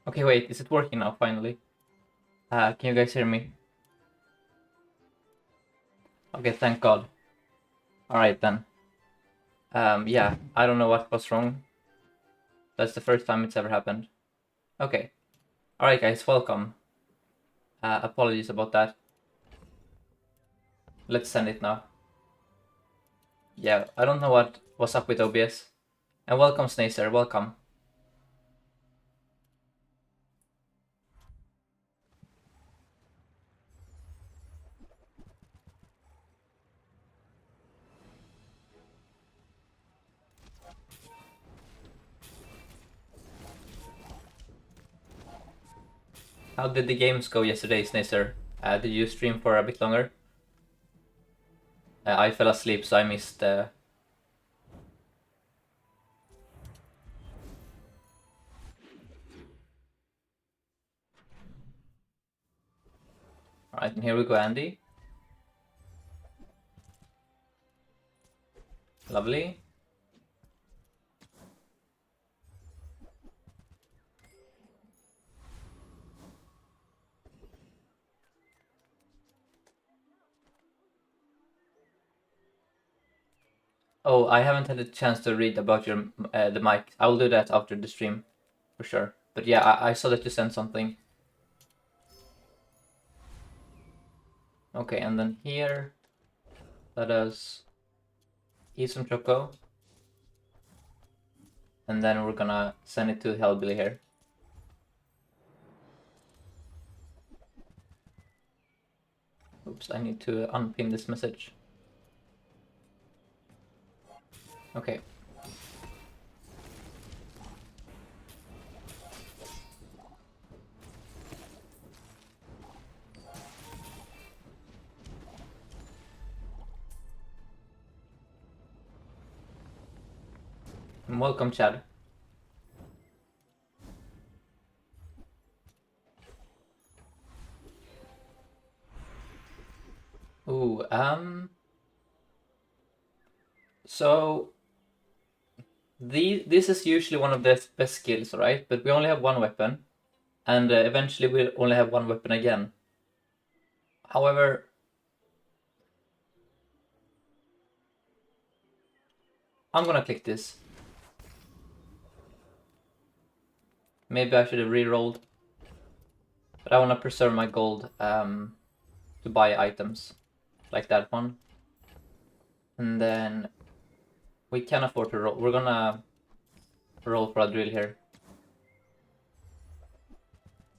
Okay, wait, is it working now, finally? Can you guys hear me? Okay, thank God. Alright then. Yeah, I don't know what was wrong. That's the first time it's ever happened. Okay. Alright guys, welcome. Apologies about that. Let's send it now. Yeah, I don't know what's up with OBS. And welcome Snacer, welcome. How did the games go yesterday, Snacer? Did you stream for a bit longer? I fell asleep, so I missed... Alright, and here we go, Andy. Lovely. Oh, I haven't had a chance to read about your the mic. I will do that after the stream, for sure. But yeah, I saw that you sent something. Okay, and then here, let us eat some choco. And then we're gonna send it to Hellbilly here. Oops, I need to unpin this message. Okay. And welcome, Chad. Ooh, so this is usually one of the best skills, right? But we only have one weapon, and eventually we'll only have one weapon again. However, I'm gonna click this. Maybe I should have re-rolled, but I want to preserve my gold to buy items like that one. And then we can afford to roll. We're gonna roll for a drill here.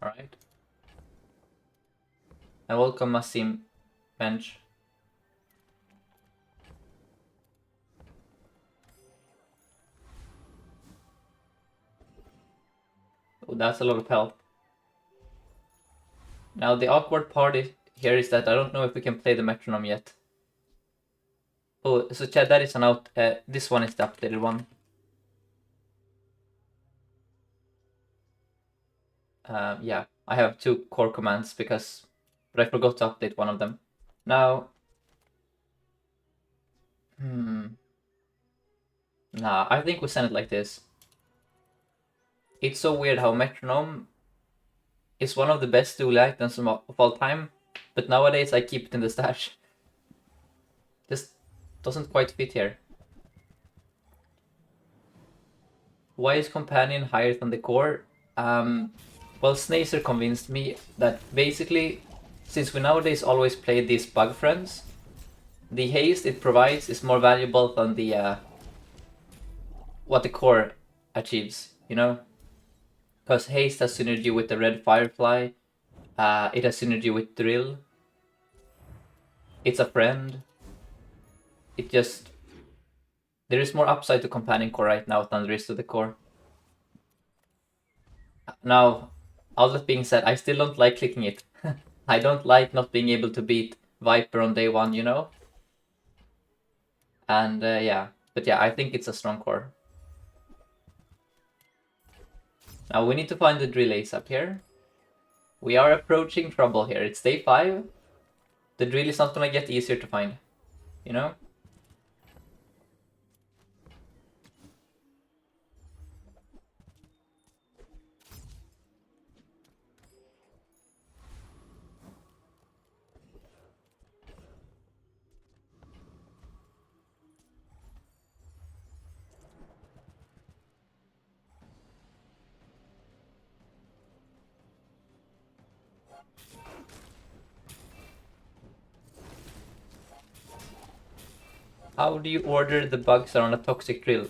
Alright. And welcome Masim Bench. Oh, that's a lot of health. Now the awkward part here is that I don't know if we can play the metronome yet. Oh, so Chad, that is an out. This one is the updated one. Yeah, I have two core commands but I forgot to update one of them. Now, nah, I think we send it like this. It's so weird how metronome is one of the best Dooley items of all time, but nowadays I keep it in the stash. Just doesn't quite fit here. Why is companion higher than the core? Well, Snacer convinced me that basically, since we nowadays always play these bug friends, the haste it provides is more valuable than the what the core achieves, you know? Because haste has synergy with the red firefly, it has synergy with drill, it's a friend, it just... There is more upside to companion core right now than there is to the core. Now, all that being said, I still don't like clicking it. I don't like not being able to beat Viper on day one, you know? And yeah, but yeah, I think it's a strong core. Now we need to find the drill ace up here. We are approaching trouble here. It's day 5. The drill is not gonna get easier to find, you know? How do you order the bugs on a toxic drill?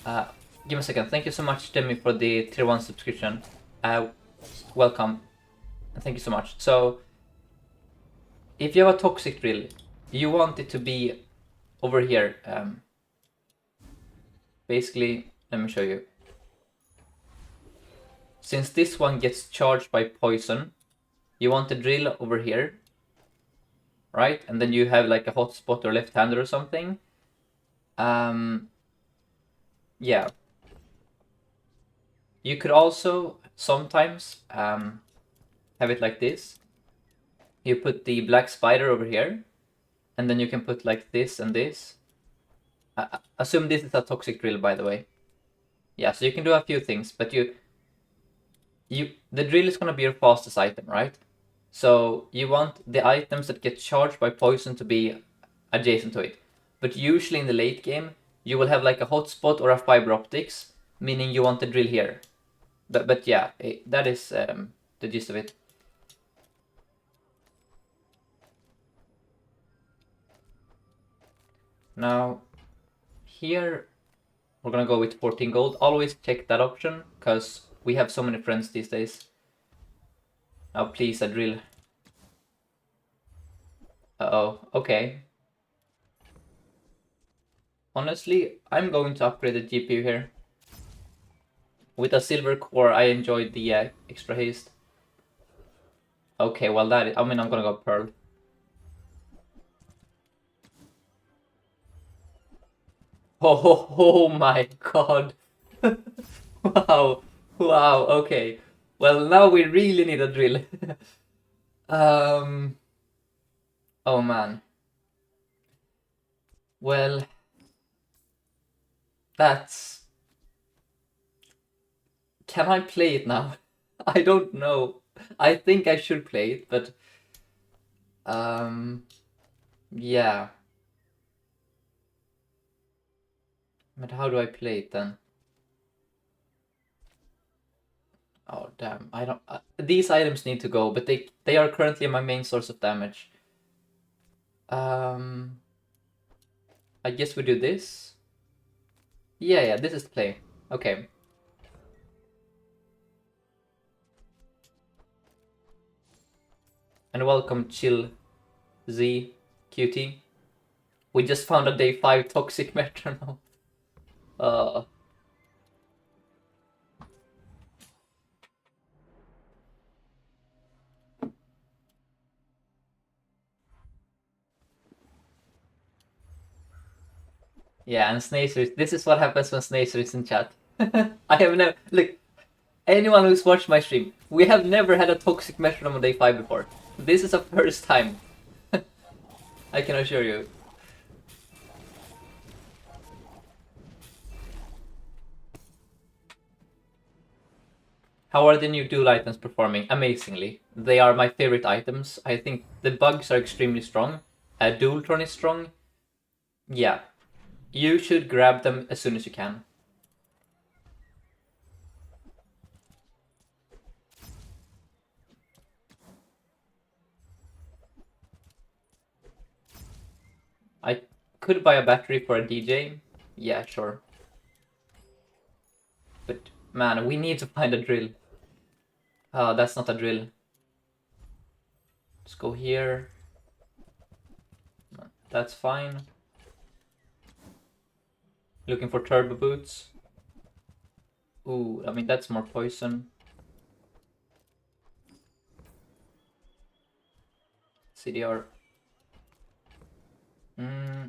Give me a second. Thank you so much, Demi, for the tier 1 subscription. Welcome. Thank you so much. So, if you have a toxic drill, you want it to be over here. Basically, let me show you. Since this one gets charged by poison, you want the drill over here, right? And then you have like a hotspot or left-hander or something. Yeah. You could also sometimes have it like this. You put the black spider over here, and then you can put like this and this. Assume this is a toxic drill, by the way. Yeah, so you can do a few things, but the drill is gonna be your fastest item, right? So you want the items that get charged by poison to be adjacent to it. But usually in the late game, you will have like a hotspot or a fiber optics, meaning you want the drill here. But yeah, that is the gist of it. Now, here we're gonna go with 14 gold. Always check that option, because we have so many friends these days. Now please, a drill. Uh-oh, okay. Honestly, I'm going to upgrade the GPU here. With a silver core, I enjoyed the extra haste. Okay, well I'm gonna go Pearl. Oh my god. Wow. Wow, okay. Well, now we really need a drill. Oh man. Well, that's... Can I play it now? I don't know. I think I should play it, but... Yeah. But how do I play it then? Oh damn, I don't... these items need to go, but they are currently my main source of damage. I guess we do this. Yeah, this is play. Okay. And welcome, Chill Z QT. We just found a day 5 toxic metronome. Yeah, and Snacer, this is what happens when Snacer is in chat. I have never... Look, anyone who's watched my stream, we have never had a toxic metronome on day 5 before. This is a first time. I can assure you. How are the new dual items performing? Amazingly. They are my favorite items. I think the bugs are extremely strong. Dualtron is strong. Yeah. You should grab them as soon as you can. I could buy a battery for a DJ. Yeah, sure. But man, we need to find a drill. Oh, that's not a drill. Let's go here. That's fine. Looking for turbo boots. Ooh, I mean, that's more poison. CDR.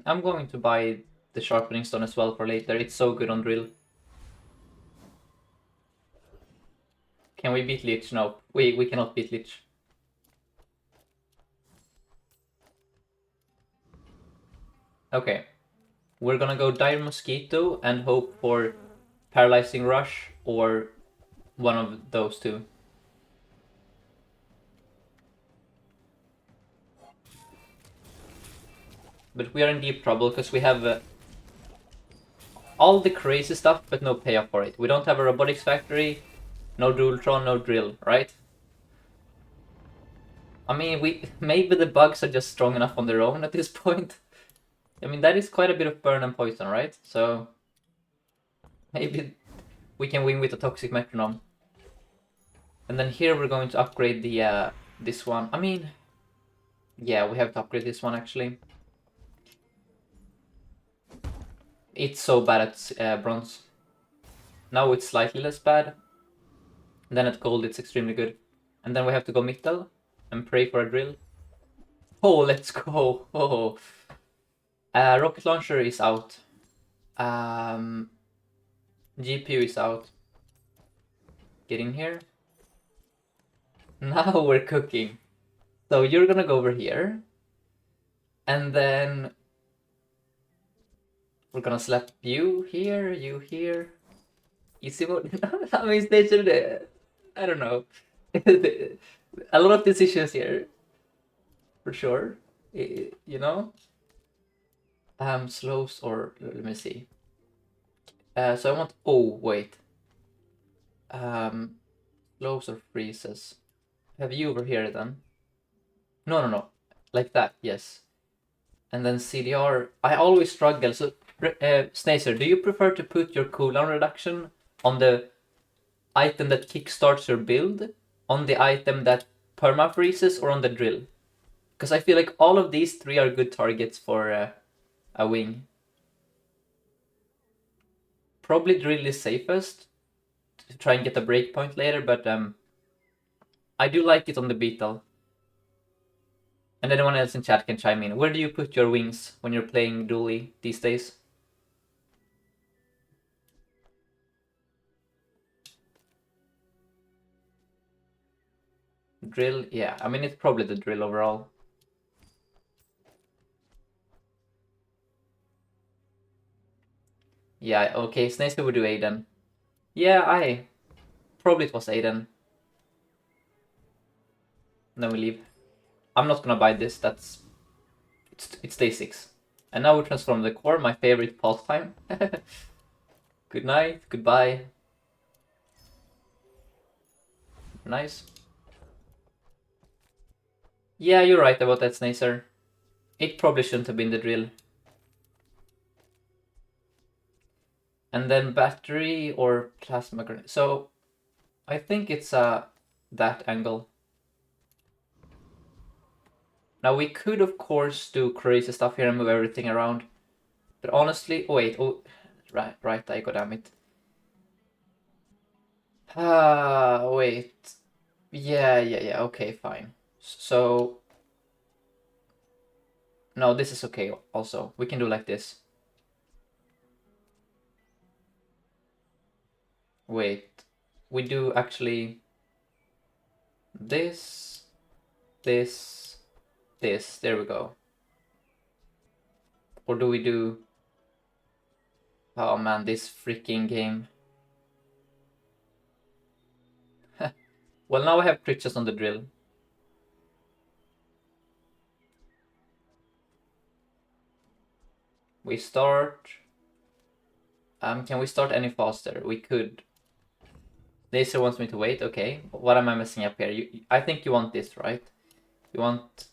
I'm going to buy the sharpening stone as well for later. It's so good on drill. Can we beat Lich? No, we cannot beat Lich. Okay. We're gonna go Dire Mosquito and hope for Paralyzing Rush or one of those two. But we are in deep trouble because we have all the crazy stuff but no payoff for it. We don't have a robotics factory, no Dualtron, no drill, right? I mean, maybe the bugs are just strong enough on their own at this point. I mean, that is quite a bit of burn and poison, right? So maybe we can win with a toxic metronome. And then here we're going to upgrade the this one. I mean, yeah, we have to upgrade this one actually. It's so bad at bronze. Now it's slightly less bad. Then at gold it's extremely good. And then we have to go Mittel and pray for a drill. Oh, let's go. Oh. Rocket launcher is out. GPU is out. Get in here. Now we're cooking. So you're gonna go over here. And then we're gonna slap you here, you here. Easy mode. I mean, they should. I don't know. A lot of decisions here, for sure. You know. Slows or let me see. So I want. Oh wait. Slows or freezes. Have you over here then? No. Like that. Yes. And then CDR. I always struggle. So Snacer, do you prefer to put your cooldown reduction on the item that kickstarts your build, on the item that perma freezes, or on the drill? Because I feel like all of these three are good targets for a wing. Probably drill is safest to try and get a breakpoint later, but I do like it on the beetle. And anyone else in chat can chime in. Where do you put your wings when you're playing Dooley these days? Drill, yeah. I mean, it's probably the drill overall. Yeah, okay, Snacer would do Aiden. Yeah, probably it was Aiden. Then we leave. I'm not gonna buy this, it's day 6. And now we transform the core, my favorite pastime. Good night, goodbye. Nice. Yeah, you're right about that, Snacer. It probably shouldn't have been the drill. And then battery or plasma grenade. So I think it's that angle. Now we could of course do crazy stuff here and move everything around. But honestly, wait, right, I go damn it. Wait. Yeah, okay, fine. So no, this is okay also. We can do like this. Wait. We do actually this. There we go. Or do we do... Oh man, this freaking game. Well, now I have creatures on the drill. We start... can we start any faster? We could. Laser wants me to wait, okay. What am I messing up here? I think you want this, right? You want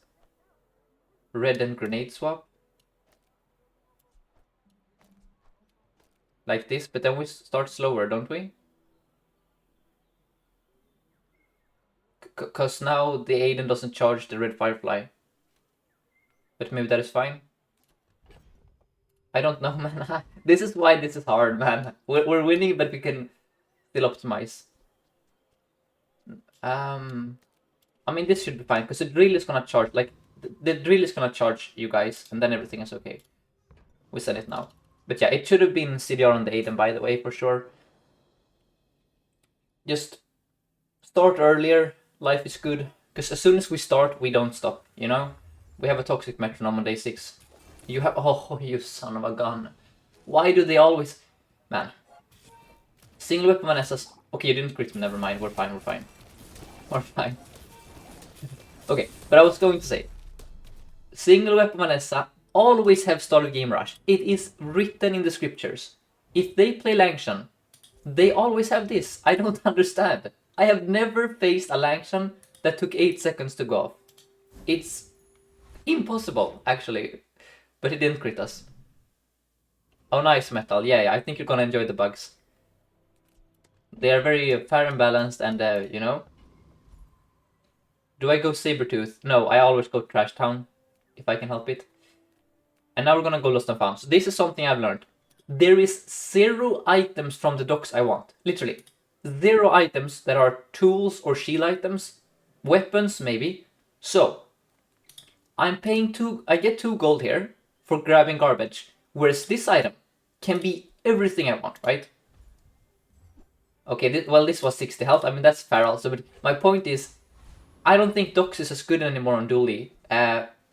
red and grenade swap? Like this, but then we start slower, don't we? Because now the Aiden doesn't charge the red firefly. But maybe that is fine. I don't know, man. This is why this is hard, man. We're winning, but we can still optimize. I mean, this should be fine, because the drill is gonna charge, like, the drill is gonna charge you guys, and then everything is okay. We send it now. But yeah, it should have been CDR on the Aiden, by the way, for sure. Just start earlier, life is good. Because as soon as we start, we don't stop, you know? We have a toxic metronome on day 6. You have... Oh, you son of a gun. Why do they always... Man. Single weapon Vanessa's... Okay, you didn't crit me, never mind. We're fine. Okay, but I was going to say... Single weapon Vanessa always have started game rush. It is written in the scriptures. If they play Langshan, they always have this. I don't understand. I have never faced a Langshan that took 8 seconds to go off. It's impossible, actually. But he didn't crit us. Oh, nice, Metal. Yeah, I think you're gonna enjoy the bugs. They are very fair and balanced, and you know. Do I go Sabertooth? No, I always go Trash Town, if I can help it. And now we're gonna go Lost and Found. So this is something I've learned. There is 0 items from the docks I want. Literally. 0 items that are tools or shield items. Weapons, maybe. So, I'm paying I get 2 gold here for grabbing garbage. Whereas this item can be everything I want, right? Okay, well, this was 60 health. I mean, that's fair also. But my point is, I don't think Dox is as good anymore on Dooley.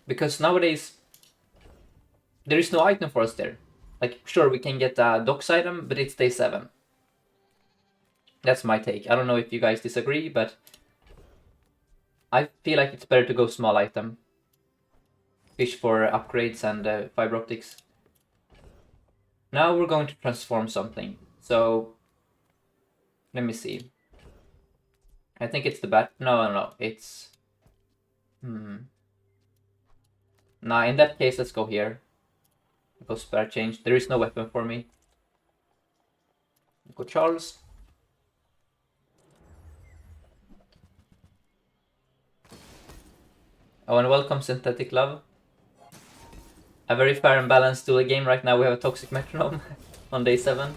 Because nowadays, there is no item for us there. Like, sure, we can get a Dox item, but it's day 7. That's my take. I don't know if you guys disagree, but I feel like it's better to go small item. Fish for upgrades and fiber optics. Now we're going to transform something. So, let me see. I think it's the bat. No. It's... Nah, in that case, let's go here. Go spare change. There is no weapon for me. Go Charles. Oh, and welcome Synthetic Love. A very fair and balanced duel game. Right now we have a Toxic Metronome on day 7.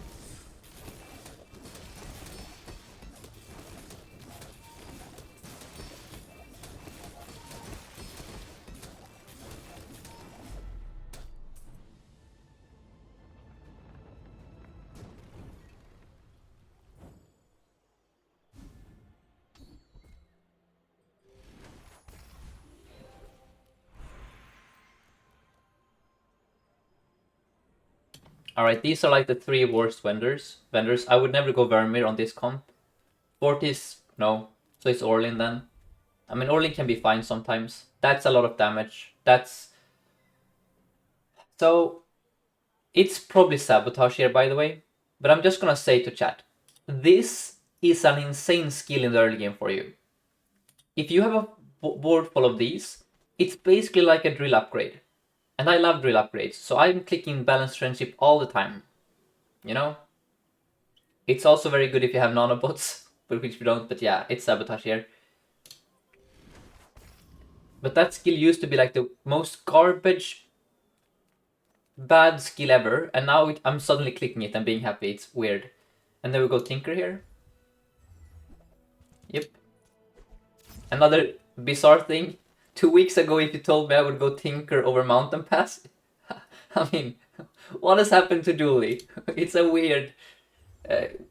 Alright, these are like the 3 worst vendors. I would never go Vermeer on this comp. Fortis, no. So it's Orlin then. I mean, Orlin can be fine sometimes. That's a lot of damage. So, it's probably Sabotage here, by the way. But I'm just gonna say to chat. This is an insane skill in the early game for you. If you have a board full of these, it's basically like a drill upgrade. And I love drill upgrades, so I'm clicking Balanced Friendship all the time. You know? It's also very good if you have nanobots, but which we don't, but yeah, it's Sabotage here. But that skill used to be like the most garbage, bad skill ever, and now I'm suddenly clicking it and being happy. It's weird. And then we go Tinker here. Yep. Another bizarre thing. 2 weeks ago, if you told me I would go Tinker over Mountain Pass, I mean, what has happened to Dooley? It's a weird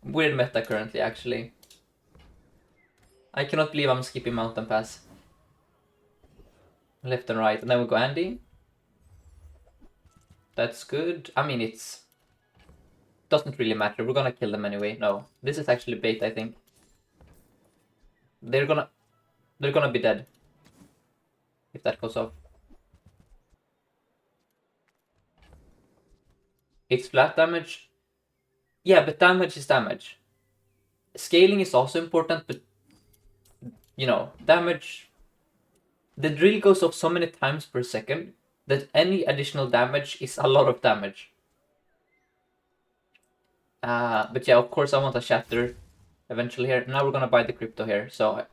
meta currently, actually. I cannot believe I'm skipping Mountain Pass. Left and right, and then we go Andy. That's good. I mean, it's... doesn't really matter. We're gonna kill them anyway. No, this is actually bait, I think. They're gonna be dead if that goes off. It's flat damage. Yeah, but damage is damage. Scaling is also important, but you know, damage... The drill goes off so many times per second that any additional damage is a lot of damage. But yeah, of course I want a shatter eventually here. Now we're gonna buy the crypto here, so...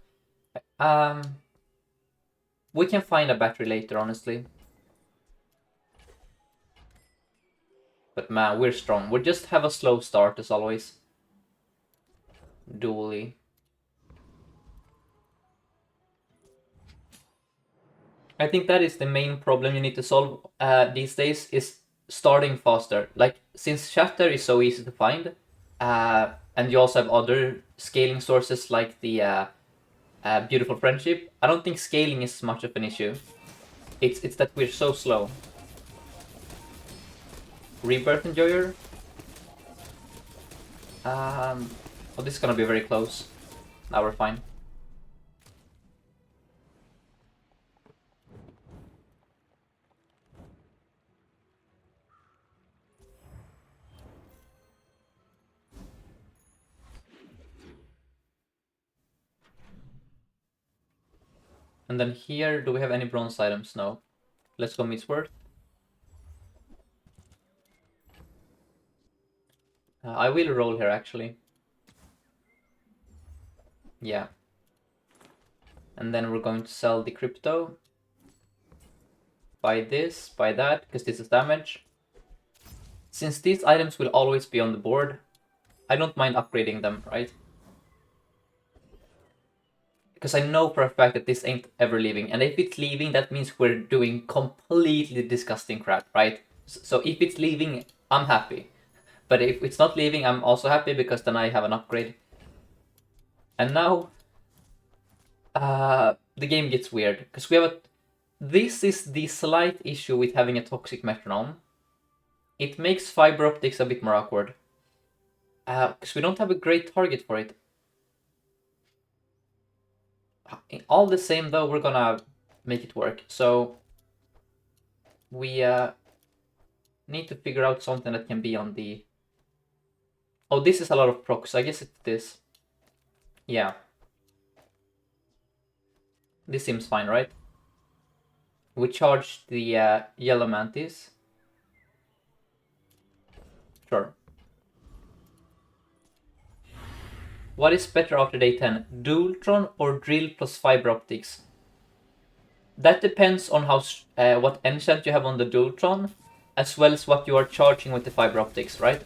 we can find a battery later, honestly. But man, we're strong. We just have a slow start as always. Dooley. I think that is the main problem you need to solve these days, is starting faster. Like, since Shatter is so easy to find, and you also have other scaling sources like the Beautiful Friendship, I don't think scaling is much of an issue. It's that we're so slow. Rebirth Enjoyer. Oh, this is gonna be very close. Now we're fine. And then here, do we have any bronze items? No. Let's go Midsworth. I will roll here, actually. Yeah. And then we're going to sell the crypto. Buy this, buy that, because this is damage. Since these items will always be on the board, I don't mind upgrading them, right? Because I know for a fact that this ain't ever leaving. And if it's leaving, that means we're doing completely disgusting crap, right? So if it's leaving, I'm happy. But if it's not leaving, I'm also happy because then I have an upgrade. And now, the game gets weird. Because we have a... This is the slight issue with having a toxic metronome. It makes fiber optics a bit more awkward. Because we don't have a great target for it. All the same, though, we're gonna make it work. So we need to figure out something that can be on the... Oh, this is a lot of procs. I guess it's this. Yeah. This seems fine, right? We charge the yellow mantis. Sure. What is better after day 10? Dualtron or drill plus fiber optics? That depends on how what enchant you have on the Dualtron, as well as what you are charging with the fiber optics, right?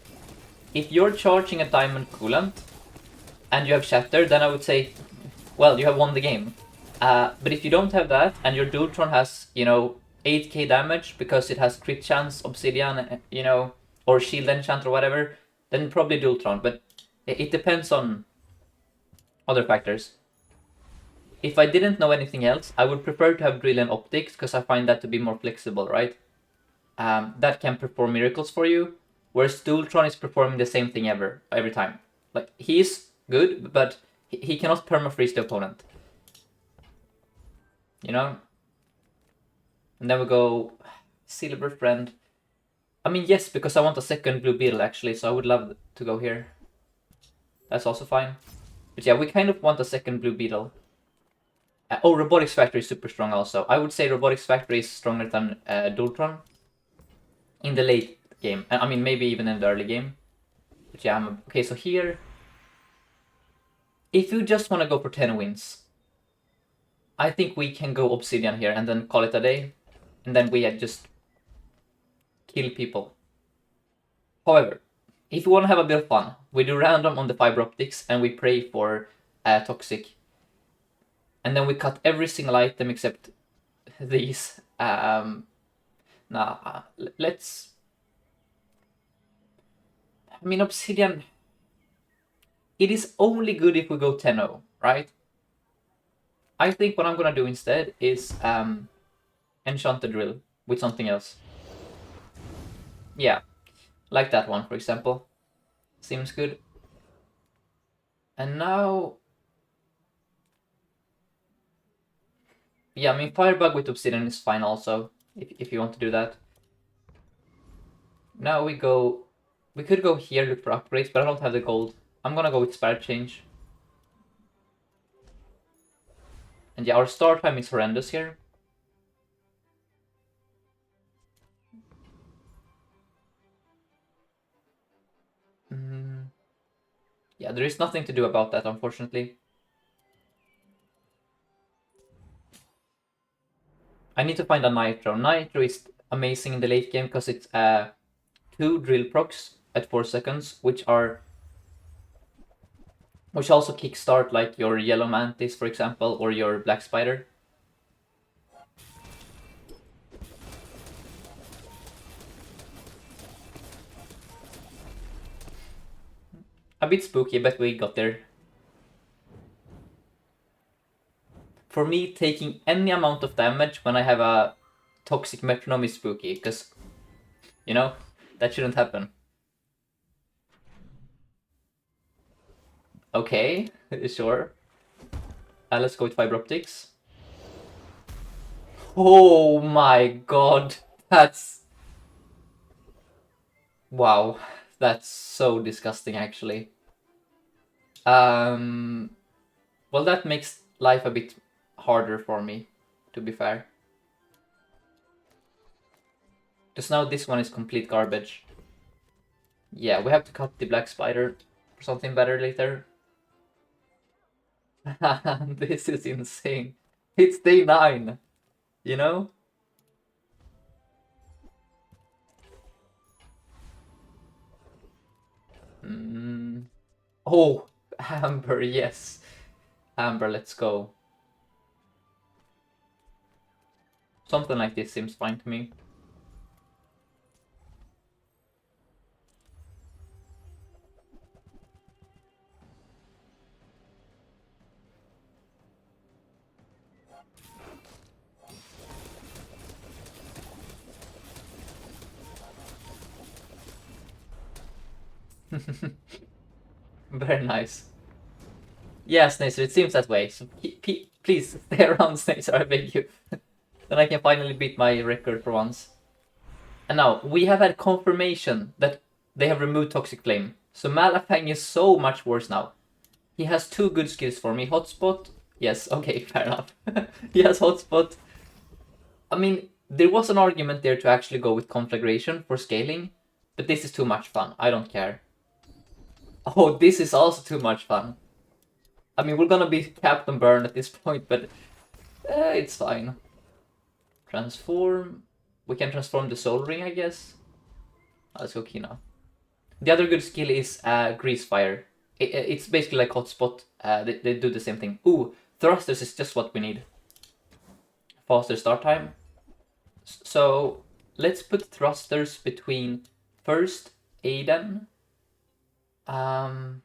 If you're charging a diamond coolant and you have shatter, then I would say, well, you have won the game. But if you don't have that and your Dualtron has, 8k damage because it has crit chance, obsidian, or shield enchant or whatever, then probably Dualtron. But it depends on other factors. If I didn't know anything else, I would prefer to have drill and optics because I find that to be more flexible, right? That can perform miracles for you, whereas Dualtron is performing the same thing every time. Like, he's good, but he cannot perma-freeze the opponent. You know? And then we go Silver Friend. I mean, yes, because I want a second Blue Beetle, actually, so I would love to go here. That's also fine. But yeah, we kind of want a second Blue Beetle. Robotics Factory is super strong also. I would say Robotics Factory is stronger than Dualtron in the late game. I mean, maybe even in the early game. But yeah, okay, so here... If you just want to go for 10 wins, I think we can go Obsidian here and then call it a day. And then we just kill people. However, if you want to have a bit of fun, we do random on the fiber optics and we pray for toxic. And then we cut every single item except these. Let's... I mean, Obsidian... It is only good if we go 10-0, right? I think what I'm gonna do instead is enchant the drill with something else. Yeah, like that one, for example. Seems good. And now... Yeah, I mean, Firebug with Obsidian is fine also, if you want to do that. Now we go... We could go here, look for upgrades, but I don't have the gold. I'm gonna go with Spirit Change. And yeah, our start time is horrendous here. Yeah, there is nothing to do about that, unfortunately. I need to find a Nitro. Nitro is amazing in the late game because it's 2 drill procs at 4 seconds, which also kickstart like your Yellow Mantis, for example, or your Black Spider. A bit spooky, but we got there. For me, taking any amount of damage when I have a toxic metronome is spooky, because, that shouldn't happen. Okay, sure. Let's go with fiber optics. Oh my god, that's... Wow, that's so disgusting, actually. Well, that makes life a bit harder for me, to be fair. Because now this one is complete garbage. Yeah, we have to cut the black spider for something better later. This is insane. It's day 9, you know? Oh, Amber, yes. Amber, let's go. Something like this seems fine to me. Very nice. Yeah, Snacer, it seems that way. So please stay around, Snacer, I beg you. Then I can finally beat my record for once. And now, we have had confirmation that they have removed Toxic Flame. So Malafang is so much worse now. He has 2 good skills for me. Hotspot. Yes, okay, fair enough. He has Hotspot. I mean, there was an argument there to actually go with Conflagration for scaling. But this is too much fun. I don't care. Oh, this is also too much fun. I mean, we're gonna be Captain Burn at this point, but it's fine. Transform. We can transform the Soul Ring, I guess. Let's go Kina. The other good skill is Grease Fire. It's basically like Hotspot. They do the same thing. Ooh, Thrusters is just what we need. Faster start time. So let's put Thrusters between first Aiden. And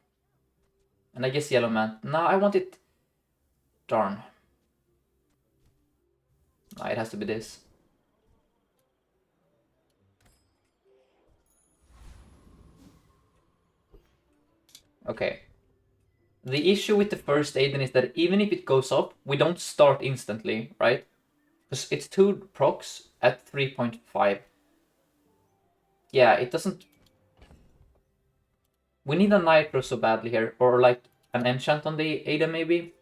I guess Yellow Man. No, I want it. Darn. No, it has to be this. Okay. The issue with the first Aiden is that even if it goes up, we don't start instantly, right? Because it's 2 procs at 3.5. Yeah, it doesn't... We need a Nitro so badly here, or like an enchant on the Aiden maybe.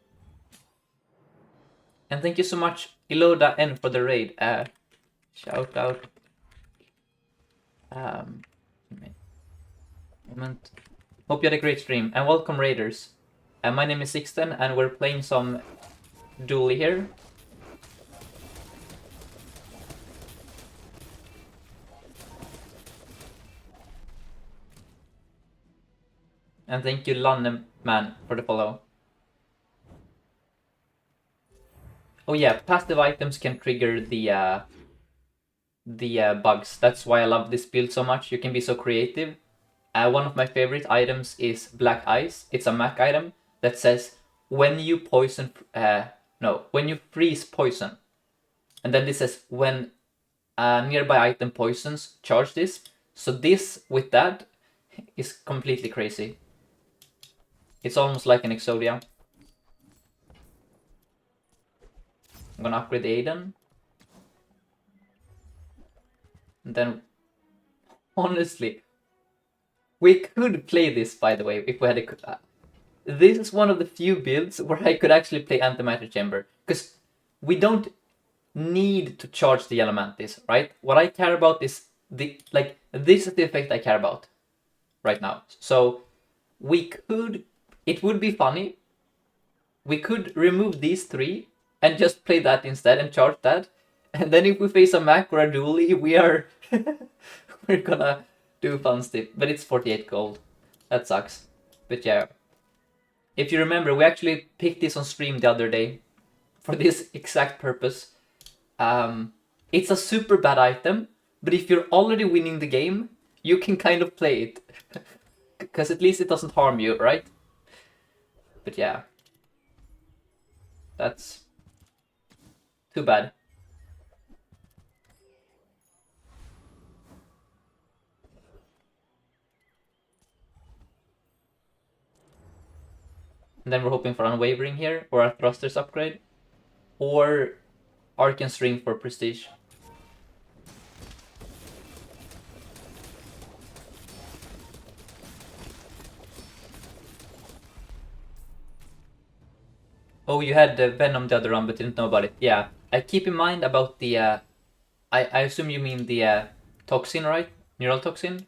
And thank you so much, Iloda N, for the raid. Shout out. Moment. Hope you had a great stream, and welcome raiders. My name is Sixten, and we're playing some Dooley here. And thank you, Lanneman, for the follow. Oh yeah, passive items can trigger the bugs. That's why I love this build so much. You can be so creative. One of my favorite items is Black Ice. It's a Mac item that says when you poison, when you freeze poison, and then this says when a nearby item poisons, charge this. So this with that is completely crazy. It's almost like an Exodia. I'm gonna upgrade Aiden. And then, honestly, we could play this, by the way, if we had a... this is one of the few builds where I could actually play Antimatter Chamber. Because we don't need to charge the Yellow Mantis, right? What I care about is this is the effect I care about right now. So we could... It would be funny. We could remove these 3 and just play that instead and charge that. And then if we face a Mac or a Dooley, we are... we're gonna do fun stuff. But it's 48 gold. That sucks. But yeah. If you remember, we actually picked this on stream the other day for this exact purpose. It's a super bad item, but if you're already winning the game, you can kind of play it. Because at least it doesn't harm you, right? But yeah. That's too bad. And then we're hoping for Unwavering here, or a Thrusters upgrade, or Arcan String for Prestige. Oh, you had Venom the other run, but didn't know about it. Yeah, I keep in mind about the... I assume you mean the toxin, right? Neural toxin?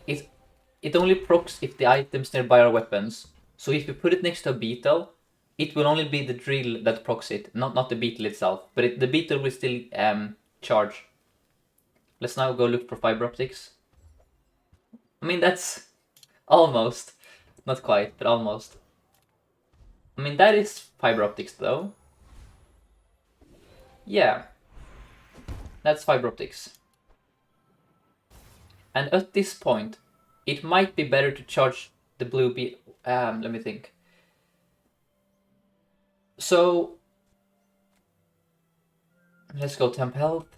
It only procs if the items nearby are weapons. So if you put it next to a beetle, it will only be the drill that procs it, not the beetle itself. But the beetle will still charge. Let's now go look for fiber optics. I mean, that's almost. Not quite, but almost. I mean, that is fiber optics though. Yeah. That's fiber optics. And at this point, it might be better to charge the blue beetle. Let me think. So, let's go temp health.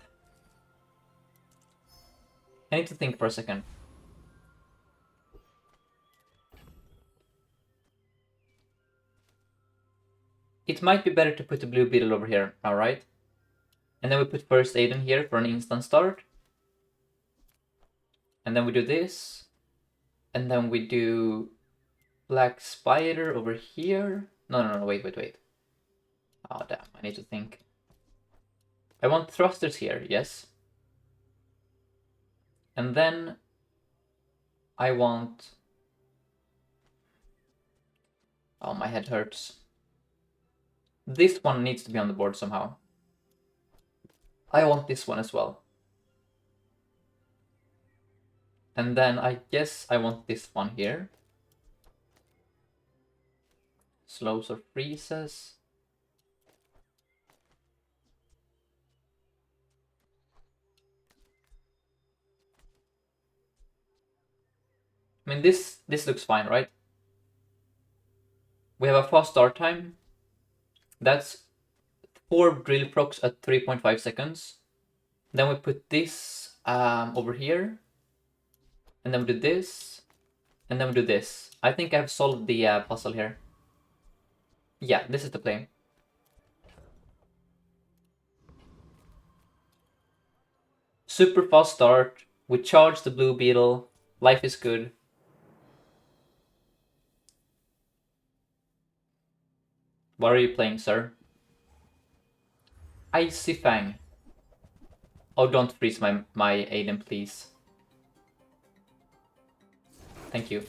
I need to think for a second. It might be better to put the blue beetle over here, alright? And then we put first aid in here for an instant start. And then we do this. And then we do black spider over here. No, wait. Oh, damn, I need to think. I want thrusters here, yes. And then I want... Oh, my head hurts. This one needs to be on the board somehow. I want this one as well. And then I guess I want this one here. Slows or freezes. I mean, this looks fine, right? We have a fast start time. That's 4 drill procs at 3.5 seconds. Then we put this over here. And then we do this. And then we do this. I think I've solved the puzzle here. Yeah, this is the play. Super fast start. We charge the blue beetle. Life is good. What are you playing, sir? Icy Fang. Oh, don't freeze my Aiden, please. Thank you.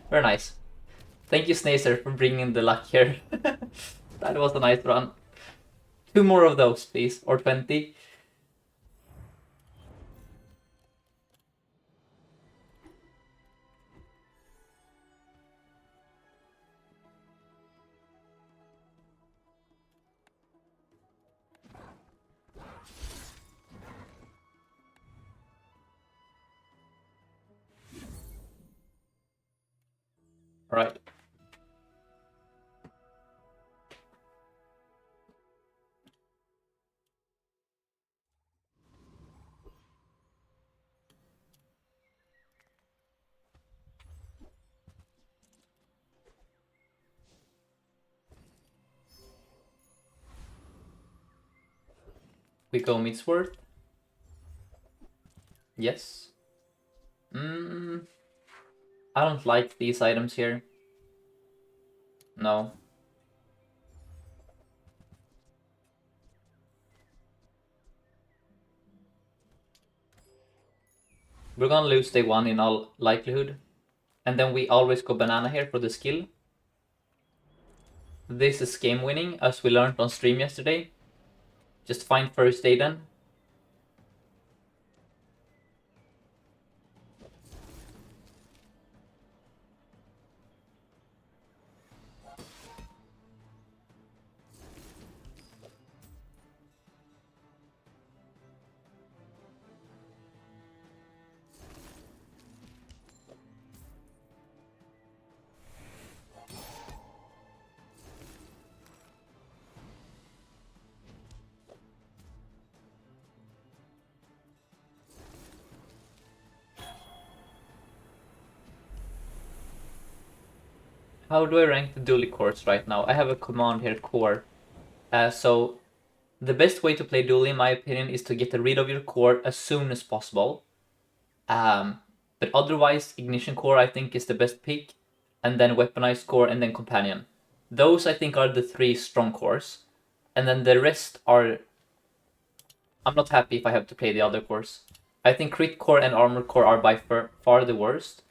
Very nice. Thank you, Snacer, for bringing the luck here. That was a nice run. 2 more of those, please. Or 20. Alright. We go Midsworth. Yes. I don't like these items here. No. We're gonna lose day 1 in all likelihood. And then we always go banana here for the skill. This is game winning, as we learned on stream yesterday. Just find first Aiden. How do I rank the Dooley cores right now? I have a command here, core. So the best way to play Dooley, in my opinion, is to get rid of your core as soon as possible. But otherwise, Ignition Core I think is the best pick, and then Weaponized Core, and then Companion. Those I think are the 3 strong cores, and then the rest are I'm not happy if I have to play the other cores. I think crit core and armor core are by far the worst.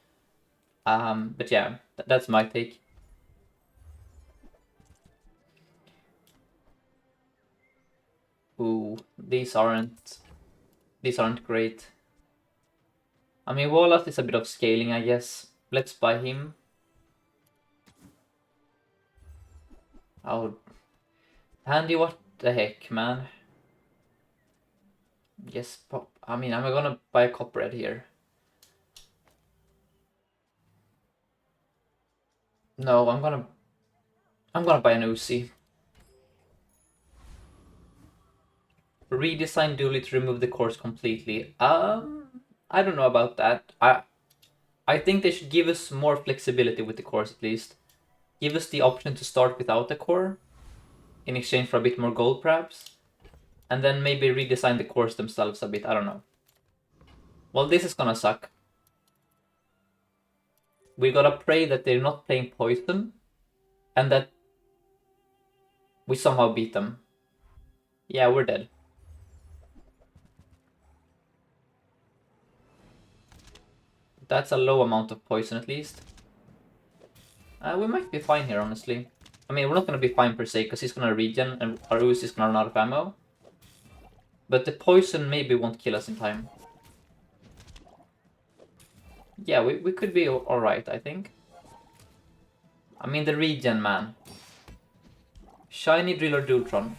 But yeah, that's my take. Ooh, these aren't great. I mean, Wallace is a bit of scaling, I guess. Let's buy him. Oh, Handy, what the heck, man? Yes, pop. I mean, I'm gonna buy a copperhead here. No, I'm gonna buy an Uzi. Redesign Dooley to remove the cores completely. I don't know about that. I think they should give us more flexibility with the cores at least. Give us the option to start without the core, in exchange for a bit more gold perhaps. And then maybe redesign the cores themselves a bit, I don't know. Well, this is gonna suck. We gotta pray that they're not playing poison, and that we somehow beat them. Yeah, we're dead. That's a low amount of poison at least. We might be fine here, honestly. I mean, we're not gonna be fine per se, because he's gonna regen and our Uzi is gonna run out of ammo. But the poison maybe won't kill us in time. Yeah, we could be alright, I think. I mean, the regen, man. Shiny Drill or Dultron?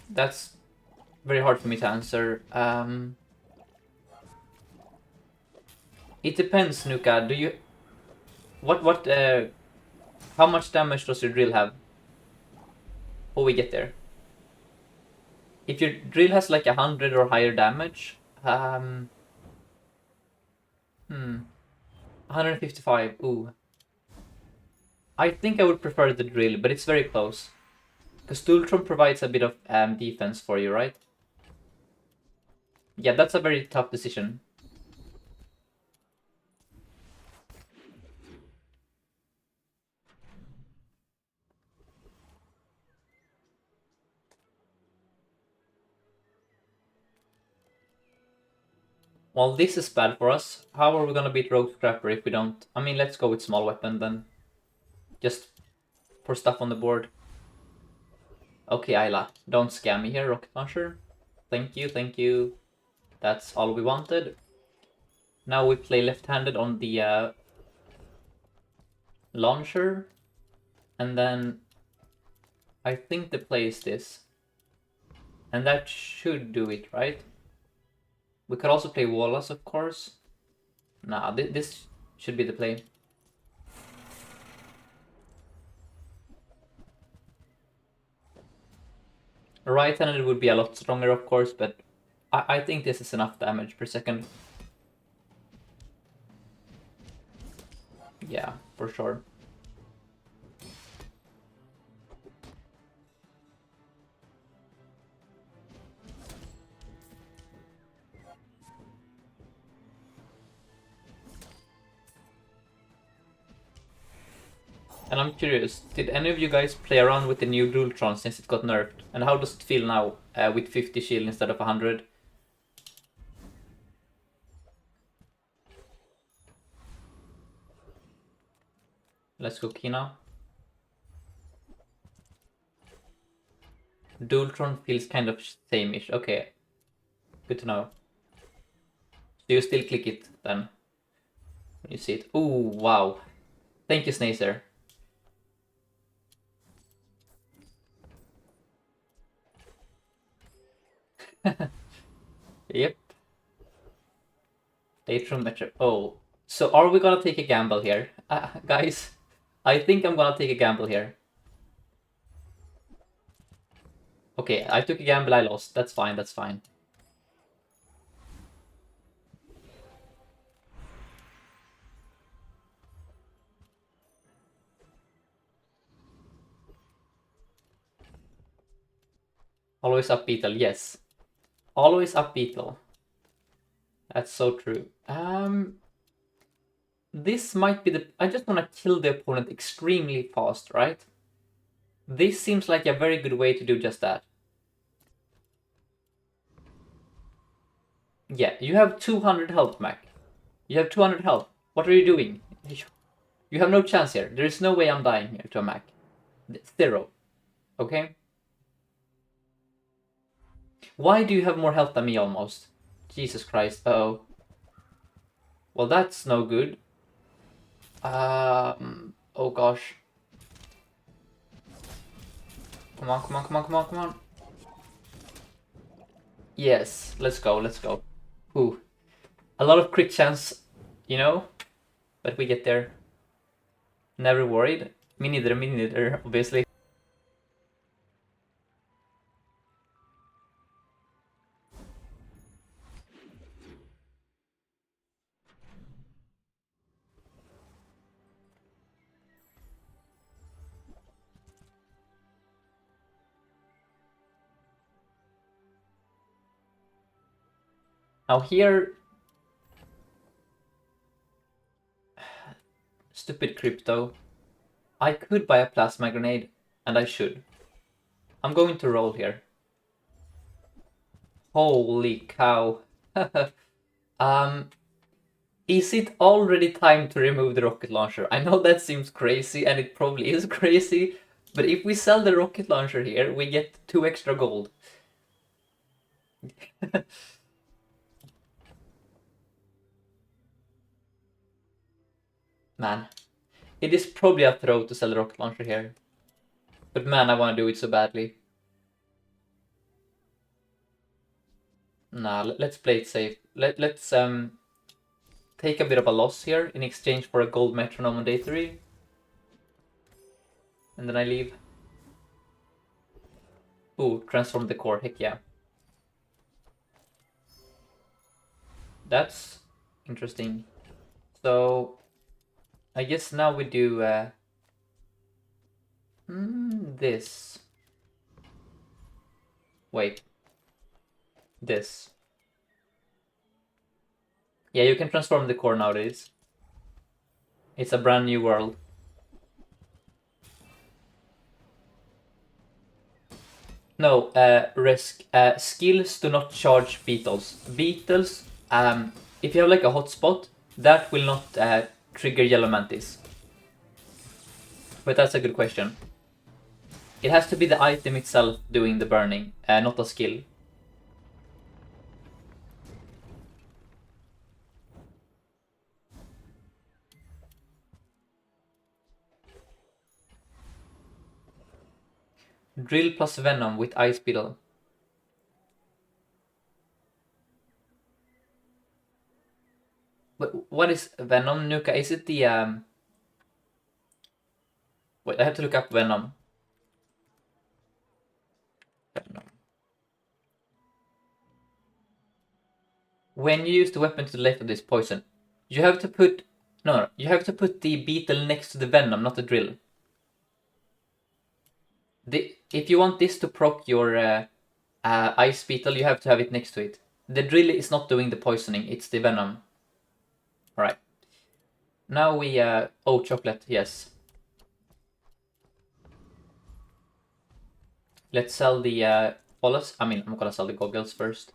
That's very hard for me to answer. It depends, Nuka. Do you... How much damage does your drill have? Before we get there. If your drill has like 100 or higher damage, 155, ooh. I think I would prefer the drill, but it's very close. Because Dultron provides a bit of defense for you, right? Yeah, that's a very tough decision. Well, this is bad for us. How are we gonna beat Rogue Scrapper if we don't... I mean, let's go with small weapon then. Just for stuff on the board. Okay, Ayla, don't scam me here, rocket launcher. Thank you, thank you. That's all we wanted. Now we play left-handed on the launcher. And then I think the play is this. And that should do it, right? We could also play Wallace, of course. Nah, this should be the play. Right-handed would be a lot stronger, of course, but I think this is enough damage per second. Yeah, for sure. And I'm curious, did any of you guys play around with the new Dultron since it got nerfed? And how does it feel now with 50 shield instead of 100? Let's go Kina. Dultron feels kind of same-ish. Okay, good to know. So you still click it then when you see it. Ooh, wow. Thank you, Snacer. Yep. Atrium Metro. Oh, so are we gonna take a gamble here? Guys, I think I'm gonna take a gamble here. Okay, I took a gamble, I lost. That's fine, that's fine. Always up Beetle, yes. Always up Beetle. That's so true. This might be the... I just want to kill the opponent extremely fast, right? This seems like a very good way to do just that. Yeah, you have 200 health, Mac. You have 200 health. What are you doing? You have no chance here. There is no way I'm dying here to a Mac. 0. Okay? Why do you have more health than me almost? Jesus Christ. Uh-oh. Well, that's no good. Oh gosh. Come on, come on, come on, come on, come on. Yes, let's go, let's go. Ooh. A lot of crit chance, you know? But we get there. Never worried. Me neither, obviously. Now here... Stupid crypto. I could buy a plasma grenade, and I should. I'm going to roll here. Holy cow. Is it already time to remove the rocket launcher? I know that seems crazy, and it probably is crazy, but if we sell the rocket launcher here, we get 2 extra gold. Man, it is probably a throw to sell the rocket launcher here. But man, I want to do it so badly. Nah, let's play it safe. Let's take a bit of a loss here in exchange for a gold metronome on day 3. And then I leave. Ooh, transform the core, heck yeah. That's interesting. So, I guess now we do this. Wait. This. Yeah, you can transform the core nowadays. It's a brand new world. No, risk. Skills do not charge beetles. Beetles, if you have like a hotspot, that will not trigger yellow mantis. But that's a good question. It has to be the item itself doing the burning, not a skill. Drill plus venom with ice beetle. What is venom, Nuka? Is it the Wait, I have to look up venom. Venom. When you use the weapon to the left of this poison, you have to put no, you have to put the beetle next to the venom, not the drill. If you want this to proc your ice beetle, you have to have it next to it. The drill is not doing the poisoning; it's the venom. All right. Now we oh, chocolate, yes. Let's sell the bolas. I mean, I'm gonna sell the goggles first.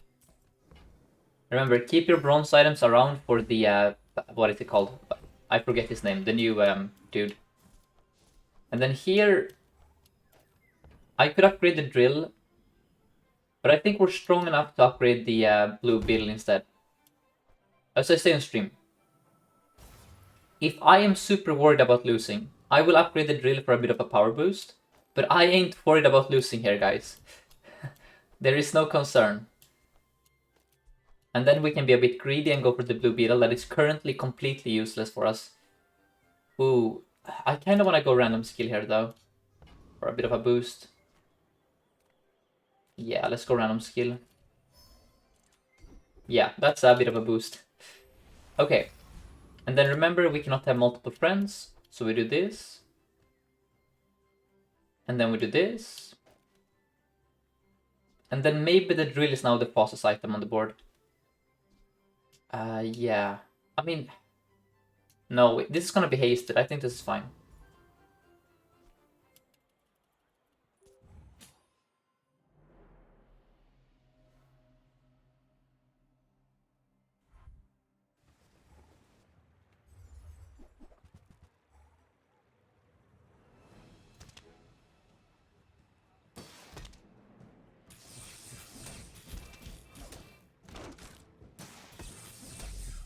Remember, keep your bronze items around for the what is it called? I forget his name. The new dude. And then here, I could upgrade the drill, but I think we're strong enough to upgrade the blue beetle instead. As I say on stream, if I am super worried about losing, I will upgrade the drill for a bit of a power boost, but I ain't worried about losing here, guys. There is no concern. And then we can be a bit greedy and go for the blue beetle that is currently completely useless for us. Ooh, I kind of want to go random skill here though, for a bit of a boost. Yeah, let's go random skill. Yeah, that's a bit of a boost. Okay, and then remember we cannot have multiple friends, so we do this. And then we do this. And then maybe the drill is now the fastest item on the board. Yeah. I mean, no, this is gonna be hasted. I think this is fine.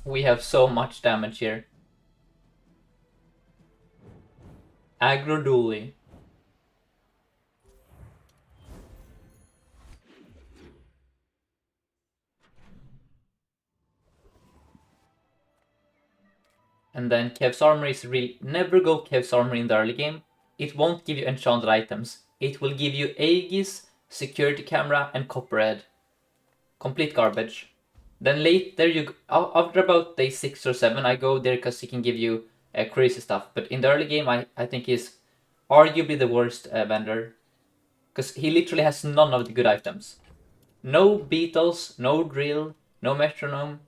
We have so much damage here. Aggro Dooley. And then Kev's Armor is real. Never go Kev's Armor in the early game. It won't give you enchanted items. It will give you Aegis, Security Camera, and Copperhead. Complete garbage. Then later, after about day 6 or 7, I go there because he can give you crazy stuff. But in the early game, I think he's arguably the worst vendor. Because he literally has none of the good items. No beetles, no drill, no metronome.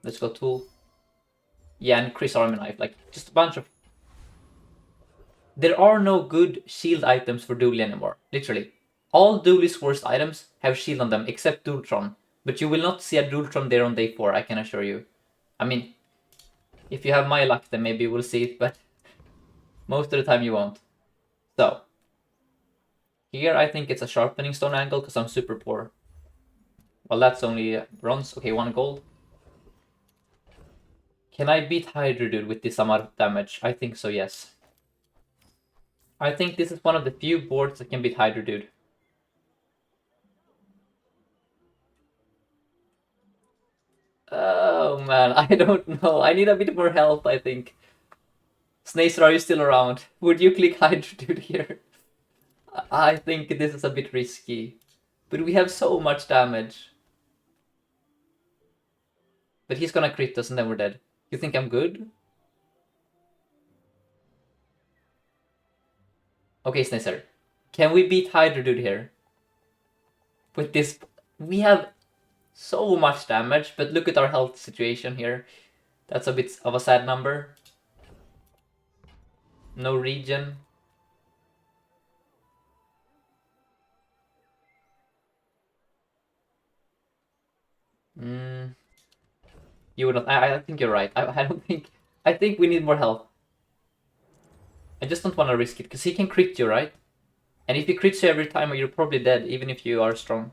Let's go tool. Yeah, and Chris Army Knife. Like, just a bunch of... There are no good shield items for Dooley anymore. Literally. All Dooley's worst items have shield on them, except Dualtron. But you will not see a Dualtron there on day 4, I can assure you. I mean, if you have my luck, then maybe you will see it, but most of the time you won't. So, here I think it's a sharpening stone angle, because I'm super poor. Well, that's only bronze. Okay, 1 gold. Can I beat Hydra Dude with this amount of damage? I think so, yes. I think this is one of the few boards that can beat Hydra Dude. Oh man, I don't know. I need a bit more help, I think. Snacer, are you still around? Would you click Hydra Dude here? I think this is a bit risky. But we have so much damage. But he's gonna crit us and then we're dead. You think I'm good? Okay, Snacer. Can we beat Hydra Dude here? With this... We have so much damage, but look at our health situation here. That's a bit of a sad number. No regen. You would not... I think you're right. I don't think... I think we need more health. I just don't want to risk it, because he can crit you, right? And if he crits you every time, you're probably dead, even if you are strong.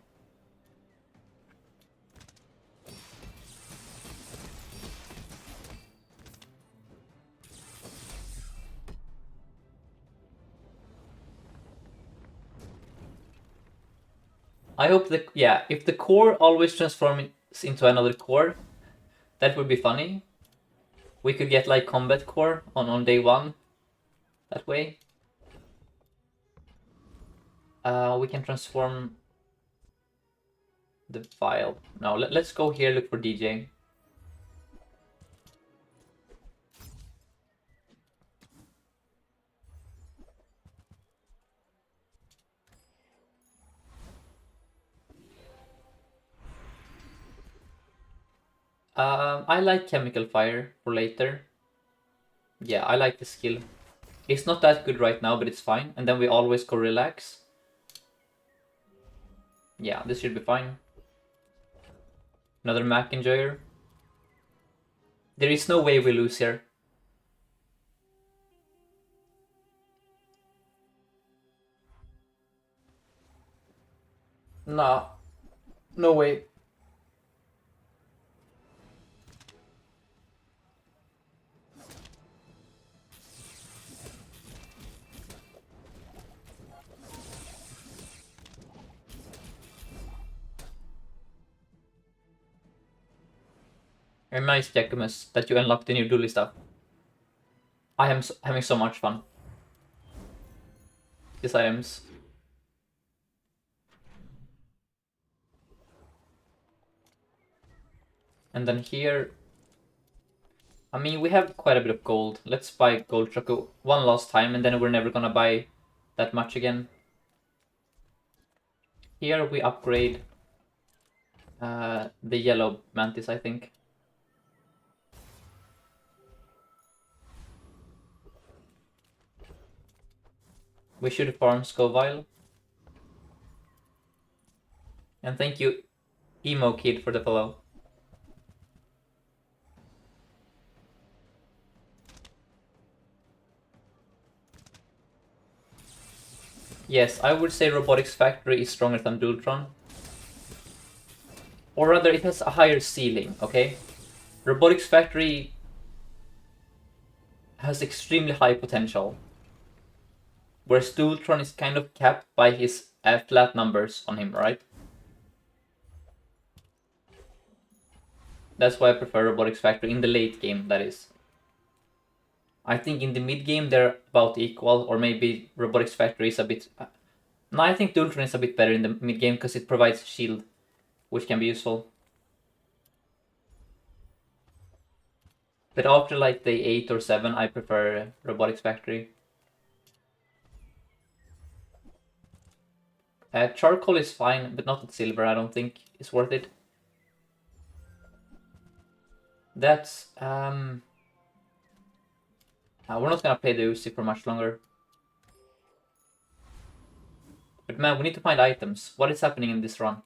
I hope that... Yeah, if the core always transforms into another core, that would be funny. We could get like combat core on day 1. That way. We can transform the vial. No, let's go here, look for DJ. I like Chemical Fire for later. Yeah, I like the skill. It's not that good right now, but it's fine. And then we always go Relax. Yeah, this should be fine. Another Mac Enjoyer. There is no way we lose here. Nah, no way. Very nice, Jacquemus, that you unlocked the new Dooley stuff. I am having so much fun. These items. And then here... I mean, we have quite a bit of gold. Let's buy Gold Choco one last time, and then we're never gonna buy that much again. Here we upgrade the yellow Mantis, I think. We should farm Scoville. And thank you, Emo Kid, for the follow. Yes, I would say Robotics Factory is stronger than Dualtron. Or rather, it has a higher ceiling, okay? Robotics Factory has extremely high potential, whereas Dualtron is kind of capped by his flat numbers on him, right? That's why I prefer Robotics Factory in the late game, that is. I think in the mid game they're about equal, or maybe Robotics Factory is a bit... No, I think Dualtron is a bit better in the mid game because it provides shield, which can be useful. But after like day 8 or 7, I prefer Robotics Factory. Charcoal is fine, but not at silver, I don't think it's worth it. That's... we're not gonna play the Uzi for much longer. But man, we need to find items. What is happening in this run?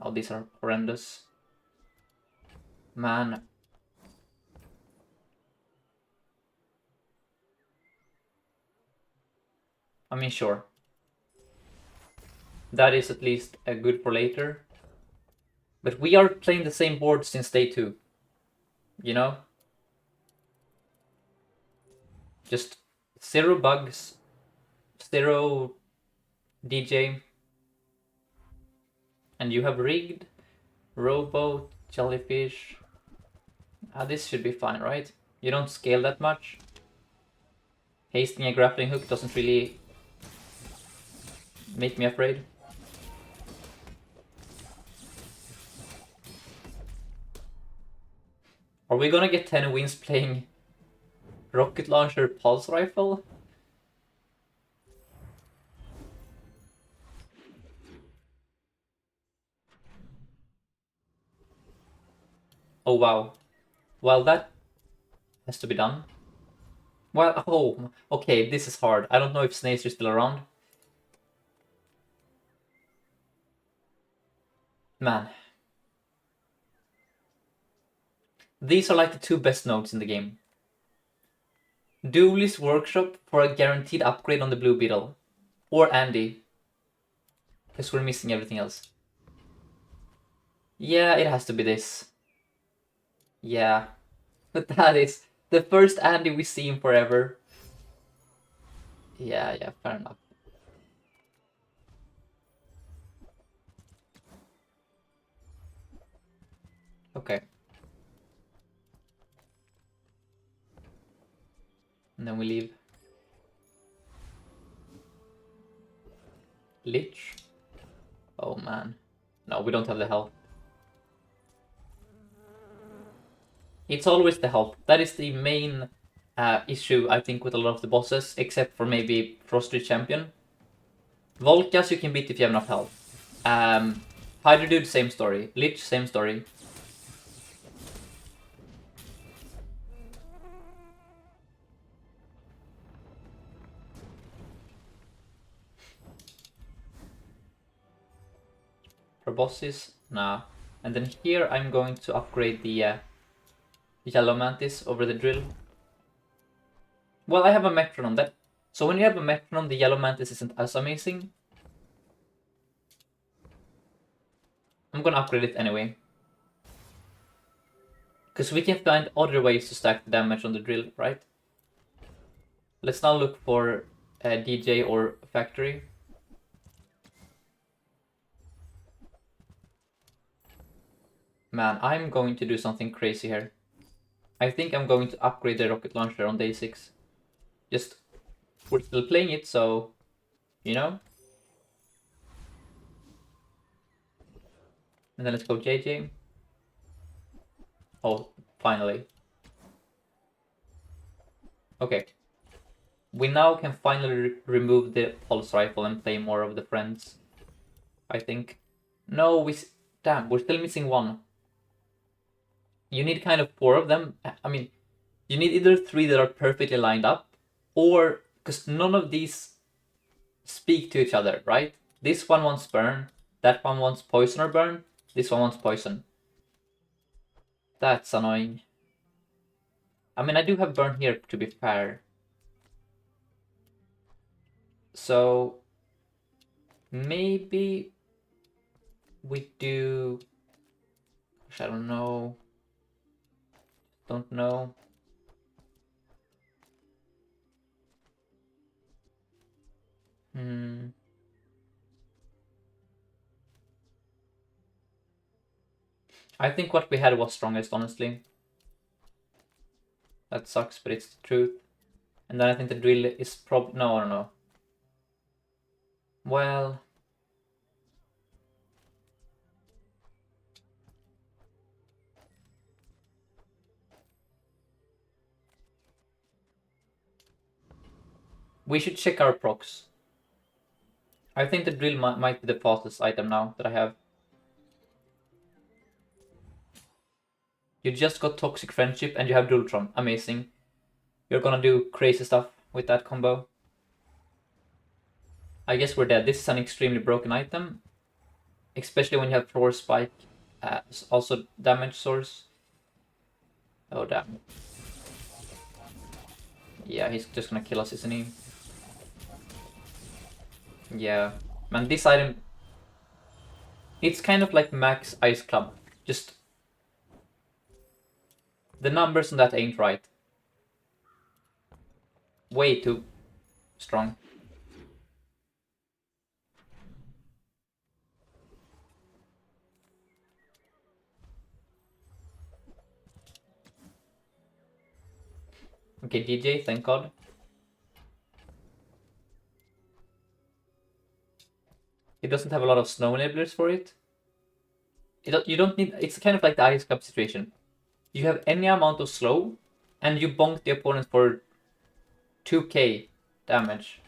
Oh, these are horrendous. Man. I mean, sure. That is at least good for later. But we are playing the same board since day 2. You know? Just 0 bugs, 0 DJ. And you have rigged, rowboat, jellyfish. This should be fine, right? You don't scale that much. Hasting a grappling hook doesn't really make me afraid. Are we gonna get 10 wins playing rocket launcher pulse rifle? Oh wow. Well, that has to be done. Well, oh, okay, this is hard. I don't know if Snails are still around. Man. These are like the 2 best nodes in the game. Dooley's workshop for a guaranteed upgrade on the Blue Beetle. Or Andy. Because we're missing everything else. Yeah, it has to be this. Yeah. But that is the first Andy we see in forever. Yeah, fair enough. Okay. And then we leave. Lich. Oh man. No, we don't have the health. It's always the health. That is the main issue, I think, with a lot of the bosses, except for maybe Frosty Champion. Volkas you can beat if you have enough health. Hydra Dude, same story. Lich, same story. For bosses, nah. And then here I'm going to upgrade the Yellow Mantis over the drill. Well, I have a metronome. So when you have a metronome, the Yellow Mantis isn't as amazing. I'm gonna upgrade it anyway. Because we can find other ways to stack the damage on the drill, right? Let's now look for DJ or Factory. Man, I'm going to do something crazy here. I think I'm going to upgrade the rocket launcher on day 6. We're still playing it, so, you know. And then let's go JJ. Oh, finally. Okay. We now can finally remove the pulse rifle and play more of the friends. I think. No, damn, we're still missing one. You need kind of 4 of them. I mean, you need either 3 that are perfectly lined up, or because none of these speak to each other, right? This one wants burn, that one wants poison or burn, this one wants poison. That's annoying. I mean, I do have burn here, to be fair. So maybe we do I don't know. Don't know. I think what we had was strongest, honestly. That sucks, but it's the truth. And then I think the drill is no, I don't know. Well, we should check our procs. I think the drill might be the fastest item now that I have. You just got Toxic Friendship and you have Dultron. Amazing. You're gonna do crazy stuff with that combo. I guess we're dead. This is an extremely broken item. Especially when you have Floor Spike. Also damage source. Oh, damn. Yeah, he's just gonna kill us, isn't he? Yeah. Man, this item... It's kind of like Max Ice Club. Just... The numbers on that ain't right. Way too strong. Okay, DJ, thank God. It doesn't have a lot of snow enablers for it. You don't need... It's kind of like the Ice Club situation. You have any amount of slow, and you bonk the opponent for 2k damage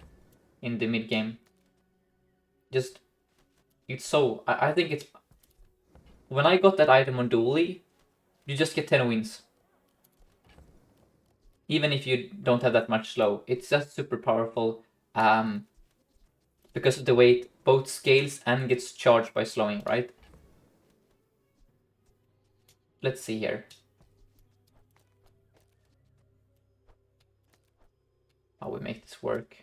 in the mid game. Just... It's so... I think it's... When I got that item on Dooley, you just get 10 wins. Even if you don't have that much slow. It's just super powerful. Because of the way it both scales and gets charged by slowing, right? Let's see here. How we make this work.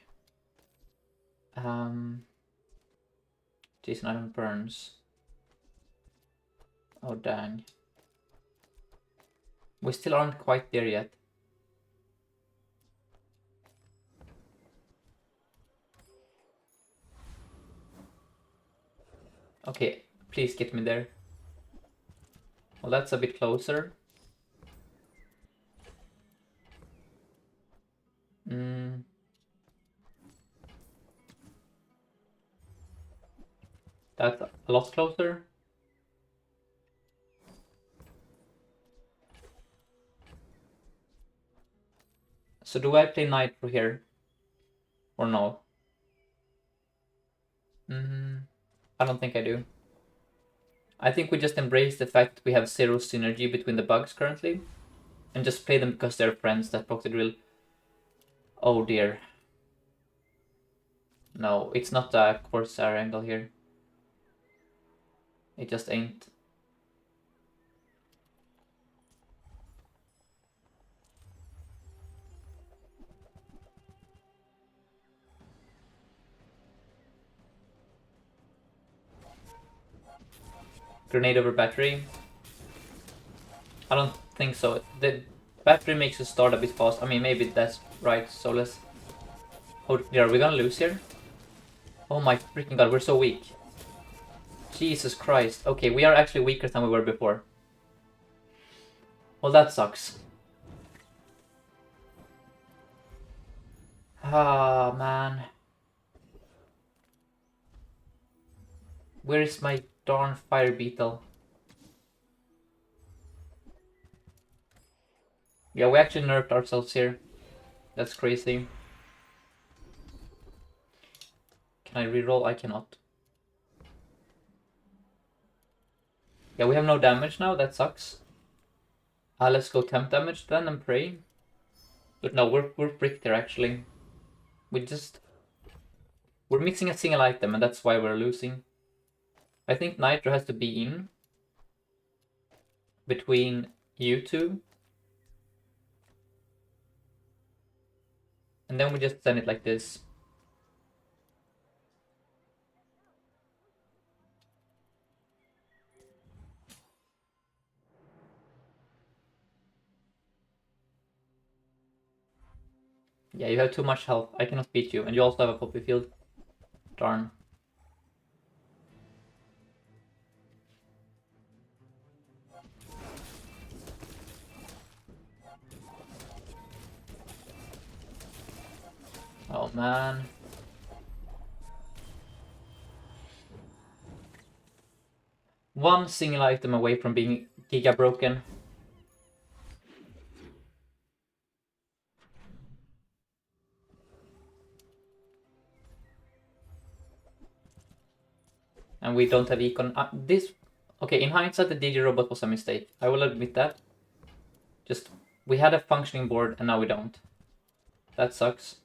Jason Iron burns. Oh, dang. We still aren't quite there yet. Okay, please get me there. Well, that's a bit closer. That's a lot closer. So do I play Nitro here? Or no? I don't think I do. I think we just embrace the fact we have zero synergy between the bugs currently. And just play them because they're friends that proc the drill. Oh dear. No, it's not a Corsair angle here. It just ain't. Grenade over battery. I don't think so. The battery makes you start a bit fast. I mean, maybe that's right, so let's... Oh, are we gonna lose here? Oh my freaking god, we're so weak. Jesus Christ. Okay, we are actually weaker than we were before. Well, that sucks. Ah, man. Where is my darn fire beetle? Yeah, we actually nerfed ourselves here. That's crazy. Can I reroll? I cannot. Yeah, we have no damage now. That sucks. Let's go temp damage then and pray. But no, we're bricked there actually. We're missing a single item and that's why we're losing. I think Nitro has to be in between you two. And then we just send it like this. Yeah, you have too much health. I cannot beat you. And you also have a poppy field. Darn. Oh man. One single item away from being giga broken. And we don't have econ. Okay, in hindsight, the DG robot was a mistake. I will admit that. Just, we had a functioning board and now we don't. That sucks.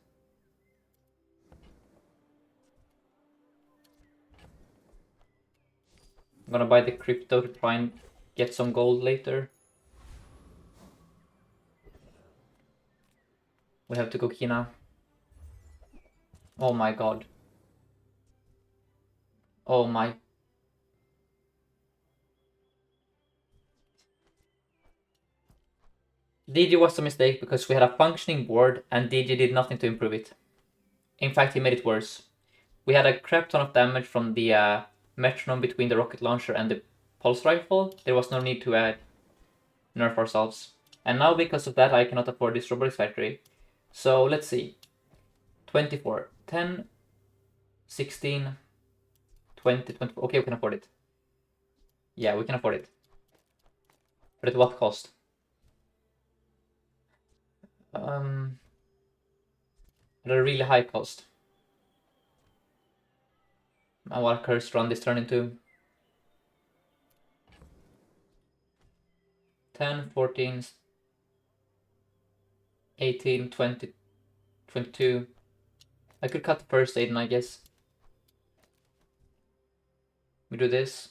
I'm gonna buy the crypto to try and get some gold later. We have to go Kina. Oh my god. Oh my. DG was a mistake because we had a functioning board and DG did nothing to improve it. In fact, he made it worse. We had a crap ton of damage from the metronome between the rocket launcher and the pulse rifle. There was no need to nerf ourselves. And now because of that, I cannot afford this robotics factory. So let's see. 24, 10, 16, 20, 24. Okay, we can afford it. Yeah, we can afford it. But at what cost? At a really high cost. And what cursed run this turn into? 10, 14, 18, 20, 22. I could cut the first Aiden, I guess. We do this.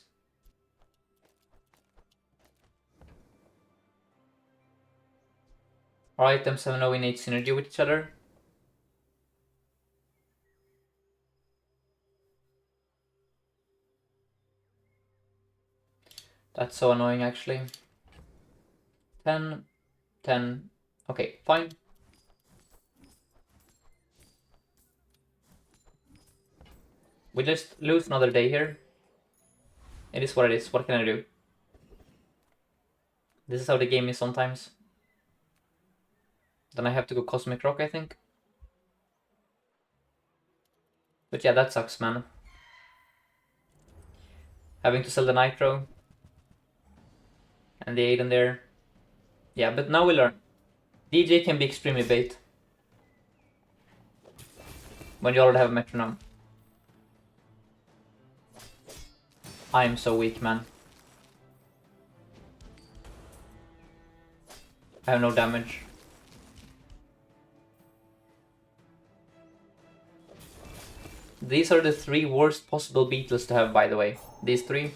Our items have no innate synergy with each other. That's so annoying, actually. 10, 10. Okay, fine. We just lose another day here. It is what it is. What can I do? This is how the game is sometimes. Then I have to go Cosmic Rock, I think. But yeah, that sucks, man. Having to sell the Nitro. And the Aiden there. Yeah, but now we learn. DJ can be extremely bait. When you already have a metronome. I am so weak, man. I have no damage. These are the 3 worst possible beetles to have, by the way. These 3.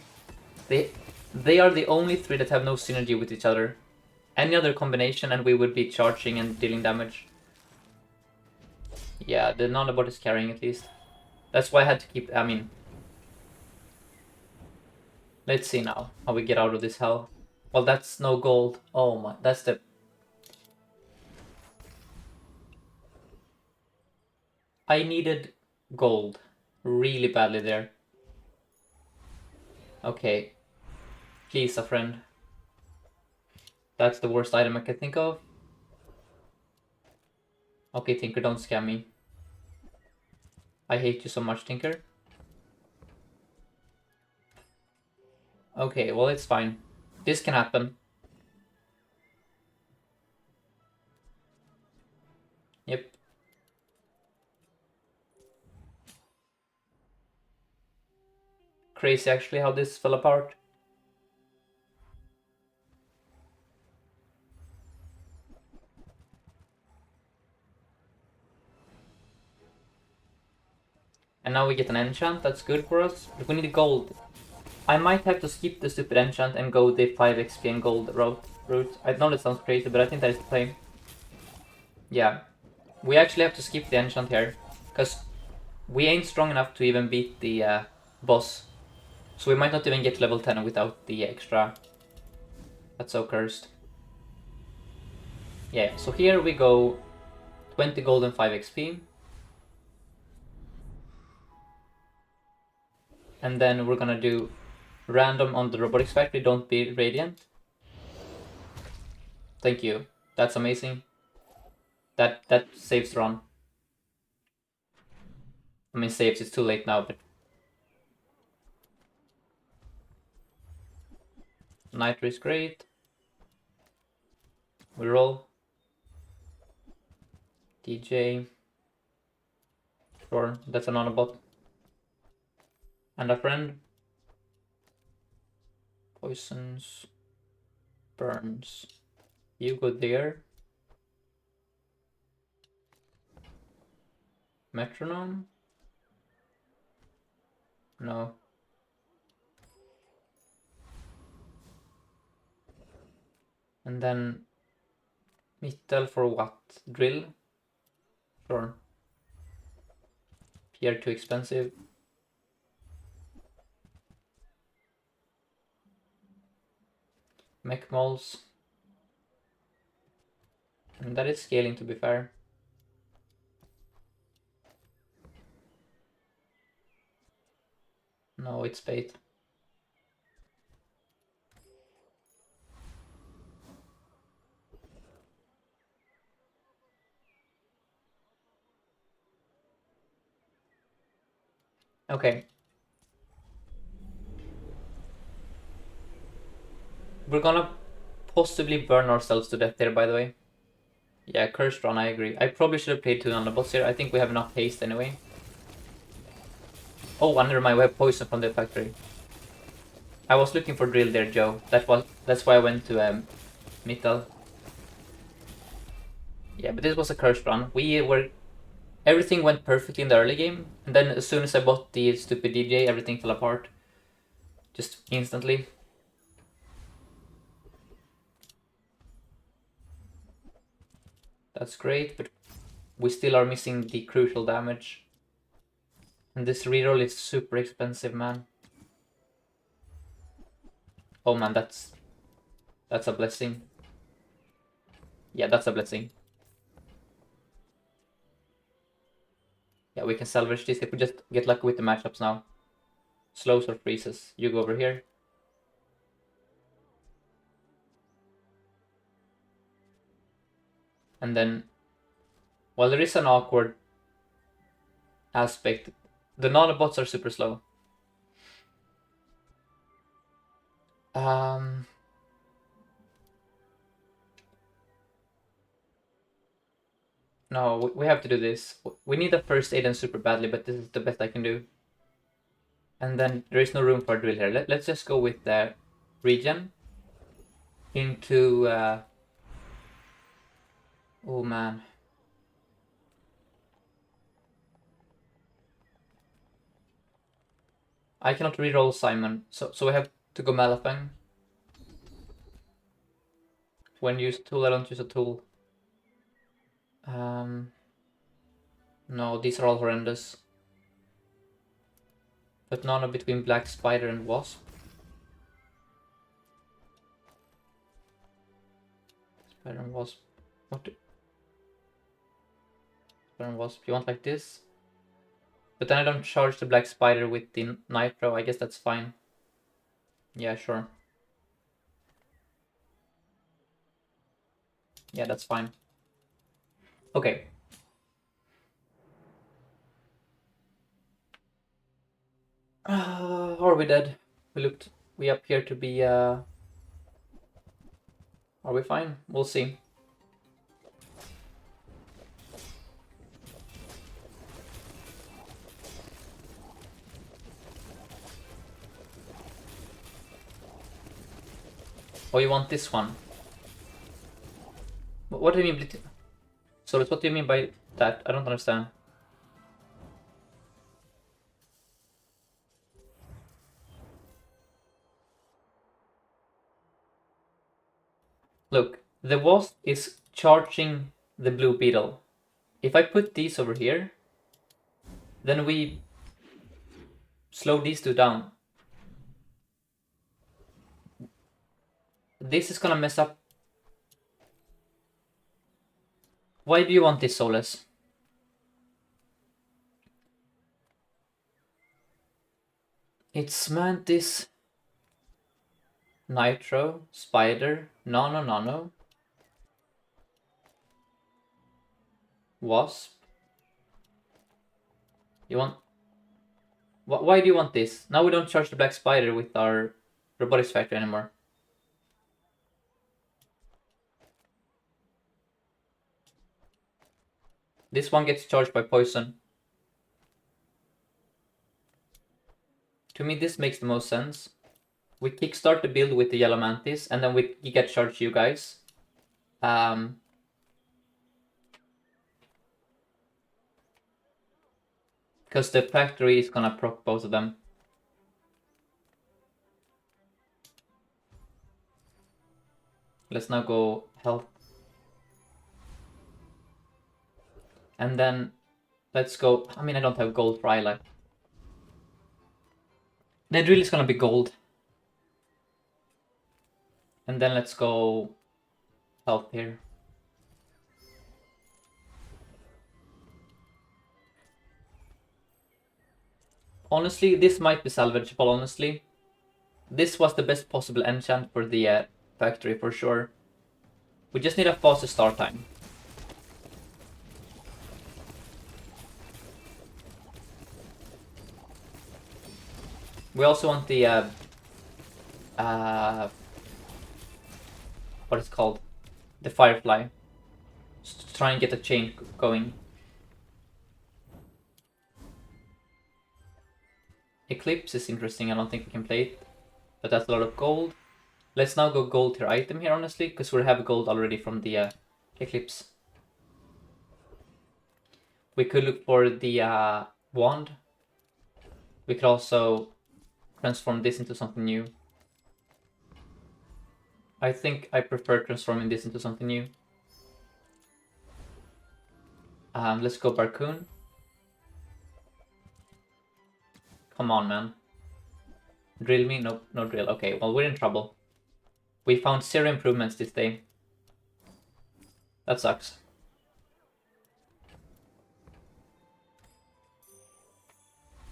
They are the only 3 that have no synergy with each other. Any other combination and we would be charging and dealing damage. Yeah, the nanobot is carrying at least. That's why I had to keep... I mean... Let's see now how we get out of this hell. Well, that's no gold. Oh my... That's the... I needed gold really badly there. Okay. Please, a friend. That's the worst item I can think of. Okay, Tinker, don't scam me. I hate you so much, Tinker. Okay, well, it's fine. This can happen. Yep. Crazy, actually, how this fell apart. And now we get an enchant, that's good for us. But we need gold. I might have to skip the stupid enchant and go the 5 XP and gold route. I know that sounds crazy, but I think that is the play. Yeah. We actually have to skip the enchant here. Because we ain't strong enough to even beat the boss. So we might not even get level 10 without the extra. That's so cursed. Yeah, so here we go 20 gold and 5 XP. And then we're gonna do random on the robotics factory, don't be radiant. Thank you. That's amazing. That saves run. I mean saves, it's too late now, but Nitro is great. We roll. DJ. Sure, that's an Onabot. And a friend. Poisons. Burns. You go there. Metronome? No. And then Mittel for what? Drill? Sure. Pierre too expensive. Mech moles. And that is scaling, to be fair. No, it's bait. Okay. We're gonna possibly burn ourselves to death here, by the way. Yeah, cursed run, I agree. I probably should have played 2 Nanobots here. I think we have enough haste anyway. Oh, under my web poison from the factory. I was looking for drill there, Joe. That's why I went to Mittel. Yeah, but this was a cursed run. Everything went perfectly in the early game, and then as soon as I bought the stupid DJ, everything fell apart. Just instantly. That's great, but we still are missing the crucial damage. And this reroll is super expensive, man. Oh man, that's a blessing. Yeah, that's a blessing. Yeah, we can salvage this if we just get lucky with the matchups now. Slows or freezes. You go over here. And then, while there is an awkward aspect, the nanobots are super slow. No, we have to do this. We need a first aid and super badly, but this is the best I can do. And then there is no room for a drill here. Let's just go with the regen into... oh man. I cannot reroll Simon, so we have to go Malafang. When use tool, I don't use a tool. No, these are all horrendous. But none are between Black Spider and Wasp. Spider and Wasp. What? Spider and Wasp. You want like this? But then I don't charge the Black Spider with the Nitro. I guess that's fine. Yeah, sure. Yeah, that's fine. Okay. Are we dead? We appear to be, are we fine? We'll see. Oh, you want this one? What do you mean? Sorry, what do you mean by that? I don't understand. Look, the Wasp is charging the Blue Beetle. If I put these over here, then we slow these two down. This is gonna mess up. Why do you want this Soulless? It's Mantis, Nitro, Spider, Nano, Wasp. You want... Why do you want this? Now we don't charge the Black Spider with our Robotics Factory anymore. This one gets charged by poison. To me, this makes the most sense. We kickstart the build with the Yellow Mantis, and then we get charged you guys. Because the factory is gonna proc both of them. Let's now go health. And then let's go... I mean, I don't have gold for Isla. The drill is gonna be gold. And then let's go health here. Honestly, this might be salvageable, honestly. This was the best possible enchant for the factory, for sure. We just need a faster start time. We also want the... what is it called? The Firefly. Just to try and get the chain going. Eclipse is interesting, I don't think we can play it. But that's a lot of gold. Let's now go gold tier item here, honestly, because we have gold already from the Eclipse. We could look for the wand. We could also transform this into something new. I think I prefer transforming this into something new. Let's go Barcoon. Come on, man. Drill me? Nope, no drill. Okay, well, we're in trouble. We found 0 improvements this day. That sucks.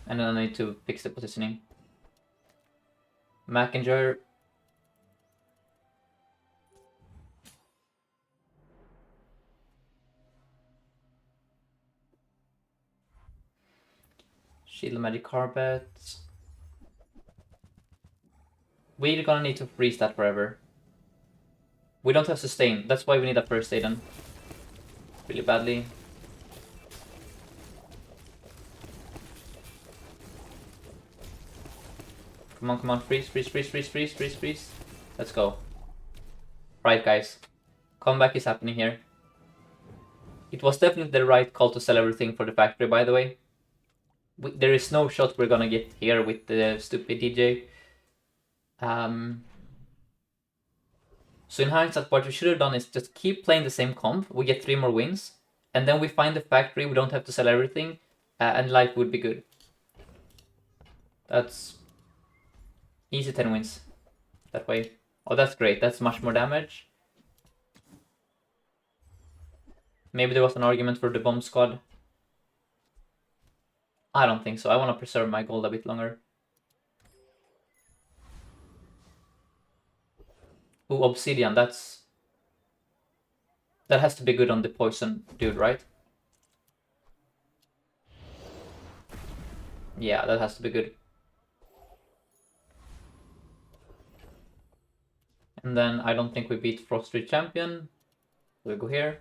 And then I need to fix the positioning. Mackinger. Shield Magic Carpet. We're gonna need to freeze that forever. We don't have sustain, that's why we need a first aid then. Really badly. Come on, freeze. Let's go. Right, guys. Comeback is happening here. It was definitely the right call to sell everything for the factory, by the way. There is no shot we're gonna get here with the stupid DJ. So in hindsight, what we should have done is just keep playing the same comp. We get 3 more wins. And then we find the factory, we don't have to sell everything. And life would be good. That's easy 10 wins that way. Oh, that's great. That's much more damage. Maybe there was an argument for the bomb squad. I don't think so. I want to preserve my gold a bit longer. Ooh, Obsidian. That has to be good on the poison dude, right? Yeah, that has to be good. And then I don't think we beat Frost Street Champion. We'll go here.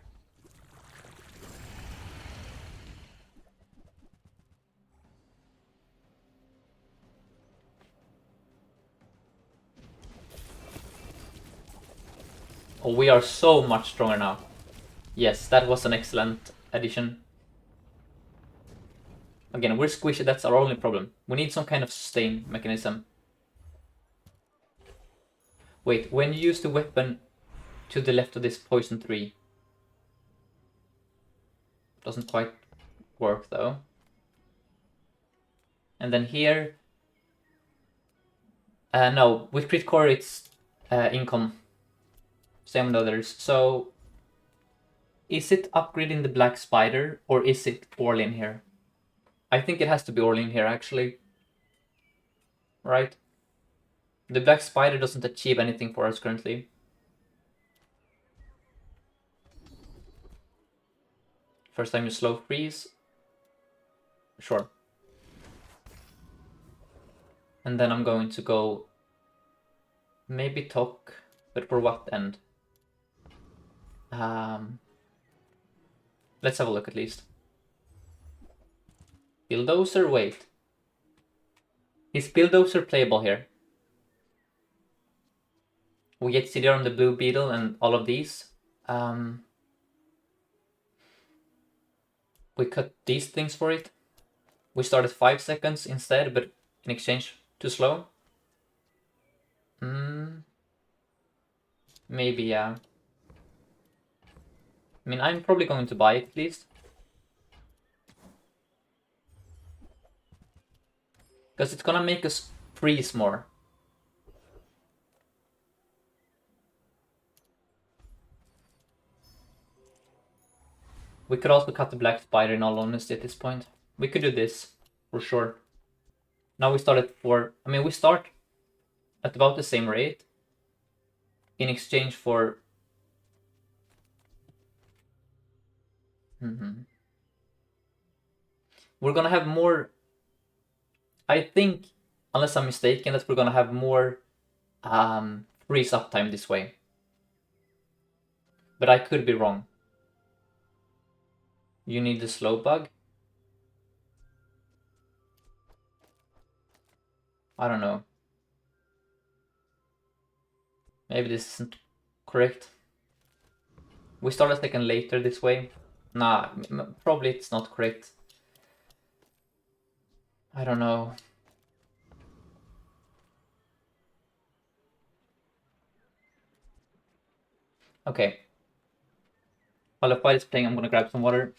Oh, we are so much stronger now. Yes, that was an excellent addition. Again, we're squishy, that's our only problem. We need some kind of sustain mechanism. Wait, when you use the weapon to the left of this poison tree. Doesn't quite work though. And then here... no, with crit core it's income. Same with others. So Is it upgrading the Black Spider or is it Orlin here? I think it has to be Orlin here actually. Right? The Black Spider doesn't achieve anything for us currently. First time you slow freeze. Sure. And then I'm going to go maybe Tok, but for what end? Let's have a look at least. Bulldozer, wait. Is Bulldozer playable here? We get CDR on the Blue Beetle and all of these. We cut these things for it. We start at 5 seconds instead, but in exchange too slow. Maybe, yeah. I mean, I'm probably going to buy it at least. Because it's gonna make us freeze more. We could also cut the Black Spider in all honesty at this point. We could do this, for sure. Now we start at 4. I mean, we start at about the same rate. In exchange for... We're gonna have more... I think, unless I'm mistaken, that we're gonna have more freeze uptime this way. But I could be wrong. You need the slow bug? I don't know. Maybe this isn't correct. We start a second later this way. Nah, probably it's not correct. I don't know. Okay. While the fight is playing, I'm gonna grab some water.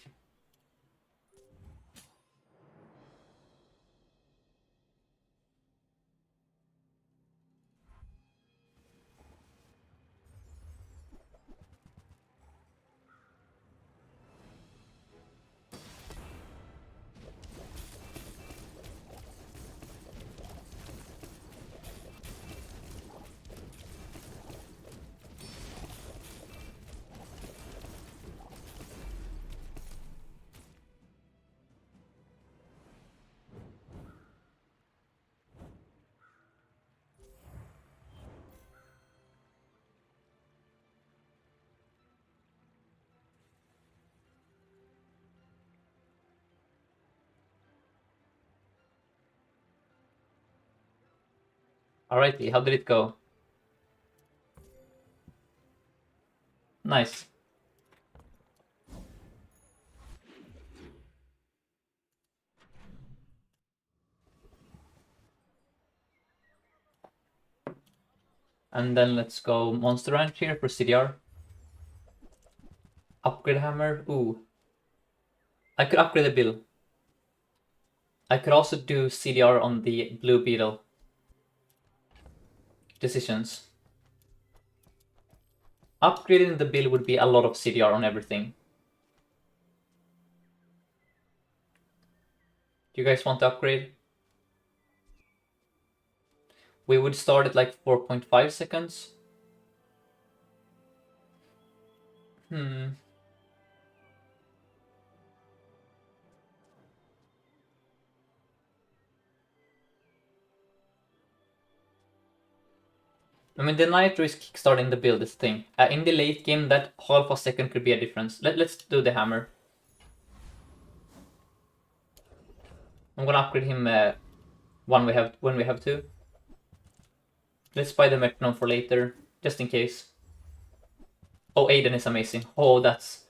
Alrighty, how did it go? Nice. And then let's go Monster Ranch here for CDR. Upgrade hammer. Ooh. I could upgrade the bill. I could also do CDR on the Blue Beetle. Decisions. Upgrading the bill would be a lot of CDR on everything. Do you guys want to upgrade? We would start at like 4.5 seconds. I mean, the Nitro is kickstarting the build, this thing. In the late game, that half a second could be a difference. Let's do the hammer. I'm gonna upgrade him when we have to. Let's buy the metronome for later, just in case. Oh, Aiden is amazing. Oh, that's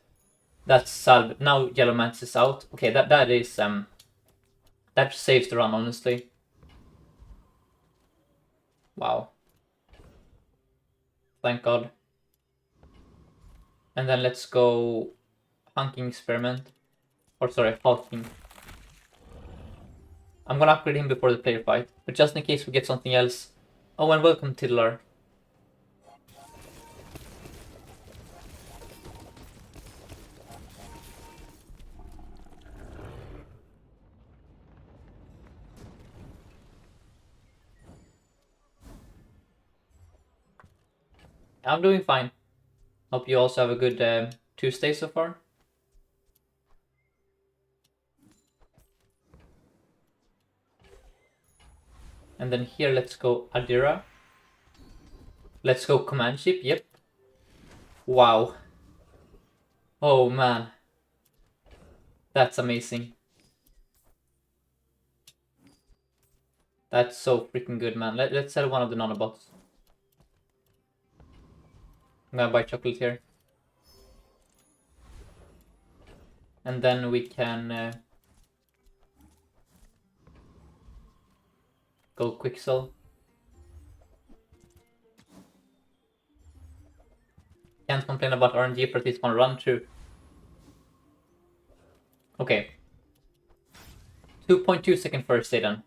salve. Now Yellow Mantis is out. Okay, that is that saves the run, honestly. Wow. Thank God. And then let's go Hunking Experiment. Or sorry, Hulking. I'm gonna upgrade him before the player fight, but just in case we get something else. Oh, and welcome Tiddler. I'm doing fine. Hope you also have a good Tuesday so far. And then here, let's go Adira. Let's go command ship. Yep. Wow. Oh man. That's amazing. That's so freaking good, man. Let's sell one of the nanobots. I'm gonna buy chocolate here. And then we can go quick sell. Can't complain about RNG for this one run through. Okay. 2.2 second first aid then.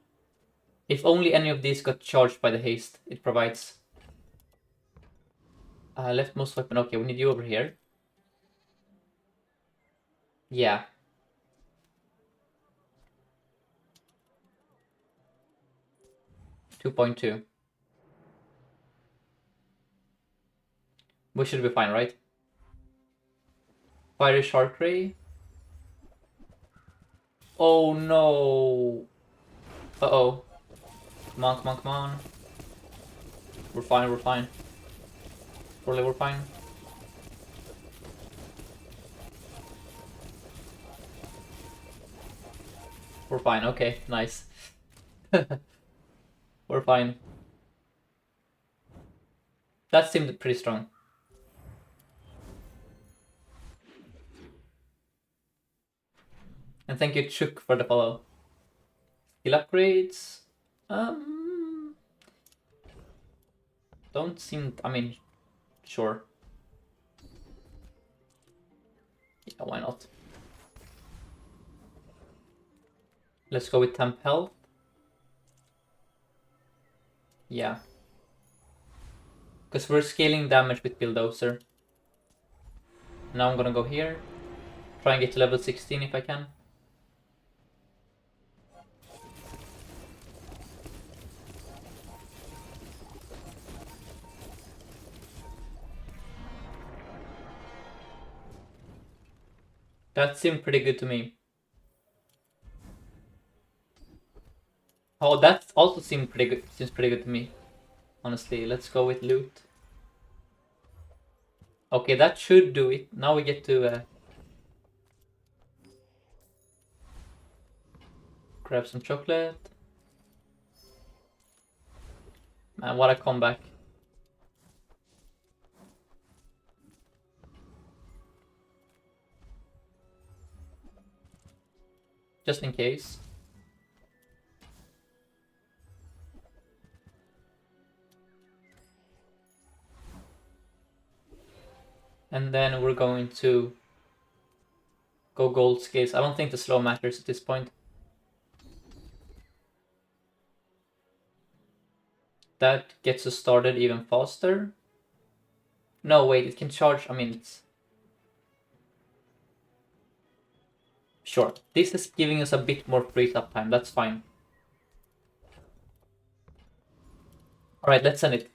If only any of these got charged by the haste it provides. Leftmost weapon. Okay, we need you over here. Yeah. $2.2. We should be fine, right? Fiery Shark Ray. Oh no. Uh-oh. Come on, come on, come on. We're fine, we're fine. Surely we're fine. We're fine, okay, nice. We're fine. That seemed pretty strong. And thank you, Chuk, for the follow. Skill upgrades. Don't seem. I mean, sure. Yeah, why not? Let's go with temp health. Yeah. Because we're scaling damage with Bulldozer. Now I'm gonna go here. Try and get to level 16 if I can. That seemed pretty good to me. Oh, that also seemed pretty good. Seems pretty good to me. Honestly, let's go with loot. Okay, that should do it. Now we get to grab some chocolate. Man, what a comeback. Just in case. And then we're going to go gold scales. I don't think the slow matters at this point. That gets us started even faster. No, wait, it can charge. I mean, it's... Sure. This is giving us a bit more freeze up time. That's fine. Alright, let's send it.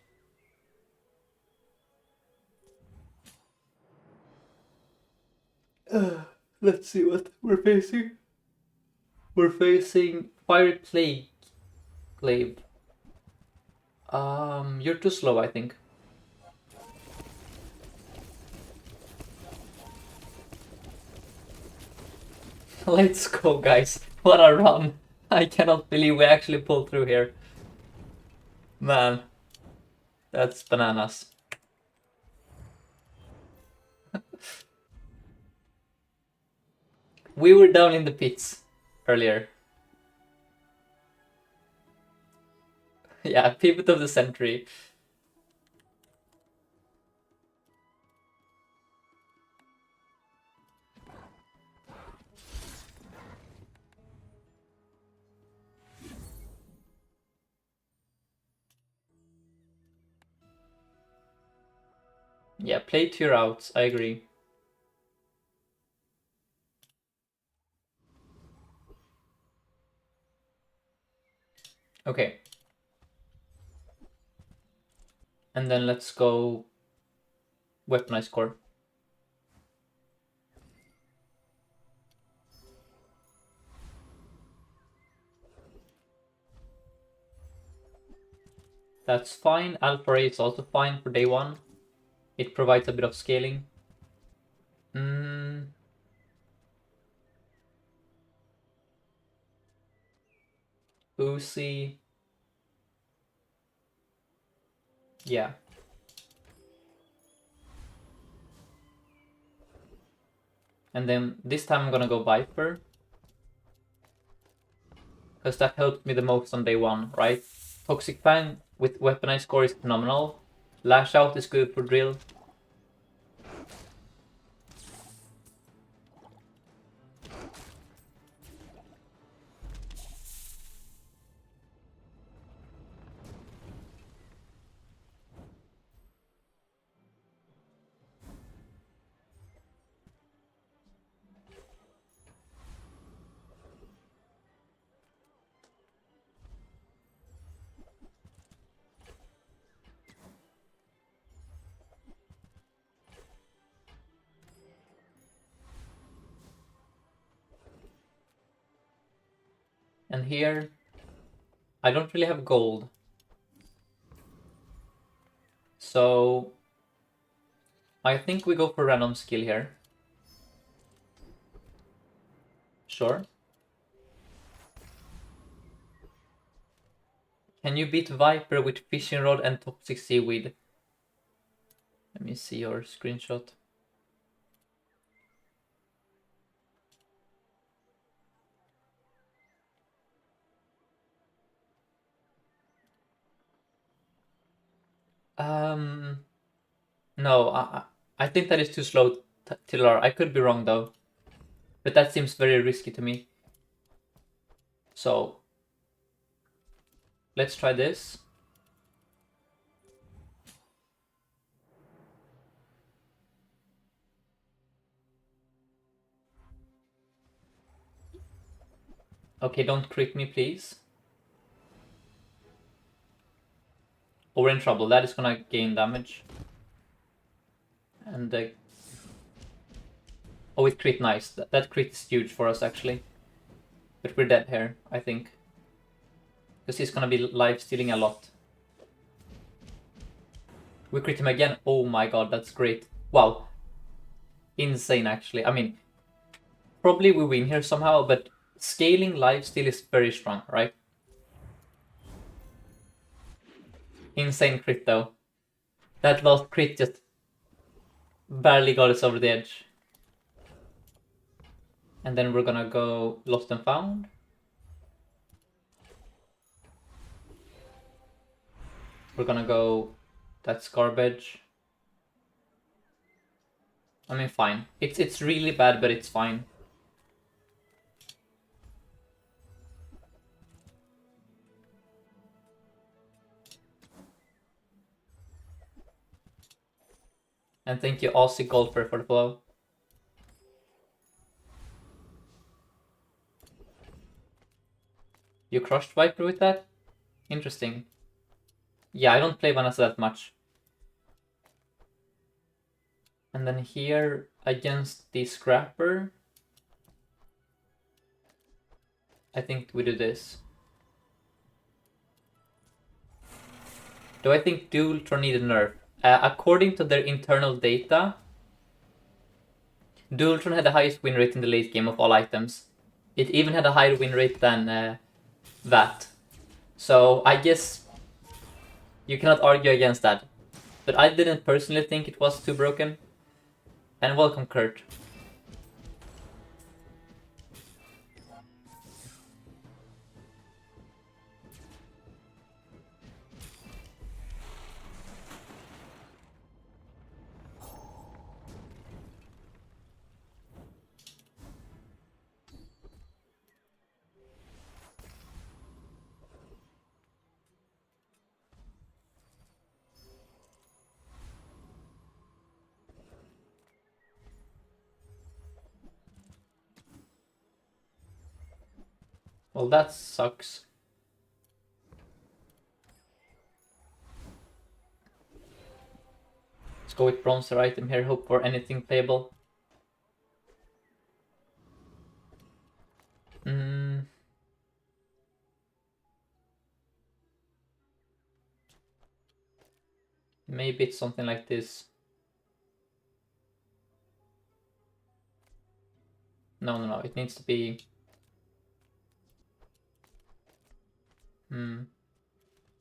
Let's see what we're facing. We're facing Fire Plague. Glaive. You're too slow, I think. Let's go, guys. What a run. I cannot believe we actually pulled through here. Man. That's bananas. We were down in the pits earlier. Yeah, pivot of the century. Yeah, play to your outs. I agree. Okay. And then let's go weaponized core. That's fine. Alpha Ray is also fine for day one. It provides a bit of scaling. Uzi. Yeah. And then this time I'm gonna go Viper. Because that helped me the most on day one, right? Toxic Fang with weaponized core is phenomenal. Lash Out is good for drill. And here, I don't really have gold. So, I think we go for random skill here. Sure. Can you beat Viper with fishing rod and toxic seaweed? Let me see your screenshot. No, I think that is too slow, Tillar. I could be wrong though. But that seems very risky to me. So, let's try this. Okay, don't crit me, please. Oh, we're in trouble. That is gonna gain damage. And oh, it crit, nice. That crit is huge for us, actually. But we're dead here, I think. Because he's gonna be life stealing a lot. We crit him again. Oh my god, that's great. Wow. Insane, actually. I mean, probably we win here somehow, but scaling life steal is very strong, right? Insane crit, though. That last crit just barely got us over the edge. And then we're gonna go Lost and Found. We're gonna go... That's garbage. I mean, fine. It's really bad, but it's fine. And thank you, Aussie Golfer, for the follow. You crushed Viper with that? Interesting. Yeah, I don't play Vanessa that much. And then here, against the Scrapper, I think we do this. Do I think Dualtron need a nerf? According to their internal data, Dualtron had the highest win rate in the late game of all items. It even had a higher win rate than that. So I guess you cannot argue against that. But I didn't personally think it was too broken. And welcome, Kurt. Well, that sucks. go with bronzer item here, hope for anything playable. Maybe it's something like this. No, it needs to be...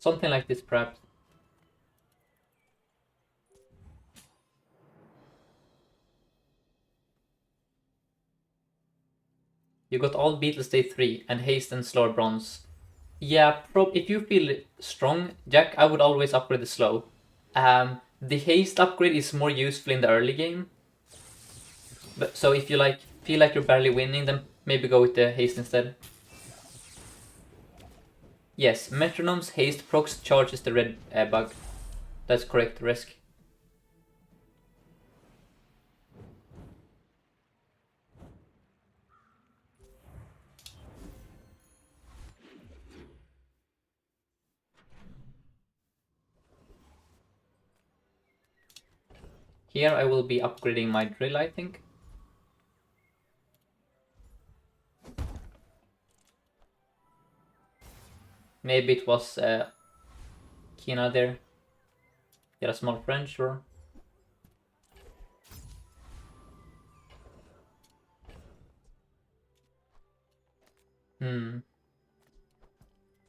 something like this, perhaps. You got all Beatles Day 3 and haste and slower bronze. Yeah, if you feel strong, Jack, I would always upgrade the slow. The haste upgrade is more useful in the early game. But so if you feel like you're barely winning, then maybe go with the haste instead. Yes, Metronome's haste procs charges the red bug. That's correct, Risk. Here I will be upgrading my drill, I think. Maybe it was Kina there. Get a small French, sure. I mean,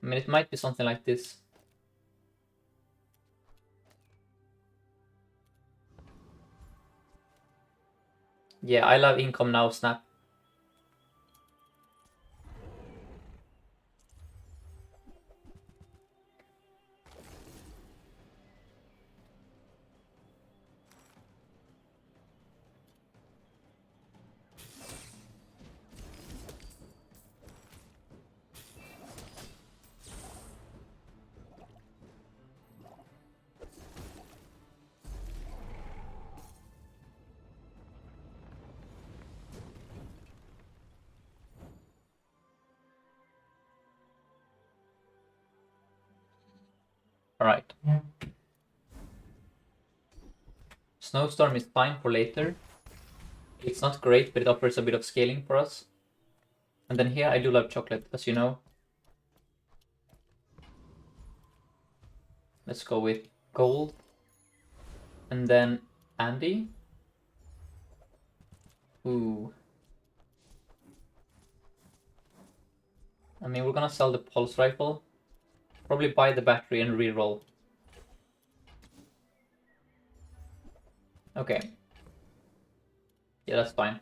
it might be something like this. Yeah, I love income now, snap. Alright. Snowstorm is fine for later. It's not great, but it offers a bit of scaling for us. And then here I do love chocolate, as you know. Let's go with gold. And then Andy. Ooh. I mean, we're gonna sell the pulse rifle. Probably buy the battery and reroll. Okay. Yeah, that's fine.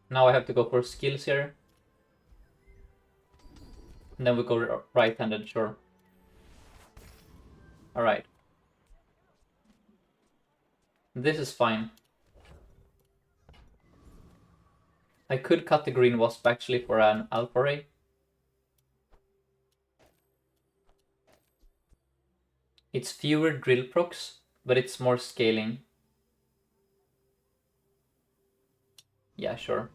Now I have to go for skills here. And then we go right-handed, sure. Alright. This is fine. I could cut the green wasp actually for an alpha ray. It's fewer drill procs, but it's more scaling. Yeah, sure.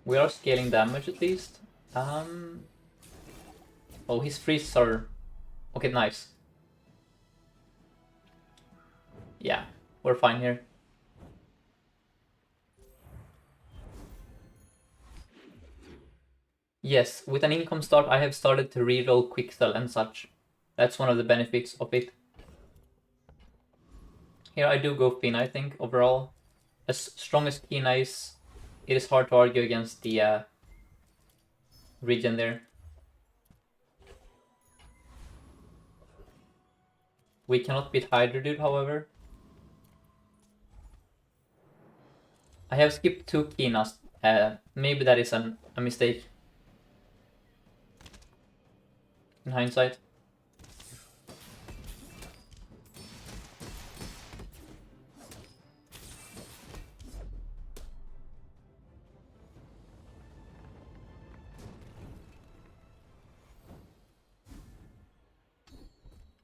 We are scaling damage at least. Oh, his freezes are... Okay, nice. Yeah, we're fine here. Yes, with an income start, I have started to reroll quick sell and such. That's one of the benefits of it. Here I do go Fina, I think, overall. As strong as Kina is, it is hard to argue against the regen there. We cannot beat Hydra Dude, however. I have skipped 2 Kinas. Maybe that is a mistake. in hindsight.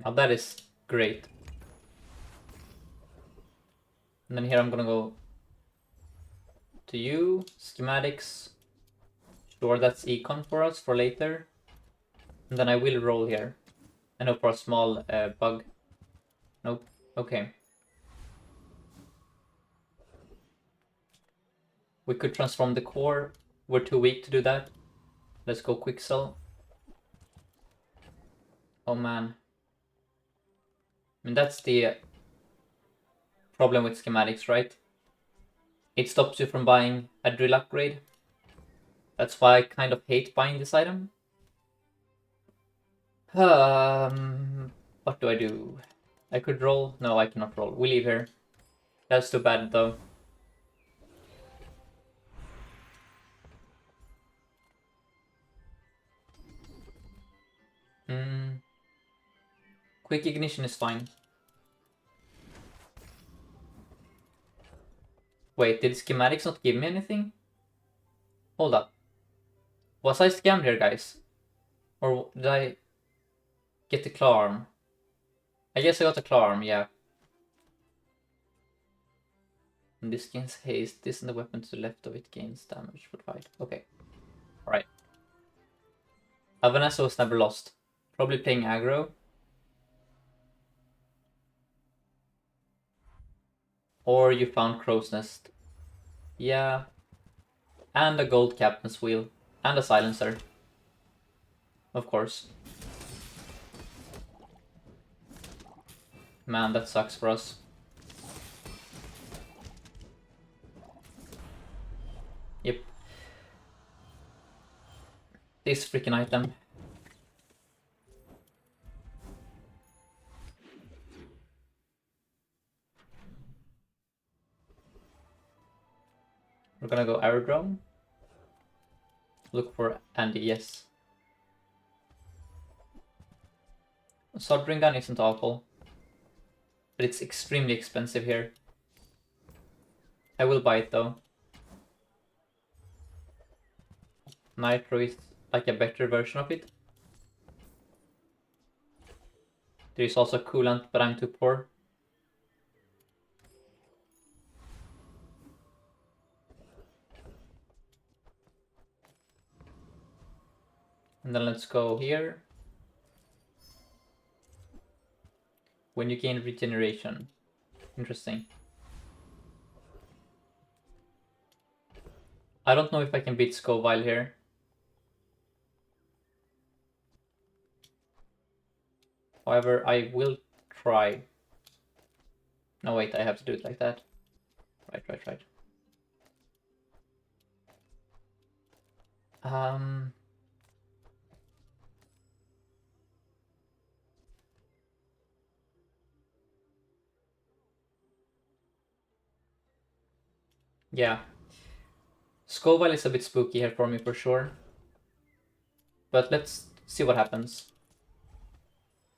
Now that is great. And then here I'm gonna go to you, schematics. Sure, that's econ for us for later. And then I will roll here. I know for a small bug. Nope. Okay. We could transform the core. We're too weak to do that. Let's go quick sell. Oh man. I mean, that's the problem with schematics, right? It stops you from buying a drill upgrade. That's why I kind of hate buying this item. What do I do? I could roll. No, I cannot roll. We leave here. That's too bad though. Quick ignition is fine. Wait, did schematics not give me anything? Hold up. Was I scammed here, guys? Or did I get the claw arm? I guess I got the claw arm, yeah. And this gains haste. This and the weapon to the left of it gains damage for the fight. Okay. Alright. Vanessa was never lost. Probably playing aggro. Or you found Crow's Nest. Yeah. And a gold captain's wheel. And a silencer. Of course. Man, that sucks for us. Yep. This freaking item. We're gonna go aerodrome. Look for Andy, yes. Soldering gun isn't awful. But it's extremely expensive here. I will buy it though. Nitro is like a better version of it. There is also coolant, but I'm too poor. And then let's go here. When you gain regeneration. Interesting. I don't know if I can beat Scoville here. However, I will try. No, wait, I have to do it like that. Right. Yeah. Scoville is a bit spooky here for me for sure. But let's see what happens.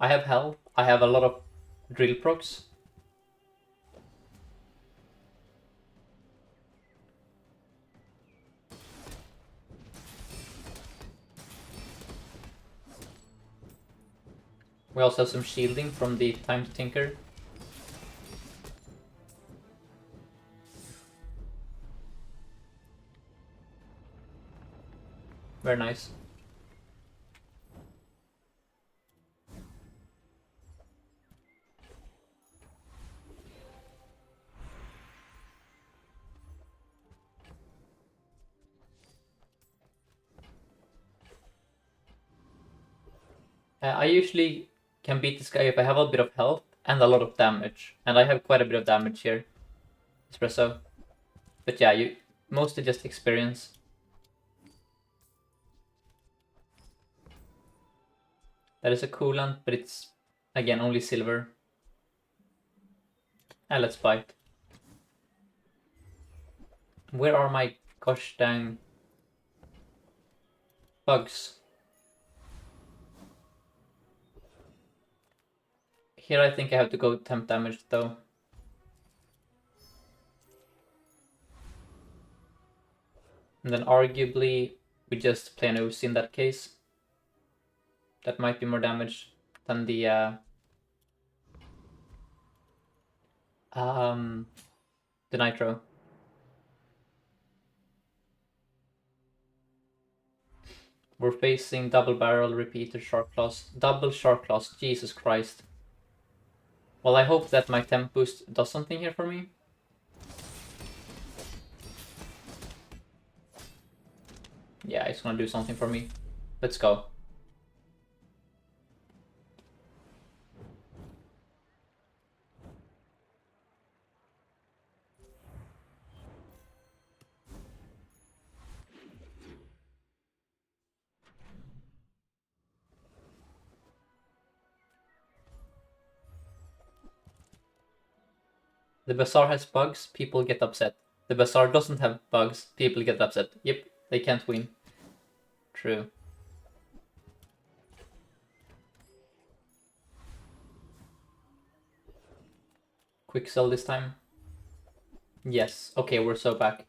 I have health. I have a lot of drill procs. We also have some shielding from the time to tinker. Very nice. I usually can beat this guy if I have a bit of health and a lot of damage. And I have quite a bit of damage here. Espresso. But yeah, you mostly just experience. That is a coolant, but it's, again, only silver. And let's fight. Where are my gosh dang bugs? Here I think I have to go temp damage though. And then arguably we just play an Ooze in that case. That might be more damage than the Nitro. We're facing double barrel repeater shark claws. Double shark claws, Jesus Christ. Well, I hope that my temp boost does something here for me. Yeah, it's gonna do something for me. Let's go. The Bazaar has bugs, people get upset. The Bazaar doesn't have bugs, people get upset. Yep, they can't win. True. Quick sell this time. Yes, okay, we're so back.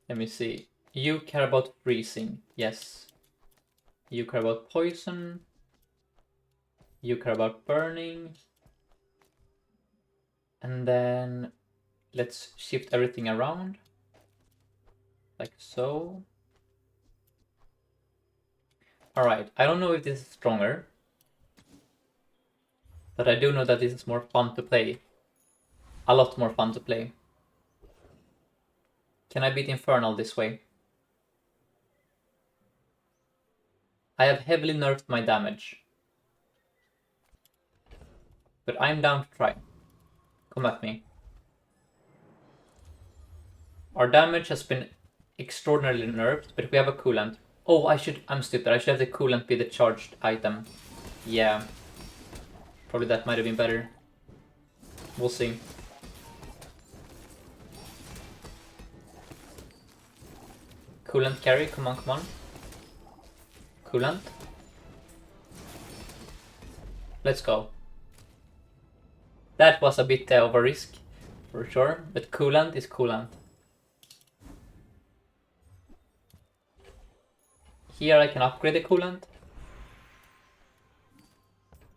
Let me see. You care about freezing, yes. You care about poison. You care about burning. And then let's shift everything around. Like so. Alright, I don't know if this is stronger. But I do know that this is more fun to play. A lot more fun to play. Can I beat Infernal this way? I have heavily nerfed my damage. But I'm down to try. Come at me. Our damage has been extraordinarily nerfed, but we have a coolant. Oh, I'm stupid. I should have the coolant be the charged item. Yeah. Probably that might have been better. We'll see. Coolant carry, come on, come on. Coolant. Let's go. That was a bit of a risk, for sure, but coolant is coolant. Here I can upgrade the coolant.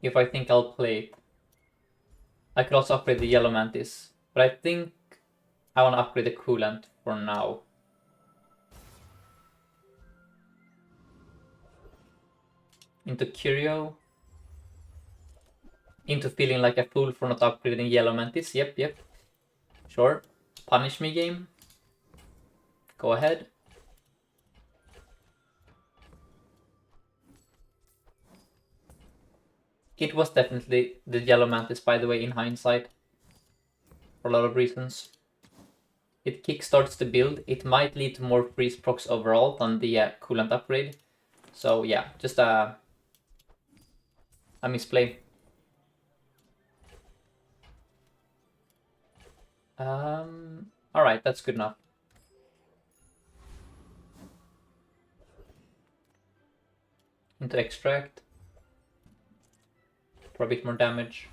If I think I'll play it. I could also upgrade the yellow mantis, but I think I want to upgrade the coolant for now. Into Curio. Into feeling like a fool for not upgrading yellow mantis. Yep. Sure. Punish me, game. Go ahead. It was definitely the yellow mantis, by the way, in hindsight. For a lot of reasons. It kickstarts the build. It might lead to more freeze procs overall than the coolant upgrade. So yeah, just a misplay. Alright, that's good enough. Into extract. For a bit more damage.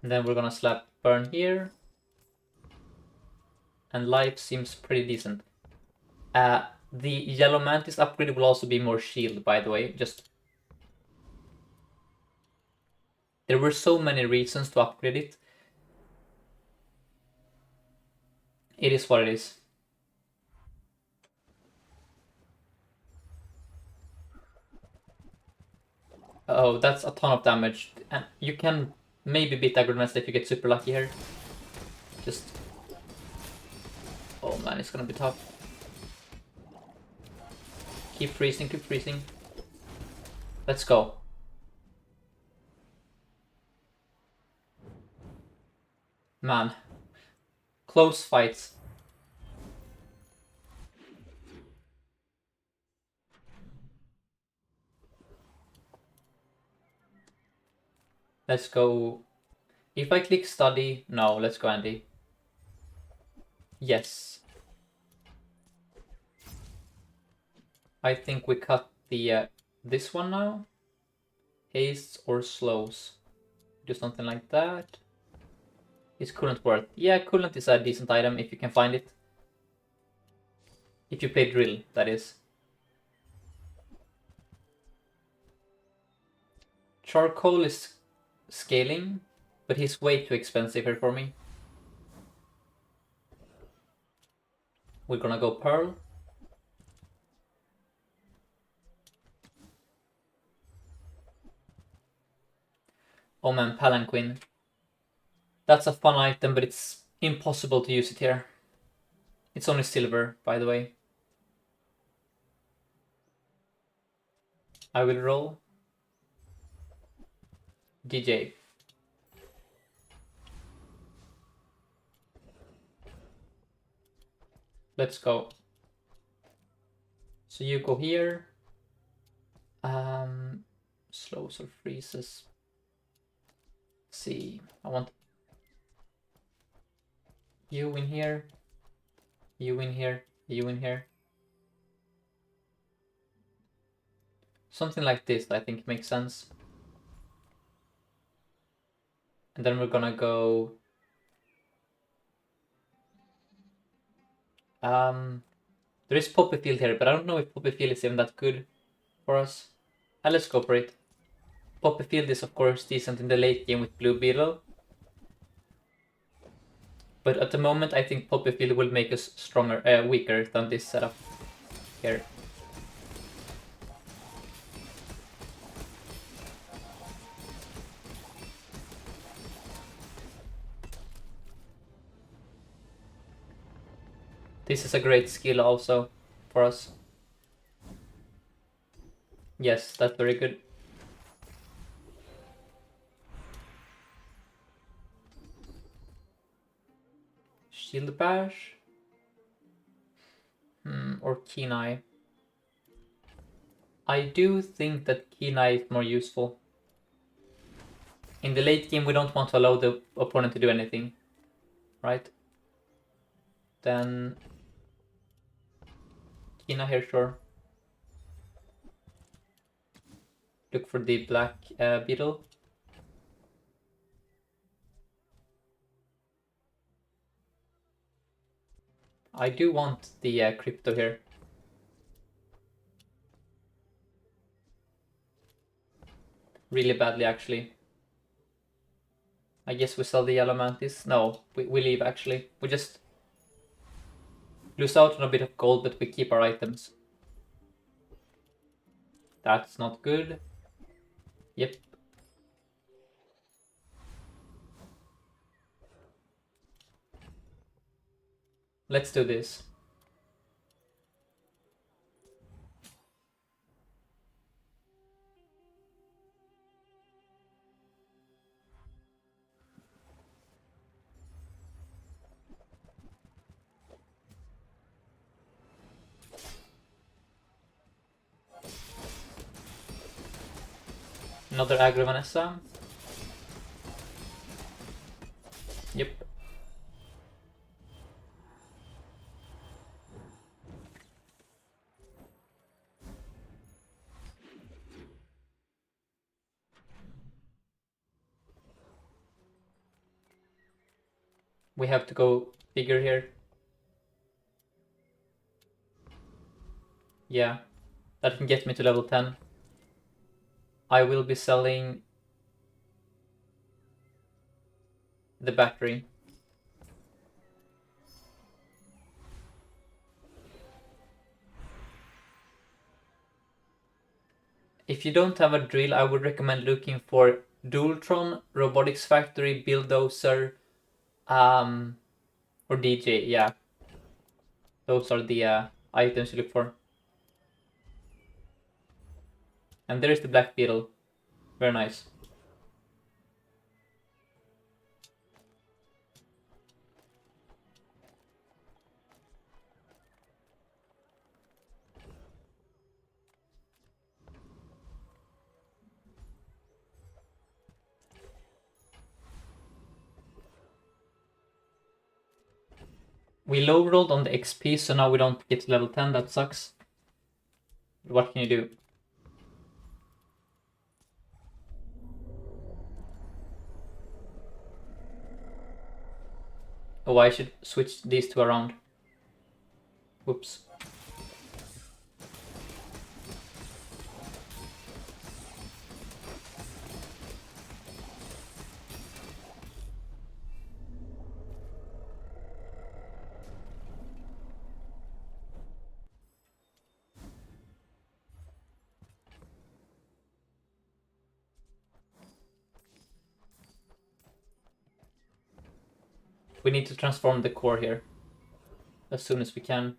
And then we're gonna slap burn here. And life seems pretty decent. The yellow mantis upgrade will also be more shield, by the way. Just there were so many reasons to upgrade it. It is what it is. Oh, that's a ton of damage. And you can maybe beat Agronest if you get super lucky here. Just... oh man, it's gonna be tough. Keep freezing, keep freezing. Let's go. Man. Close fights. Let's go. If I click study, no, let's go Andy. Yes. I think we cut the this one now. Hastes or slows. Do something like that. Is coolant worth? Yeah, coolant is a decent item if you can find it. If you play drill, that is. Charcoal is scaling, but he's way too expensive here for me. We're gonna go Pearl. Oh man, Palanquin. That's a fun item, but it's impossible to use it here. It's only silver, by the way. I will roll. DJ. Let's go. So you go here. Slows or freezes. Let's see, I want you in here. You in here. You in here. Something like this, I think makes sense. And then we're gonna go. There is Poppy Field here, but I don't know if Poppy Field is even that good for us. Let's go for it. Poppy Field is of course decent in the late game with Blue Beetle. But at the moment I think Poppy Field will make us stronger, weaker than this setup here. This is a great skill also for us. Yes, that's very good. Shield Bash. Or Keen Eye. I do think that Keen Eye is more useful. In the late game we don't want to allow the opponent to do anything. Right? Then Keen Eye here, sure. Look for the black beetle. I do want the crypto here. Really badly, actually. I guess we sell the yellow mantis. No, we leave, actually. We just lose out on a bit of gold, but we keep our items. That's not good. Yep. Let's do this. Another aggro Vanessa. Yep. We have to go bigger here. Yeah, that can get me to level 10. I will be selling the battery. If you don't have a drill, I would recommend looking for Dualtron, Robotics Factory, Bulldozer, or DJ, yeah. Those are the items you look for. And there is the Black Beetle. Very nice. We low rolled on the XP, so now we don't get to level 10, that sucks. What can you do? Oh, I should switch these two around. Whoops. We need to transform the core here as soon as we can.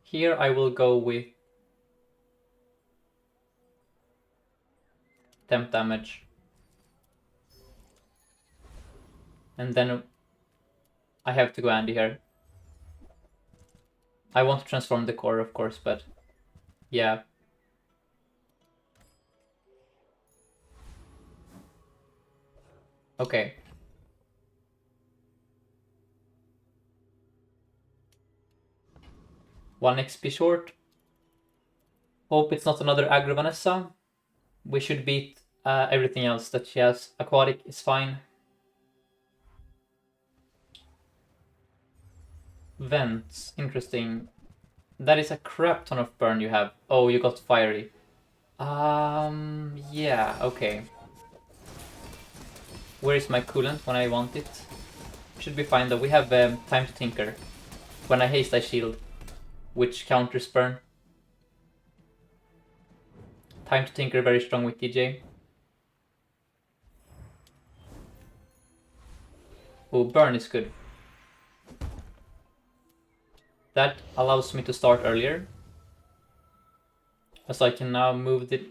Here I will go with temp damage. And then I have to go Andy here. I want to transform the core, of course, but yeah. Okay. One XP short. Hope it's not another aggro Vanessa. We should beat everything else that she has. Aquatic is fine. Vents, interesting. That is a crap ton of burn you have. Oh, you got fiery. Yeah, okay. Where is my coolant when I want it? Should be fine though. We have time to tinker. When I haste, I shield, which counters burn. Time to tinker very strong with DJ. Oh, burn is good. That allows me to start earlier. So I can now move the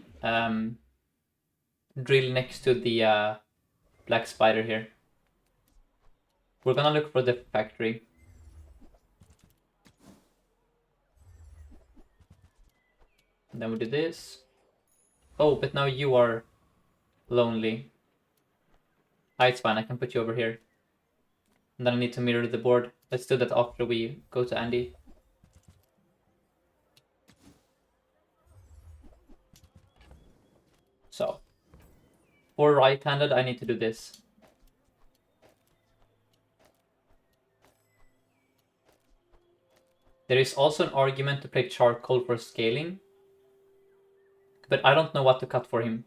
drill next to the black spider here. We're gonna look for the factory. And then we do this. Oh, but now you are lonely. Ah, it's fine, I can put you over here. And then I need to mirror the board. Let's do that after we go to Andy. So, for right-handed, I need to do this. There is also an argument to play charcoal for scaling, but I don't know what to cut for him.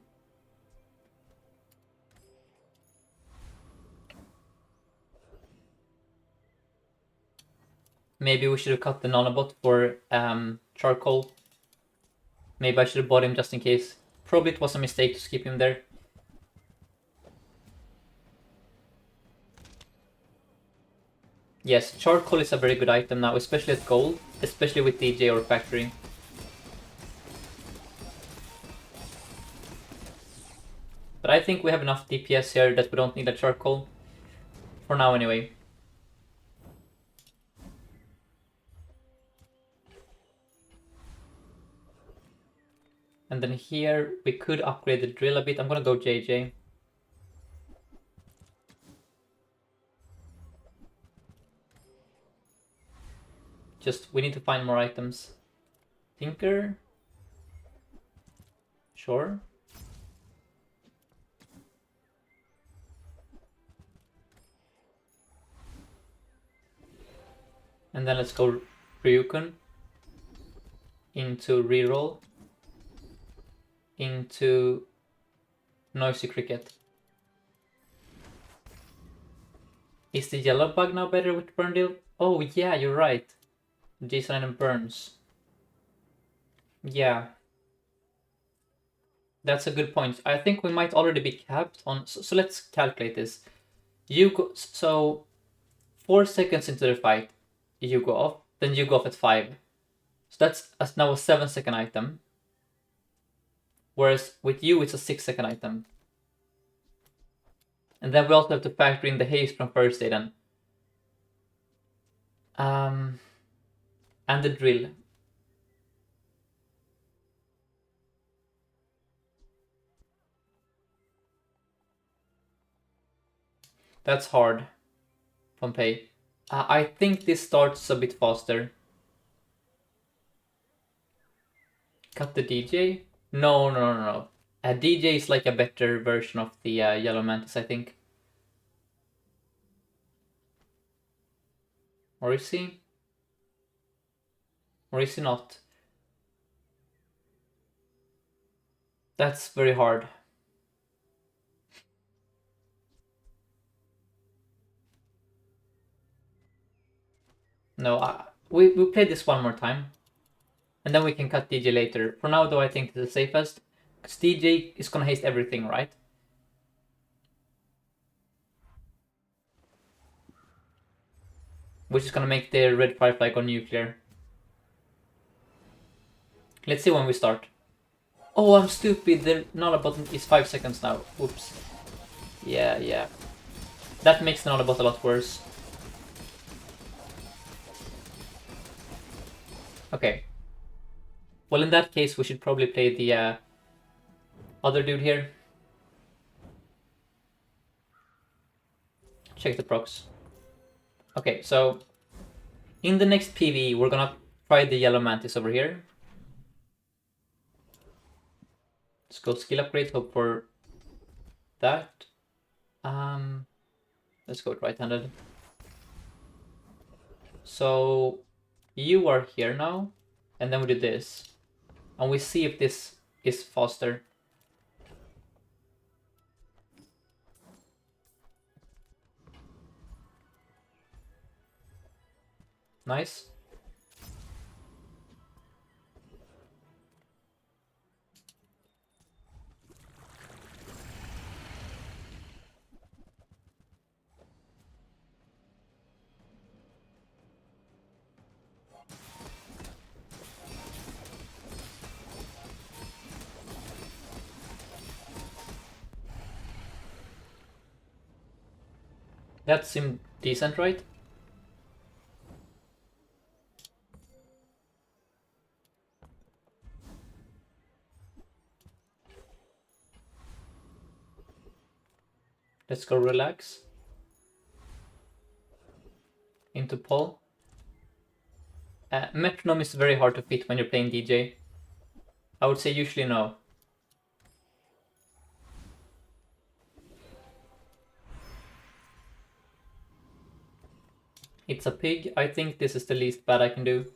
Maybe we should have cut the nanobot for charcoal. Maybe I should have bought him just in case. Probably it was a mistake to skip him there. Yes, charcoal is a very good item now, especially at gold, especially with DJ or factory. But I think we have enough DPS here that we don't need a charcoal. For now anyway. And then here we could upgrade the drill a bit. I'm gonna go JJ. Just, we need to find more items. Tinker? Sure. And then let's go Ryukun. Into reroll. Into Noisy Cricket. Is the yellow bug now better with burn deal? Oh yeah, you're right. Jason and burns. Yeah. That's a good point. I think we might already be capped on... So let's calculate this. You go... So 4 seconds into the fight, you go off. Then you go off at 5. So that's now a 7-second item. Whereas with you, it's a 6-second item. And then we also have to factor in the haste from first day then. And the drill. That's hard, Pompey. I think this starts a bit faster. Cut the DJ? No, no, no, no. A DJ is like a better version of the Yellow Mantis, I think. Or is he? Or is he not? That's very hard. No, we play this one more time. And then we can cut DJ later. For now, though, I think it's the safest. Because DJ is gonna haste everything, right? Which is gonna make the red Firefly go nuclear. Let's see when we start. Oh, I'm stupid. The Nala button is 5 seconds now. Oops. Yeah. That makes the Nala bot a lot worse. Okay. Well, in that case, we should probably play the other dude here. Check the procs. Okay, so in the next PvE, we're gonna try the Yellow Mantis over here. Let's go skill upgrade, hope for that. Let's go right-handed. So you are here now, and then we do this. And we see if this is faster. Nice. That seemed decent, right? Let's go relax. Into pull. Metronome is very hard to fit when you're playing DJ. I would say usually no. It's a pig. I think this is the least bad I can do.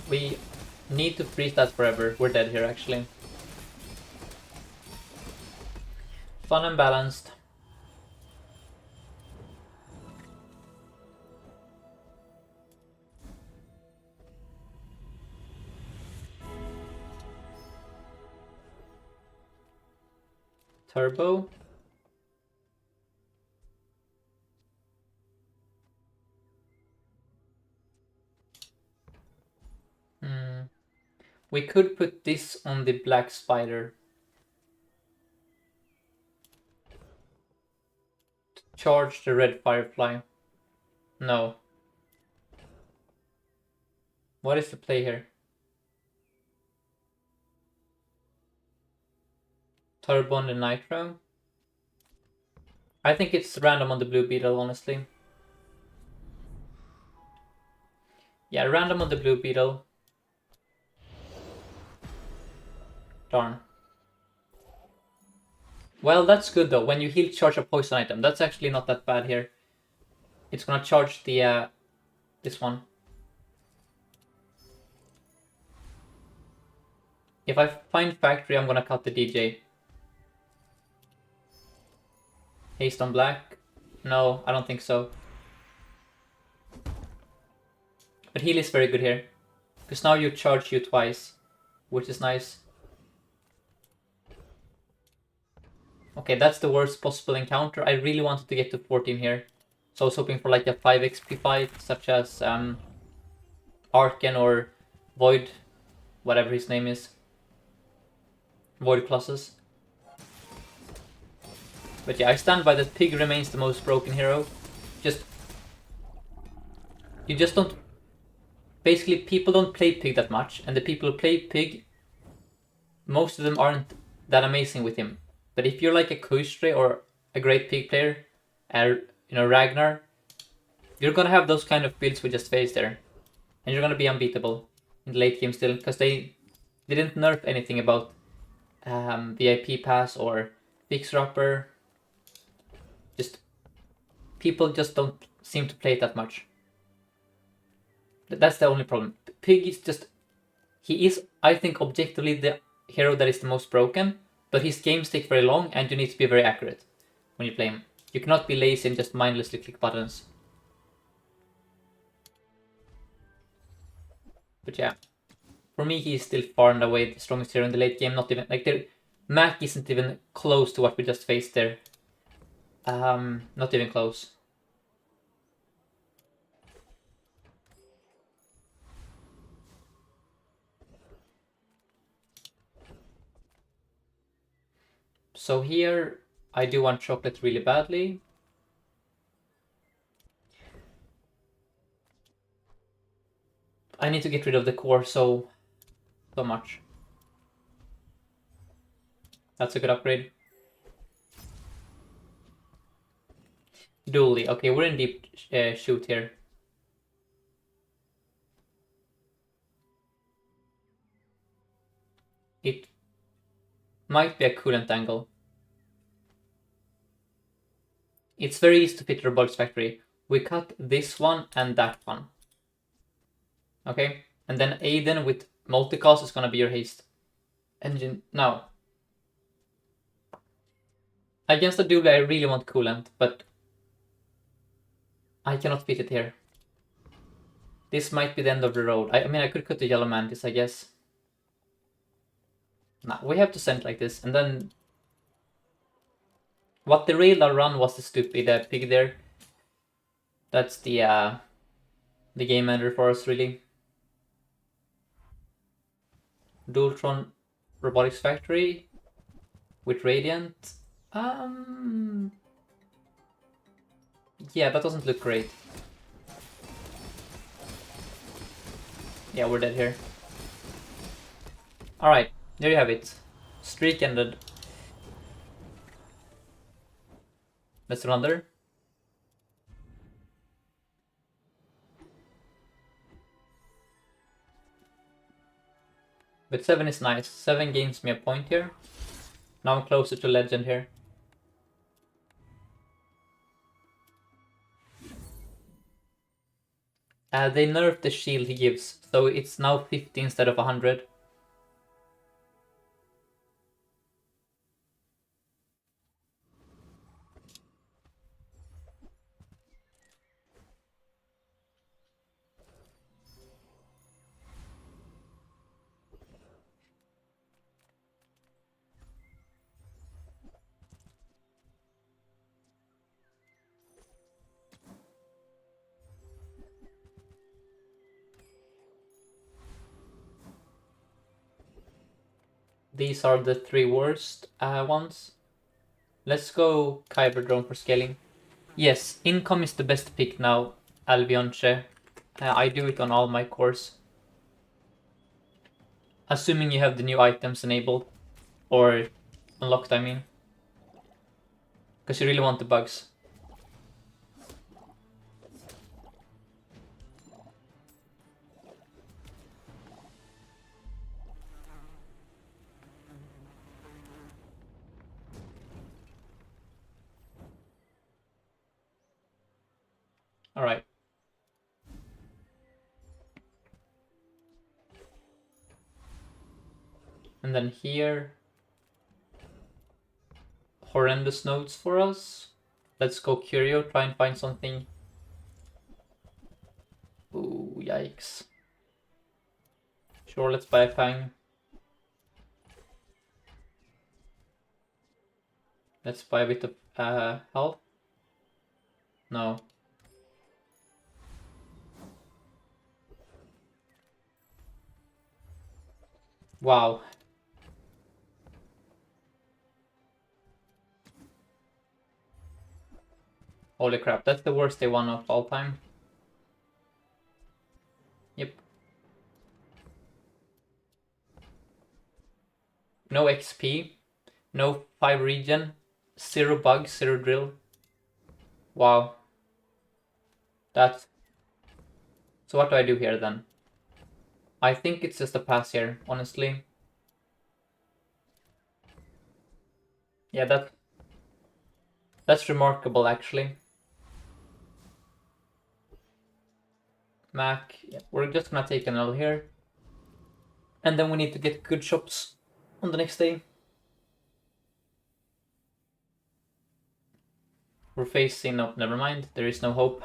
We need to freeze that forever. We're dead here, actually. Fun and balanced. Turbo. We could put this on the black spider. Charge the red firefly. No. What is the play here? Turbo on the nitro. I think it's random on the blue beetle, honestly. Yeah, random on the blue beetle. Darn. Well, that's good though. When you heal charge a poison item, that's actually not that bad here. It's gonna charge the this one. If I find factory, I'm gonna cut the DJ. Haste on black? No, I don't think so. But heal is very good here. Because now you charge you twice, which is nice. Okay, that's the worst possible encounter. I really wanted to get to 14 here. So I was hoping for like a 5 XP fight, such as Arken or Void, whatever his name is. Void Colossus. But yeah, I stand by that Pig remains the most broken hero. You just don't... Basically, people don't play Pig that much, and the people who play Pig, most of them aren't that amazing with him. But if you're like a Kuistre or a great Pig player, Ragnar, you're gonna have those kind of builds we just faced there. And you're gonna be unbeatable in the late game still, because they didn't nerf anything about VIP pass or fixer upper. Just people just don't seem to play it that much. That's the only problem. Pig is just... He is, I think, objectively the hero that is the most broken, but his games take very long and you need to be very accurate when you play him. You cannot be lazy and just mindlessly click buttons. But yeah, for me he is still far and away the strongest hero in the late game. Not even, like, Mac isn't even close to what we just faced there. Not even close. So here, I do want chocolate really badly. I need to get rid of the core so much. That's a good upgrade. Dooley. Okay, we're in deep shoot here. It might be a coolant angle. It's very easy to fit Robotics Factory. We cut this one and that one. Okay? And then Aiden with multicast is gonna be your haste engine. Now, against the Dooley I really want coolant, but I cannot fit it here. This might be the end of the road. I mean, I could cut the Yellow Mantis, I guess. Nah, we have to send it like this, and then... What the rail run was the stupid pig there. That's the game ender for us, really. Dualtron Robotics Factory with Radiant. Yeah, that doesn't look great. Yeah, we're dead here. Alright, there you have it. Streak ended. Let's run under. But 7 is nice. 7 gains me a point here. Now I'm closer to legend here. They nerfed the shield he gives, so it's now 50 instead of 100. These are the 3 worst ones. Let's go Kyber Drone for scaling. Yes, income is the best pick now, Albionche. I do it on all my cores. Assuming you have the new items enabled. Or unlocked, I mean. Because you really want the bugs. Alright. And then here... horrendous notes for us. Let's go Curio, try and find something. Ooh, yikes. Sure, let's buy a Fang. Let's buy a bit of health. No. Wow. Holy crap, that's the worst day 1 of all time. Yep. No XP, no 5 regen, 0 bugs, 0 drill. Wow. That's... So what do I do here then? I think it's just a pass here, honestly. Yeah, that's remarkable actually. Mac, yeah, we're just gonna take an L here. And then we need to get good shops on the next day. We're facing... no, never mind. There is no hope.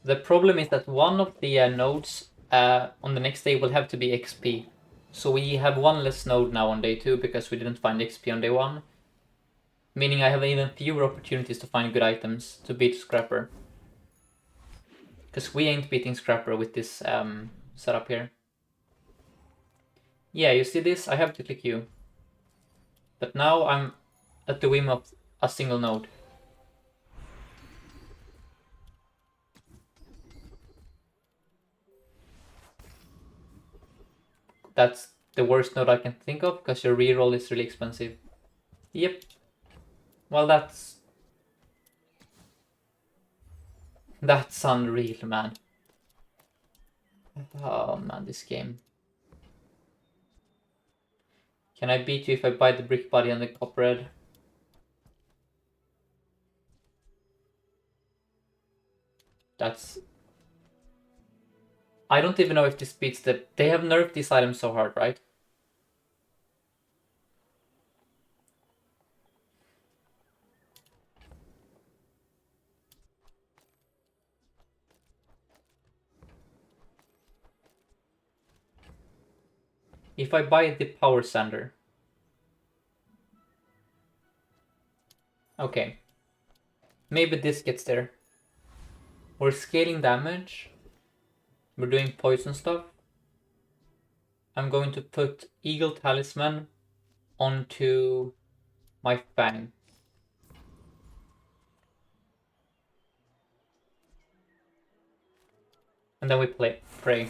The problem is that one of the nodes on the next day will have to be XP. So we have one less node now on day 2 because we didn't find XP on day 1. Meaning I have even fewer opportunities to find good items to beat Scrapper. Because we ain't beating Scrapper with this setup here. Yeah, you see this? I have to click U. But now I'm at the whim of a single node. That's the worst node I can think of, because your reroll is really expensive. Yep. Well, that's unreal, man. Oh man, this game. Can I beat you if I buy the brick body and the copperhead? That's... I don't even know if this beats the... They have nerfed these items so hard, right? If I buy the power sander. Okay. Maybe this gets there. We're scaling damage. We're doing poison stuff. I'm going to put Eagle Talisman onto my Fang. And then we pray.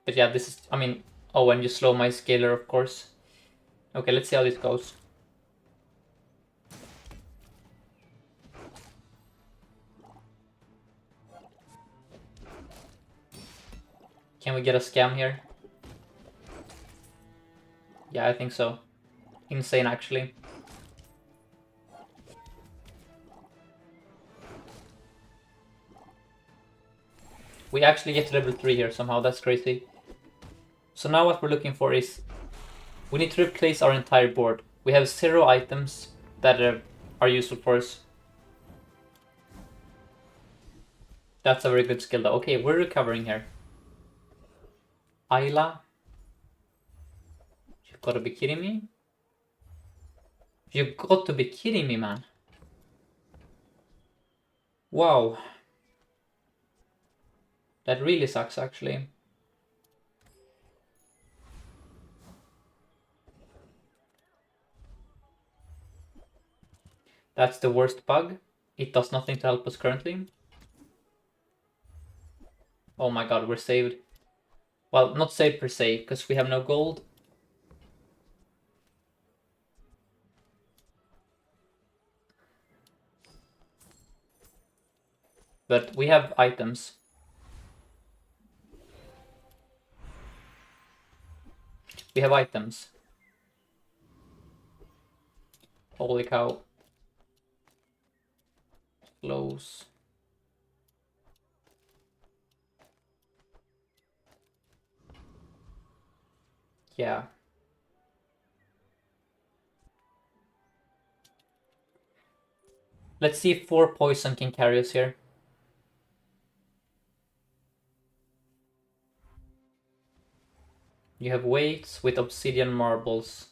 But yeah, this is... I mean... Oh, and you slow my scaler, of course. Okay, let's see how this goes. Can we get a scam here? Yeah, I think so. Insane, actually. We actually get to level 3 here somehow, that's crazy. So now what we're looking for is... we need to replace our entire board. We have 0 items that are useful for us. That's a very good skill though. Okay, we're recovering here. Ayla. You've got to be kidding me. You've got to be kidding me, man. Wow. That really sucks, actually. That's the worst bug. It does nothing to help us currently. Oh my god, we're saved. Well, not saved per se, because we have no gold. But we have items. We have items. Holy cow. Close. Yeah. Let's see if 4 poison can carry us here. You have weights with obsidian marbles.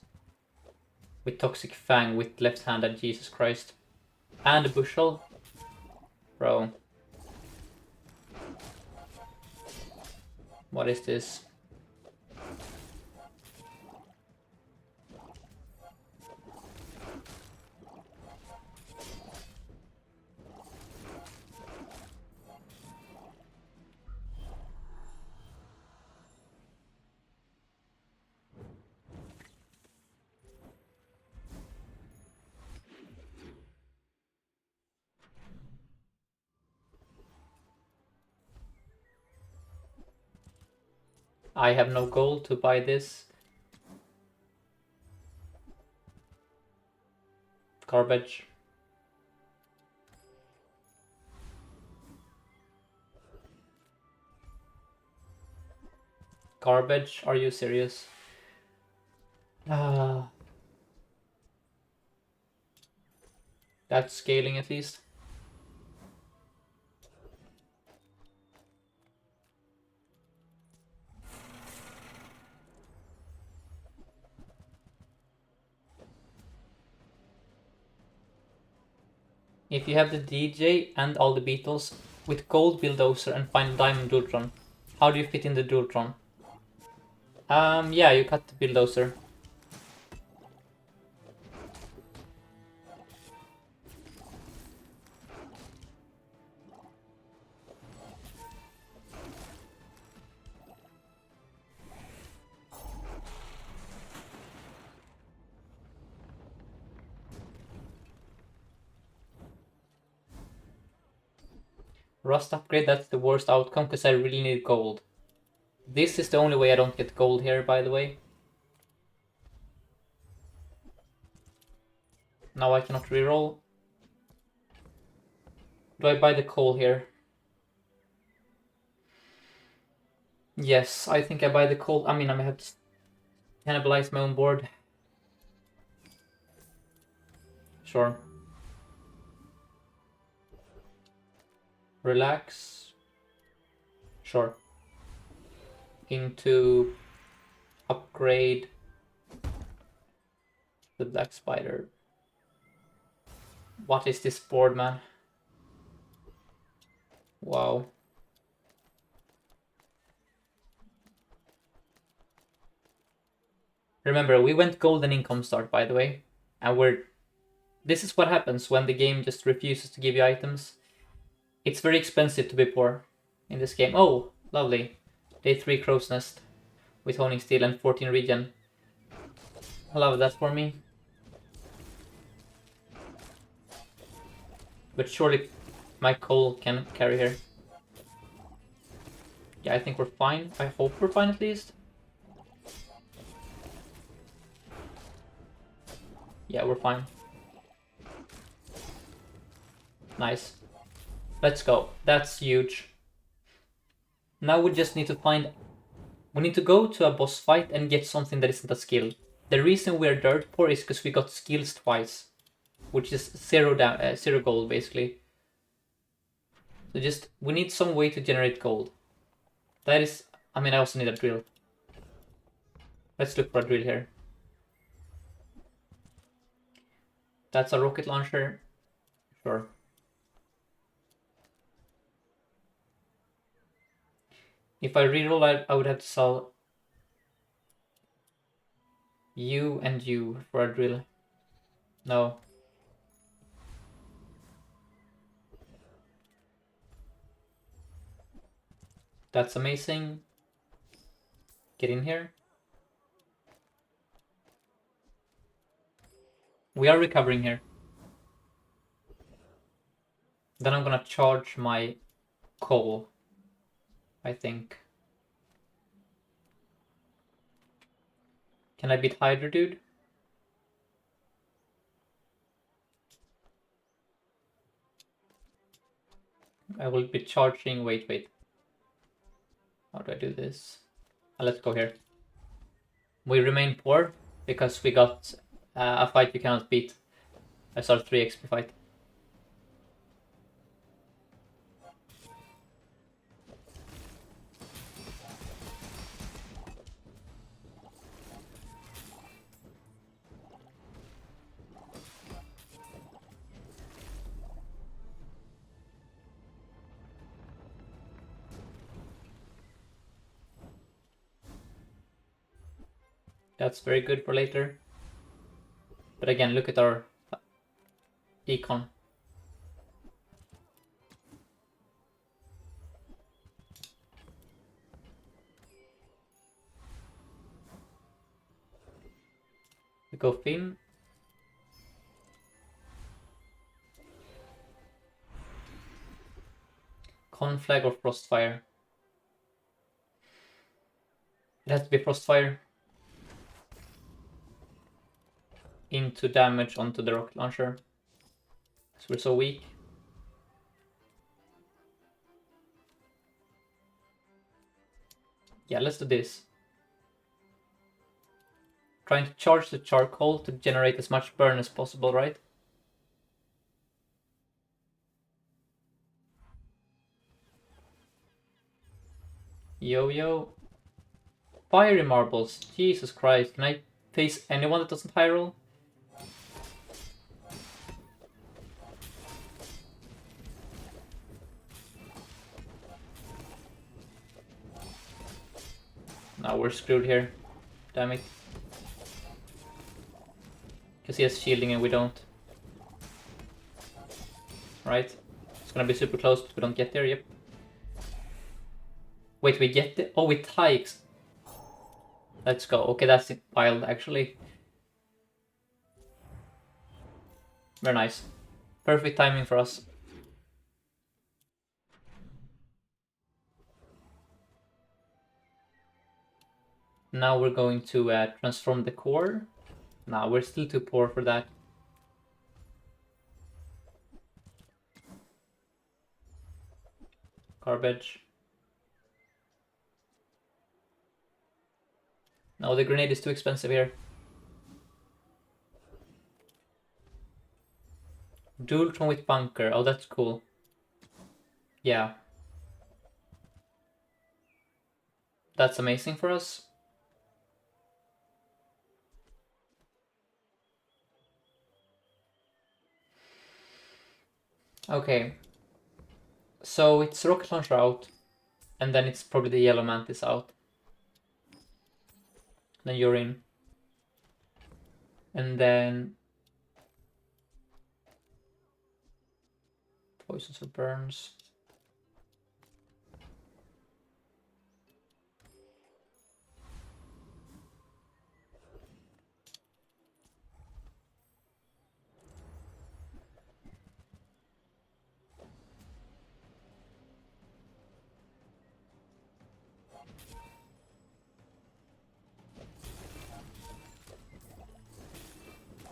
With toxic fang, with left-handed, Jesus Christ. And a bushel. Bro. What is this? I have no gold to buy this. Garbage. Garbage? Are you serious? That's scaling at least. If you have the DJ and all the Beatles, with gold bulldozer and find diamond Dultron, how do you fit in the Dultron? Yeah, you cut the bulldozer. Rust upgrade, that's the worst outcome because I really need gold. This is the only way I don't get gold here, by the way. Now I cannot reroll. Do I buy the coal here? Yes, I think I buy the coal. I mean, I may have to cannibalize my own board. Sure. Relax. Sure. Into upgrade the black spider. What is this board, man? Wow. Remember, we went golden income start, by the way. And this is what happens when the game just refuses to give you items. It's very expensive to be poor in this game. Oh, lovely. Day 3 crow's nest with honing steel and 14 regen. I love that for me. But surely my coal can carry here. Yeah, I think we're fine. I hope we're fine at least. Yeah, we're fine. Nice. Let's go. That's huge. Now we just need to find... We need to go to a boss fight and get something that isn't a skill. The reason we're dirt poor is because we got skills twice. Which is zero gold, basically. So just... We need some way to generate gold. That is... I mean, I also need a drill. Let's look for a drill here. That's a rocket launcher. Sure. If I reroll, I would have to sell you and you for a drill. No. That's amazing. Get in here. We are recovering here. Then I'm gonna charge my coal, I think. Can I beat Hydra, dude? I will be charging... Wait. How do I do this? Let's go here. We remain poor because we got a fight we cannot beat. I saw 3 XP fight. That's very good for later. But again, look at our econ. We go Finn. Conflag or Frostfire? It has to be Frostfire. Into damage onto the rocket launcher. Because we're so weak. Yeah, let's do this. Trying to charge the charcoal to generate as much burn as possible, right? Yo. Fiery marbles. Jesus Christ. Can I face anyone that doesn't high roll? Now we're screwed here. Damn it. Because he has shielding and we don't. Right? It's gonna be super close, but we don't get there, yep. Wait, we get it? Oh, it hikes. Let's go. Okay, that's wild, actually. Very nice. Perfect timing for us. Now we're going to transform the core. Nah, we're still too poor for that. Garbage. No, the grenade is too expensive here. Dualtron with bunker. Oh, that's cool. Yeah. That's amazing for us. Okay. So it's rocket launcher out. And then it's probably the yellow mantis out. Then you're in. And then poisons or burns.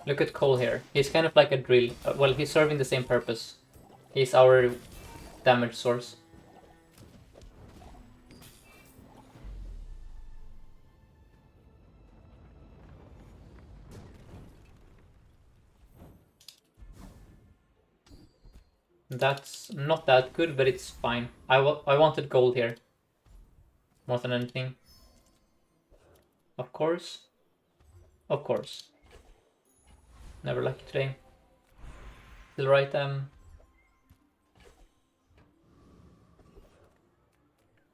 Look at Cole here. He's kind of like a drill. Well, he's serving the same purpose. He's our damage source. That's not that good, but it's fine. I wanted gold here. More than anything. Of course. Of course. Never lucky today. Still right,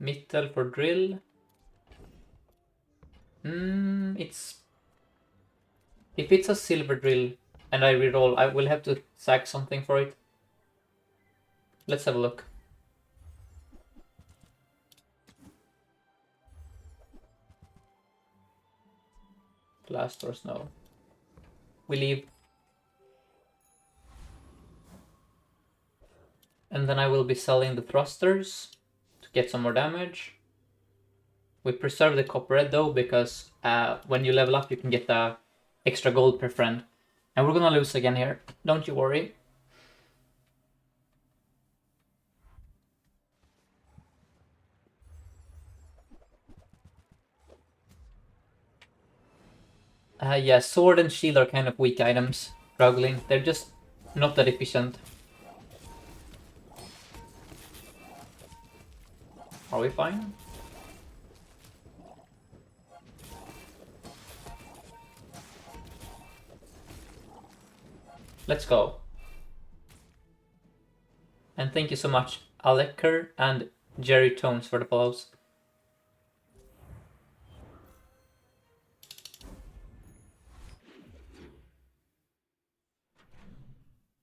Mittel for drill. It's... If it's a silver drill and I reroll, I will have to sack something for it. Let's have a look. Blast or snow. We leave. And then I will be selling the thrusters to get some more damage. We preserve the copper red though, because when you level up you can get extra gold per friend. And we're gonna lose again here, don't you worry. Yeah, sword and shield are kind of weak items, struggling. They're just not that efficient. Are we fine? Let's go. And thank you so much, Aleker and Jerry Tones, for the follows.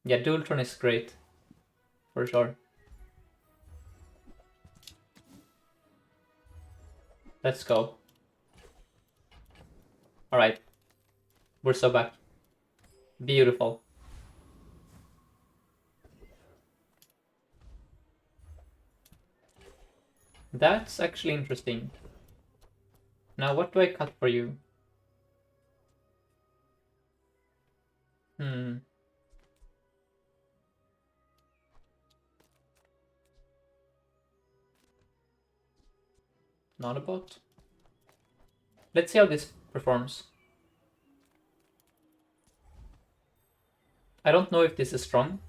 Yeah, Dualtron is great. For sure. Let's go. Alright. We're so back. Beautiful. That's actually interesting. Now what do I cut for you? Not a bot. Let's see how this performs. I don't know if this is strong.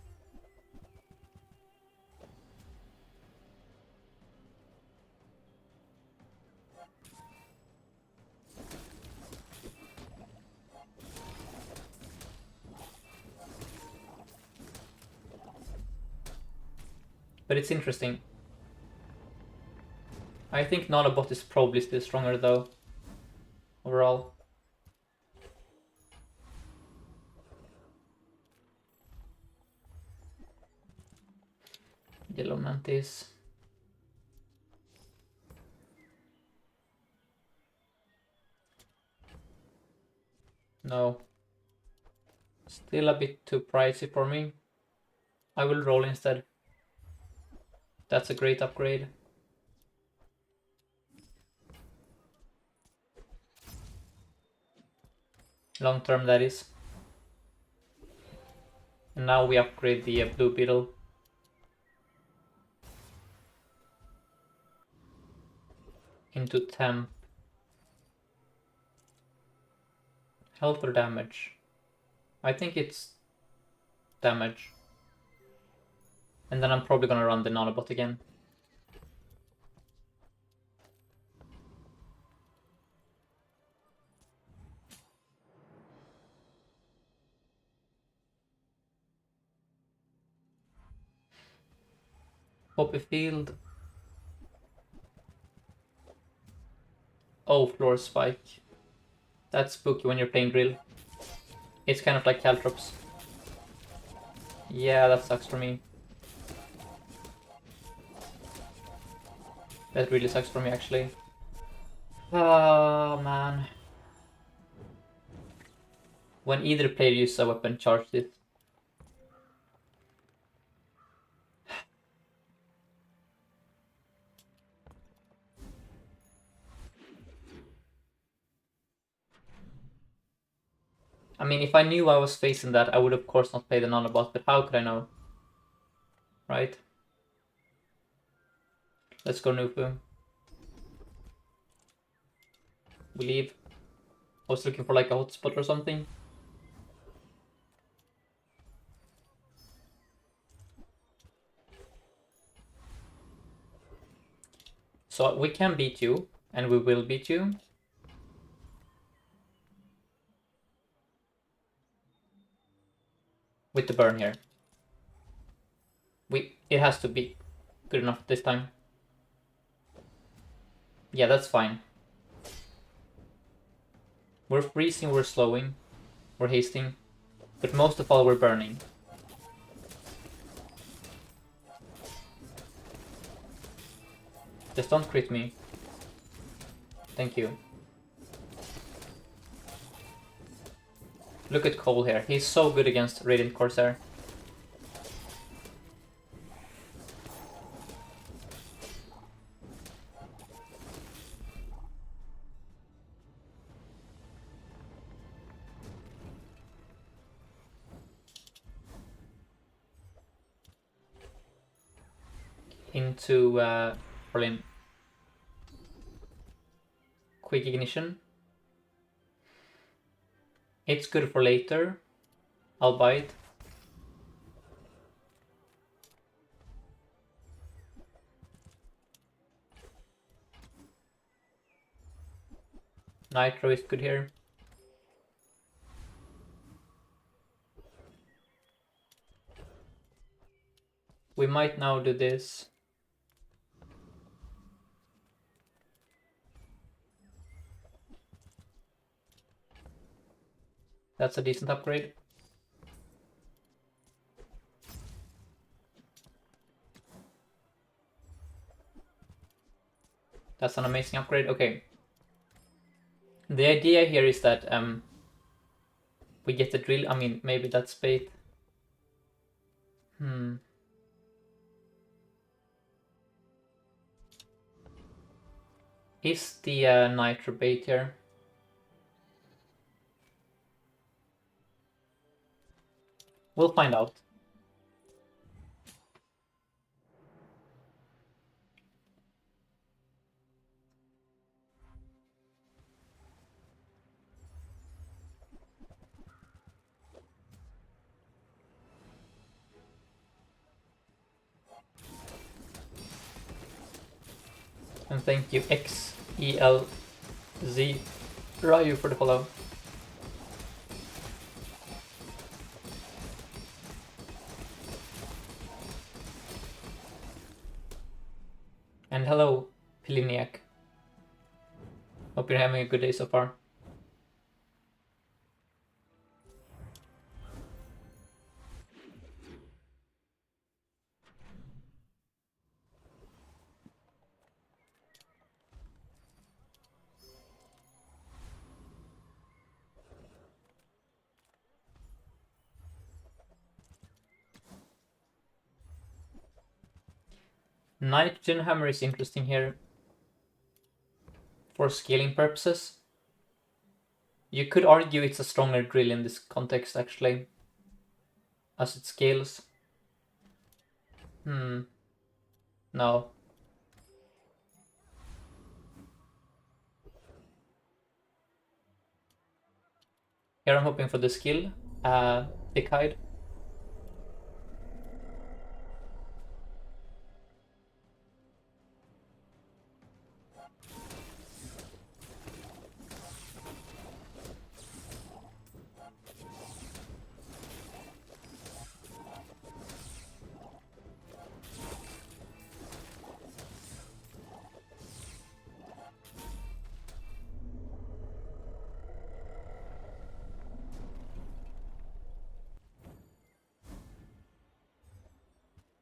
But it's interesting. I think Nanobot is probably still stronger though. Overall. Yellow Mantis. No. Still a bit too pricey for me. I will roll instead. That's a great upgrade. Long term, that is. And now we upgrade the Blue Beetle. Into temp. Health or damage? I think it's damage. And then I'm probably gonna run the Nanobot again. Poppy Field. Oh, Floor Spike. That's spooky when you're playing Drill. It's kind of like Caltrops. Yeah, that sucks for me. That really sucks for me, actually. Oh, man. When either player uses a weapon, charge it. I mean, if I knew I was facing that, I would of course not play the Nanobot, but how could I know? Right? Let's go Nufu. We leave. I was looking for like a hotspot or something. So we can beat you, and we will beat you. With the burn here. It has to be good enough this time. Yeah, that's fine. We're freezing, we're slowing, we're hasting, but most of all we're burning. Just don't crit me. Thank you. Look at Cole here. He's so good against Radiant Corsair. Into Berlin. Quick Ignition. It's good for later. I'll buy it. Nitro is good here. We might now do this. That's a decent upgrade. That's an amazing upgrade. Okay. The idea here is that we get the drill. I mean, maybe that's bait. Is the nitro bait here? We'll find out. And thank you XELZ Ryu for the follow. And hello, Piliniak. Hope you're having a good day so far. Nitrogen hammer is interesting here for scaling purposes. You could argue it's a stronger drill in this context actually, as it scales. No. Here I'm hoping for the skill, Thick Hide.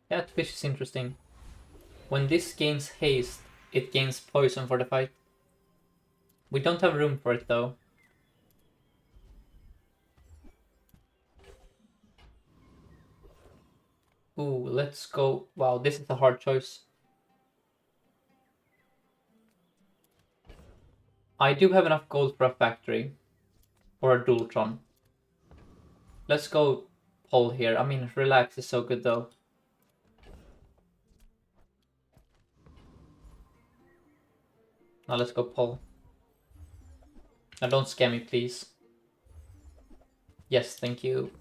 That fish is interesting. When this gains haste, it gains poison for the fight. We don't have room for it though. Ooh, let's go. Wow, this is a hard choice. I do have enough gold for a factory. Or a Dualtron. Let's go Pole here. I mean, Relax is so good though. Now let's go Pole. Now don't scare me, please. Yes, thank you.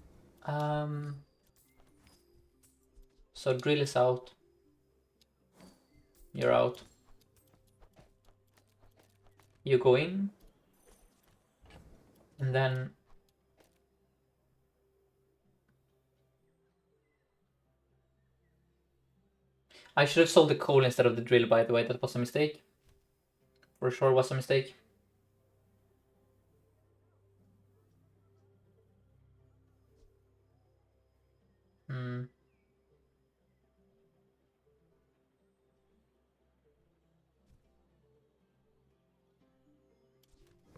So Drill is out. You're out. You go in. And then... I should have sold the coal instead of the drill, by the way. That was a mistake. For sure was a mistake.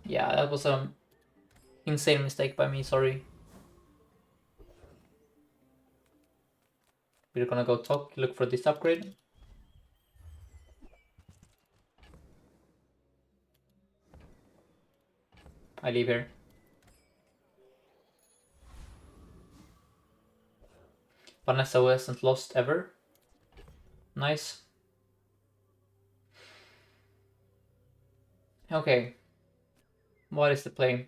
Yeah, that was an insane mistake by me, sorry. We're gonna go top, look for this upgrade. I leave here. Vanessa hasn't lost ever. Nice. Okay. What is the play?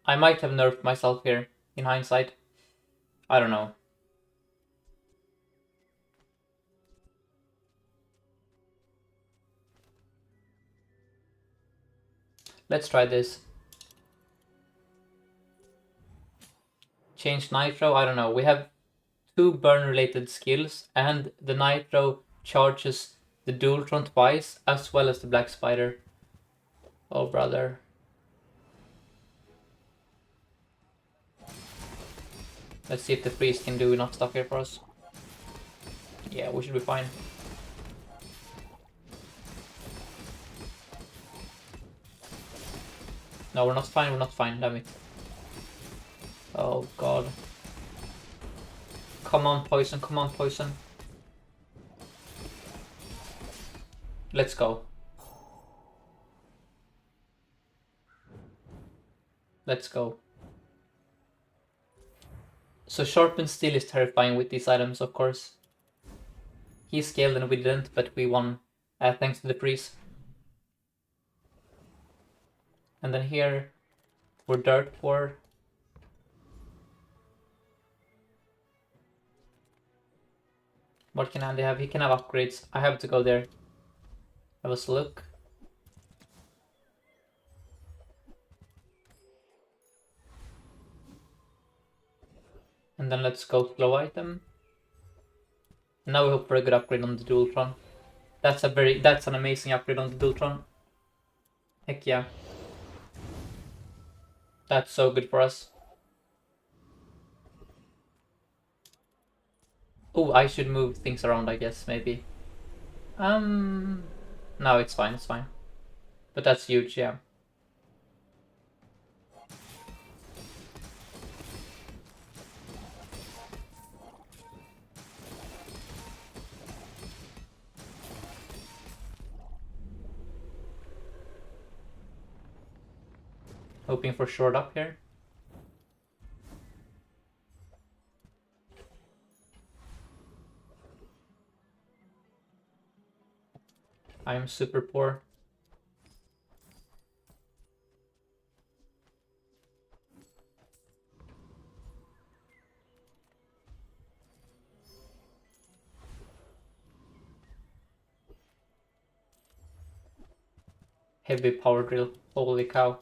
I might have nerfed myself here, in hindsight. I don't know. Let's try this. Change Nitro, I don't know. We have 2 burn-related skills, and the Nitro charges the Dualtron twice, as well as the Black Spider. Oh, brother. Let's see if the freeze can do enough stuff here for us. Yeah, we should be fine. No, we're not fine, we're not fine, damn it. Oh god. Come on, poison, come on, poison. Let's go. Let's go. So Sharpen Steel is terrifying with these items, of course. He scaled and we didn't, but we won thanks to the freeze. And then here, we're dirt poor. What can Andy have? He can have upgrades. I have to go there. Have us look. And then let's go slow item. And now we hope for a good upgrade on the Dualtron. That's an amazing upgrade on the Dualtron. Heck yeah. That's so good for us. Oh, I should move things around, I guess, maybe. No, it's fine, it's fine. But that's huge, yeah. Hoping for short up here. I am super poor. Heavy power drill. Holy cow.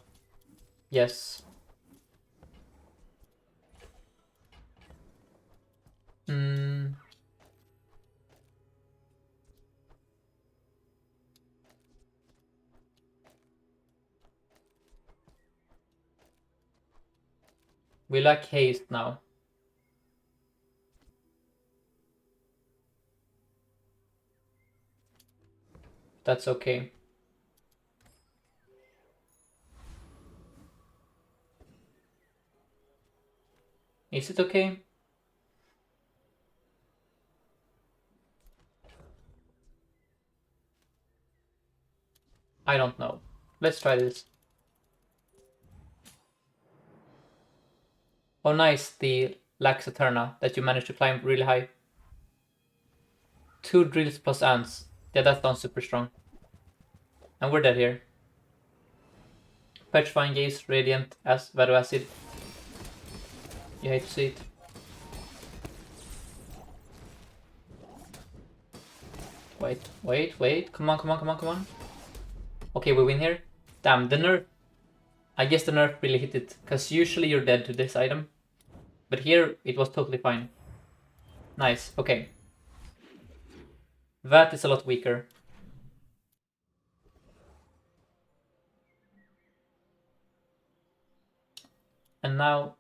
Yes. We lack haste now. That's okay. Is it okay? I don't know. Let's try this. Oh nice, the Lax Eterna that you managed to climb really high. 2 drills plus ants. Yeah, that sounds super strong. And we're dead here. Petrifying Gaze, Radiant, as Vado Acid. You hate to see it. Wait. Come on. Okay, we win here. Damn, the nerf. I guess the nerf really hit it, because usually you're dead to this item. But here, it was totally fine. Nice, okay. That is a lot weaker. And now...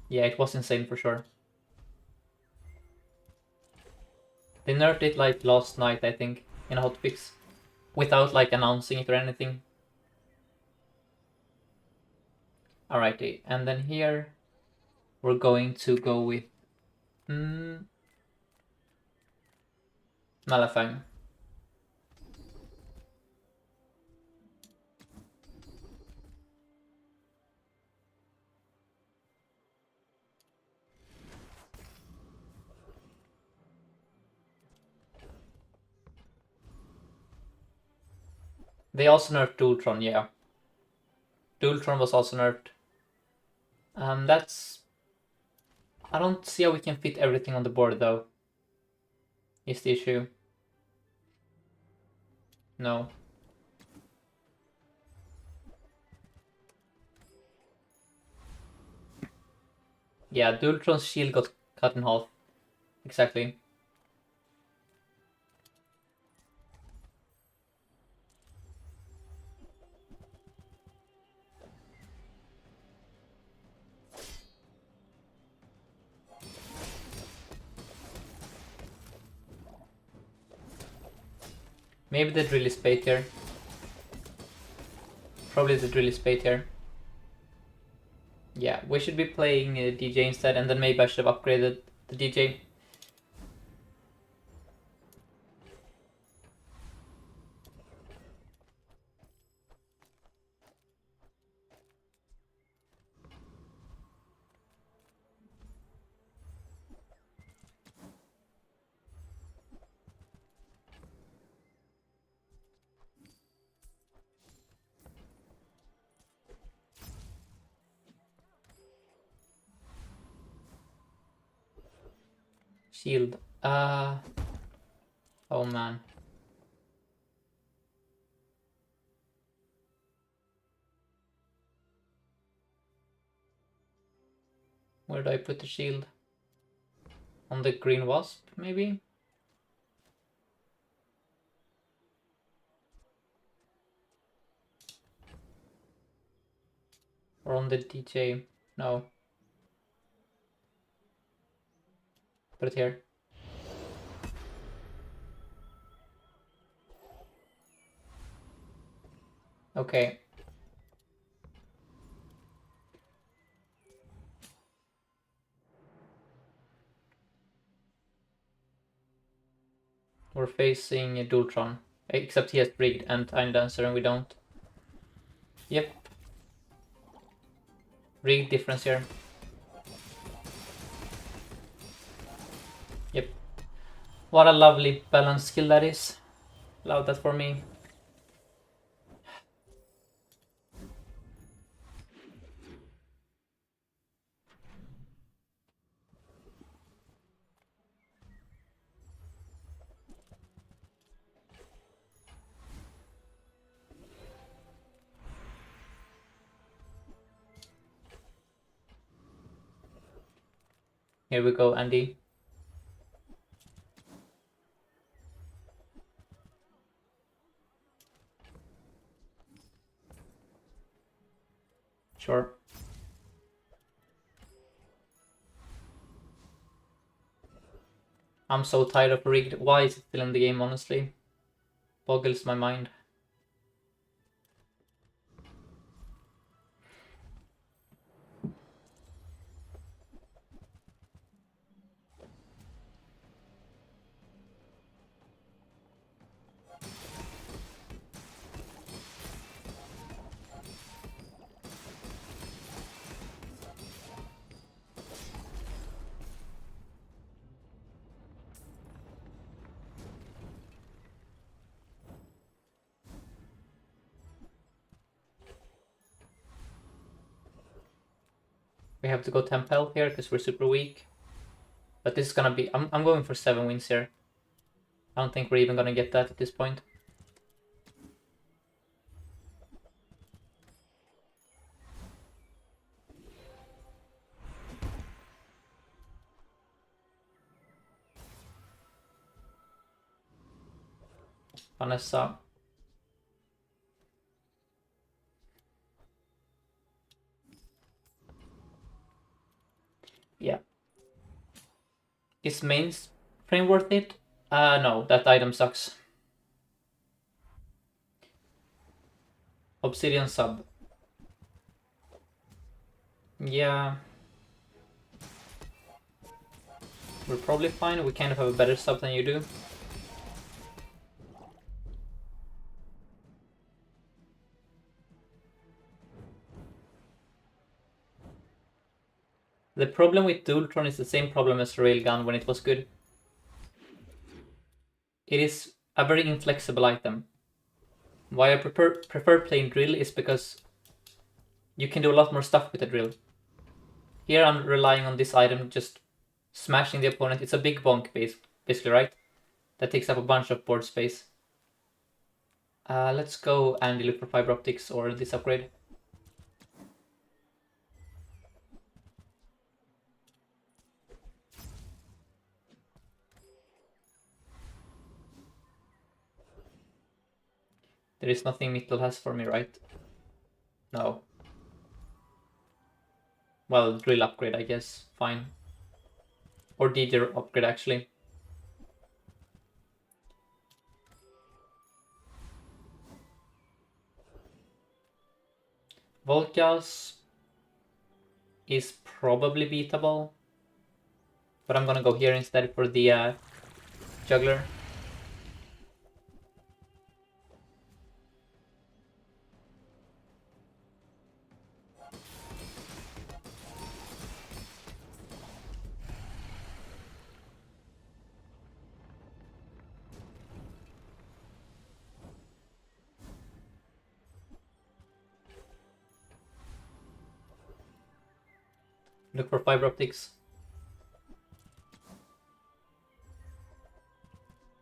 Yeah, it was insane for sure. They nerfed it like last night, I think, in a hotfix. Without like announcing it or anything. Alrighty, and then here we're going to go with Malafang. They also nerfed Dualtron, yeah. Dualtron was also nerfed. That's... I don't see how we can fit everything on the board though. Is the issue. No. Yeah, Dualtron's shield got cut in half. Exactly. Maybe the drill is bait here. Probably the drill is bait here. Yeah, we should be playing DJ instead, and then maybe I should have upgraded the DJ. Shield. Oh man. Where do I put the shield? On the green wasp, maybe? Or on the DJ? No. Put it here. Okay. We're facing Dultron. Except he has rigged and Time Dancer and we don't. Yep. Rigged difference here. Yep. What a lovely balanced skill that is. Love that for me. Here we go, Andy. Sure. I'm so tired of rigged. Why is it still in the game, honestly? Boggles my mind. We have to go temp health here because we're super weak. But this is gonna be... I'm going for 7 wins here. I don't think we're even gonna get that at this point. Vanessa. Yeah. Is mainframe worth it? No, that item sucks. Obsidian sub. Yeah. We're probably fine. We kind of have a better sub than you do. The problem with Dualtron is the same problem as Railgun when it was good. It is a very inflexible item. Why I prefer playing drill is because you can do a lot more stuff with the drill. Here I'm relying on this item just smashing the opponent. It's a big bonk basically, right? That takes up a bunch of board space. Let's go and look for fiber optics or this upgrade. There is nothing Mittel has for me, right? No. Well, drill upgrade, I guess. Fine. Or DJ upgrade, actually. Volkas is probably beatable, but I'm gonna go here instead for the juggler. Look for fiber optics.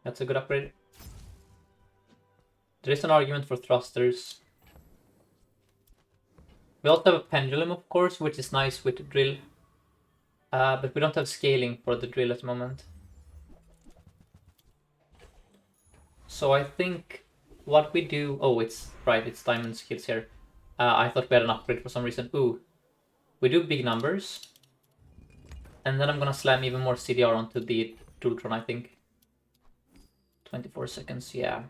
That's a good upgrade. There is an argument for thrusters. We also have a pendulum, of course, which is nice with the drill. But we don't have scaling for the drill at the moment. So I think what we do... Oh, it's right, it's diamond skills here. I thought we had an upgrade for some reason. Ooh. We do big numbers. And then I'm gonna slam even more CDR onto the Dultron, I think. 24 seconds, yeah.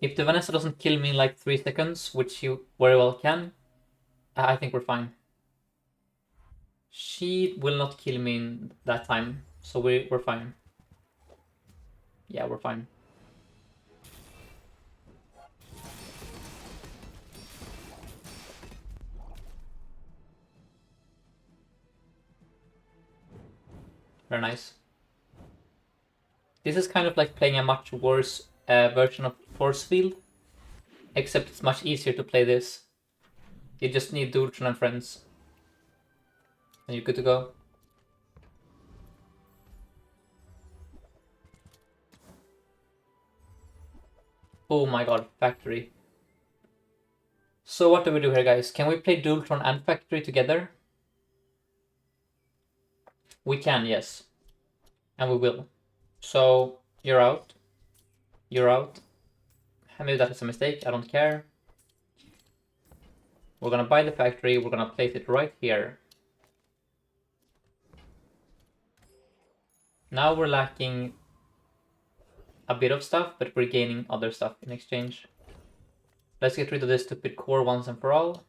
If the Vanessa doesn't kill me in like 3 seconds, which you very well can, I think we're fine. She will not kill me in that time, so we're fine. Yeah, we're fine. Very nice. This is kind of like playing a much worse version of Force Field, except it's much easier to play this. You just need Dultron and friends, and you're good to go. Oh my god, Factory. So what do we do here, guys? Can we play Dultron and Factory together? We can, yes. And we will. So, you're out. You're out. Maybe that is a mistake, I don't care. We're gonna buy the Factory, we're gonna place it right here. Now we're lacking a bit of stuff, but we're gaining other stuff in exchange. Let's get rid of this stupid core once and for all.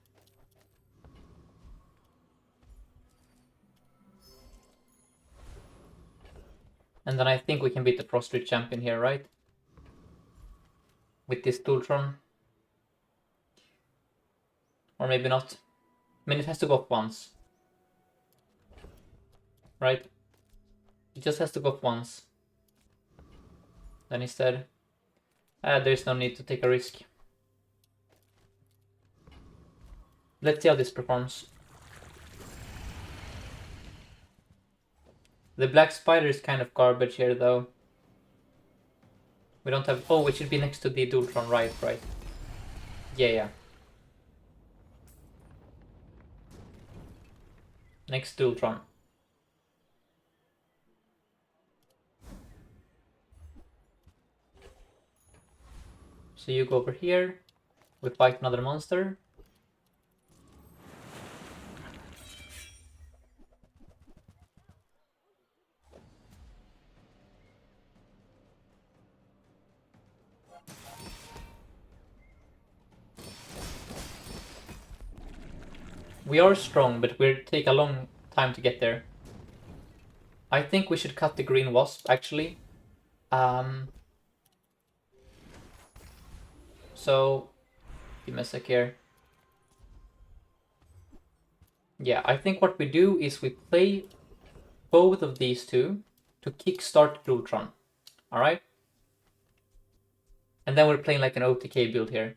And then I think we can beat the Pro Street Champion here, right? With this Dultron. Or maybe not. I mean, it has to go up once. Right? It just has to go up once. Then instead, there's no need to take a risk. Let's see how this performs. The Black Spider is kind of garbage here, though. We don't have... Oh, it should be next to the Dultron, right? Yeah. Next Dultron. So you go over here. We fight another monster. We are strong, but we'll take a long time to get there. I think we should cut the green wasp, actually. So, give me a sec here. Yeah, I think what we do is we play both of these two to kickstart Dultron. Alright? And then we're playing like an OTK build here.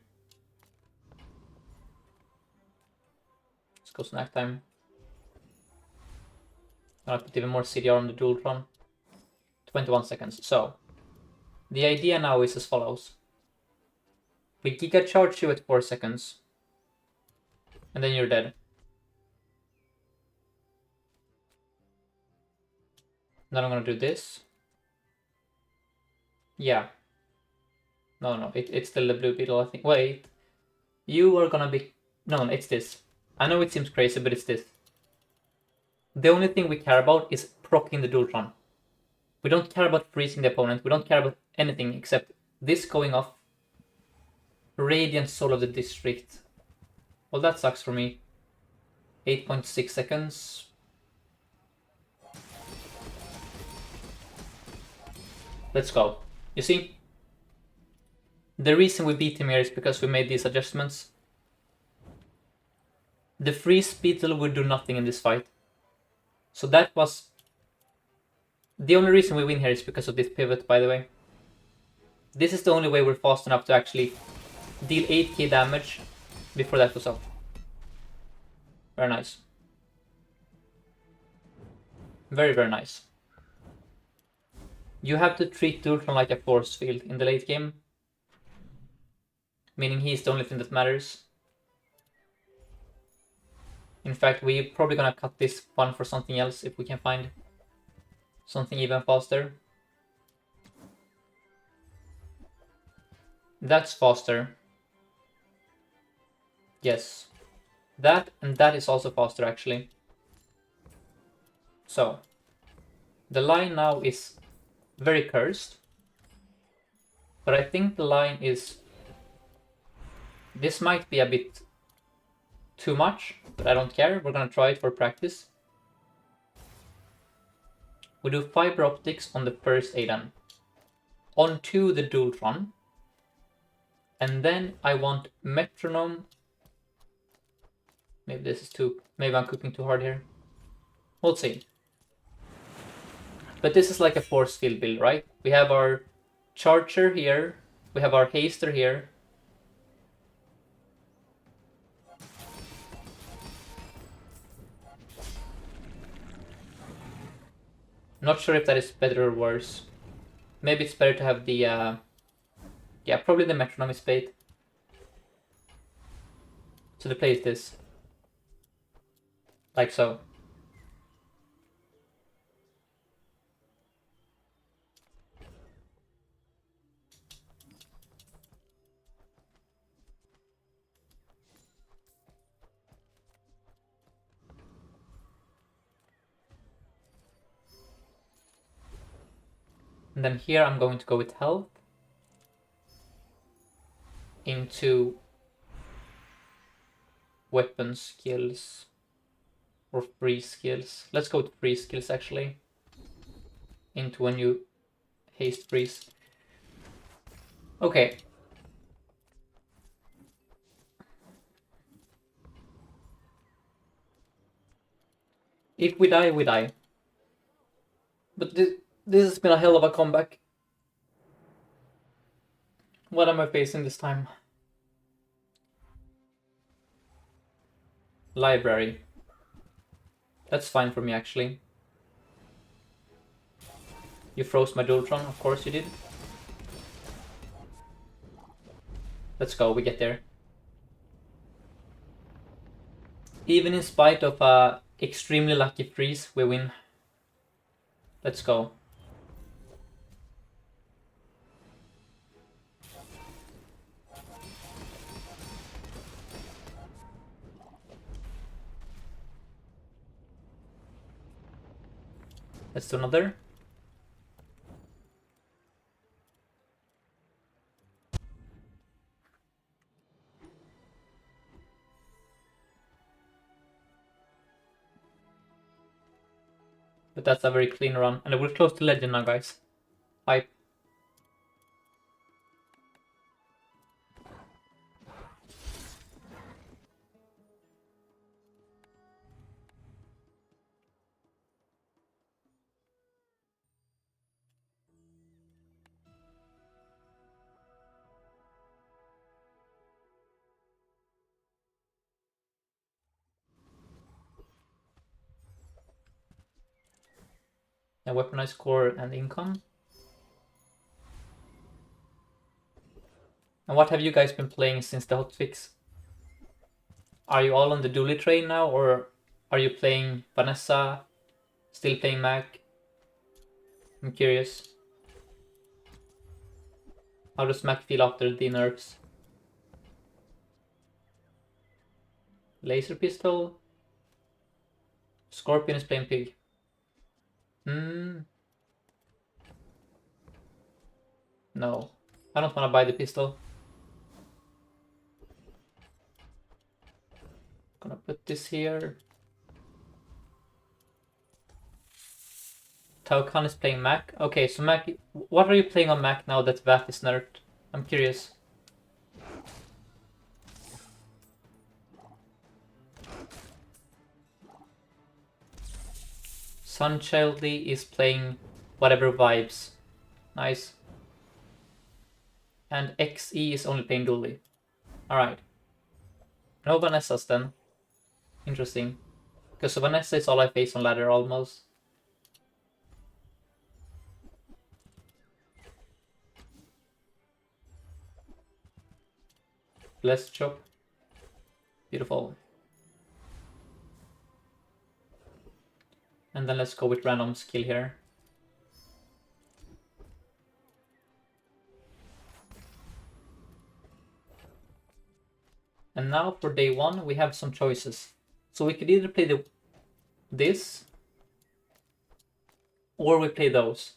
Let's go snack time. I'll put even more CDR on the Dultron. 21 seconds. So, the idea now is as follows. We Giga Charge you at 4 seconds. And then you're dead. Then I'm gonna do this. Yeah. No, it's still the blue beetle, I think. Wait. You are gonna be... No, it's this. I know it seems crazy, but it's this. The only thing we care about is proccing the Dultron. We don't care about freezing the opponent. We don't care about anything except this going off. Radiant Soul of the District. Well, that sucks for me. 8.6 seconds. Let's go. You see? The reason we beat him here is because we made these adjustments. The freeze beetle would do nothing in this fight. So that was... The only reason we win here is because of this pivot, by the way. This is the only way we're fast enough to actually deal 8k damage before that goes up. Very nice. Very, very nice. You have to treat Dooley like a force field in the late game. Meaning he's the only thing that matters. In fact, we're probably gonna cut this one for something else if we can find something even faster. That's faster. Yes. That and that is also faster actually. So, the line now is very cursed. But I think the line is... This might be a bit too much, but I don't care. We're gonna try it for practice. We do fiber optics on the first Aidan. Onto the Dualtron. And then I want metronome. Maybe this is too... Maybe I'm cooking too hard here. We'll see. But this is like a force field build, right? We have our charger here. We have our haster here. Not sure if that is better or worse. Maybe it's better to have the... Yeah, probably the metronome is bait. So the play is this. Like so. And then here I'm going to go with health. Into weapon skills. Or free skills. Let's go with free skills actually. Into when you haste freeze. Okay. If we die, we die. But this has been a hell of a comeback. What am I facing this time? Library. That's fine for me actually. You froze my Dualtron, of course you did. Let's go, we get there. Even in spite of a extremely lucky freeze, we win. Let's go. Let's do another. But that's a very clean run. And we're close to legend now, guys. Hype. And weaponized core and income. And what have you guys been playing since the hotfix? Are you all on the Dooley train now, or are you playing Vanessa? Still playing Mac? I'm curious. How does Mac feel after the nerfs? Laser pistol? Scorpion is playing pig. No. I don't want to buy the pistol. put this here. Tao Khan is playing Mac. Okay, so Mac, what are you playing on Mac now that VAT is nerfed? I'm curious. Sunchildy is playing whatever vibes. Nice. And XE is only playing Dooley. Alright. No Vanessas then. Interesting. Because Vanessa is all I face on ladder almost. Let's chop. Beautiful. And then let's go with random skill here. And now for day one, we have some choices. So we could either play this, or we play those.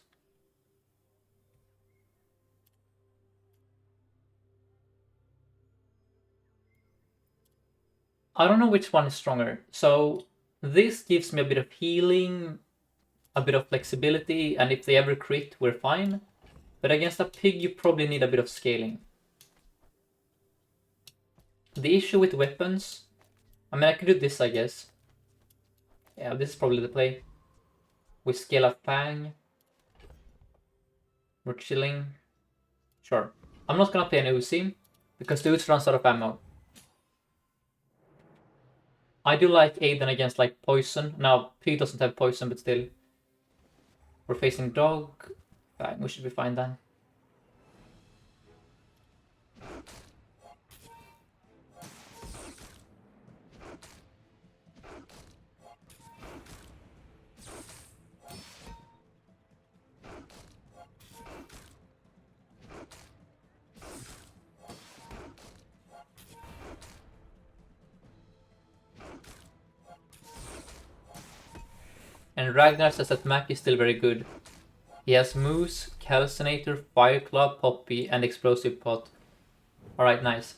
I don't know which one is stronger. So this gives me a bit of healing, a bit of flexibility, and if they ever crit, we're fine. But against a pig, you probably need a bit of scaling. The issue with weapons, I mean, I could do this, I guess. Yeah, this is probably the play. We scale up Fang. We're chilling. Sure. I'm not gonna play an Uzi, because the Uzi runs out of ammo. I do like Aiden against like poison. Now, pig doesn't have poison, but still. We're facing dog. Fang, we should be fine then. And Ragnar says that Mac is still very good. He has Moose, Calcinator, Fire Club, Poppy, and Explosive Pot. Alright, nice.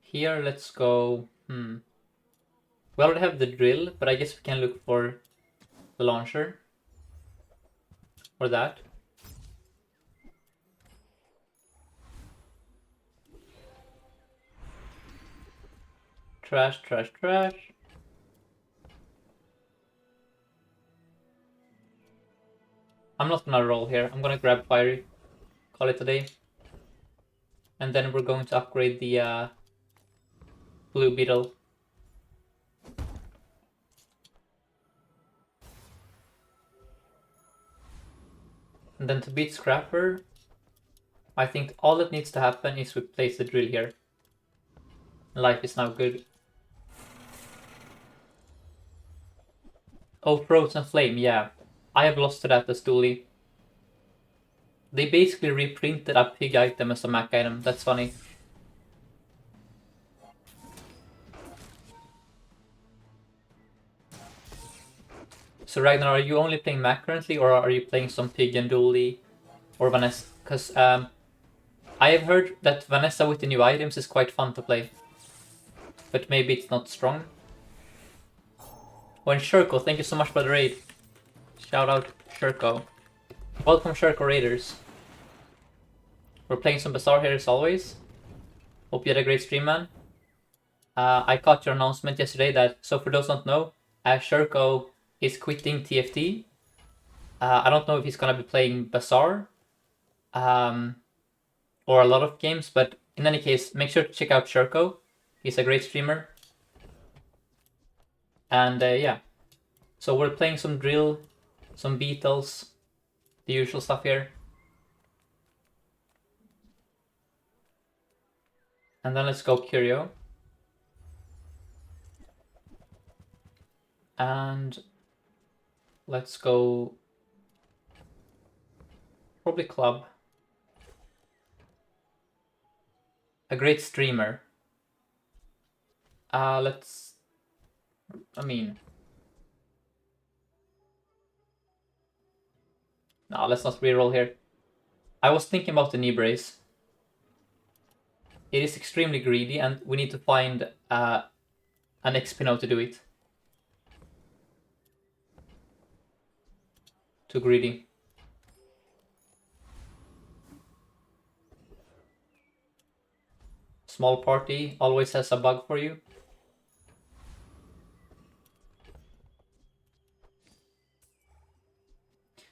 Here, let's go... We already have the drill, but I guess we can look for the launcher. Or that. Trash, trash, trash. I'm not gonna roll here. I'm gonna grab Fiery. Call it a day. And then we're going to upgrade the Blue Beetle. And then to beat Scrapper, I think all that needs to happen is we place the drill here. Life is now good. Oh, Frozen Flame, yeah. I have lost to that as Dooley. They basically reprinted a pig item as a Mac item. That's funny. So Ragnar, are you only playing Mac currently, or are you playing some pig and Dooley or Vanessa? Because I have heard that Vanessa with the new items is quite fun to play. But maybe it's not strong. Oh, and Shurko, thank you so much for the raid. Shout out Shurko. Welcome Shurko Raiders. We're playing some Bazaar here as always. Hope you had a great stream, man. I caught your announcement yesterday that, so for those who don't know, Shurko is quitting TFT. I don't know if he's gonna be playing Bazaar or a lot of games, but in any case, make sure to check out Shurko. He's a great streamer. And yeah, so we're playing some drill, some beetles, the usual stuff here. And then let's go Curio. And let's go probably Club. A great streamer. Let's... I mean... No, let's not reroll here. I was thinking about the knee brace. It is extremely greedy, and we need to find an XP node to do it. Too greedy. Small party always has a bug for you.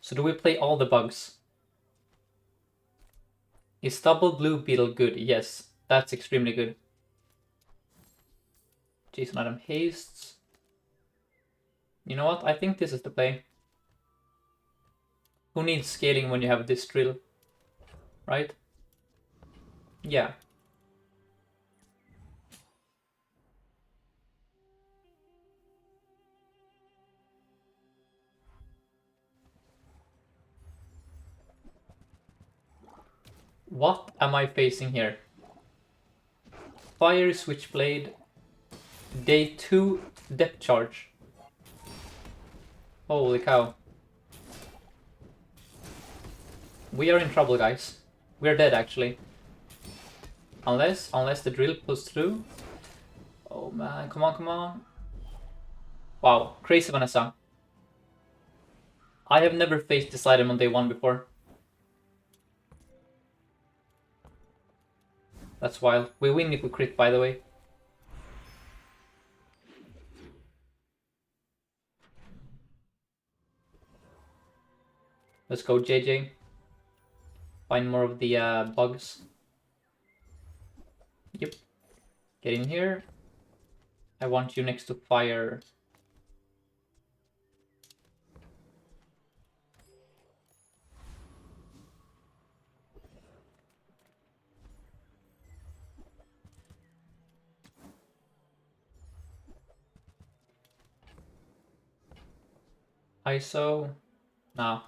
So do we play all the bugs? Is double blue beetle good? Yes, that's extremely good. Jason Adam hastes. You know what? I think this is the play. Who needs scaling when you have this drill? Right? Yeah. What am I facing here? Fire Switchblade. Day 2 depth charge. Holy cow. We are in trouble, guys. We're dead, actually. Unless the drill pulls through. Oh man, come on, come on. Wow, crazy Vanessa. I have never faced this item on day 1 before. That's wild. We win if we crit, by the way. Let's go, JJ. Find more of the bugs. Yep. Get in here. I want you next to fire. ISO. Nah.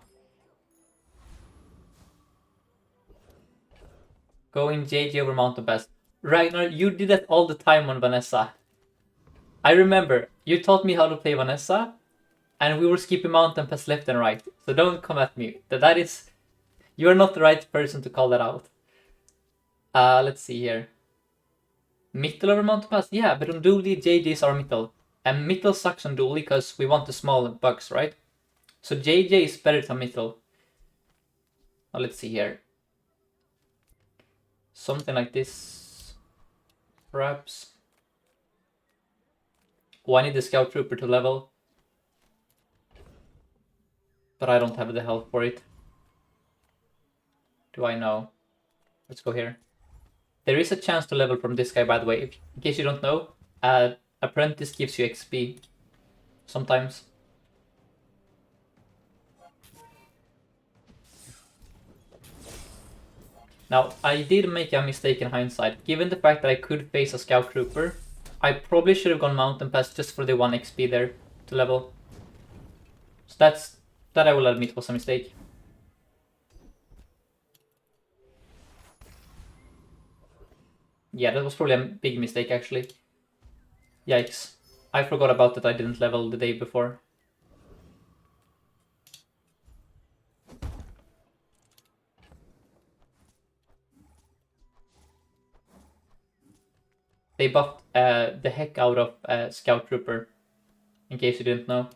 Going JJ over Mountain Pass. Ragnar, you did that all the time on Vanessa. I remember, you taught me how to play Vanessa, and we were skipping Mountain Pass left and right. So don't come at me. That is... You are not the right person to call that out. Let's see here. Mittel over Mountain Pass? Yeah, but on Dooley, JJ's are Mittel. And Mittel sucks on Dooley because we want the small bugs, right? So JJ is better than Mittel. Now let's see here. Something like this. Perhaps. Oh, I need the Scout Trooper to level. But I don't have the health for it. Do I know? Let's go here. There is a chance to level from this guy, by the way. In case you don't know, Apprentice gives you XP. Sometimes. Now, I did make a mistake in hindsight. Given the fact that I could face a Scout Trooper, I probably should have gone Mountain Pass just for the 1 XP there to level. So that I will admit was a mistake. Yeah, that was probably a big mistake, actually. Yikes. I forgot about that I didn't level the day before. They buffed the heck out of Scout Trooper, in case you didn't know.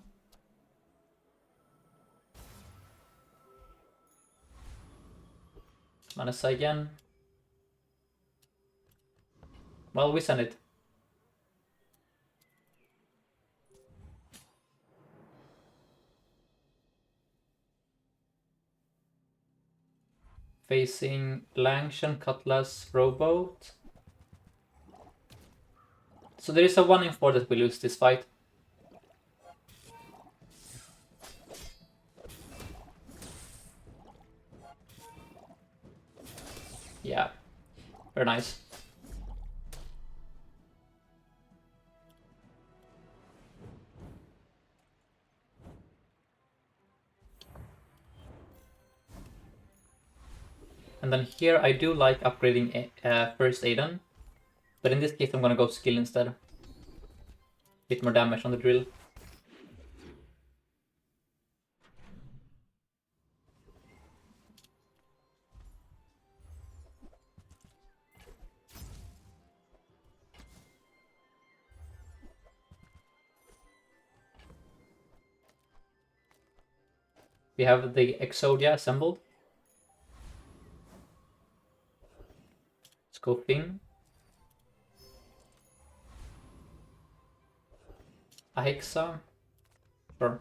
Manasa again. Well, we send it. Facing Langshan, Cutlass, Rowboat. So there is a 1 in 4 that we lose this fight. Yeah, very nice. And then here I do like upgrading First Aiden. But in this case I'm gonna go skill instead. Bit more damage on the drill. We have the Exodia assembled. Let's go Finn. A Hexa. Sure.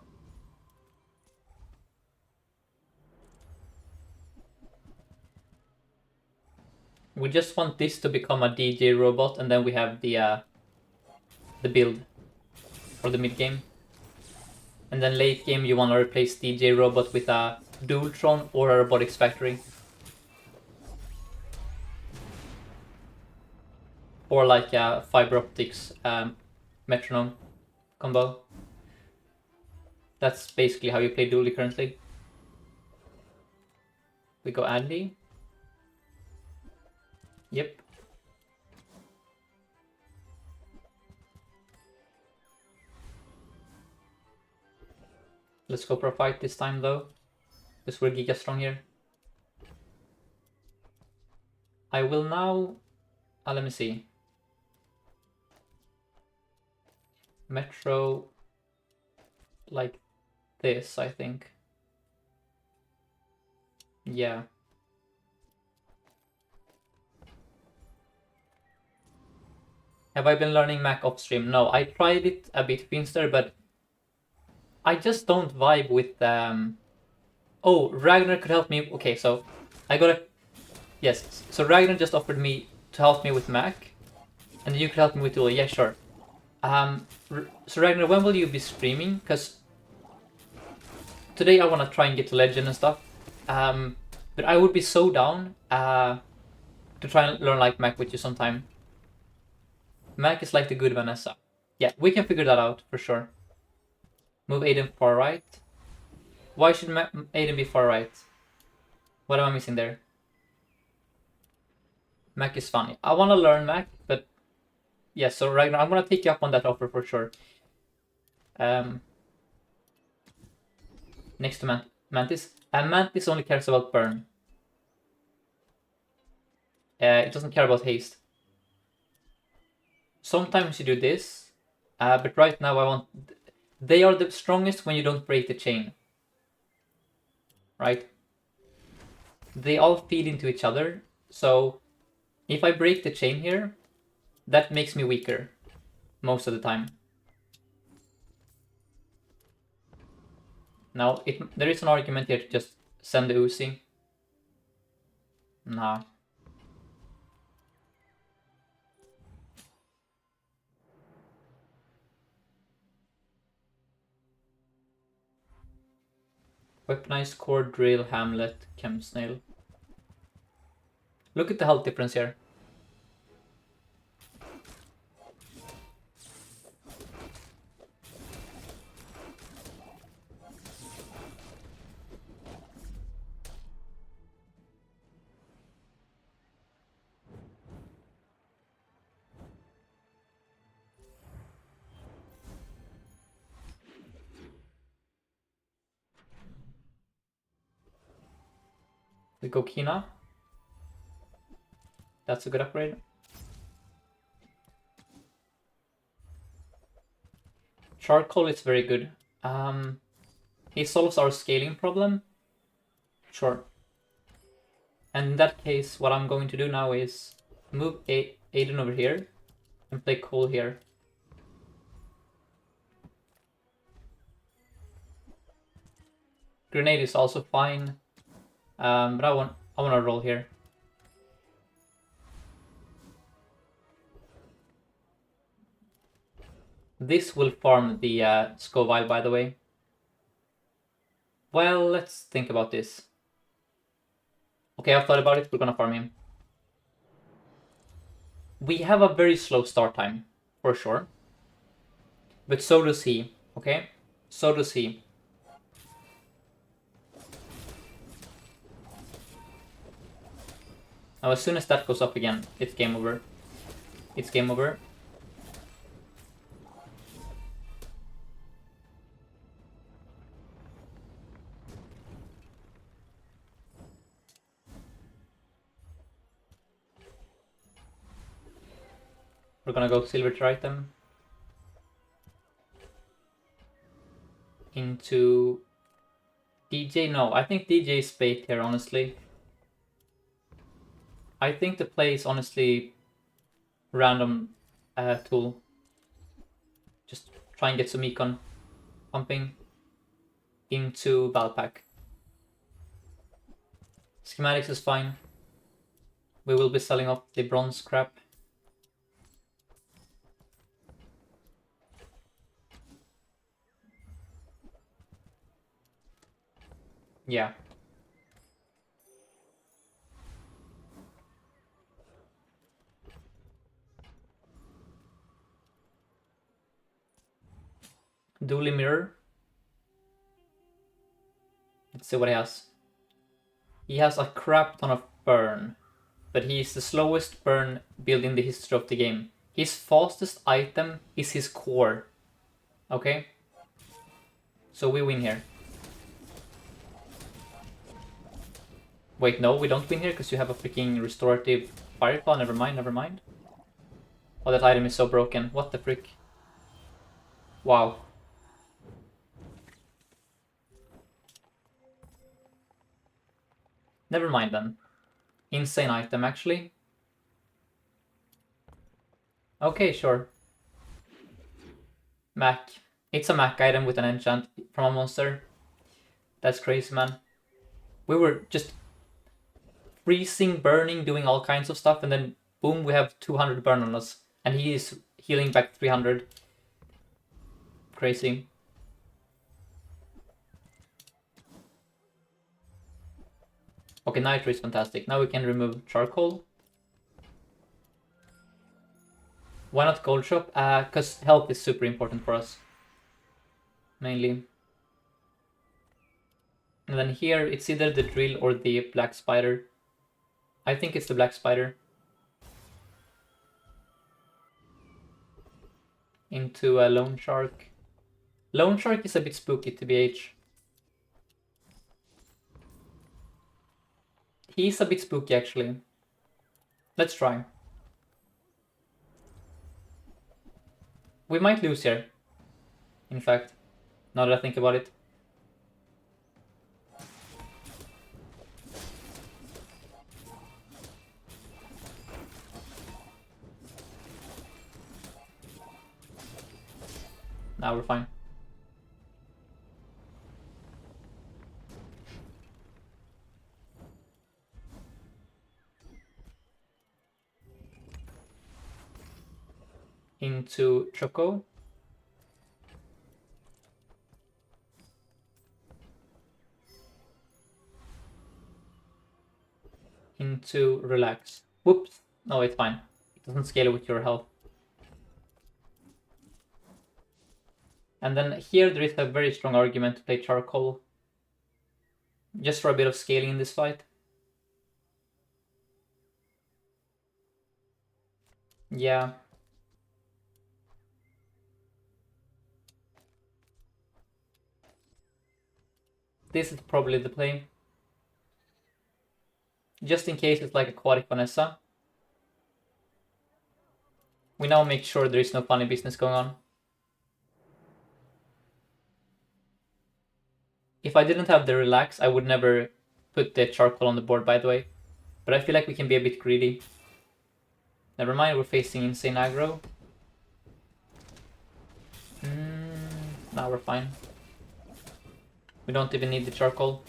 We just want this to become a DJ robot, and then we have the build for the mid game. And then late game you want to replace DJ robot with a Dualtron or a Robotics Factory. Or like a fiber optics metronome combo. That's basically how you play Dooley currently. We go Andy. Yep. Let's go for a fight this time though, because we're Giga strong here. I will now... let me see. Metro... like this, I think. Yeah. Have I been learning Mac off stream? No, I tried it a bit Finster, but I just don't vibe with Oh, Ragnar could help me. Okay, so I got a... Yes, so Ragnar just offered me to help me with Mac, and you could help me with Dooley. Yeah, sure. So Ragnar, when will you be streaming? Because today I want to try and get to Legend and stuff. But I would be so down to try and learn like Mac with you sometime. Mac is like the good Vanessa. Yeah, we can figure that out for sure. Move Aiden far right. Why should Aiden be far right? What am I missing there? Mac is funny. I want to learn Mac, but yeah, so Ragnar, I'm going to take you up on that offer for sure. Next to Mantis. And Mantis only cares about burn. It doesn't care about haste. Sometimes you do this, but right now I want... They are the strongest when you don't break the chain. Right? They all feed into each other, so if I break the chain here, that makes me weaker most of the time. Now, there is an argument here to just send the Uzi. Nah. Weaponized core, drill, hamlet, chem snail. Look at the health difference here. We go Kina. That's a good upgrade. Charcoal is very good. He solves our scaling problem. Sure. And in that case, what I'm going to do now is move Aiden over here and play Cole here. Grenade is also fine, but I want to roll here. This will farm the Scoville, by the way. Well, let's think about this. Okay, I've thought about it. We're gonna farm him. We have a very slow start time, for sure. But so does he, okay? So does he. Now, as soon as that goes up again, it's game over. It's game over. We're gonna go silver to item. Into DJ, no. I think DJ is bait here, honestly. I think the play is honestly random tool. Just try and get some econ pumping into Valpack. Schematics is fine. We will be selling off the bronze crap. Yeah. Dooley mirror. Let's see what he has. He has a crap ton of burn, but he's the slowest burn build in the history of the game. His fastest item is his core. Okay? So we win here. Wait, no, we don't win here because you have a freaking restorative fireclaw. Never mind, never mind. Oh, that item is so broken. What the frick? Wow. Never mind then. Insane item, actually. Okay, sure. Mac. It's a Mac item with an enchant from a monster. That's crazy, man. We were just freezing, burning, doing all kinds of stuff, and then boom, we have 200 burn on us. And he is healing back 300. Crazy. Okay, Nitro is fantastic. Now we can remove Charcoal. Why not Gold Shop? Because health is super important for us. Mainly. And then here, it's either the Drill or the Black Spider. I think it's the Black Spider. Into a Lone Shark. Lone Shark is a bit spooky, TBH. He's a bit spooky, actually. Let's try. We might lose here. In fact, now that I think about it. Now we're fine. Into Choco. Into Relax. Whoops. No, it's fine. It doesn't scale with your health. And then here there is a very strong argument to play Charcoal. Just for a bit of scaling in this fight. Yeah. This is probably the play. Just in case it's like Aquatic Vanessa. We now make sure there is no funny business going on. If I didn't have the Relax, I would never put the Charcoal on the board, by the way. But I feel like we can be a bit greedy. Never mind, we're facing insane aggro. Now we're fine. We don't even need the Charcoal.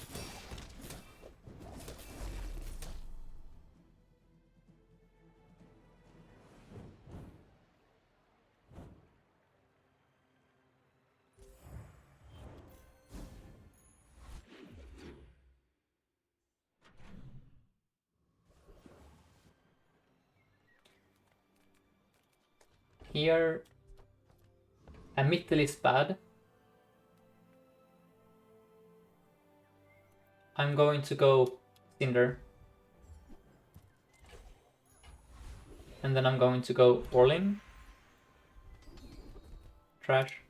Here, a Mittel is bad. I'm going to go Cinder. And then I'm going to go Orling. Trash.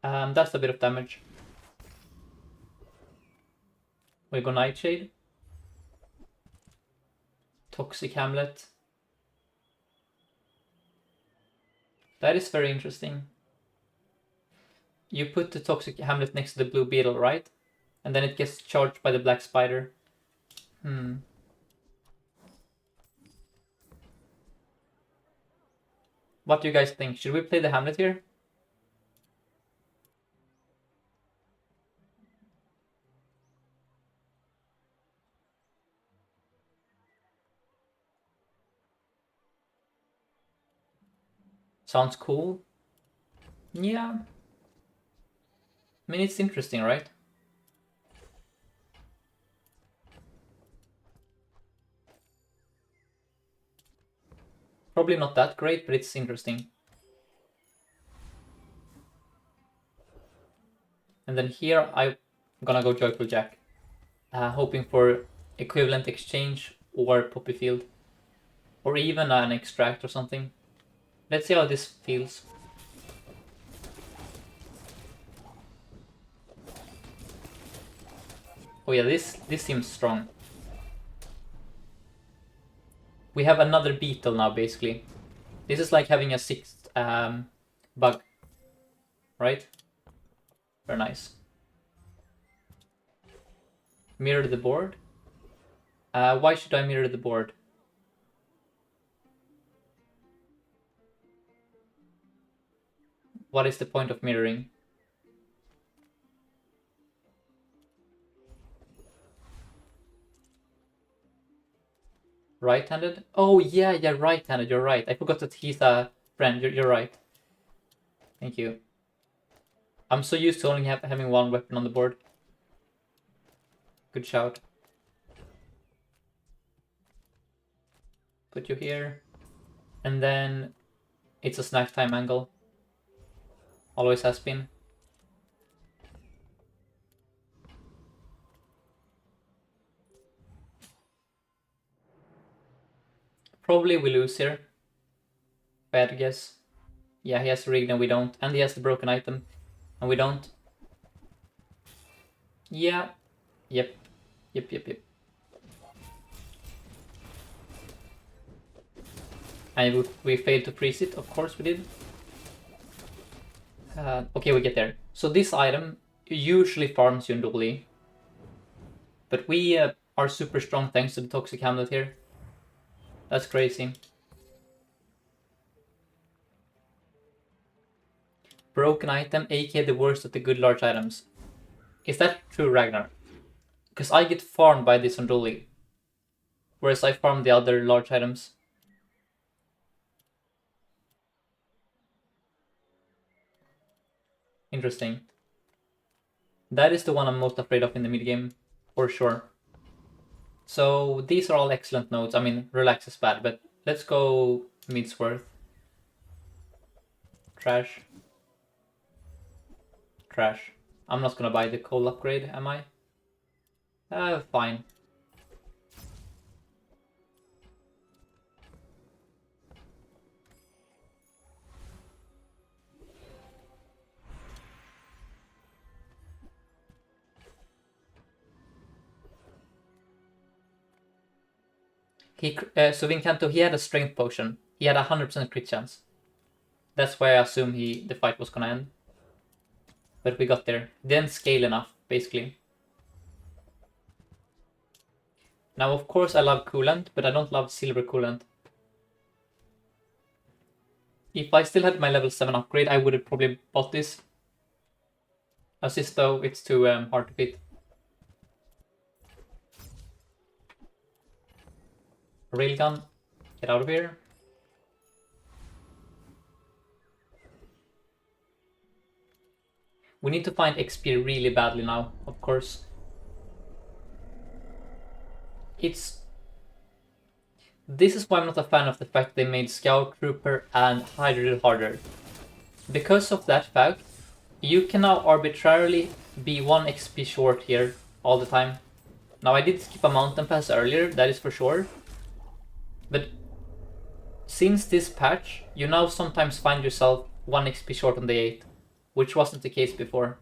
That's a bit of damage. We go Nightshade. Toxic Hamlet. That is very interesting. you put the Toxic Hamlet next to the blue beetle, right? And then it gets charged by the black spider. What do you guys think? Should we play the Hamlet here? Sounds cool. Yeah. I mean, it's interesting, right? Probably not that great, but it's interesting. And then here I'm gonna go Joyful Jack. Hoping for equivalent exchange or Poppy Field. Or even an extract or something. Let's see how this feels. Oh yeah, this seems strong. We have another beetle now, basically. This is like having a sixth bug. Right? Very nice. Mirror the board. Why should I mirror the board? What is the point of mirroring? Right-handed? Oh yeah, right-handed, you're right. I forgot that he's a friend, you're right. Thank you. I'm so used to only having one weapon on the board. Good shout. Put you here. And then it's a snack time angle. Always has been. Probably we lose here. Bad guess. Yeah, he has rigged and we don't. And he has the broken item. And we don't. Yeah. Yep. And we failed to freeze it, of course we did. Okay, we get there. So this item usually farms you in Dooley. But we are super strong thanks to the Toxic Hamlet here. That's crazy. Broken item, aka the worst of the good large items. Is that true, Ragnar? Because I get farmed by this on Dooley. Whereas I farm the other large items. Interesting. That is the one I'm most afraid of in the mid game, for sure. So these are all excellent notes. I mean, relax is bad, but let's go Midsworth. Trash. Trash. I'm not gonna buy the coal upgrade, am I? Fine. So Vincanto, he had a strength potion. He had a 100% crit chance. That's why I assume the fight was gonna end. But we got there. Didn't scale enough, basically. Now, of course, I love coolant, but I don't love silver coolant. If I still had my level 7 upgrade, I would have probably bought this. Assist though, it's too hard to beat. Railgun, get out of here. We need to find XP really badly now, of course. This is why I'm not a fan of the fact they made Scout Trooper and Hydra harder. Because of that fact, you can now arbitrarily be 1 XP short here all the time. Now I did skip a mountain pass earlier, that is for sure. But since this patch, you now sometimes find yourself 1 XP short on day 8, which wasn't the case before.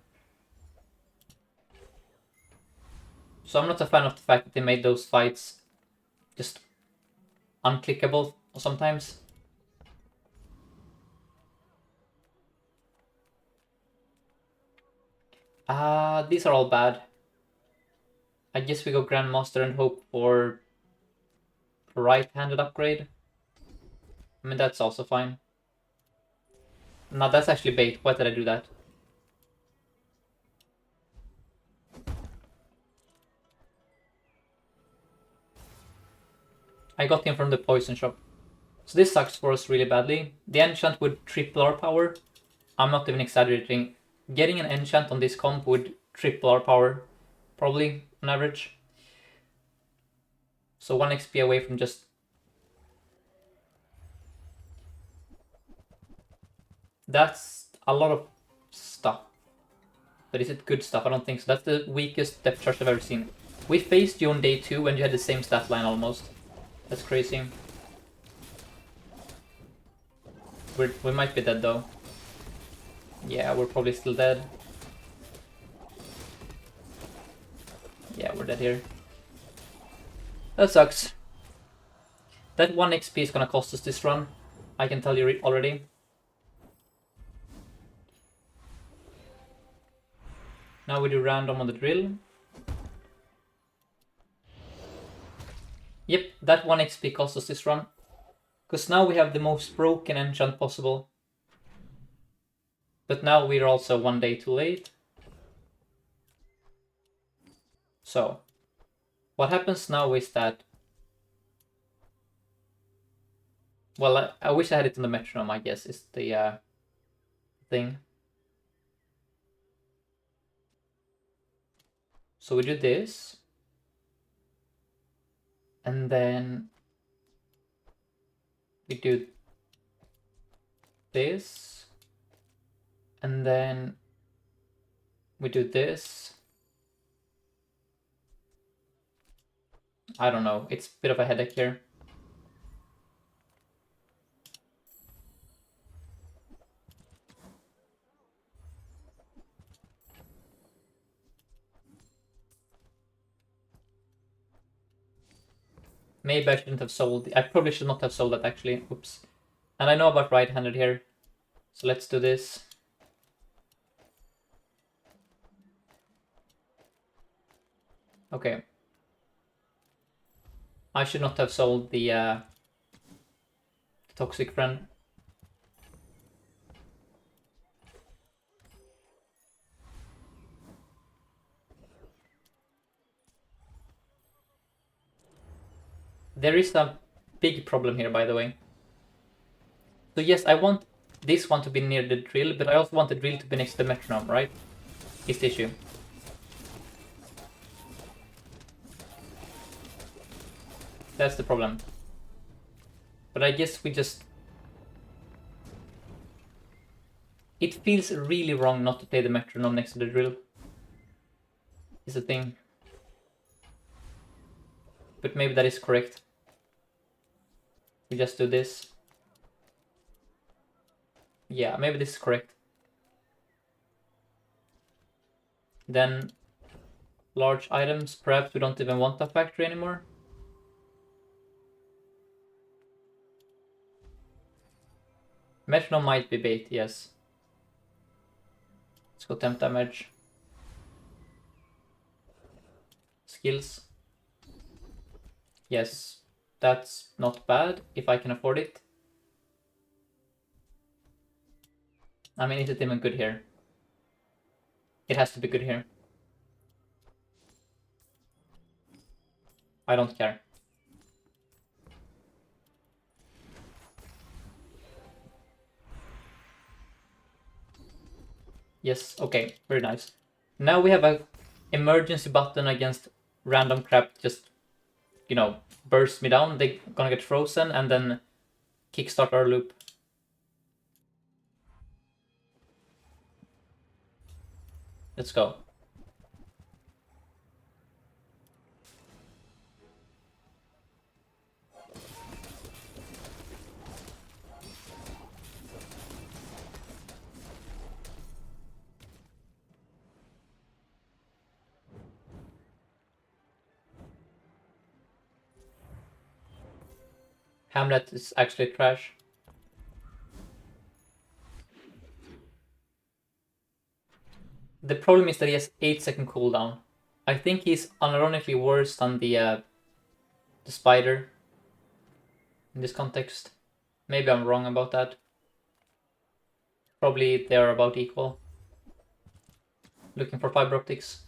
So I'm not a fan of the fact that they made those fights just unclickable sometimes. These are all bad. I guess we go Grandmaster and hope for right-handed upgrade. I mean, that's also fine. No, that's actually bait. Why did I do that? I got him from the poison shop. So this sucks for us really badly. The enchant would triple our power. I'm not even exaggerating. Getting an enchant on this comp would triple our power. Probably, on average. So 1 XP away from just... That's a lot of stuff. But is it good stuff? I don't think so. That's the weakest depth charge I've ever seen. We faced you on day 2 when you had the same stat line almost. That's crazy. We might be dead though. Yeah, we're probably still dead. Yeah, we're dead here. That sucks. That 1 XP is gonna cost us this run. I can tell you already. Now we do random on the drill. Yep, that 1 XP cost us this run. Because now we have the most broken enchant possible. But now we're also 1 day too late. So, what happens now is that... Well, I wish I had it on the metronome, I guess, is the thing. So we do this. And then we do this. And then we do this. I don't know, it's a bit of a headache here. Maybe I shouldn't have sold. I probably should not have sold that actually. Oops. And I know about right-handed here. So let's do this. Okay. I should not have sold the toxic friend. There is a big problem here, by the way. So yes, I want this one to be near the drill, but I also want the drill to be next to the metronome, right? Is the issue. That's the problem. But I guess we just... It feels really wrong not to play the metronome next to the drill. Is the thing. But maybe that is correct. We just do this. Yeah, maybe this is correct. Then large items, perhaps we don't even want a factory anymore. Metronome might be bait, yes. Let's go temp damage. Skills. Yes, that's not bad if I can afford it. I mean, is it even good here? It has to be good here. I don't care. Yes, okay, very nice. Now we have a emergency button against random crap just, you know, burst me down. They're gonna get frozen and then kickstart our loop. Let's go. Hamlet is actually trash. The problem is that he has 8-second cooldown. I think he's unironically worse than the spider in this context. Maybe I'm wrong about that. Probably they're about equal. Looking for fiber optics.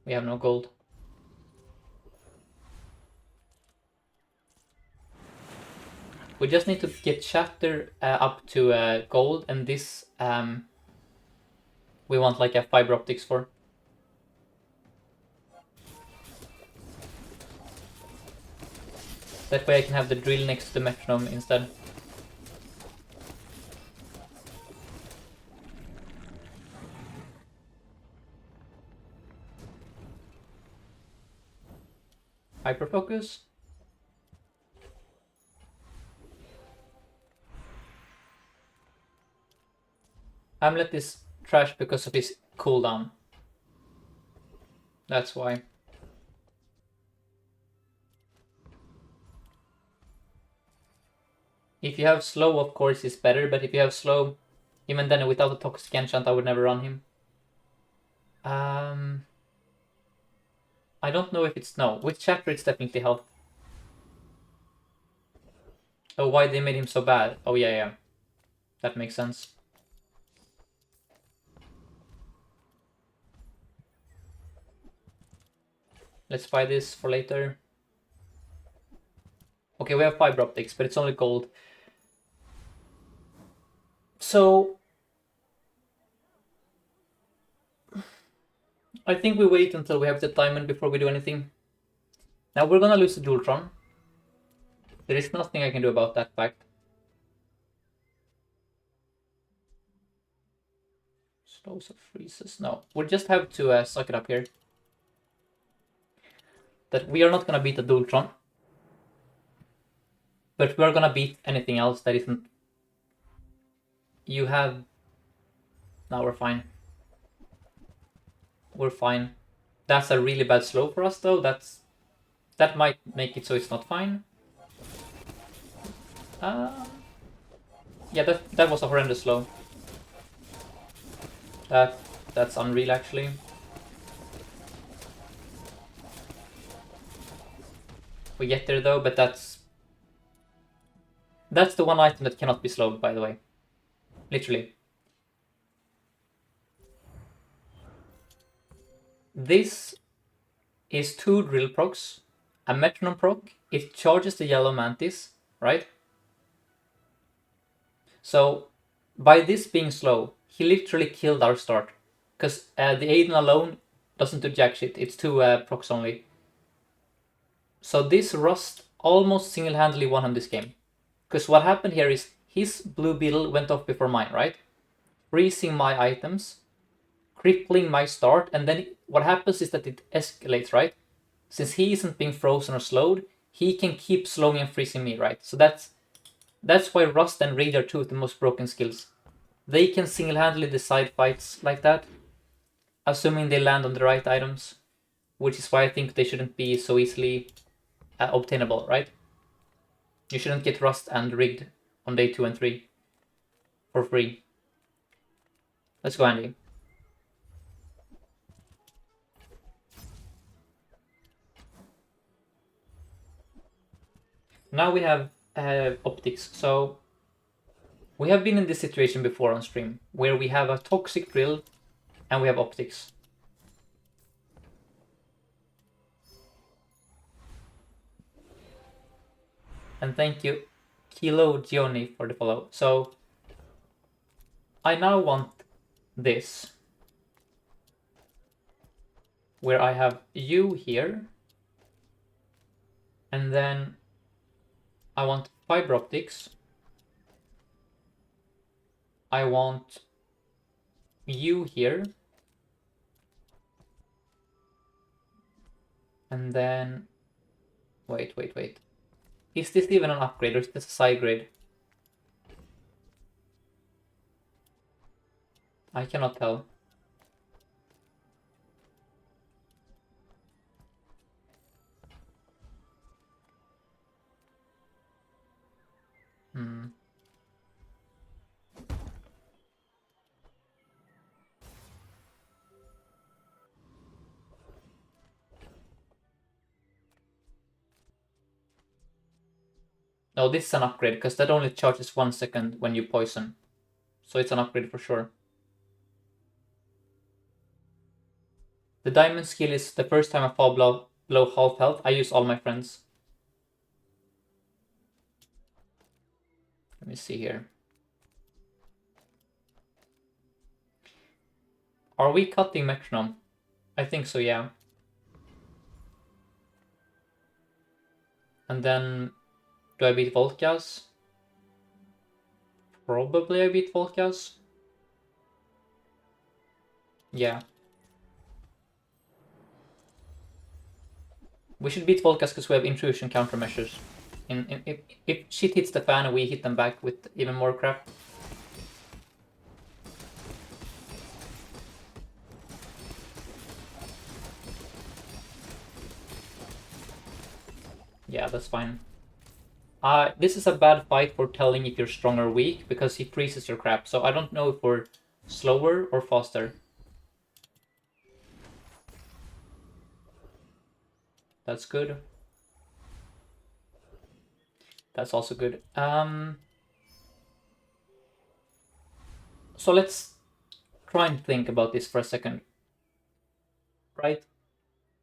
We have no gold. We just need to get Shatter up to gold, and this we want like a fiber optics for. That way I can have the drill next to the metronome instead. Hyperfocus. Hamlet is trash because of his cooldown. That's why. If you have slow, of course, it's better, but if you have slow, even then without the toxic enchant, I would never run him. I don't know if it's no. With Shatter, it's definitely health. Oh, why they made him so bad? Oh, yeah. That makes sense. Let's buy this for later. Okay, we have fiber optics, but it's only gold. So I think we wait until we have the diamond before we do anything. Now we're gonna lose the Dualtron. There is nothing I can do about that fact. Slows of freezes. No, we'll just have to suck it up here. That we are not gonna beat the Dualtron. But we're gonna beat anything else that isn't... You have... Now we're fine. We're fine. That's a really bad slow for us though. That might make it so it's not fine. Yeah, that was a horrendous slow. That's unreal actually. We get there though, but that's the one item that cannot be slowed, by the way. Literally. This is 2 drill procs, a metronome proc, it charges the yellow mantis, right? So, by this being slow, he literally killed our start. Because the Aiden alone doesn't do jack shit, it's 2 procs only. So this Rust almost single-handedly won him this game. Because what happened here is his blue beetle went off before mine, right? Freezing my items, crippling my start, and then what happens is that it escalates, right? Since he isn't being frozen or slowed, he can keep slowing and freezing me, right? So that's why Rust and Raid are 2 of the most broken skills. They can single-handedly decide fights like that, assuming they land on the right items, which is why I think they shouldn't be so easily obtainable, right? You shouldn't get Rust and Rigged on day 2 and 3 for free. Let's go, Andy. Now we have optics. So we have been in this situation before on stream, where we have a toxic drill and we have optics. And thank you, Kilo Gioni, for the follow. So I now want this, where I have you here, and then I want fiber optics. I want you here, and then wait. Is this even an upgrade or is this a side grade? I cannot tell. No, this is an upgrade, because that only charges 1 second when you poison. So it's an upgrade for sure. The diamond skill is the first time I fall below half health, I use all my friends. Let me see here. Are we cutting metronome? I think so, yeah. And then, do I beat Volkas? Probably I beat Volkas. Yeah. We should beat Volkas because we have intrusion countermeasures. If shit hits the fan, we hit them back with even more crap. Yeah, that's fine. This is a bad fight for telling if you're strong or weak, because he freezes your crap, so I don't know if we're slower or faster. That's good. That's also good. So let's try and think about this for a second. Right?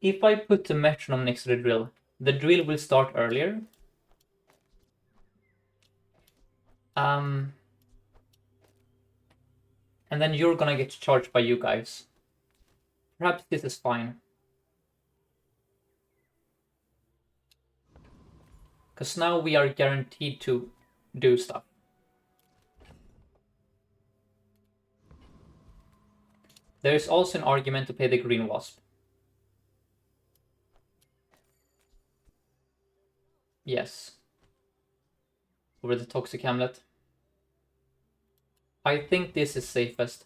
If I put the metronome next to the drill will start earlier. And then you're gonna get charged by you guys. Perhaps this is fine. Because now we are guaranteed to do stuff. There is also an argument to play the green wasp. Yes. Over the toxic hamlet. I think this is safest.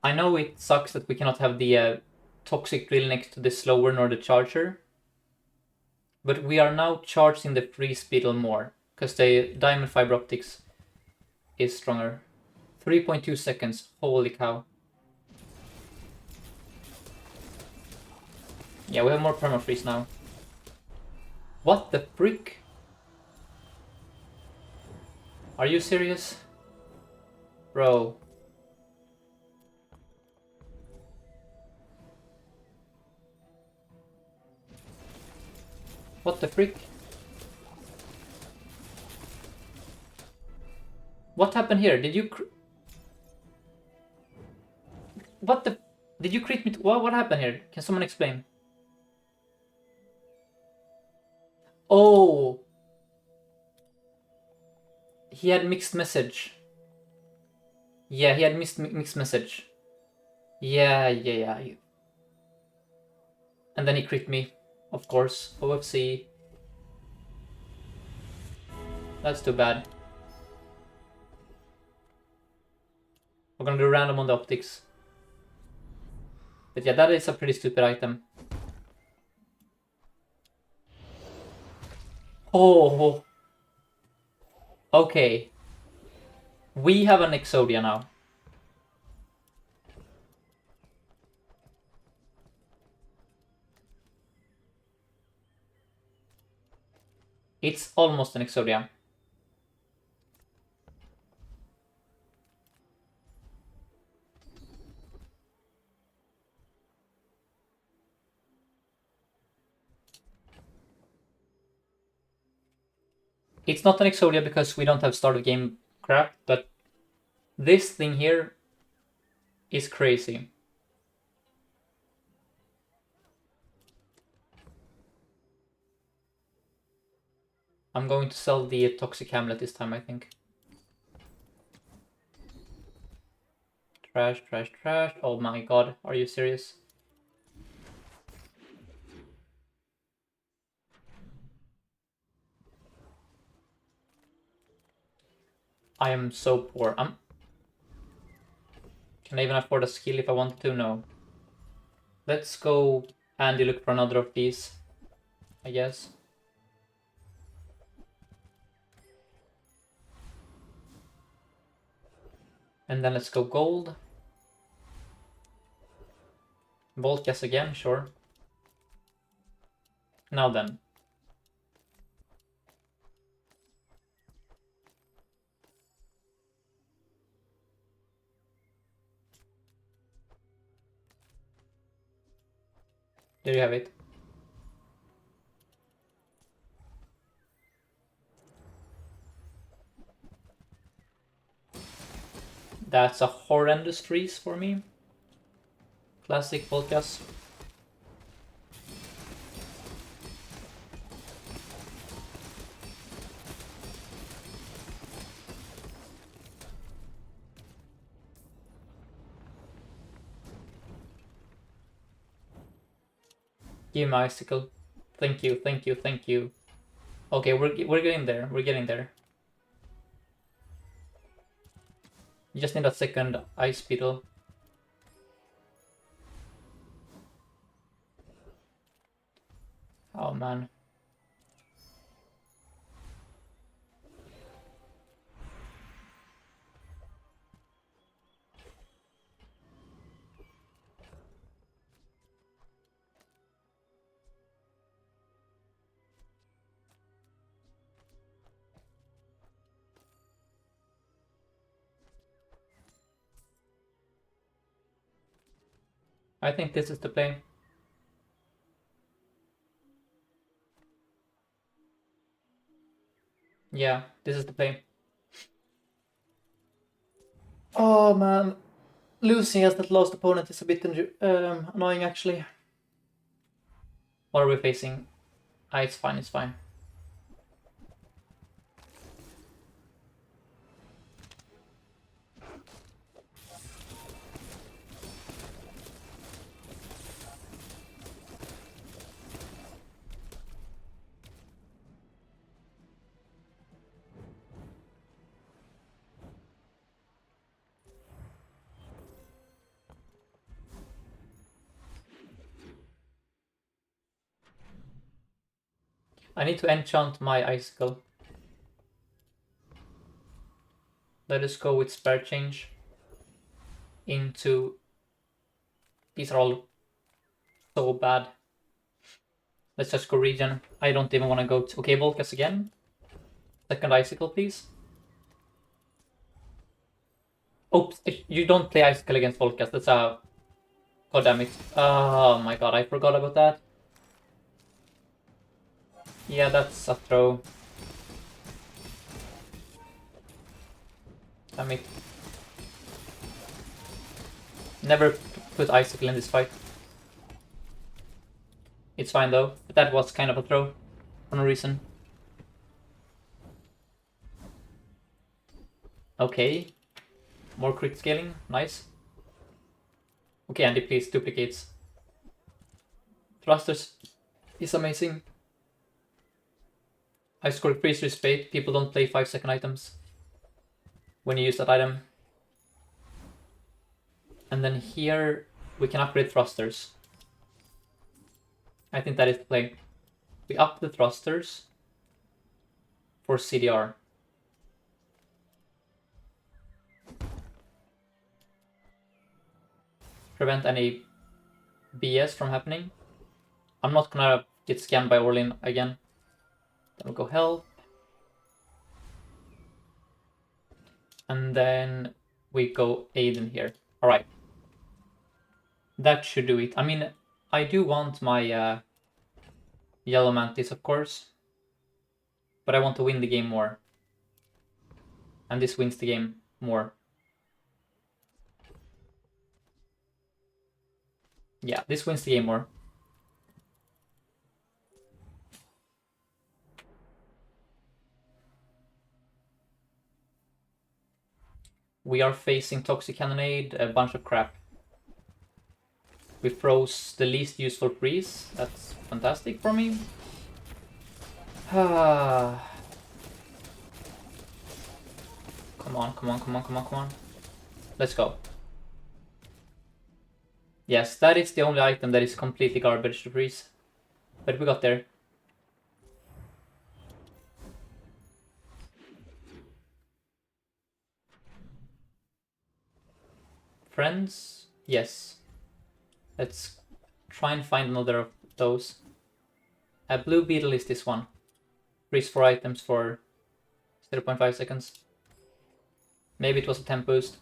I know it sucks that we cannot have the toxic drill next to the slower nor the charger. But we are now charging the freeze beetle more, because the diamond fiber optics is stronger. 3.2 seconds, holy cow. Yeah, we have more permafreeze now. What the frick? Are you serious? Bro. What the frick? What happened here? Did you what the... Did you crit me? What happened here? Can someone explain? Oh! He had mixed message. Yeah, he had mixed message. Yeah. And then he crit me, of course. OFC. That's too bad. We're gonna do random on the optics. But yeah, that is a pretty stupid item. Oh. Okay. We have an Exodia now. It's almost an Exodia. It's not an Exodia because we don't have start of game crap, but this thing here is crazy. I'm going to sell the Toxic Hamlet this time, I think. Trash. Oh my god, are you serious? I am so poor. Can I even afford a skill if I want to? No. Let's go Andy look for another of these, I guess. And then let's go gold. Volkas again, sure. Now then. There you have it. That's a horrendous freeze for me. Classic Volkas. Give me icicle. Thank you, thank you, thank you. Okay, we're getting there. We're getting there. You just need a second ice beetle. Oh man. I think this is the play. Yeah, this is the play. Oh man, losing as that last opponent is a bit annoying actually. What are we facing? Ah, it's fine, it's fine. I need to enchant my icicle. Let us go with spare change into... These are all so bad. Let's just go regen. I don't even want to go to... Okay, Volkas again. Second icicle, please. Oops, you don't play icicle against Volkas. That's a... God damn it. Oh my god, I forgot about that. Yeah, that's a throw. Damn it. Never put icicle in this fight. It's fine though, but that was kind of a throw for no reason. Okay. More crit scaling, nice. Okay, Andy, please, duplicates. Thrusters is amazing. I scored Priestly Spade. People don't play 5-second items when you use that item. And then here we can upgrade thrusters. I think that is the play. We up the thrusters for CDR. Prevent any BS from happening. I'm not gonna get scanned by Orlin again. Then we'll go help. And then we go Aiden here. Alright. That should do it. I mean, I do want my Yellow Mantis, of course. But I want to win the game more. And this wins the game more. Yeah, this wins the game more. We are facing Toxic Cannonade, a bunch of crap. We froze the least useful freeze. That's fantastic for me. Come on, come on, come on, come on, come on. Let's go. Yes, that is the only item that is completely garbage to freeze. But we got there. Friends? Yes. Let's try and find another of those. A blue beetle is this one. Freeze 4 items for 0.5 seconds. Maybe it was a temp boost.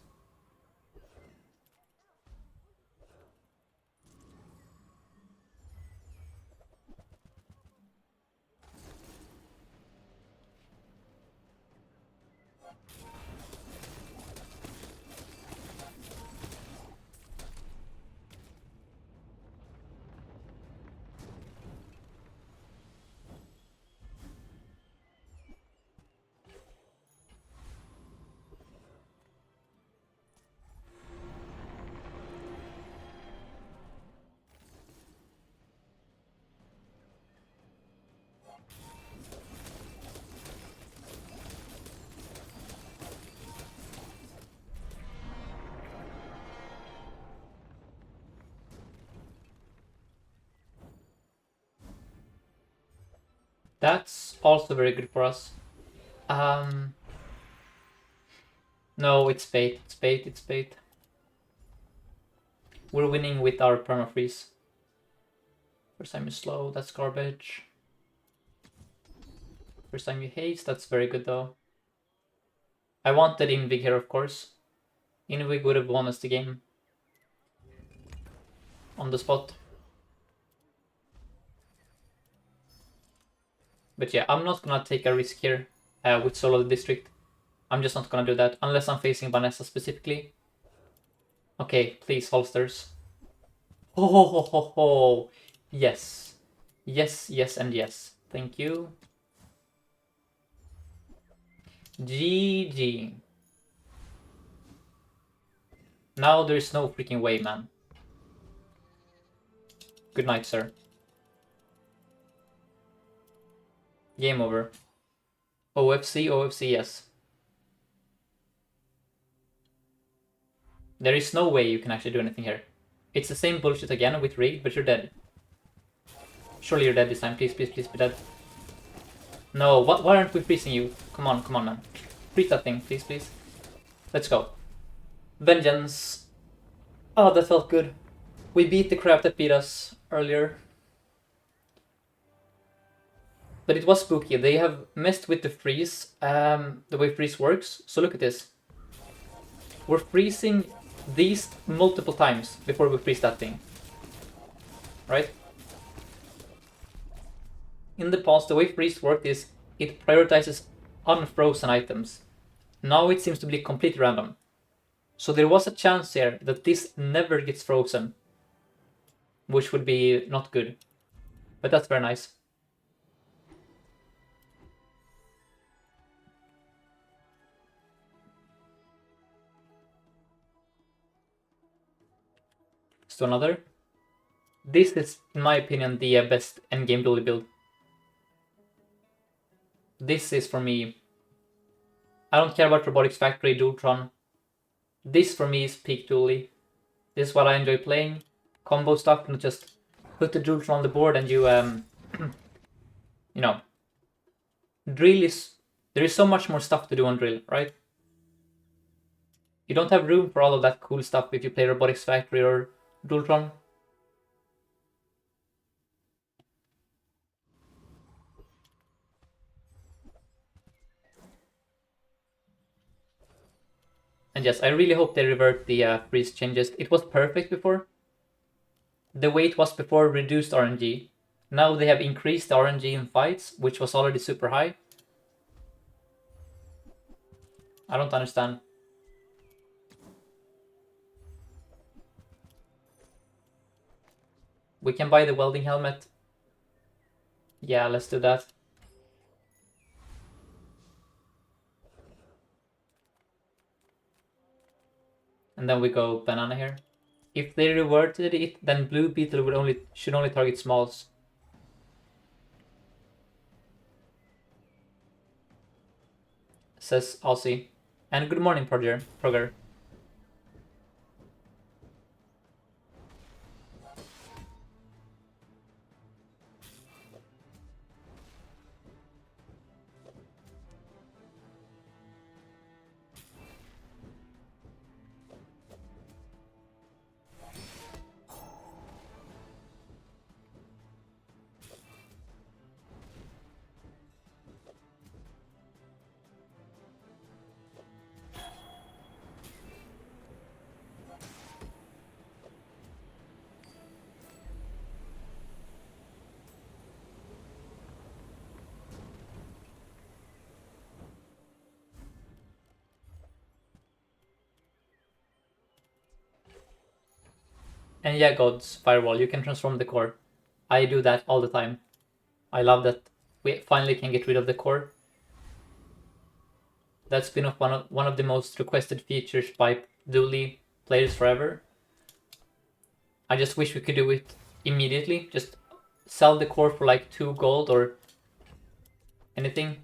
That's also very good for us. No, it's bait. It's bait. It's bait. We're winning with our permafreeze. First time you slow, that's garbage. First time you haste, that's very good though. I wanted Invig here, of course. Invig would have won us the game. On the spot. But yeah, I'm not gonna take a risk here with solo the district. I'm just not gonna do that, unless I'm facing Vanessa specifically. Okay, please, holsters. Ho ho ho ho ho! Yes. Yes, yes, and yes. Thank you. GG. Now there's no freaking way, man. Good night, sir. Game over. OFC, OFC, yes. There is no way you can actually do anything here. It's the same bullshit again with rigged, but you're dead. Surely you're dead this time. Please, please, please be dead. No, why aren't we freezing you? Come on, man. Freeze that thing, please, please. Let's go. Vengeance. Oh, that felt good. We beat the crap that beat us earlier. But it was spooky. They have messed with the freeze, the way freeze works. So look at this. We're freezing these multiple times before we freeze that thing. Right? In the past, the way freeze worked is it prioritizes unfrozen items. Now it seems to be completely random. So there was a chance here that this never gets frozen, which would be not good. But that's very nice. So another. This is, in my opinion, the best endgame Dooley build. This is for me. I don't care about Robotics Factory, Dualtron. This for me is peak Dooley. This is what I enjoy playing. Combo stuff, and just put the Dualtron on the board and you, you know, drill is. There is so much more stuff to do on drill, right? You don't have room for all of that cool stuff if you play Robotics Factory or Dualtron. And yes, I really hope they revert the freeze changes. It was perfect before. The way it was before reduced RNG. Now they have increased the RNG in fights, which was already super high. I don't understand. We can buy the welding helmet. Yeah, let's do that. And then we go banana here. If they reverted it, then blue beetle should only target smalls. Says Aussie. And good morning, Progger. And yeah, God's Firewall, you can transform the core. I do that all the time. I love that we finally can get rid of the core. That's been one of the most requested features by Dooley players forever. I just wish we could do it immediately. Just sell the core for like 2 gold or anything.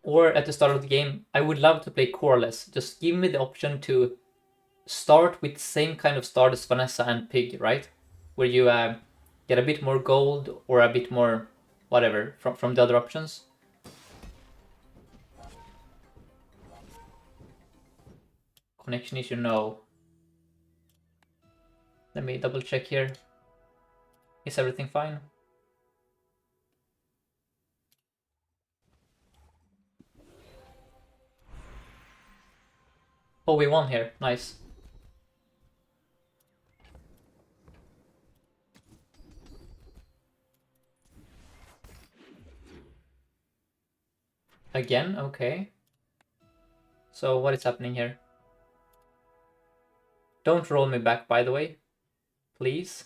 Or at the start of the game, I would love to play coreless. Just give me the option to start with the same kind of start as Vanessa and Pig, right? Where you get a bit more gold or a bit more whatever from the other options. Connection issue, no. Let me double check here. Is everything fine? Oh, we won here. Nice. Again? Okay. So what is happening here? Don't roll me back, by the way. Please.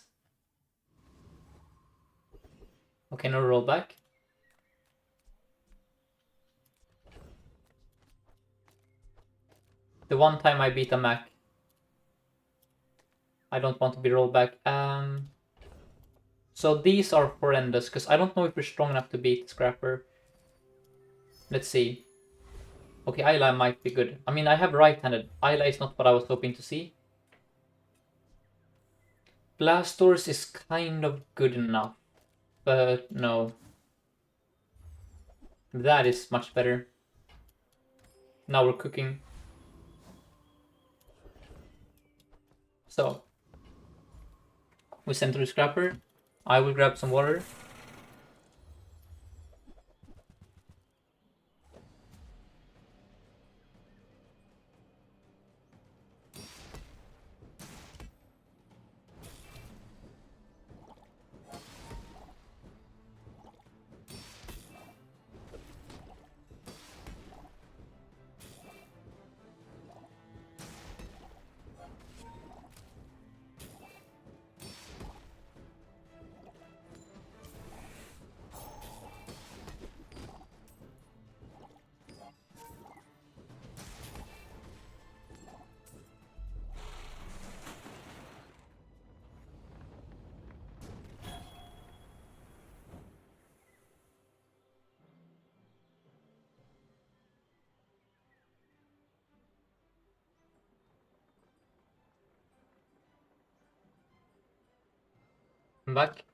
Okay, no rollback. The one time I beat a Mac. I don't want to be rolled back. So these are horrendous, because I don't know if we're strong enough to beat Scrapper. Let's see. Okay, Ayla might be good. I mean, I have right-handed. Ayla is not what I was hoping to see. Blastors is kind of good enough. But no. That is much better. Now we're cooking. So. We send through Scrapper. I will grab some water. I'm back.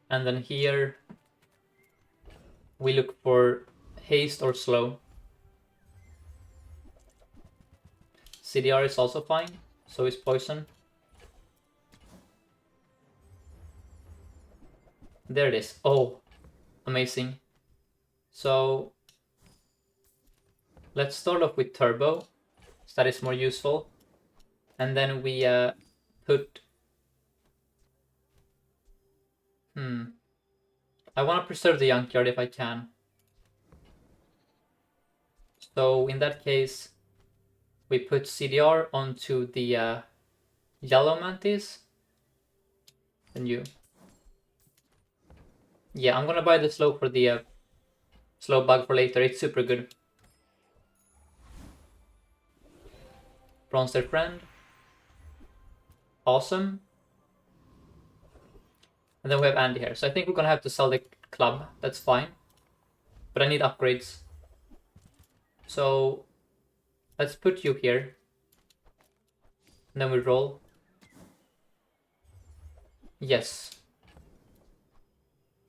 And then here we look for haste or slow. CDR is also fine, so is poison. There it is. Oh, amazing. So let's start off with turbo, so that is more useful. And then we put... I want to preserve the junkyard if I can. So in that case, we put CDR onto the yellow mantis. And you... Yeah, I'm gonna buy the slow for the slow bug for later. It's super good. Bronze their friend. Awesome. And then we have Andy here. So I think we're gonna have to sell the club. That's fine. But I need upgrades. So let's put you here. And then we roll. Yes.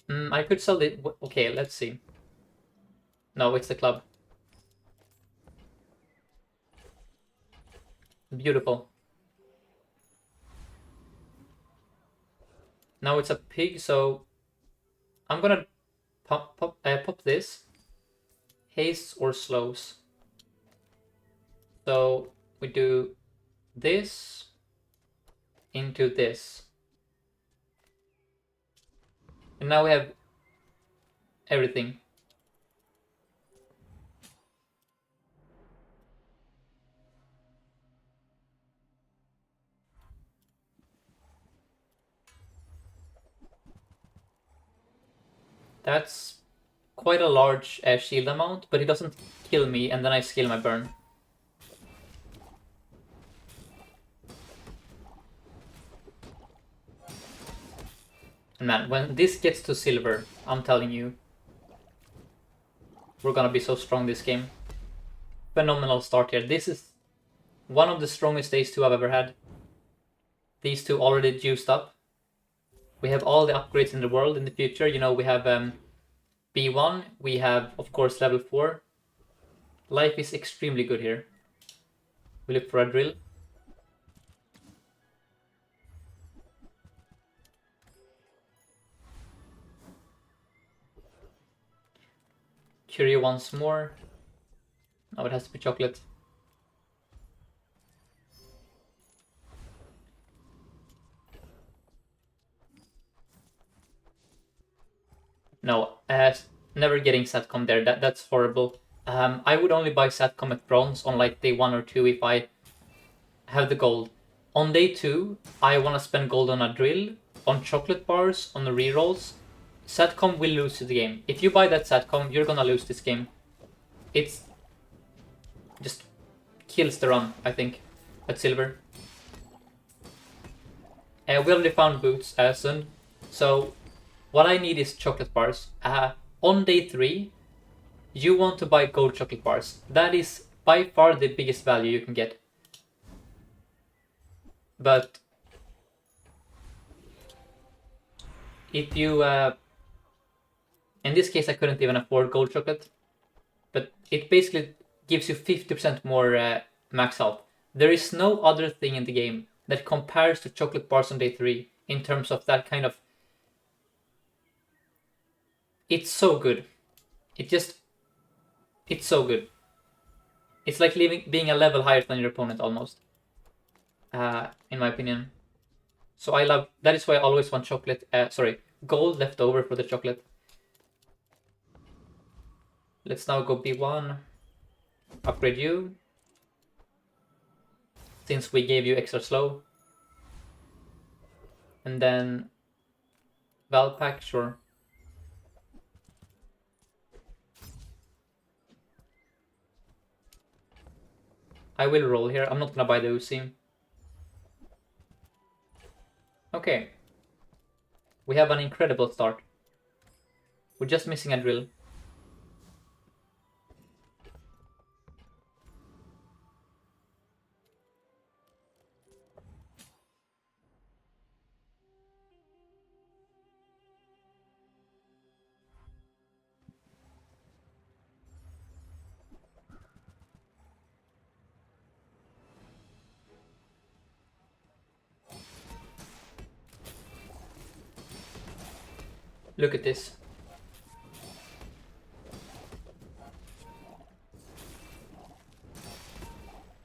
I could sell the... Okay, let's see. No, it's the club. Beautiful. Now it's a pig, so I'm gonna pop this. Haste or slows. So we do this into this. And now we have everything. That's quite a large shield amount, but it doesn't kill me, and then I scale my burn. And man, when this gets to silver, I'm telling you. We're gonna be so strong this game. Phenomenal start here. This is one of the strongest days 2 I've ever had. These two already juiced up. We have all the upgrades in the world in the future. You know, we have B1. We have, of course, level 4. Life is extremely good here. We look for a drill. Curio once more. Now it has to be chocolate. No, never getting Satcom there. That's horrible. I would only buy Satcom at bronze on like day 1 or 2 if I have the gold. On day 2, I want to spend gold on a drill, on chocolate bars, on the rerolls. Satcom will lose the game. If you buy that Satcom, you're gonna lose this game. It's just kills the run, I think, at silver. We already found boots, soon. So what I need is chocolate bars. On day 3, you want to buy gold chocolate bars. That is by far the biggest value you can get. But if you... in this case, I couldn't even afford gold chocolate. But it basically gives you 50% more max health. There is no other thing in the game that compares to chocolate bars on day 3 in terms of that kind of... It's so good. It's so good. It's like being a level higher than your opponent almost. In my opinion. So I love... That is why I always want chocolate... gold left over for the chocolate. Let's now go B1. Upgrade you. Since we gave you extra slow. And then... Valpack, sure. I will roll here. I'm not gonna buy the Uzi. Okay. We have an incredible start. We're just missing a drill. Look at this.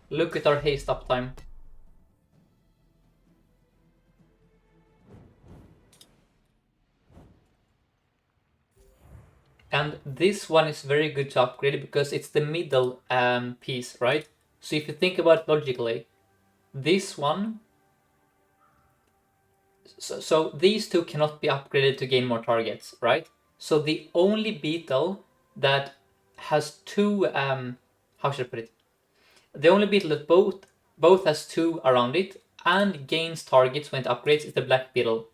Look at our haste uptime. And this one is very good to upgrade because it's the middle piece, right? So if you think about it logically, this one... So these two cannot be upgraded to gain more targets, right? So the only beetle that has two... how should I put it? The only beetle that both has 2 around it and gains targets when it upgrades is the black beetle.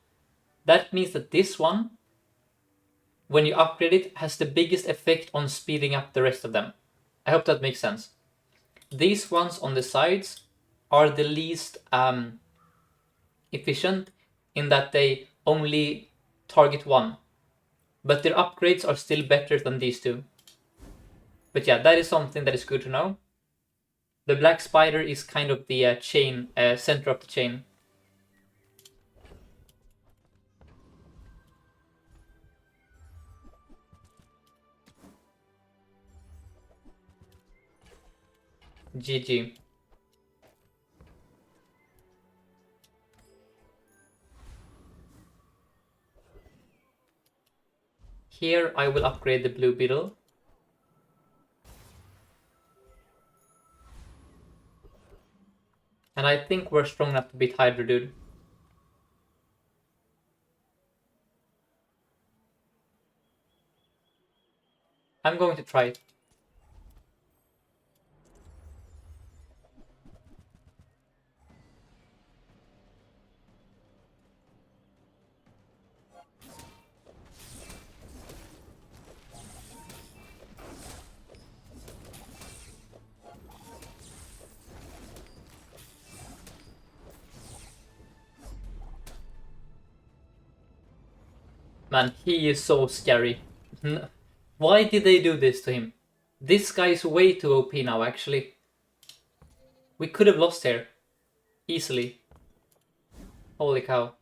That means that this one, when you upgrade it, has the biggest effect on speeding up the rest of them. I hope that makes sense. These ones on the sides are the least efficient in that they only target 1. But their upgrades are still better than these 2. But yeah, that is something that is good to know. The black spider is kind of the chain, center of the chain. GG. Here I will upgrade the blue beetle. And I think we're strong enough to beat Hydra, dude. I'm going to try it. Man, he is so scary. Why did they do this to him? This guy is way too OP now, actually. We could have lost here. Easily. Holy cow.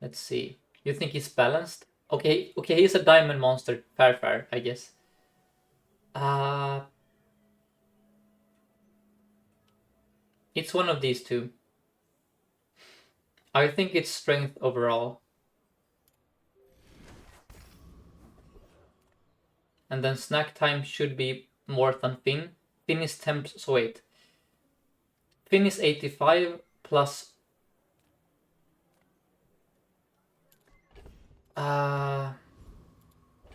Let's see. You think he's balanced? Okay, he's a diamond monster. Fair, I guess. It's one of these two. I think it's strength overall. And then snack time should be more than Finn. Finn is 10, so wait. Finn is 85 plus...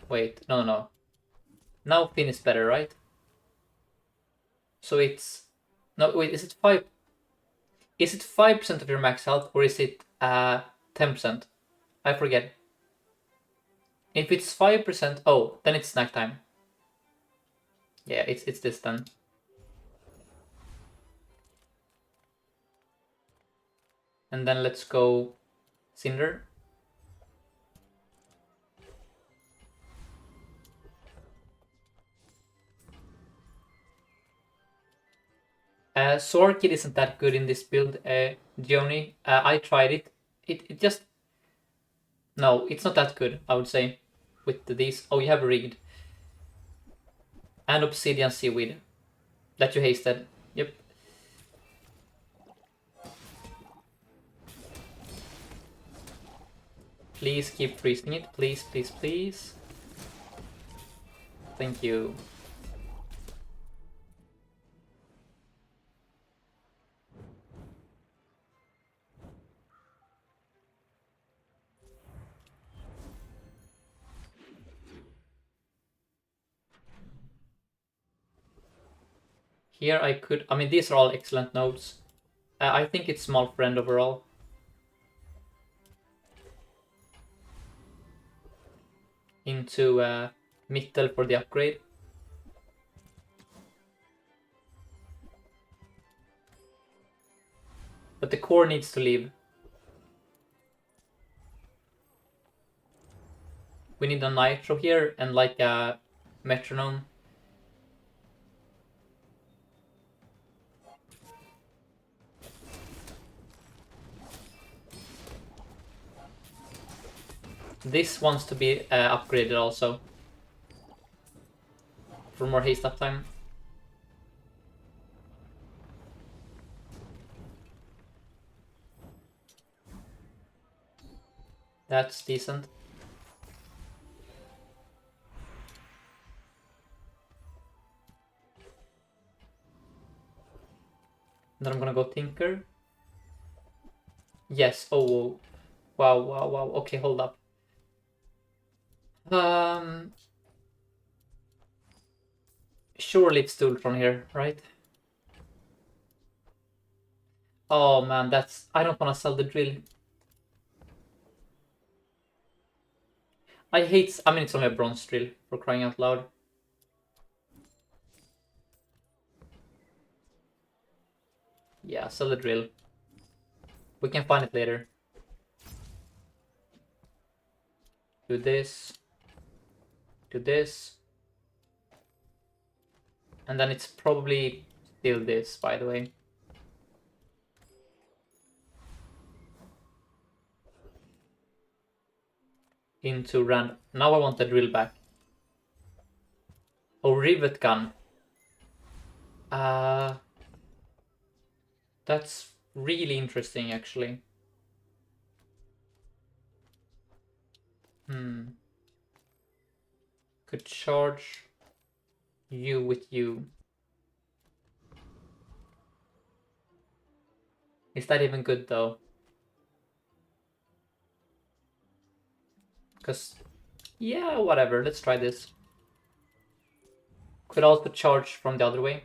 Wait, no. Now Finn is better, right? So it's... No, wait, is it 5? Is it 5% of your max health or is it 10%? I forget. If it's 5%, oh, then it's snack time. Yeah, it's this then. And then let's go Cinder. Sword Kid isn't that good in this build, Gioni. I tried it. It just... No, it's not that good, I would say. With these... Oh, you have rigged. And Obsidian Seaweed. That you hasted. Yep. Please keep freezing it. Please. Thank you. Here I could... I mean, these are all excellent nodes. I think it's small friend overall. Into Mittel for the upgrade. But the core needs to leave. We need a nitro here and like a metronome. This wants to be upgraded also. For more haste uptime. That's decent. Then I'm gonna go Tinker. Yes, oh, wow. Okay, hold up. Surely it's Dooley here, right? Oh man, that's... I don't want to sell the drill. I hate... I mean, it's only a bronze drill, for crying out loud. Yeah, sell the drill. We can find it later. Do this. Do this. And then it's probably still this, by the way. Into random. Now I want the drill back. Oh, rivet gun. That's really interesting, actually. Could charge you with you. Is that even good though? Because, yeah, whatever. Let's try this. Could also charge from the other way.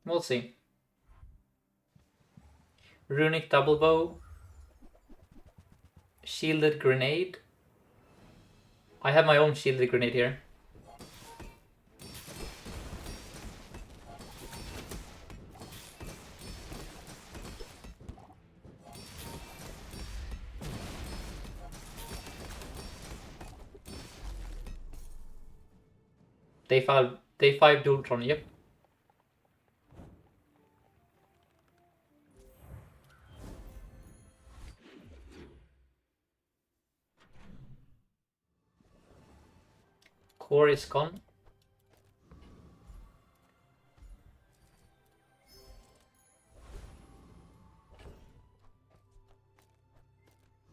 We'll see. Runic double bow. Shielded grenade. I have my own shielded grenade here. Day 5 Dualtron, yep. Core is gone.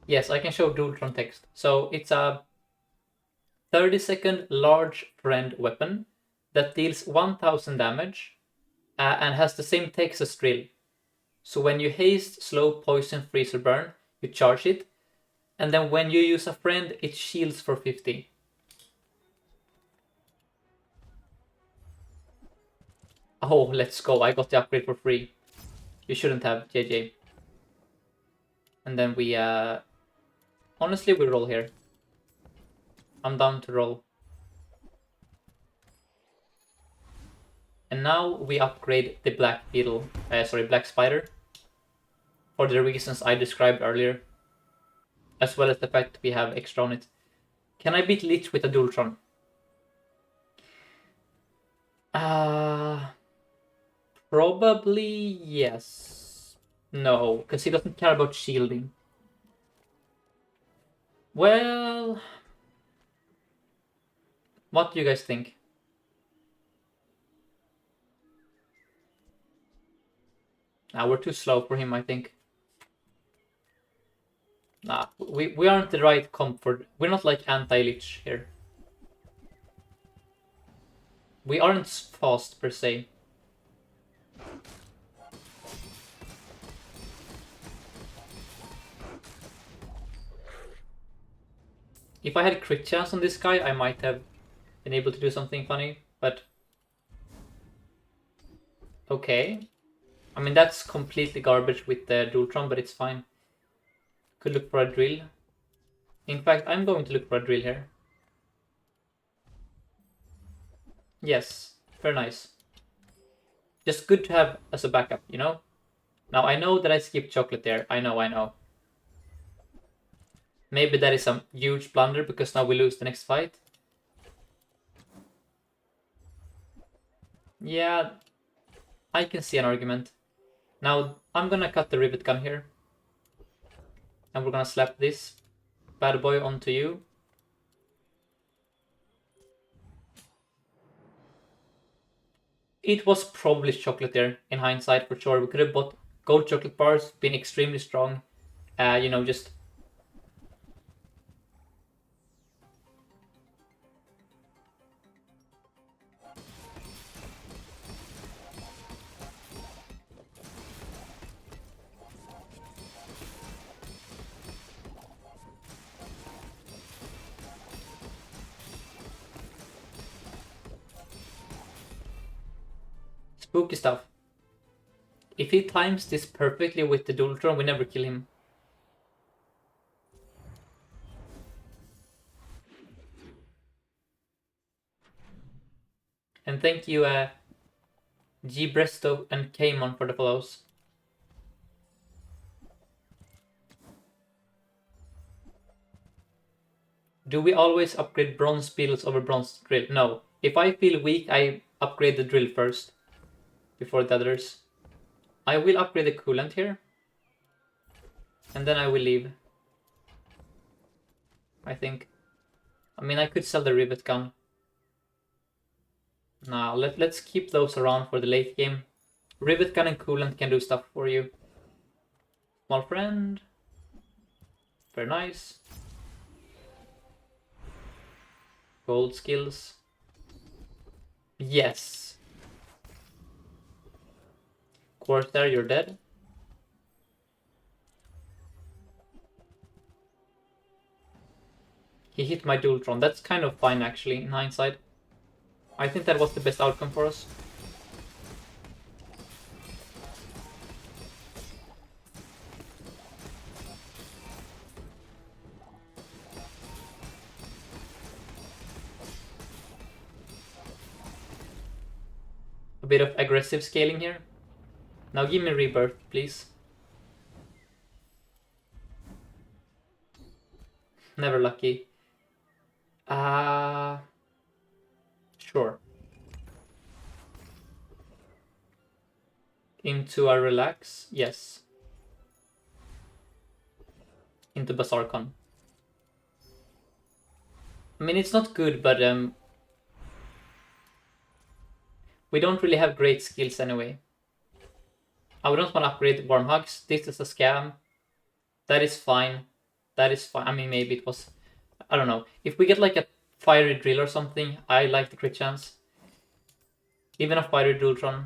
Yes, I can show Dualtron text. So it's a 30-second large friend weapon that deals 1000 damage and has the same text as drill. So when you haste, slow, poison, freeze, or burn, you charge it. And then when you use a friend, it shields for 50. Oh, let's go. I got the upgrade for free. You shouldn't have, JJ. And then we, honestly, we roll here. I'm down to roll. And now we upgrade the Black Beetle, Black Spider. For the reasons I described earlier. As well as the fact we have extra on it. Can I beat Lich with a Dualtron? Probably yes. No, because he doesn't care about shielding. Well, what do you guys think? Nah, we're too slow for him, I think. Nah, we aren't the right comfort. We're not like anti-Lich here. We aren't fast per se. If I had crit chance on this guy, I might have been able to do something funny, but... Okay. I mean, that's completely garbage with the Dualtron, but it's fine. Could look for a drill. In fact, I'm going to look for a drill here. Yes, very nice. Just good to have as a backup, you know? Now, I know that I skipped chocolate there. I know. Maybe that is a huge blunder because now we lose the next fight. Yeah, I can see an argument. Now, I'm gonna cut the rivet gun here. And we're gonna slap this bad boy onto you. It was probably chocolate there, in hindsight, for sure. We could have bought gold chocolate bars, been extremely strong. You know, just... spooky stuff. If he times this perfectly with the Dualtron, we never kill him. And thank you, G Bresto and Kaimon for the follows. Do we always upgrade bronze beetles over bronze drill? No. If I feel weak, I upgrade the drill first. Before the others. I will upgrade the coolant here. And then I will leave. I think. I mean, I could sell the rivet gun. Nah, let's keep those around for the late game. Rivet gun and coolant can do stuff for you. Small friend. Very nice. Gold skills. Yes. Corsair, you're dead. He hit my Dualtron. That's kind of fine, actually, in hindsight. I think that was the best outcome for us. a bit of aggressive scaling here. Now give me rebirth, please. Never lucky. Sure. Into a relax, yes. Into Basarkon. I mean, it's not good, but we don't really have great skills anyway. I don't want to upgrade Warm Hugs. This is a scam. That is fine. That is fine. I mean, maybe it was... I don't know. If we get like a Fiery Drill or something, I like the crit chance. Even a Fiery Drilltron.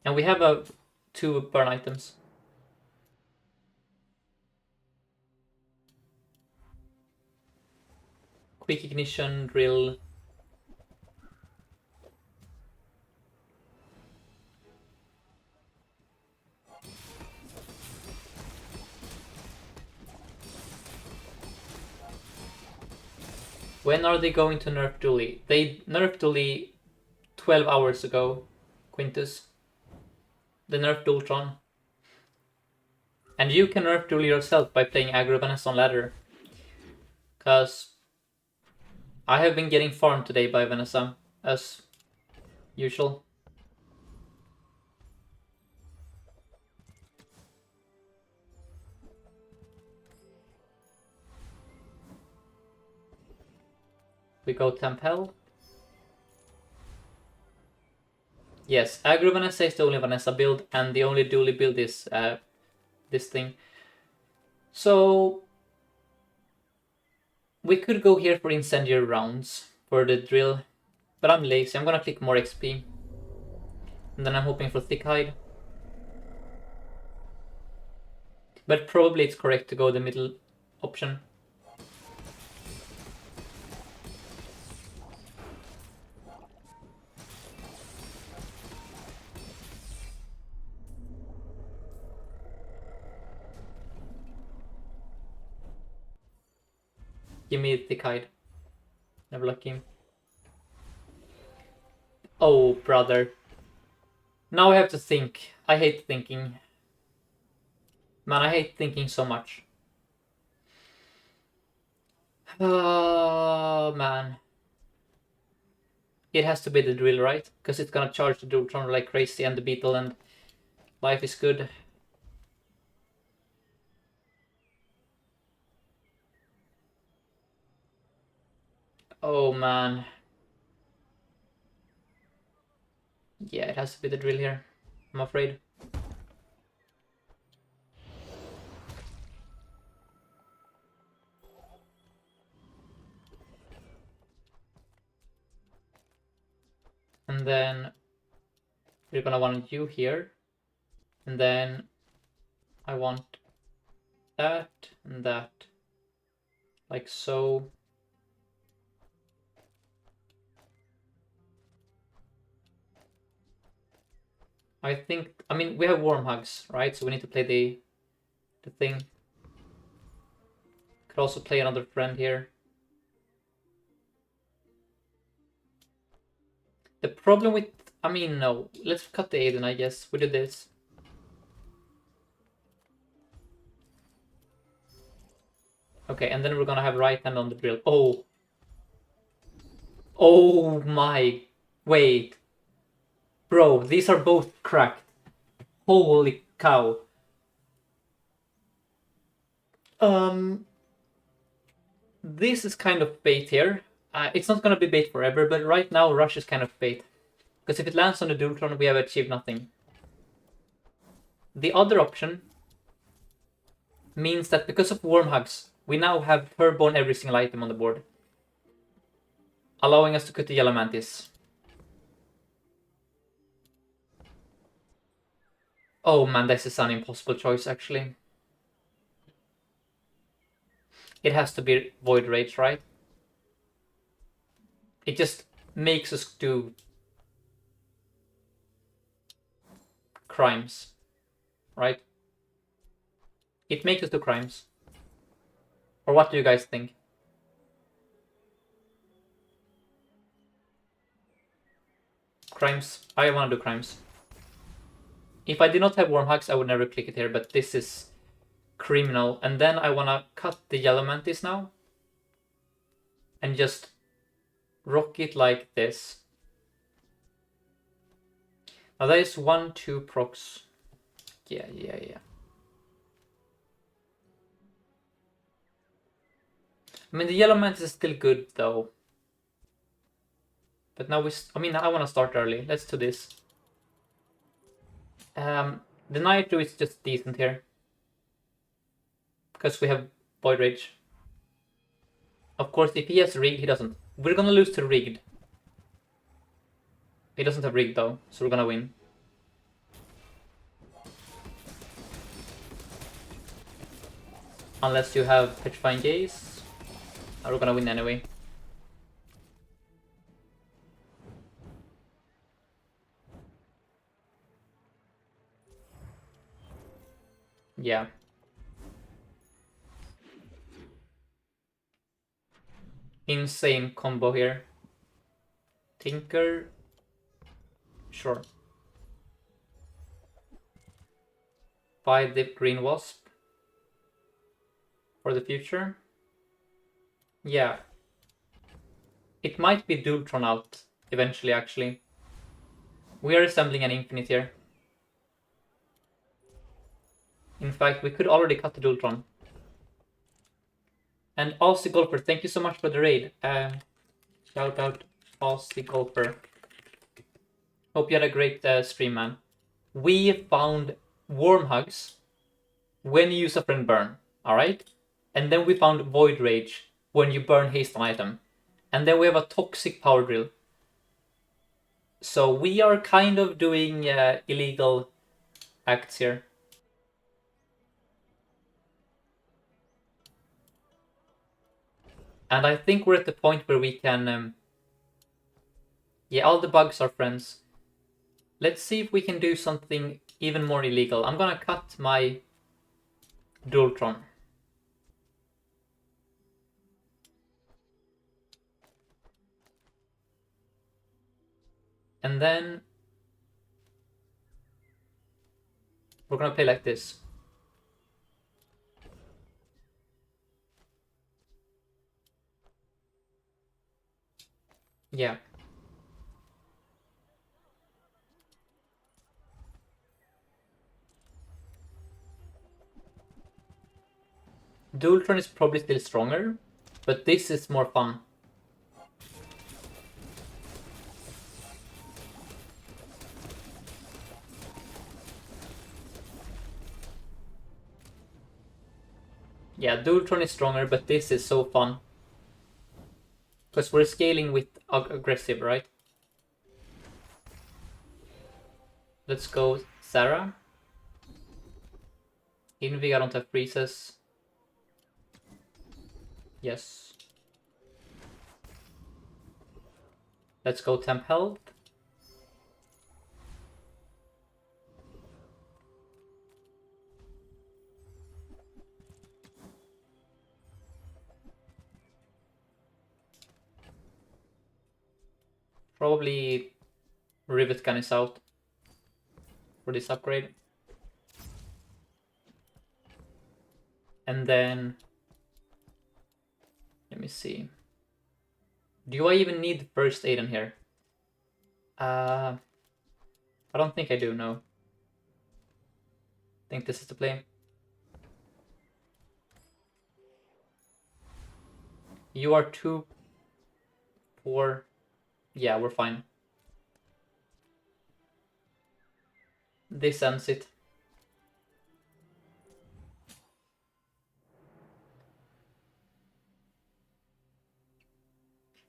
And we have 2 burn items. Quick Ignition, Drill. When are they going to nerf Dooley? They nerfed Dooley 12 hours ago, Quintus. They nerfed Ultron. And you can nerf Dooley yourself by playing aggro Vanessa on ladder. Cause I have been getting farmed today by Vanessa, as usual. We go Tempel. Yes, aggro Vanessa is the only Vanessa build, and the only Dooley build is this thing. So we could go here for incendiary rounds for the drill, but I'm lazy. I'm gonna click more XP, and then I'm hoping for thick hide. But probably it's correct to go the middle option. Give me thick hide. Never lucky. Oh, brother. Now I have to think. I hate thinking. Man, I hate thinking so much. Oh, man. It has to be the drill, right? Because it's gonna charge the Dualtron like crazy and the beetle, and life is good. Oh, man. Yeah, it has to be the drill here. I'm afraid. And then we're gonna want you here. And then I want that and that. Like so. I think, I mean, we have Warm Hugs, right? So we need to play the thing. Could also play another friend here. The problem with, I mean, no. Let's cut the Aiden, I guess. We do this. Okay, and then we're gonna have right hand on the drill. Oh. Oh my. Wait. Bro, these are both cracked. Holy cow. This is kind of bait here. It's not gonna be bait forever, but right now Rush is kind of bait. Because if it lands on the Dualtron, we have achieved nothing. The other option means that because of Warm Hugs, we now have Turbo on every single item on the board, allowing us to cut the Yellow Mantis. Oh man, this is an impossible choice actually. It has to be Void Rage, right? It just makes us do crimes, right? It makes us do crimes. Or what do you guys think? Crimes. I want to do crimes. If I did not have warm hugs, I would never click it here, but this is criminal. And then I want to cut the yellow mantis now. And just rock it like this. Now that is 1, 2 procs. Yeah. I mean, the yellow mantis is still good though. But now I want to start early. Let's do this. The Nitro is just decent here. Because we have Void Rage. Of course, if he has Rigged, he doesn't. We're gonna lose to Rigged. He doesn't have Rigged though, so we're gonna win. Unless you have Petrifying Gaze. We're gonna win anyway. Yeah. Insane combo here. Tinker. Sure. Buy the Green Wasp. For the future. Yeah. It might be Dualtron out eventually, actually. We are assembling an Infinite here. In fact, we could already cut the Dualtron. And Aussie Golfer, thank you so much for the raid. Shout out Aussie Golfer. Hope you had a great stream, man. We found Warm Hugs when you use a friend burn, alright? And then we found Void Rage when you burn haste an item. And then we have a Toxic Power Drill. So we are kind of doing illegal acts here. And I think we're at the point where we can... yeah, all the bugs are friends. Let's see if we can do something even more illegal. I'm gonna cut my Dualtron. And then... we're gonna play like this. Yeah. Dualtron is probably still stronger, but this is more fun. Yeah, Dualtron is stronger, but this is so fun. Because we're scaling with aggressive, right? Let's go Sarah. Invig, I don't have freezes. Yes. Let's go temp health. Probably Rivet Gun is out for this upgrade. And then, let me see. Do I even need first aid in here? I don't think I do, no. I think this is the play. You are 2, 4. Yeah, we're fine. This ends it.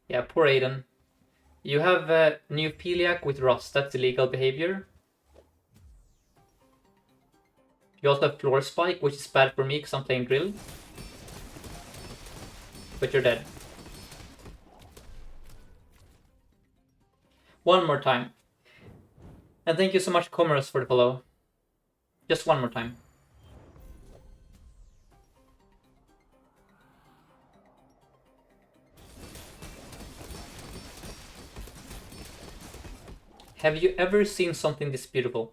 Yeah, poor Aiden. You have Neophiliac with Rust. That's illegal behavior. You also have Floor Spike, which is bad for me because I'm playing Drill. But you're dead. One more time. And thank you so much, Comerus, for the follow. Just one more time. Have you ever seen something this beautiful?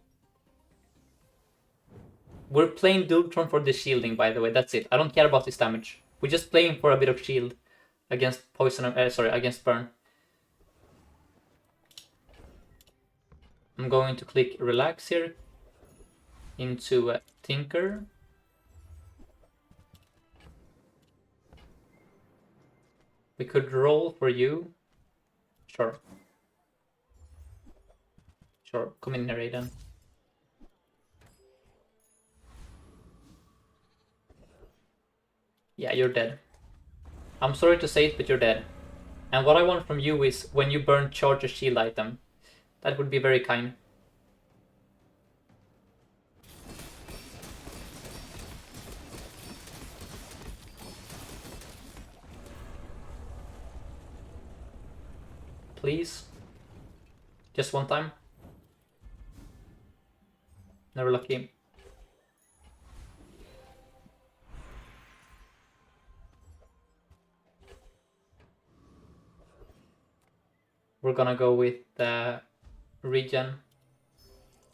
We're playing Dualtron for the shielding, by the way. That's it. I don't care about this damage. We're just playing for a bit of shield against poison. Against burn. I'm going to click relax here into Tinker. We could roll for you. Sure. Sure. Come in here, Aiden. Yeah, you're dead. I'm sorry to say it, but you're dead. And what I want from you is when you burn, charge a shield item. That would be very kind. Please. Just one time. Never lucky. We're gonna go with regen.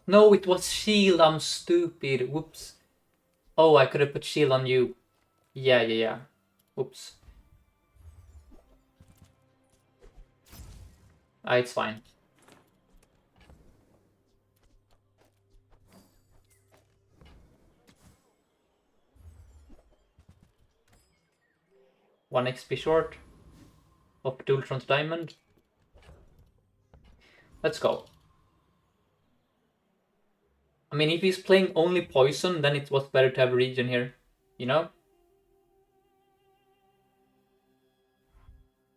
No, it was shield. I'm stupid. Whoops. Oh, I could have put shield on you. Yeah. Whoops. It's fine. One XP short of Dualtron's Diamond. Let's go. I mean, if he's playing only poison, then it was better to have regen here, you know?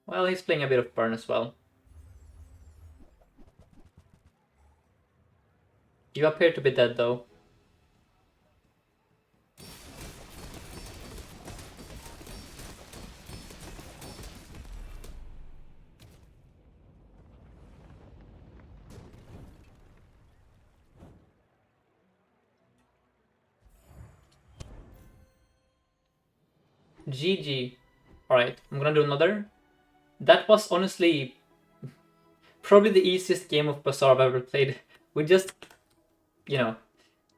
Well, he's playing a bit of burn as well. You appear to be dead, though. GG. Alright, I'm gonna do another. That was honestly probably the easiest game of Bazaar I've ever played. We just, you know,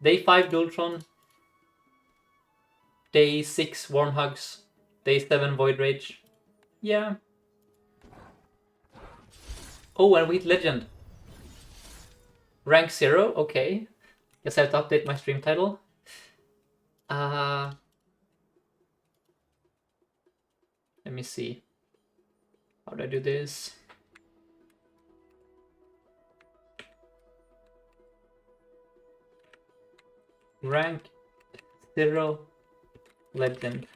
day 5 Dualtron, day 6 Warm Hugs, day 7 Void Rage. Yeah. Oh, and we hit Legend. Rank 0, okay. Guess I have to update my stream title. Let me see. How do I do this? Rank 0 Legend.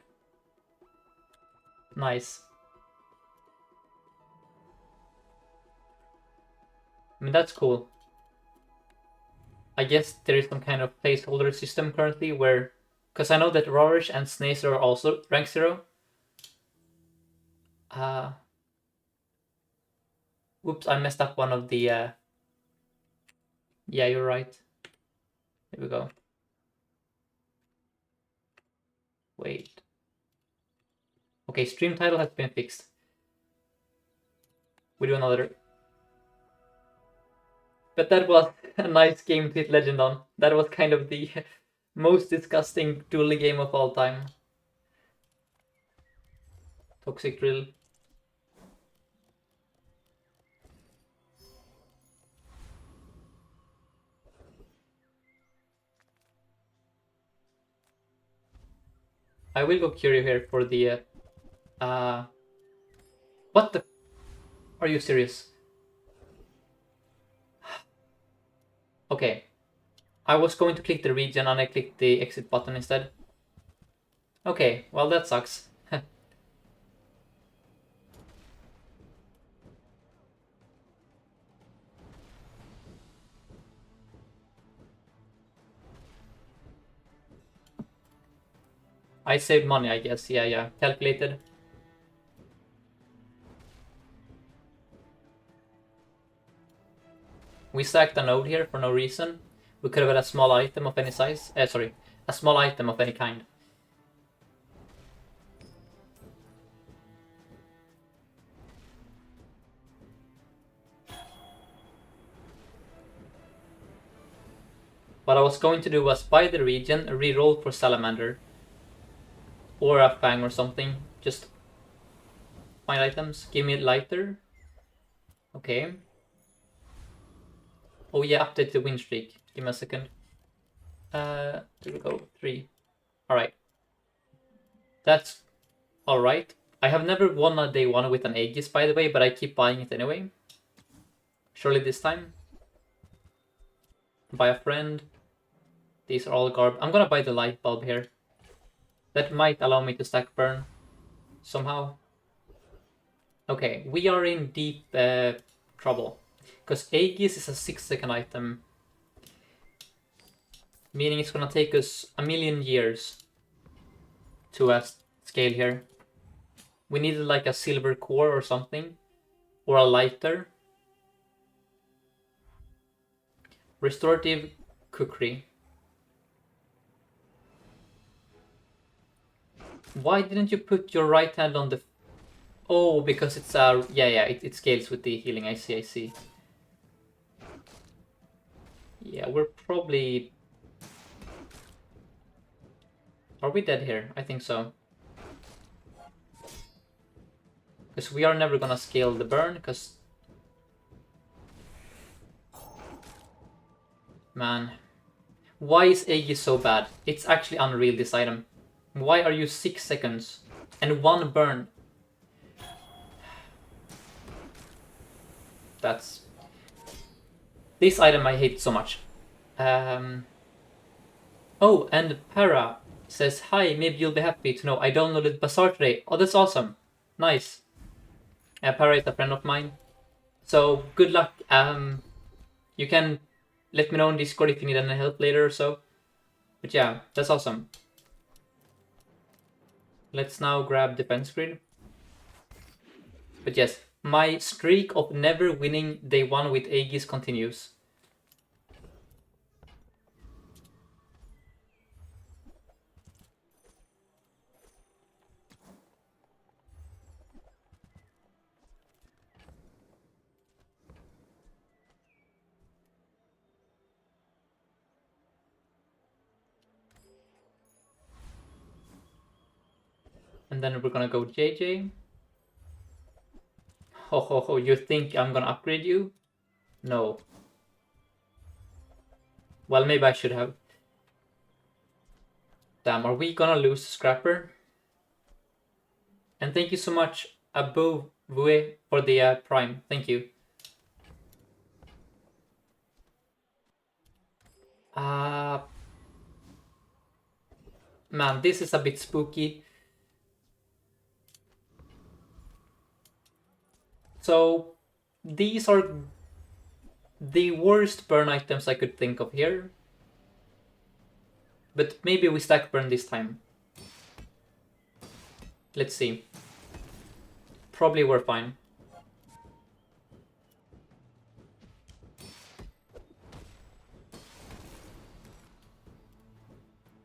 Nice. I mean, that's cool. I guess there is some kind of placeholder system currently where... Because I know that Rorish and Snacer are also rank 0. Oops, I messed up one of the... Yeah, you're right. Here we go. Wait. Okay, stream title has been fixed. We do another. But that was a nice game to hit Legend on. That was kind of the most disgusting Dooley game of all time. Toxic Drill. I will go Curio here for the... What the... Are you serious? Okay. I was going to click the regen and I clicked the exit button instead. Okay, well that sucks. I saved money, I guess. Yeah. Calculated. We stacked a node here for no reason. We could have had a small item of any size. Sorry. A small item of any kind. What I was going to do was buy the regen, reroll for Salamander. Or a Fang or something. Just find items. Give me a lighter. Okay. Oh yeah, update the win streak. Give me a second. There we go. 3. Alright. That's alright. I have never won a day 1 with an Aegis, by the way, but I keep buying it anyway. Surely this time. Buy a friend. These are all garb. I'm gonna buy the light bulb here. That might allow me to stack burn somehow. Okay, we are in deep trouble. Because Aegis is a 6-second item. Meaning it's gonna take us a million years to scale here. We needed like a silver core or something. Or a lighter. Restorative cookery. Why didn't you put your right hand on the... Oh, because it's a... Yeah, it scales with the healing. I see. Yeah, we're probably... Are we dead here? I think so. Because we are never gonna scale the burn, because... Man. Why is Aegis so bad? It's actually unreal, this item. Why are you 6 seconds? And 1 burn? That's... This item I hate so much. Oh, and Para says, hi, maybe you'll be happy to know I downloaded Bazaar today. Oh, that's awesome. Nice. Para is a friend of mine. So, good luck. You can let me know on Discord if you need any help later or so. But yeah, that's awesome. Let's now grab defense grid. But yes, my streak of never winning day 1 with Aegis continues. And then we're gonna go JJ. Ho, you think I'm gonna upgrade you? No. Well, maybe I should have. Damn, are we gonna lose Scrapper? And thank you so much, Abu Vue, for the Prime. Thank you. Man, this is a bit spooky. So, these are the worst burn items I could think of here. But maybe we stack burn this time. Let's see. Probably we're fine.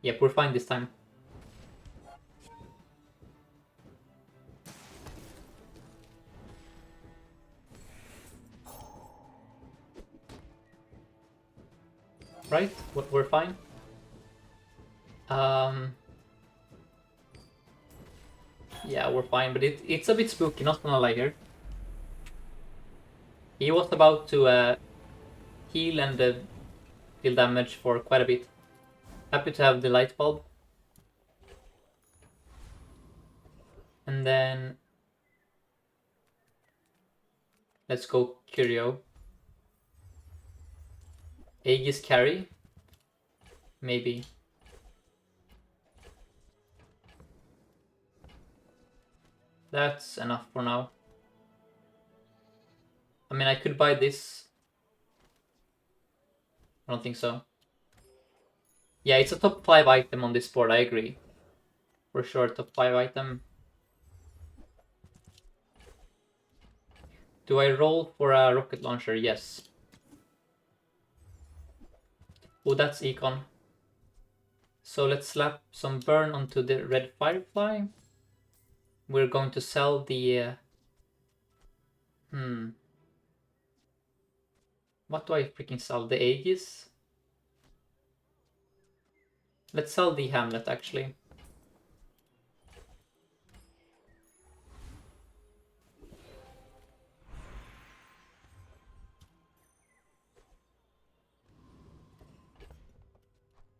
Yep, we're fine this time. Right? We're fine. Yeah, we're fine, but it's a bit spooky, not gonna lie here. He was about to heal and deal damage for quite a bit. Happy to have the light bulb. And then... Let's go Curio. Aegis carry? Maybe. That's enough for now. I mean, I could buy this. I don't think so. Yeah, it's a top 5 item on this board, I agree. For sure, top 5 item. Do I roll for a rocket launcher? Yes. Oh, that's Econ. So let's slap some burn onto the red Firefly. We're going to sell the... What do I freaking sell? The Aegis? Let's sell the Hamlet, actually.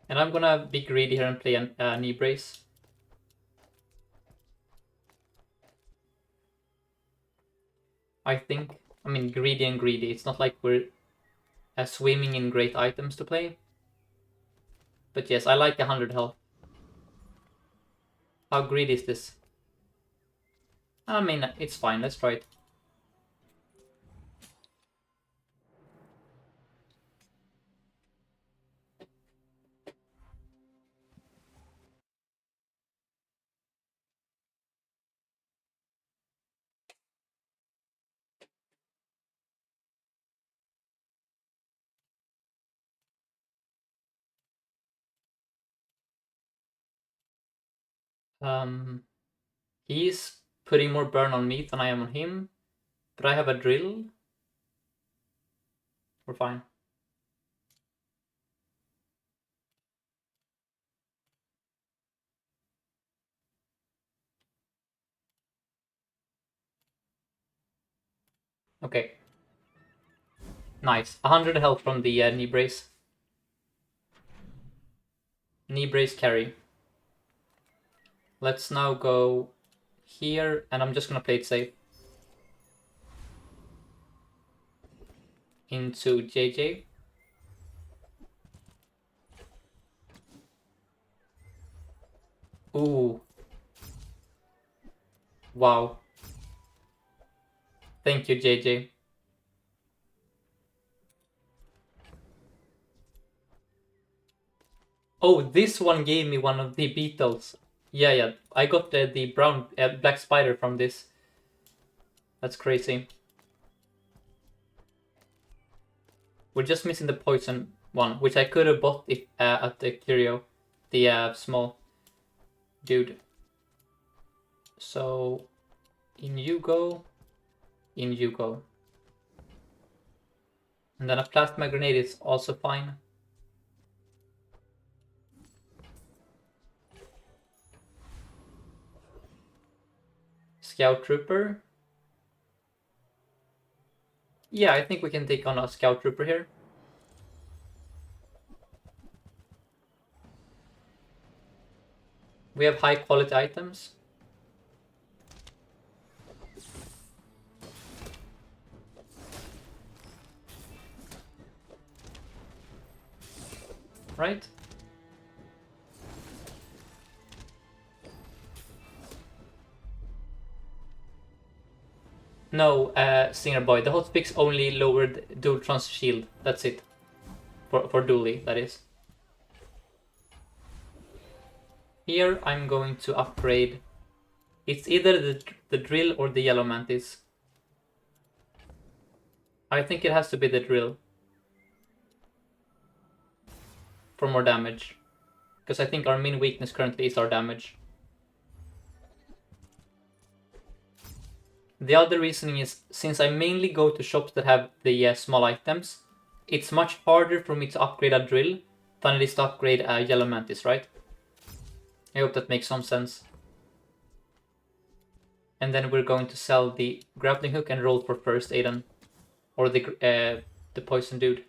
And I'm gonna be greedy here and play a knee brace. I think. I mean, greedy and greedy. It's not like we're swimming in great items to play. But yes, I like 100 health. How greedy is this? I mean, it's fine. Let's try it. He's putting more burn on me than I am on him. But I have a drill. We're fine. Okay. Nice. 100 health from the knee brace. Knee brace carry. Let's now go here, and I'm just gonna play it safe. Into JJ. Ooh. Wow. Thank you, JJ. Oh, this one gave me one of the beetles. Yeah. I got the brown black spider from this. That's crazy. We're just missing the poison one, which I could have bought if, at the curio, the small dude. So, in you go, in you go. And then a plasma grenade is also fine. Scout Trooper. Yeah, I think we can take on a Scout Trooper here. We have high quality items. Right? No, Singer Boy. The hotfix only lowered Dualtron's shield. That's it. For Dooley, that is. Here I'm going to upgrade. It's either the drill or the yellow mantis. I think it has to be the drill. For more damage. Because I think our main weakness currently is our damage. The other reasoning is, since I mainly go to shops that have the small items, it's much harder for me to upgrade a drill than it is to upgrade a yellow mantis, right? I hope that makes some sense. And then we're going to sell the grappling hook and roll for first Aiden. Or the poison dude.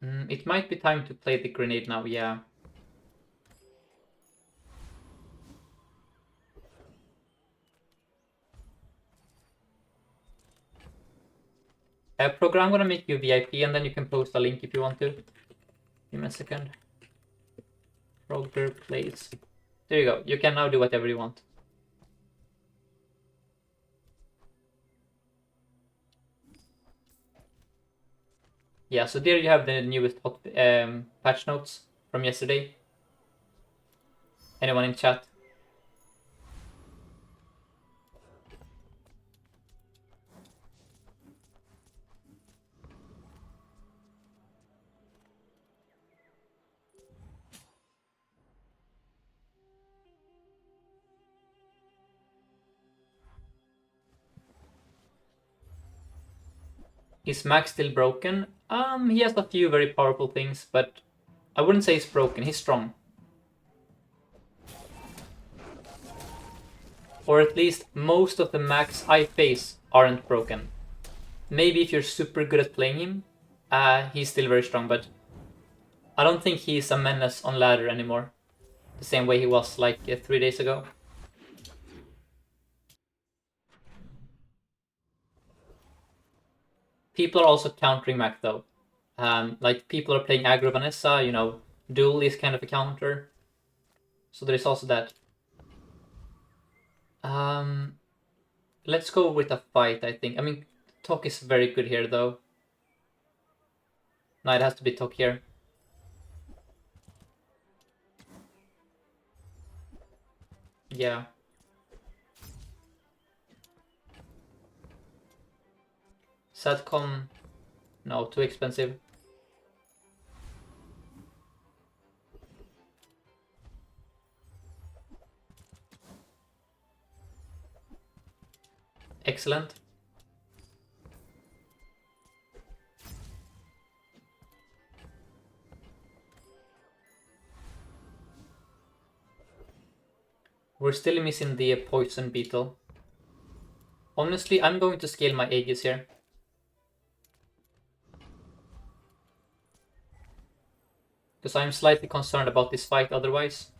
It might be time to play the grenade now, yeah. Program, I'm gonna make you VIP and then you can post a link if you want to. Give me a second. Frogger plays. There you go. You can now do whatever you want. Yeah, so there you have the newest patch notes from yesterday. Anyone in chat? Is Max still broken? He has a few very powerful things, but I wouldn't say he's broken. He's strong. Or at least most of the Max I face aren't broken. Maybe if you're super good at playing him, he's still very strong, but I don't think he's a menace on ladder anymore. The same way he was like 3 days ago. People are also countering Mac though. Like people are playing aggro Vanessa, you know, Dooley is kind of a counter. So there's also that. Let's go with a fight, I think. I mean, Tok is very good here though. No, it has to be Tok here. Yeah. Satcom, no, too expensive. Excellent. We're still missing the poison beetle. Honestly, I'm going to scale my Aegis here. Because I'm slightly concerned about this fight otherwise.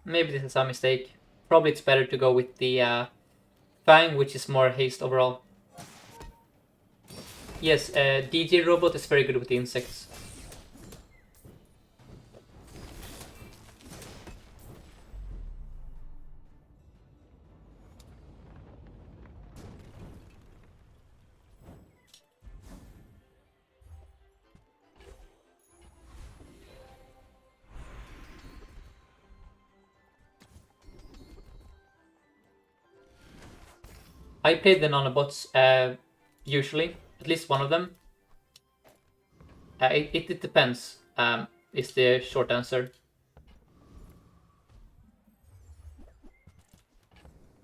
Maybe this is a mistake. Probably it's better to go with the Fang, which is more haste overall. Yes, DJ Robot is very good with the insects. I play the nanobots usually, at least one of them. It depends, is the short answer.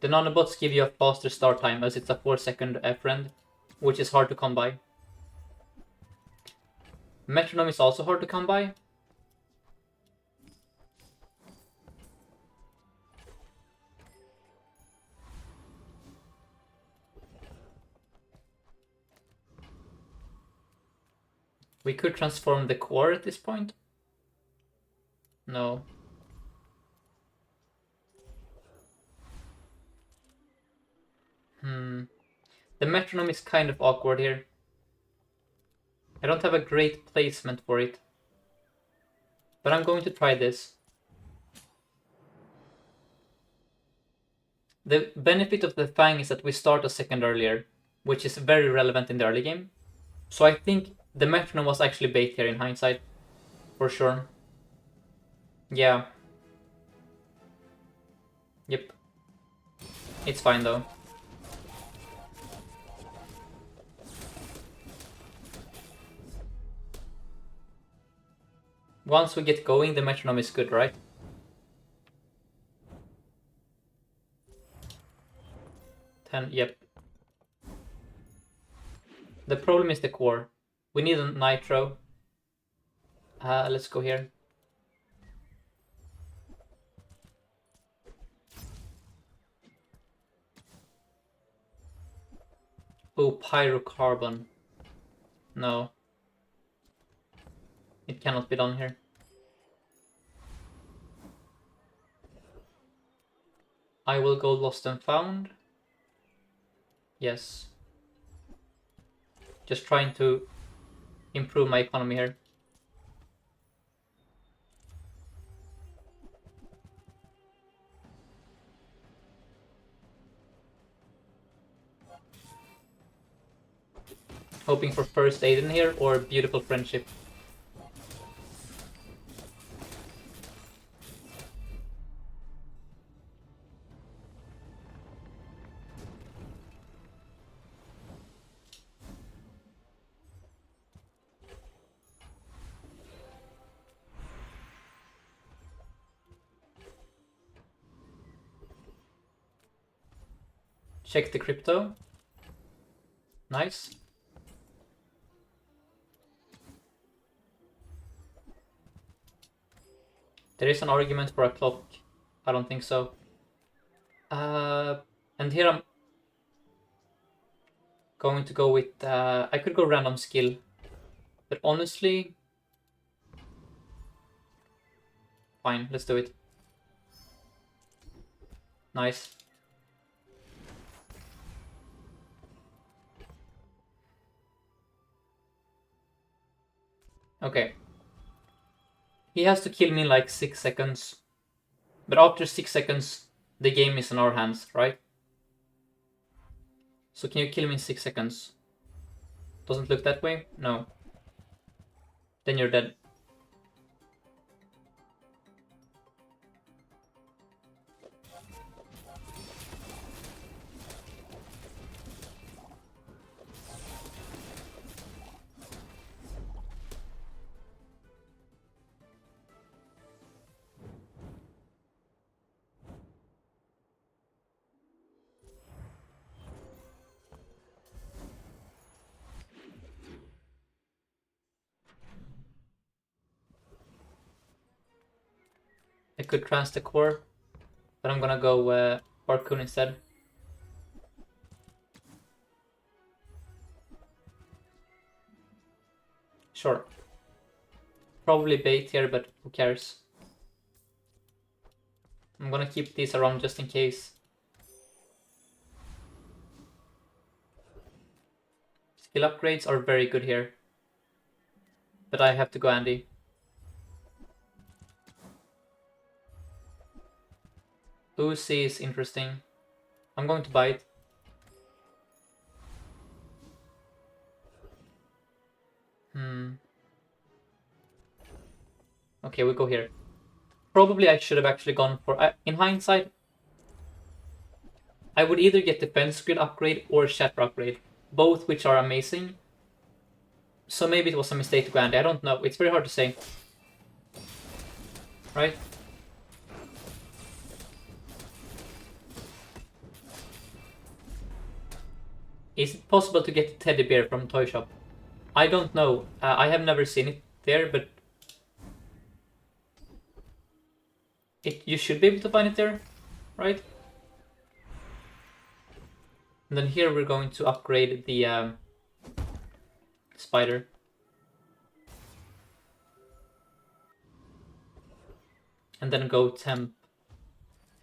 The nanobots give you a faster start time as it's a 4-second friend, which is hard to come by. Metronome is also hard to come by. We could transform the core at this point. No. The metronome is kind of awkward here. I don't have a great placement for it. But I'm going to try this. The benefit of the Fang is that we start a second earlier, which is very relevant in the early game. So I think the metronome was actually bait here in hindsight. For sure. Yeah. Yep. It's fine though. Once we get going, the metronome is good, right? Yep. The problem is the core. We need a nitro. Let's go here. Oh, pyrocarbon. No. It cannot be done here. I will go lost and found. Yes. Just trying to improve my economy here. Hoping for first aid in here or beautiful friendship. Check the crypto. Nice. There is an argument for a clock. I don't think so. And here I'm going to go with... I could go random skill. But honestly... Fine, let's do it. Nice. Okay. He has to kill me in like 6 seconds. But after 6 seconds, the game is in our hands, right? So can you kill me in 6 seconds? Doesn't look that way? No. Then you're dead. I could trans the core, but I'm gonna go Barcoon instead. Sure. Probably bait here, but who cares? I'm gonna keep these around just in case. Skill upgrades are very good here. But I have to go Andy. Uzi is interesting. I'm going to buy it. Okay, we go here. Probably I should have actually gone for... in hindsight, I would either get Defense Grid upgrade or Shatter upgrade. Both which are amazing. So maybe it was a mistake to go Andy. I don't know. It's very hard to say. Right? Is it possible to get a teddy bear from Toy Shop? I don't know. I have never seen it there, but... you should be able to find it there, right? And then here we're going to upgrade the spider. And then go temp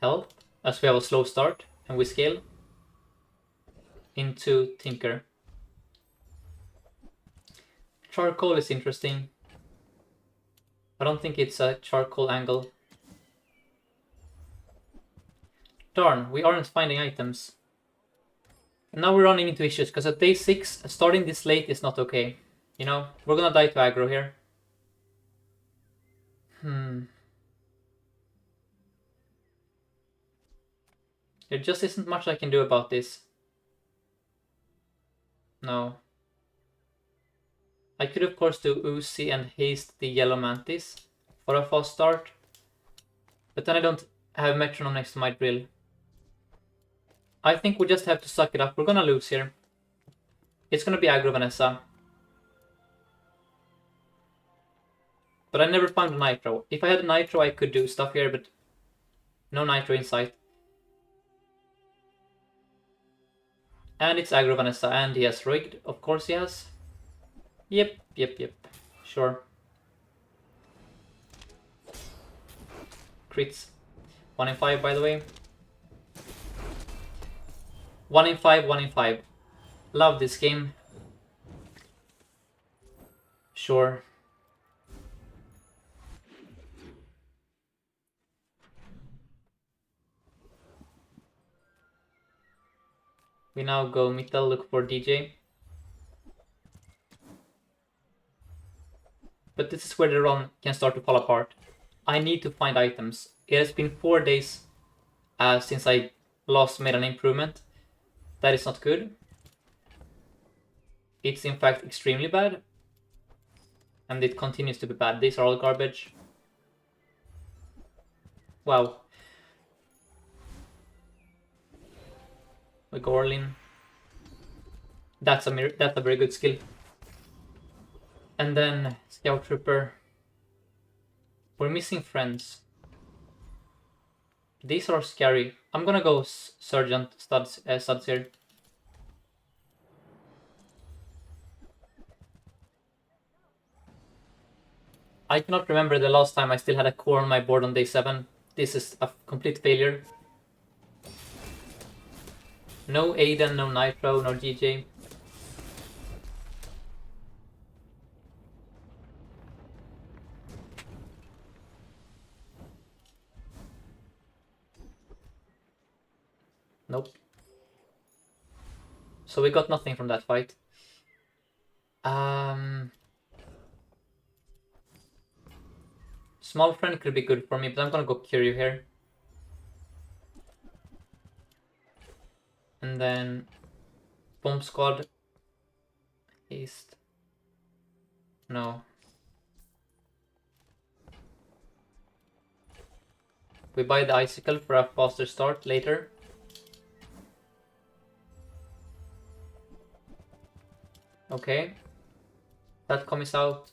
health, as we have a slow start, and we scale into Tinker. Charcoal is interesting. I don't think it's a charcoal angle. Darn, we aren't finding items. And now we're running into issues, because at day 6, starting this late is not okay. You know, we're gonna die to aggro here. There just isn't much I can do about this. No. I could of course do Uzi and haste the yellow mantis for a fast start. But then I don't have metronome next to my drill. I think we just have to suck it up. We're gonna lose here. It's gonna be aggro Vanessa. But I never found a nitro. If I had a nitro I could do stuff here, but no nitro in sight. And it's aggro Vanessa, and he has rigged. Of course he has. Yep. Sure. Crits. 1 in 5, by the way. 1 in 5, 1 in 5. Love this game. Sure. We now go Mittel, look for DJ. But this is where the run can start to fall apart. I need to find items. It has been 4 days since I last made an improvement. That is not good. It's in fact extremely bad. And it continues to be bad. These are all garbage. Wow. We go Orlin. That's a very good skill. And then Scout Trooper. We're missing friends. These are scary. I'm gonna go Sergeant studs here. I cannot remember the last time I still had a core on my board on day 7. This is a complete failure. No Aiden, no Nitro, no GJ. Nope. So we got nothing from that fight. Small friend could be good for me, but I'm gonna go Kiryu here. And then Bomb Squad. Haste. No. We buy the Icicle for a faster start later. Okay. That comes out.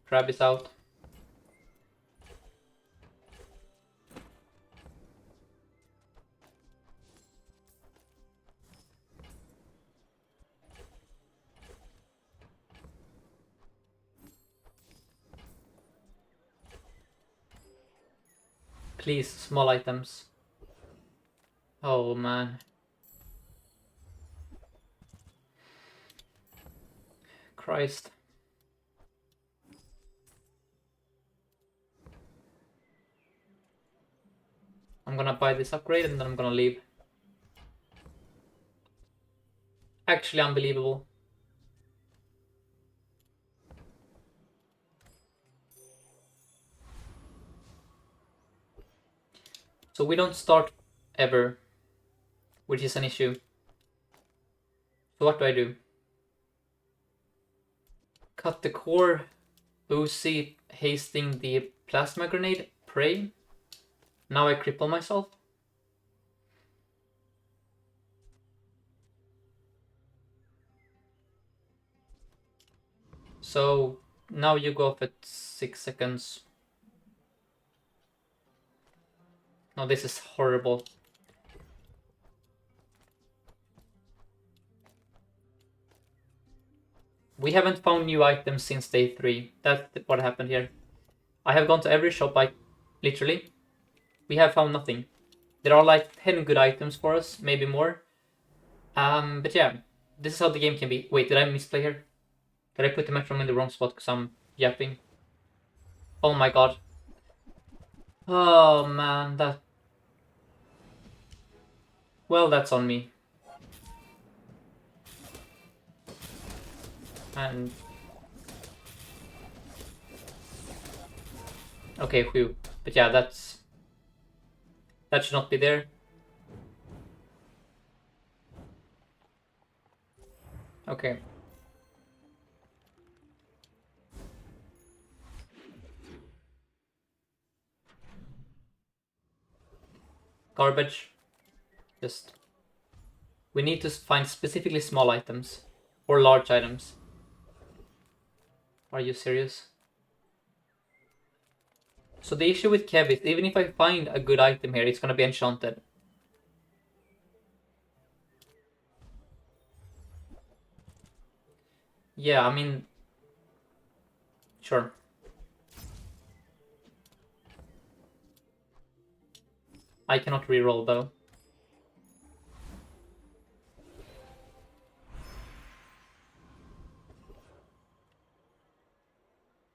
Crab is out. Please, small items. Oh man. Christ. I'm gonna buy this upgrade and then I'm gonna leave. Actually unbelievable. So we don't start ever, which is an issue. So what do I do? Cut the core, Uzi, hasting the plasma grenade, pray. Now I cripple myself. So now you go off at 6 seconds. No, this is horrible. We haven't found new items since day 3. That's what happened here. I have gone to every shop, literally. We have found nothing. There are like 10 good items for us, maybe more. But yeah, this is how the game can be. Wait, did I misplay here? Did I put the metronome in the wrong spot because I'm yapping? Oh my god. Oh man, that... Well, that's on me. And... Okay, whew. But yeah, that's... That should not be there. Okay. Garbage. Just... We need to find specifically small items. Or large items. Are you serious? So the issue with Kev is, even if I find a good item here, it's gonna be enchanted. Yeah, I mean... Sure. I cannot reroll though.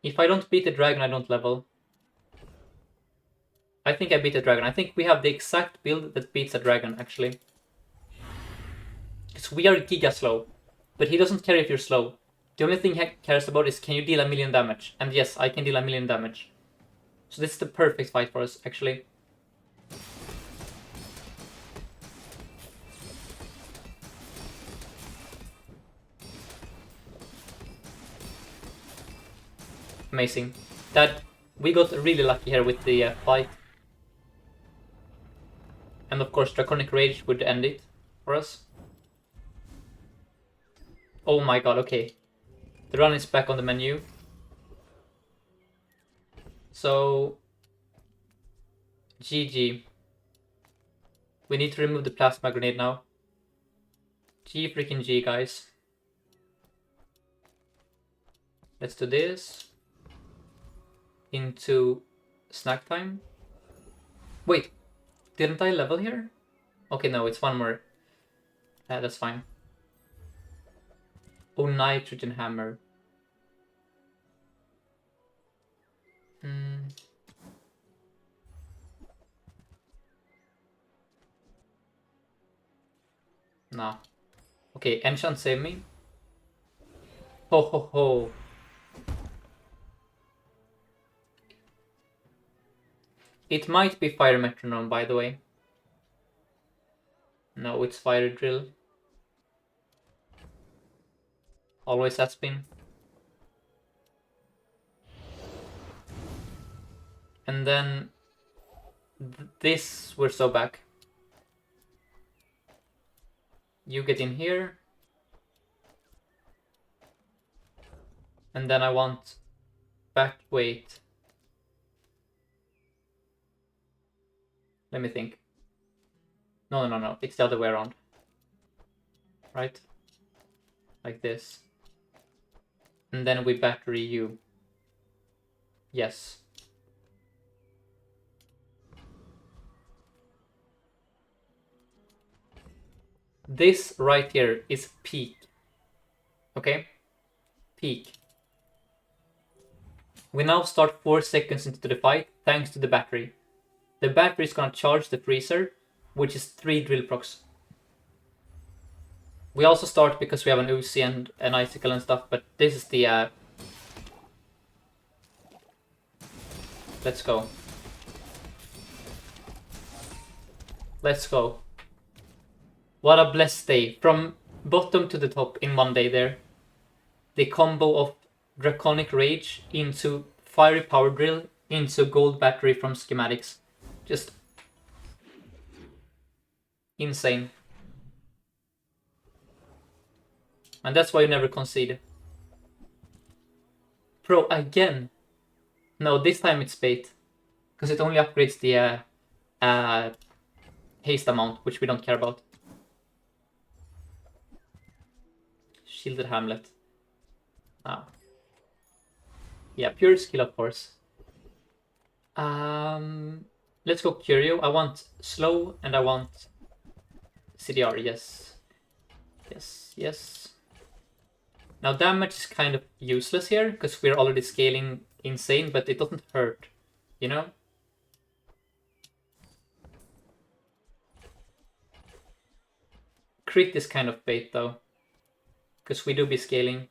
If I don't beat the dragon, I don't level. I think I beat the dragon. I think we have the exact build that beats a dragon, actually. Because we are giga slow. But he doesn't care if you're slow. The only thing he cares about is, can you deal 1,000,000 damage? And yes, I can deal 1,000,000 damage. So this is the perfect fight for us, actually. Amazing. That we got really lucky here with the fight. And of course, Draconic Rage would end it for us. Oh my god, okay. The run is back on the menu. So... GG. We need to remove the plasma grenade now. G freaking G, guys. Let's do this. Into snack time. Wait, didn't I level here? Okay, no, it's one more. That's fine. Oh, nitrogen hammer. Nah. Okay, enchant save me. Ho ho ho. It might be fire metronome, by the way. No, it's fire drill. Always has been. And then this, we're so back. You get in here. And then I want back weight. Let me think. No. It's the other way around. Right? Like this. And then we battery you. Yes. This right here is peak. Okay? Peak. We now start 4 seconds into the fight thanks to the battery. The battery is gonna charge the freezer, which is 3 drill procs. We also start because we have an Uzi and an icicle and stuff, but this is the... Let's go. Let's go. What a blessed day. From bottom to the top in one day there. The combo of Draconic Rage into Fiery Power Drill into Gold Battery from Schematics. Just insane. And that's why you never concede. Pro again. No, this time it's bait. Because it only upgrades the haste amount, which we don't care about. Shielded Hamlet. Ah. Yeah, pure skill, of course. Let's go Curio. I want slow and I want CDR, yes. Yes. Now damage is kind of useless here, because we're already scaling insane, but it doesn't hurt, you know? Crit is kind of bait though, because we do be scaling.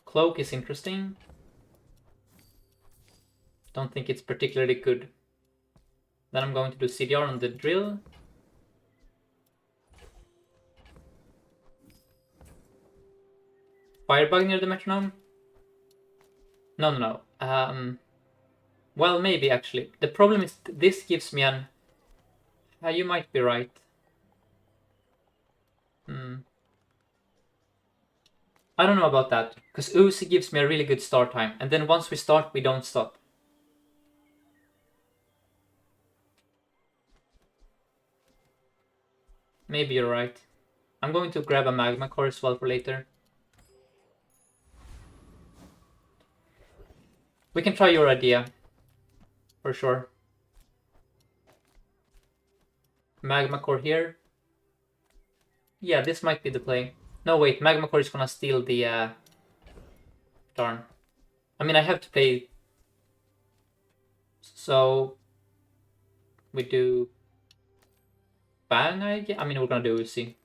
Cloak is interesting. Don't think it's particularly good. Then I'm going to do CDR on the drill. Firebug near the metronome? No. Well, maybe actually. The problem is this gives me an... you might be right. I don't know about that, because Uzi gives me a really good start time, and then once we start, we don't stop. Maybe you're right. I'm going to grab a magma core as well for later. We can try your idea, for sure. Magma core here. Yeah, this might be the play. No, wait, magma core is gonna steal the... Darn. I mean, I have to play... So... We do... Bang, I guess? I mean, we're gonna do Uzi.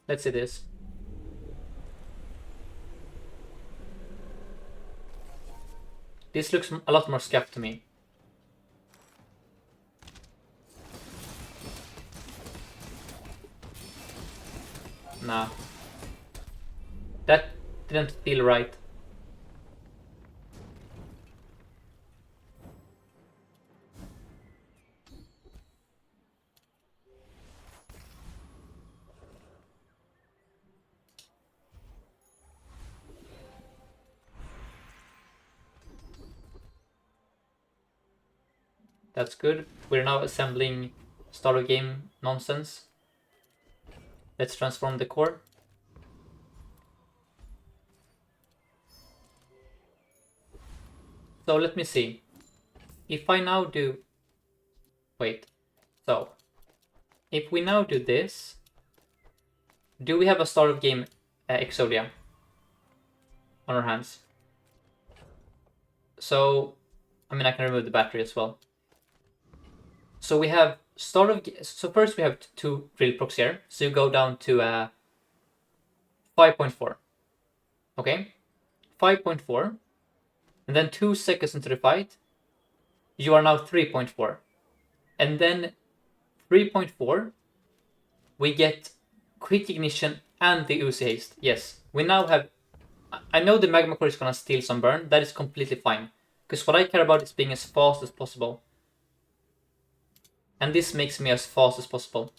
Let's see this. This looks a lot more scuffed to me. Nah. That didn't feel right. That's good. We're now assembling start of game nonsense. Let's transform the core. So let me see. If I now do... Wait. So, if we now do this... Do we have a start of game Exodia on our hands? So, I mean, I can remove the battery as well. So we have start of... So first we have 2 real procs here. So you go down to 5.4. Okay? 5.4. And then 2 seconds into the fight, you are now 3.4. And then 3.4, we get quick ignition and the Uzi haste. Yes, we now have... I know the magma core is gonna steal some burn. That is completely fine. Because what I care about is being as fast as possible. And this makes me as fast as possible.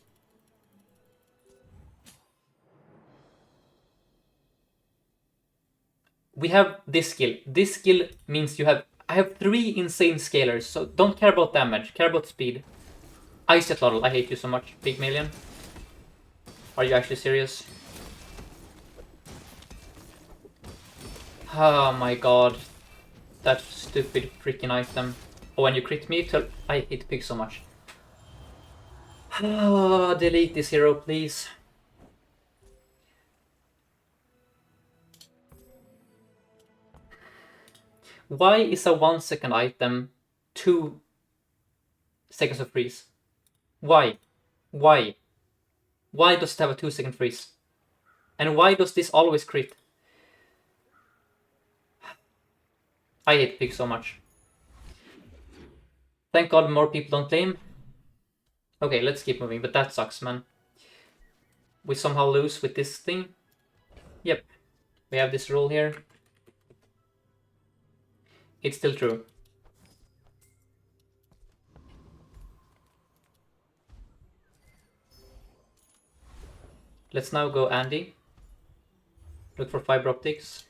We have this skill. This skill means you have... I have 3 insane scalers, so don't care about damage, care about speed. Ice Lottle, I hate you so much, big million. Are you actually serious? Oh my god. That stupid freaking item. Oh, when you crit me, I hate pig so much. Delete this hero, please. Why is a 1 second item 2 seconds of freeze? Why? Why? Why does it have a 2 second freeze? And why does this always crit? I hate pig so much. Thank god more people don't claim. Okay, let's keep moving, but that sucks, man. We somehow lose with this thing. Yep. We have this rule here. It's still true. Let's now go Andy. Look for fiber optics.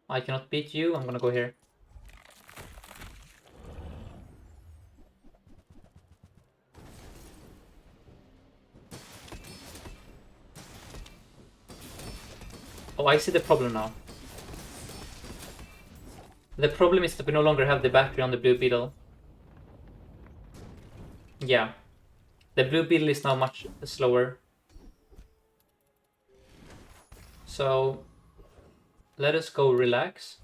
I cannot beat you, I'm gonna go here. Oh, I see the problem now. The problem is that we no longer have the battery on the blue beetle. Yeah. The blue beetle is now much slower. So, let us go relax.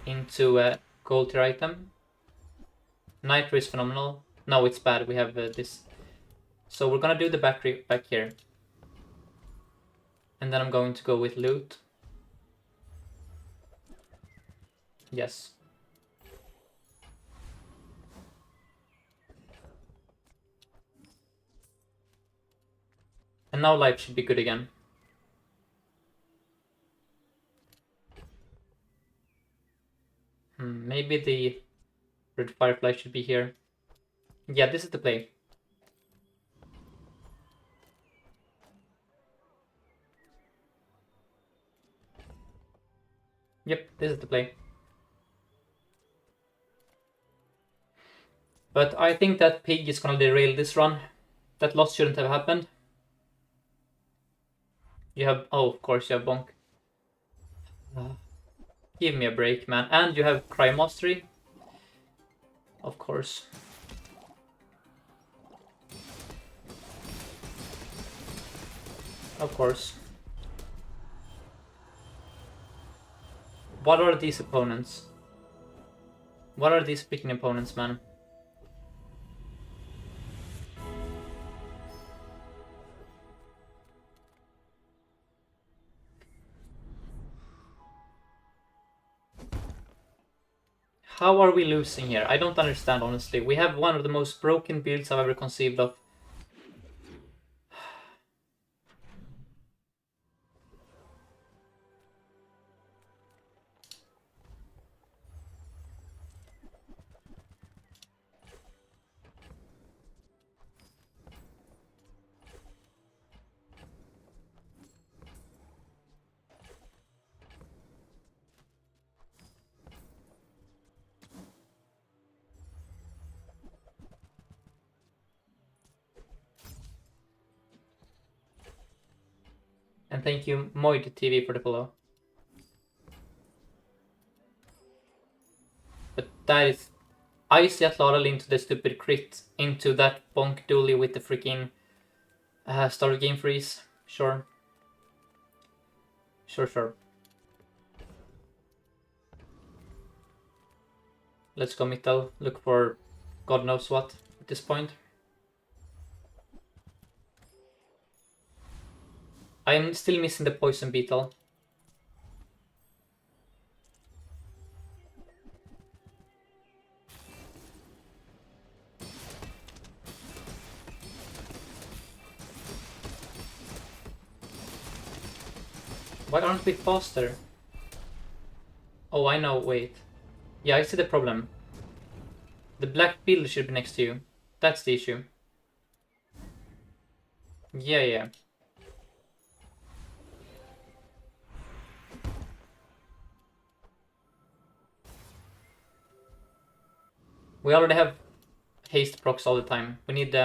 Into a gold tier item. Nitro is phenomenal. No, it's bad, we have this. So we're gonna do the battery back here. And then I'm going to go with loot. Yes. And now life should be good again. Maybe the red firefly should be here. Yeah, this is the play. Yep, this is the play. But I think that pig is gonna derail this run. That loss shouldn't have happened. You have... Oh, of course you have bonk. Give me a break, man. And you have Cry Mastery. Of course. Of course. What are these opponents? What are these freaking opponents, man? How are we losing here? I don't understand, honestly. We have one of the most broken builds I've ever conceived of. And thank you, Moid TV, for the follow. But that is... Ice Jet Laurel into the stupid crit into that bonk Dooley with the freaking start game freeze. Sure. Sure. Let's go Mittel. Look for God knows what at this point. I'm still missing the poison beetle. Why aren't we faster? Oh, I know, wait. Yeah, I see the problem. The black beetle should be next to you. That's the issue. Yeah. We already have haste procs all the time. We need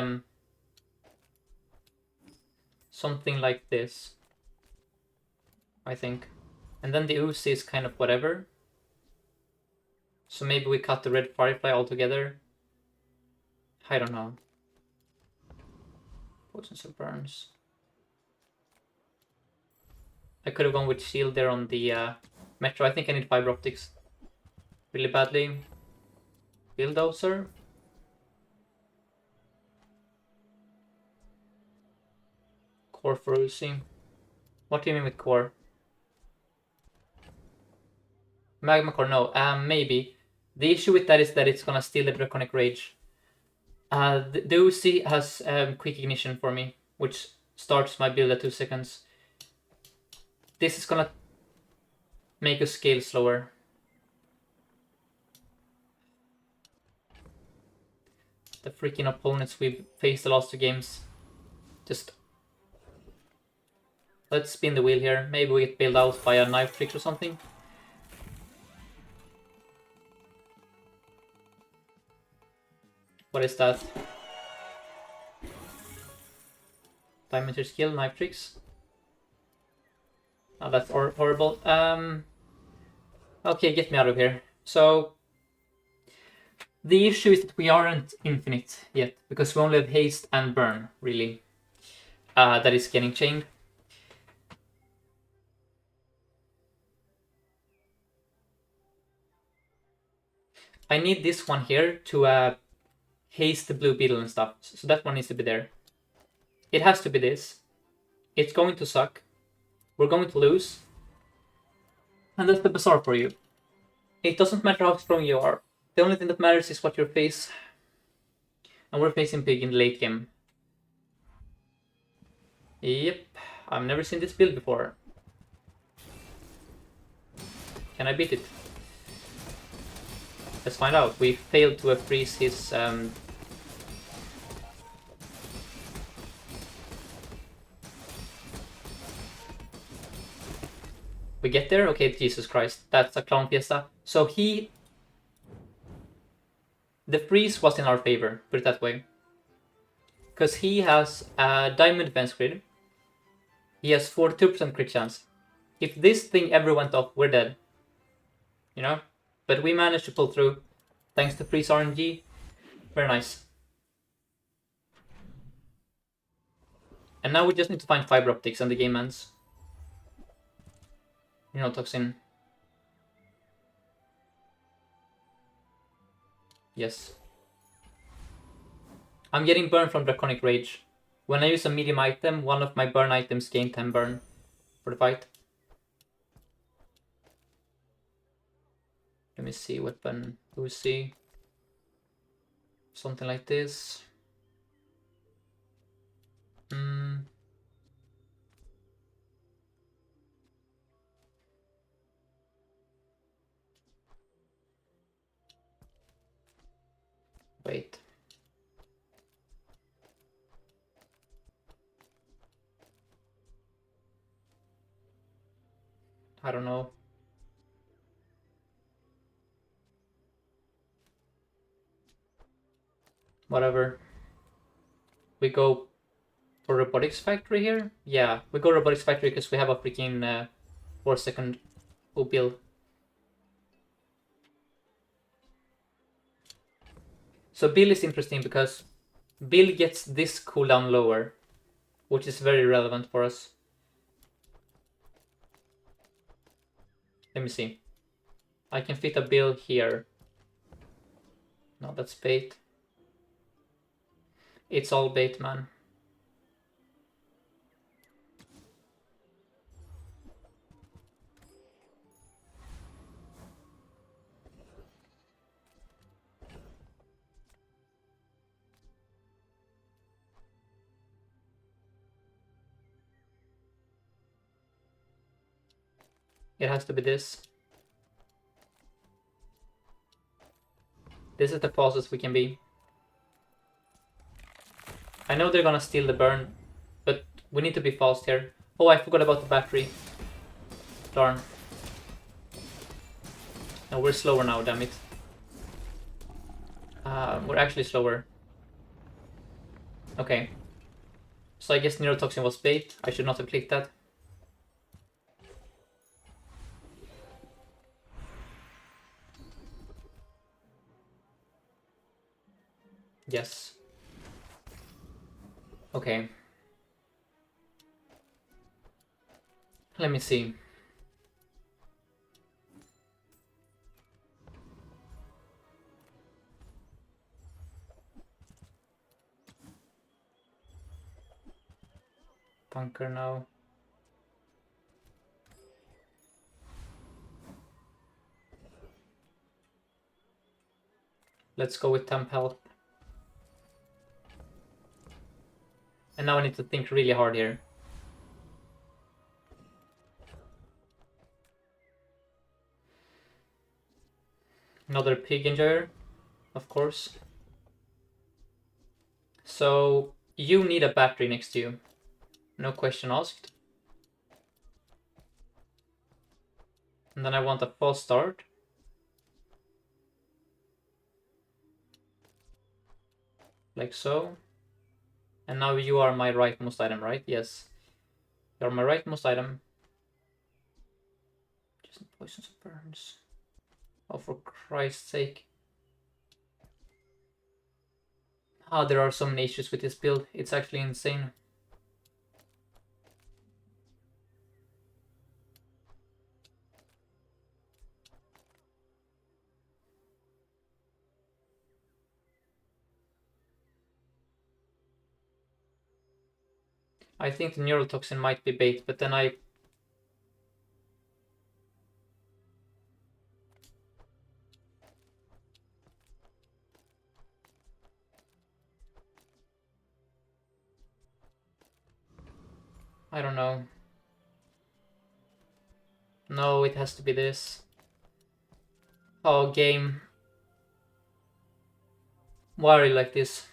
something like this, I think. And then the Uzi is kind of whatever. So maybe we cut the red firefly altogether. I don't know. Poisons or burns. I could have gone with shield there on the metro. I think I need fiber optics really badly. Bulldozer. Core for Uzi. What do you mean with core? Magma core, no. Maybe. The issue with that is that it's gonna steal the Draconic Rage. The Uzi has quick ignition for me, which starts my build at 2 seconds. This is gonna make us scale slower. The freaking opponents we've faced the last 2 games. Just... Let's spin the wheel here. Maybe we get bailed out by a knife trick or something. What is that? Diameter skill, knife tricks. Oh, that's horrible. Okay, get me out of here. So, the issue is that we aren't infinite yet, because we only have haste and burn, really. That is getting chained. I need this one here to haste the blue beetle and stuff, so that one needs to be there. It has to be this. It's going to suck. We're going to lose. And that's the bazaar for you. It doesn't matter how strong you are. The only thing that matters is what you face. And we're facing Pig in the late game. Yep, I've never seen this build before. Can I beat it? Let's find out. We failed to freeze his... We get there? Okay, Jesus Christ. That's a clown fiesta. So he... The freeze was in our favor, put it that way. Because he has a diamond defense grid. He has 42% crit chance. If this thing ever went off, we're dead. You know? But we managed to pull through. Thanks to freeze RNG. Very nice. And now we just need to find fiber optics and the game ends. You know, Toxin. Yes. I'm getting burned from Draconic Rage. When I use a medium item, one of my burn items gain 10 burn for the fight. Let me see, weapon, Uzi. Something like this. Wait. I don't know. Whatever. We go For Robotics Factory here? Yeah, we go Robotics Factory because we have a freaking 4-second Bill. So Bill is interesting because Bill gets this cooldown lower, which is very relevant for us. Let me see. I can fit a Bill here. No, that's bait. It's all bait, man. It has to be this. This is the fastest we can be. I know they're gonna steal the burn, but we need to be fast here. Oh, I forgot about the battery. Darn. No, we're slower now, damn it. We're actually slower. Okay. So I guess Neurotoxin was bait. I should not have clicked that. Yes. Okay. Let me see. Bunker now. Let's go with temp health. And now I need to think really hard here. Another pig enjoyer, of course. So you need a battery next to you. No question asked. And then I want a false start. Like so. And now you are my rightmost item, right? Yes. You're my rightmost item. Just poisons and burns. Oh, for Christ's sake. Ah, there are so many issues with this build. It's actually insane. I think the neurotoxin might be bait, but then I... I don't know. No, it has to be this. Oh, game. Why are you like this?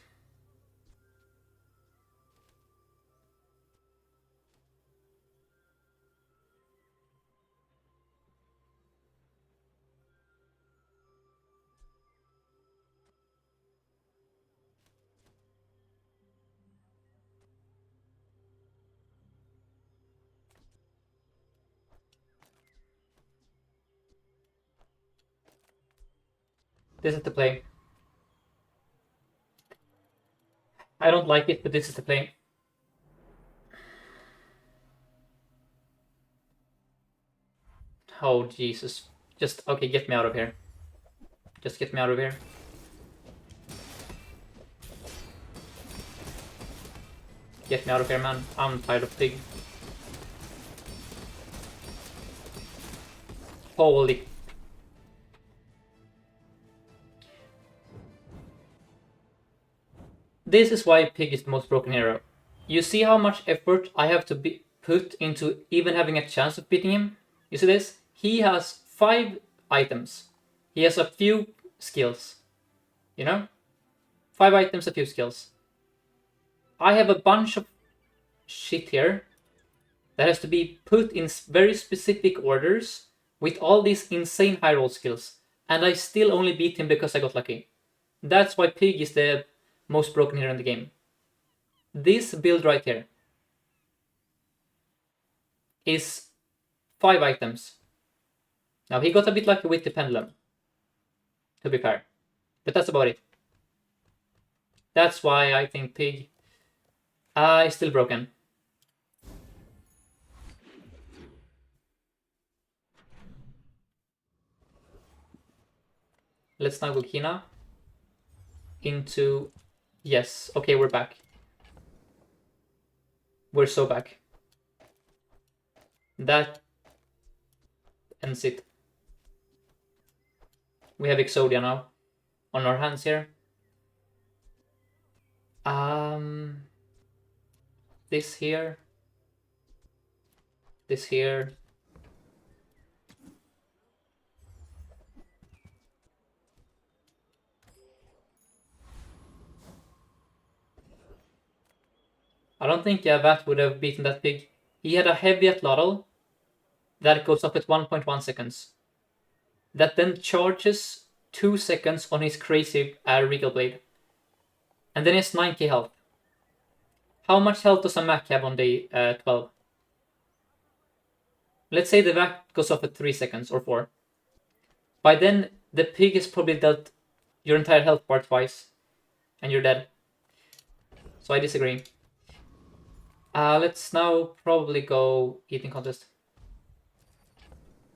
This is the play. I don't like it, but this is the play. Oh, Jesus. Just, okay, get me out of here. Just get me out of here. Get me out of here, man. I'm tired of pig. Holy. This is why pig is the most broken hero. You see how much effort I have to be put into even having a chance of beating him? You see this? He has 5 items. He has a few skills. You know? 5 items, a few skills. I have a bunch of shit here that has to be put in very specific orders with all these insane high roll skills. And I still only beat him because I got lucky. That's why pig is the most broken hero in the game. this build right here is 5 items. Now he got a bit lucky with the pendulum, to be fair, but that's about it. That's why I think Pig is still broken. Let's now go Kina into... Yes, okay, we're back. We're so back. That ends it. We have Exodia now on our hands here. This here. This here. I don't think Vat would have beaten that Pig. He had a heavy atlatl that goes up at 1.1 seconds. That then charges 2 seconds on his crazy Regal Blade. And then he has 9k health. How much health does a Mac have on day 12? Let's say the Vac goes off at 3 seconds or 4. By then, the Pig has probably dealt your entire health bar twice, and you're dead. So I disagree. Let's now probably go eating contest.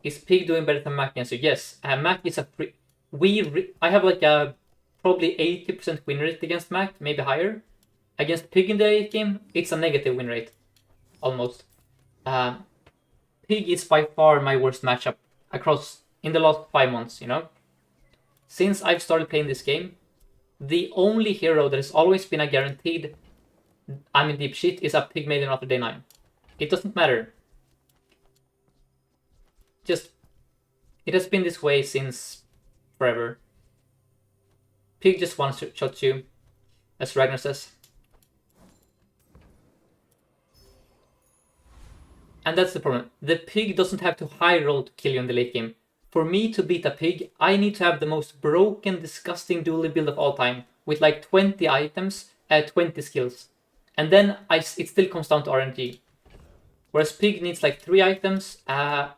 Is Pig doing better than Mac against you? Yes, Mac is a I have like a probably 80% win rate against Mac, maybe higher. Against Pig in the late game, it's a negative win rate, almost. Pig is by far my worst matchup across in the last 5 months, you know? Since I've started playing this game, the only hero that has always been a guaranteed I'm in deep shit is a Pig Maiden after day 9. It doesn't matter. Just, it has been this way since forever. Pig just one-shots you, as Ragnar says. And that's the problem. The Pig doesn't have to high roll to kill you in the late game. For me to beat a Pig, I need to have the most broken, disgusting Dooley build of all time, with like 20 items, 20 skills. And then it still comes down to RNG. Whereas Pig needs like 3 items, and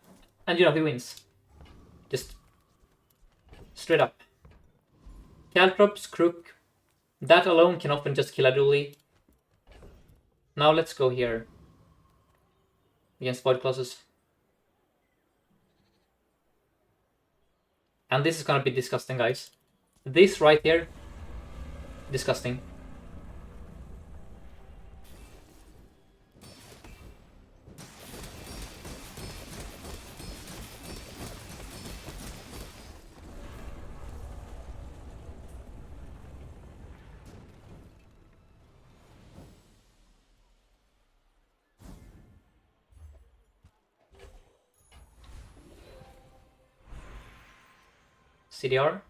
you know, he wins. Just straight up. Caltrops, Crook. That alone can often just kill a Dooley. Now let's go here. Against Void Colossus. And this is gonna be disgusting, guys. This right here, disgusting. CDR?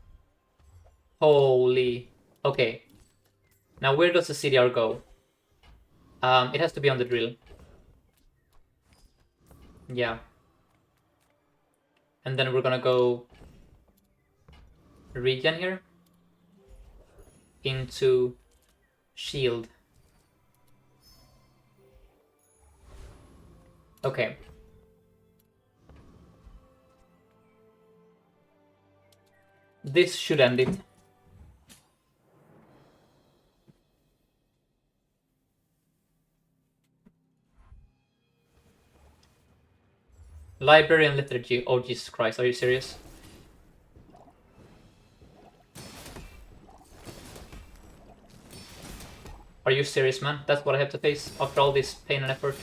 Holy. Okay. Now where does the CDR go? It has to be on the drill. Yeah. And then we're gonna go regen here. Into shield. Okay. This should end it. Library and liturgy. Oh, Jesus Christ, are you serious? Are you serious, man? That's what I have to face after all this pain and effort.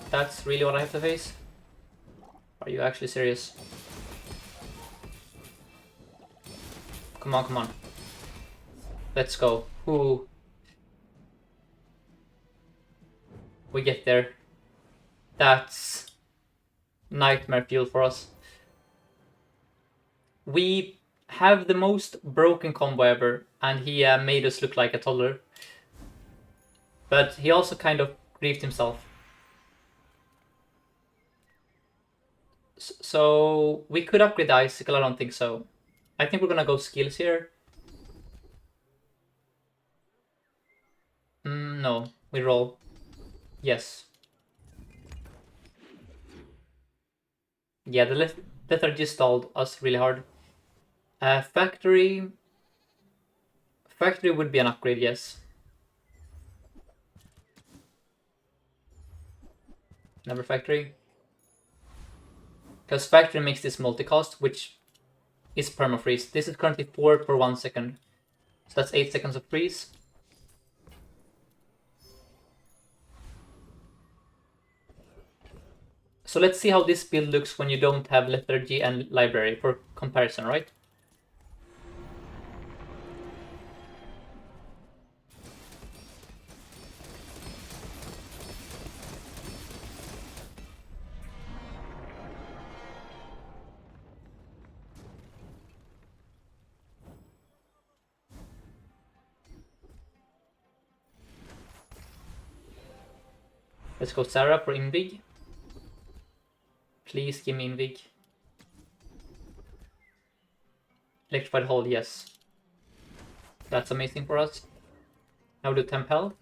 That's really what I have to face? Are you actually serious? Come on, come on. Let's go. Ooh. We get there. That's nightmare fuel for us. We have the most broken combo ever, and he made us look like a toddler. But he also kind of grieved himself. So we could upgrade the icicle, I don't think so. I think we're gonna go skills here. No, we roll. Yes. Yeah, the lethargy stalled us really hard. Factory would be an upgrade, yes. Never factory. Because factory makes this multicast, which is permafreeze. This is currently 4 per 1 second. So that's 8 seconds of freeze. So let's see how this build looks when you don't have lethargy and library for comparison, right? Let's go Sarah for Invig. Please give me Invig. Electrified Hold, yes. That's amazing for us. Now do Temp Health.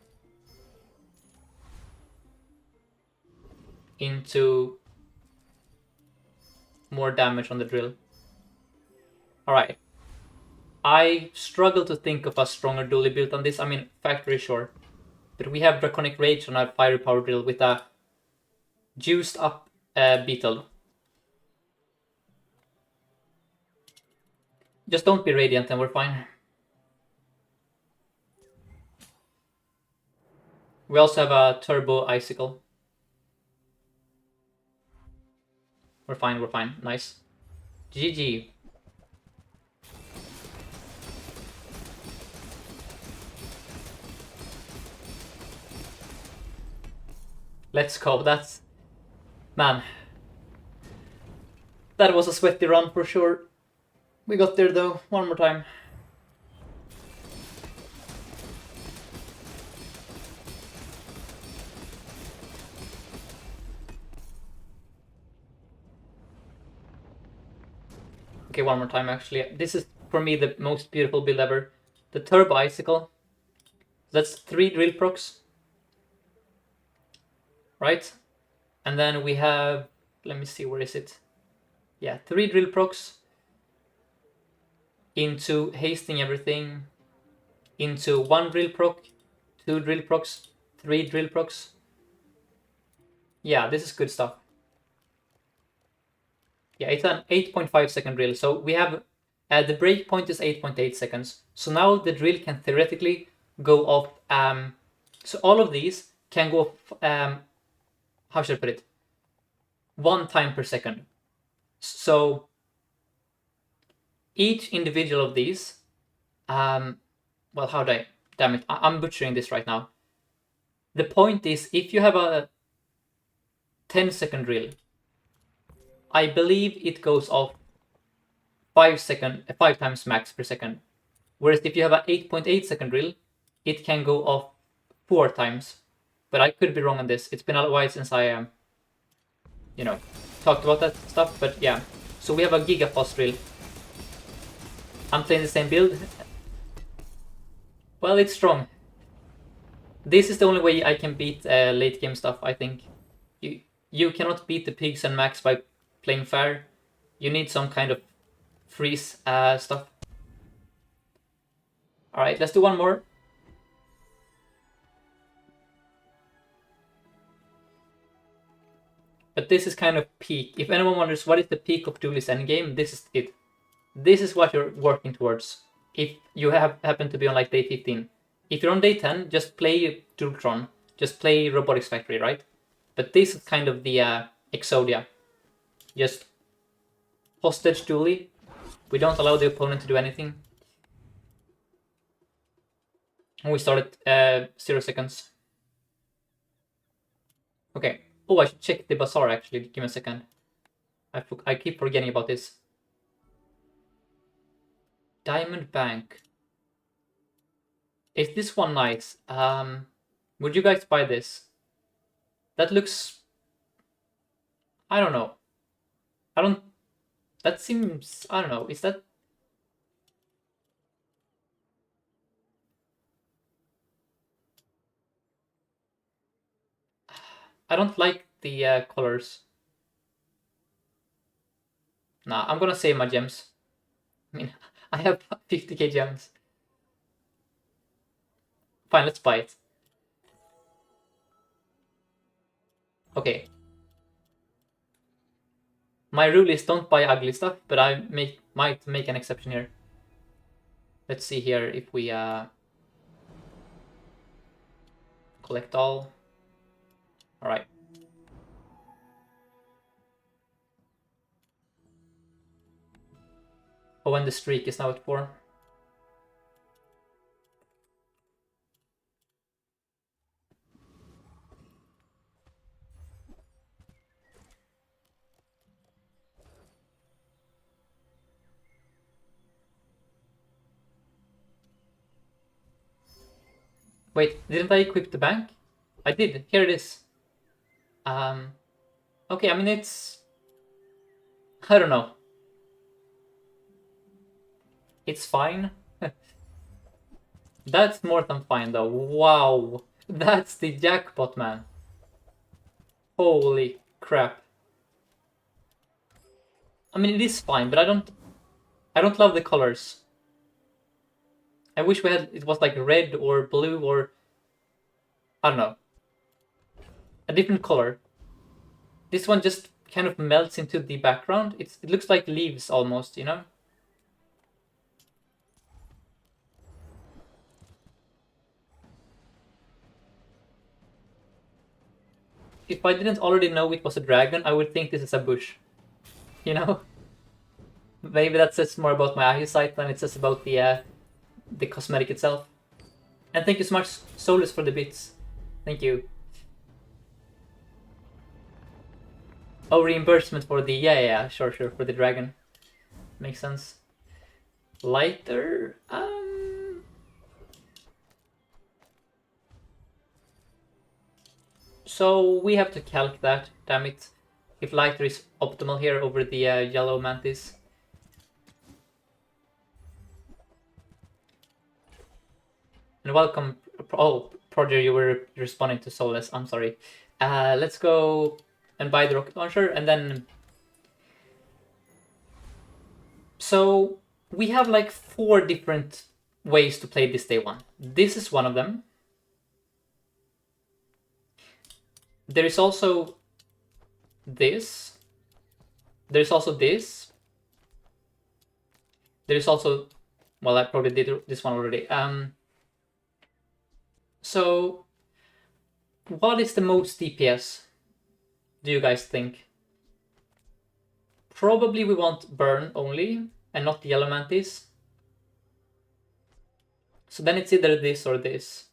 Into more damage on the drill. Alright. I struggle to think of a stronger Dooley build on this. I mean, factory sure. But we have Draconic Rage on our Firepower drill with a juiced up Beetle. Just don't be Radiant and we're fine. We also have a Turbo Icicle. We're fine, we're fine. Nice. GG. Let's go. That's... Man. That was a sweaty run for sure. We got there though. One more time. Okay, one more time actually. This is for me the most beautiful build ever. The Turbo Icicle. That's 3 drill procs. Right? And then we have... Let me see, where is it? Yeah, 3 drill procs. Into hasting everything. Into 1 drill proc. 2 drill procs. 3 drill procs. Yeah, this is good stuff. Yeah, it's an 8.5 second drill. So we have... the breakpoint is 8.8 seconds. So now the drill can theoretically go off... so all of these can go... how should I put it? 1 time per second. So each individual of these... well, how do I... Damn it, I'm butchering this right now. The point is, if you have a 10-second drill, I believe it goes off 5 times max per second. Whereas if you have an 8.8 second drill, it can go off 4 times. But I could be wrong on this. It's been a while since I talked about that stuff. But yeah, so we have a Gigafos drill. I'm playing the same build. Well, it's strong. This is the only way I can beat late game stuff, I think. You cannot beat the pigs and max by playing fair. You need some kind of freeze stuff. Alright, let's do one more. But this is kind of peak. If anyone wonders what is the peak of Dooley's endgame, this is it. This is what you're working towards. If you happen to be on like day 15. If you're on day 10, just play Dualtron. Just play Robotics Factory, right? But this is kind of the Exodia. Just hostage Dooley. We don't allow the opponent to do anything. And we start at 0 seconds. Okay. Oh, I should check the bazaar actually. Give me a second. I keep forgetting about this. Diamond Bank. Is this one nice? Would you guys buy this? That looks... I don't know. That seems... I don't know. Is that... I don't like the colors. Nah, I'm gonna save my gems. I mean, I have 50k gems. Fine, let's buy it. Okay. My rule is don't buy ugly stuff, but I might make an exception here. Let's see here if we collect all. Alright. Oh, and the streak is now at 4. Wait, didn't I equip the bank? I did. Here it is. Okay, I mean it's... I don't know. It's fine. That's more than fine though. Wow. That's the jackpot, man. Holy crap. I mean it is fine, but I don't love the colors. I wish it was like red or blue or I don't know. A different color. This one just kind of melts into the background. It looks like leaves almost, you know? If I didn't already know it was a dragon, I would think this is a bush. You know? Maybe that says more about my eyesight than it says about the cosmetic itself. And thank you so much, Solus, for the bits. Thank you. Oh, reimbursement for the... Yeah, sure, for the dragon. Makes sense. Lighter... So we have to calc that, damn it. If lighter is optimal here over the yellow mantis. And welcome... Oh, Proger, you were responding to Solus, I'm sorry. Let's go and buy the rocket launcher, and then... So, we have like 4 different ways to play this day 1. This is one of them. There is also this. There's also this. There's also... Well, I probably did this one already. So, what is the most DPS, do you guys think? Probably we want burn only, and not the yellow mantis. So then it's either this or this.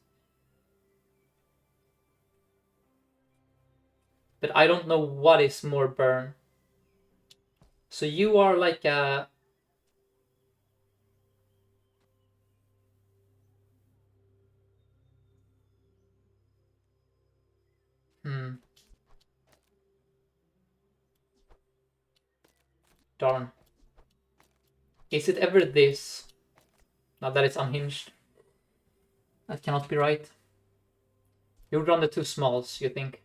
But I don't know what is more burn. So you are like a... Darn. Is it ever this? Now that it's unhinged. That cannot be right. You would run the 2 smalls, you think?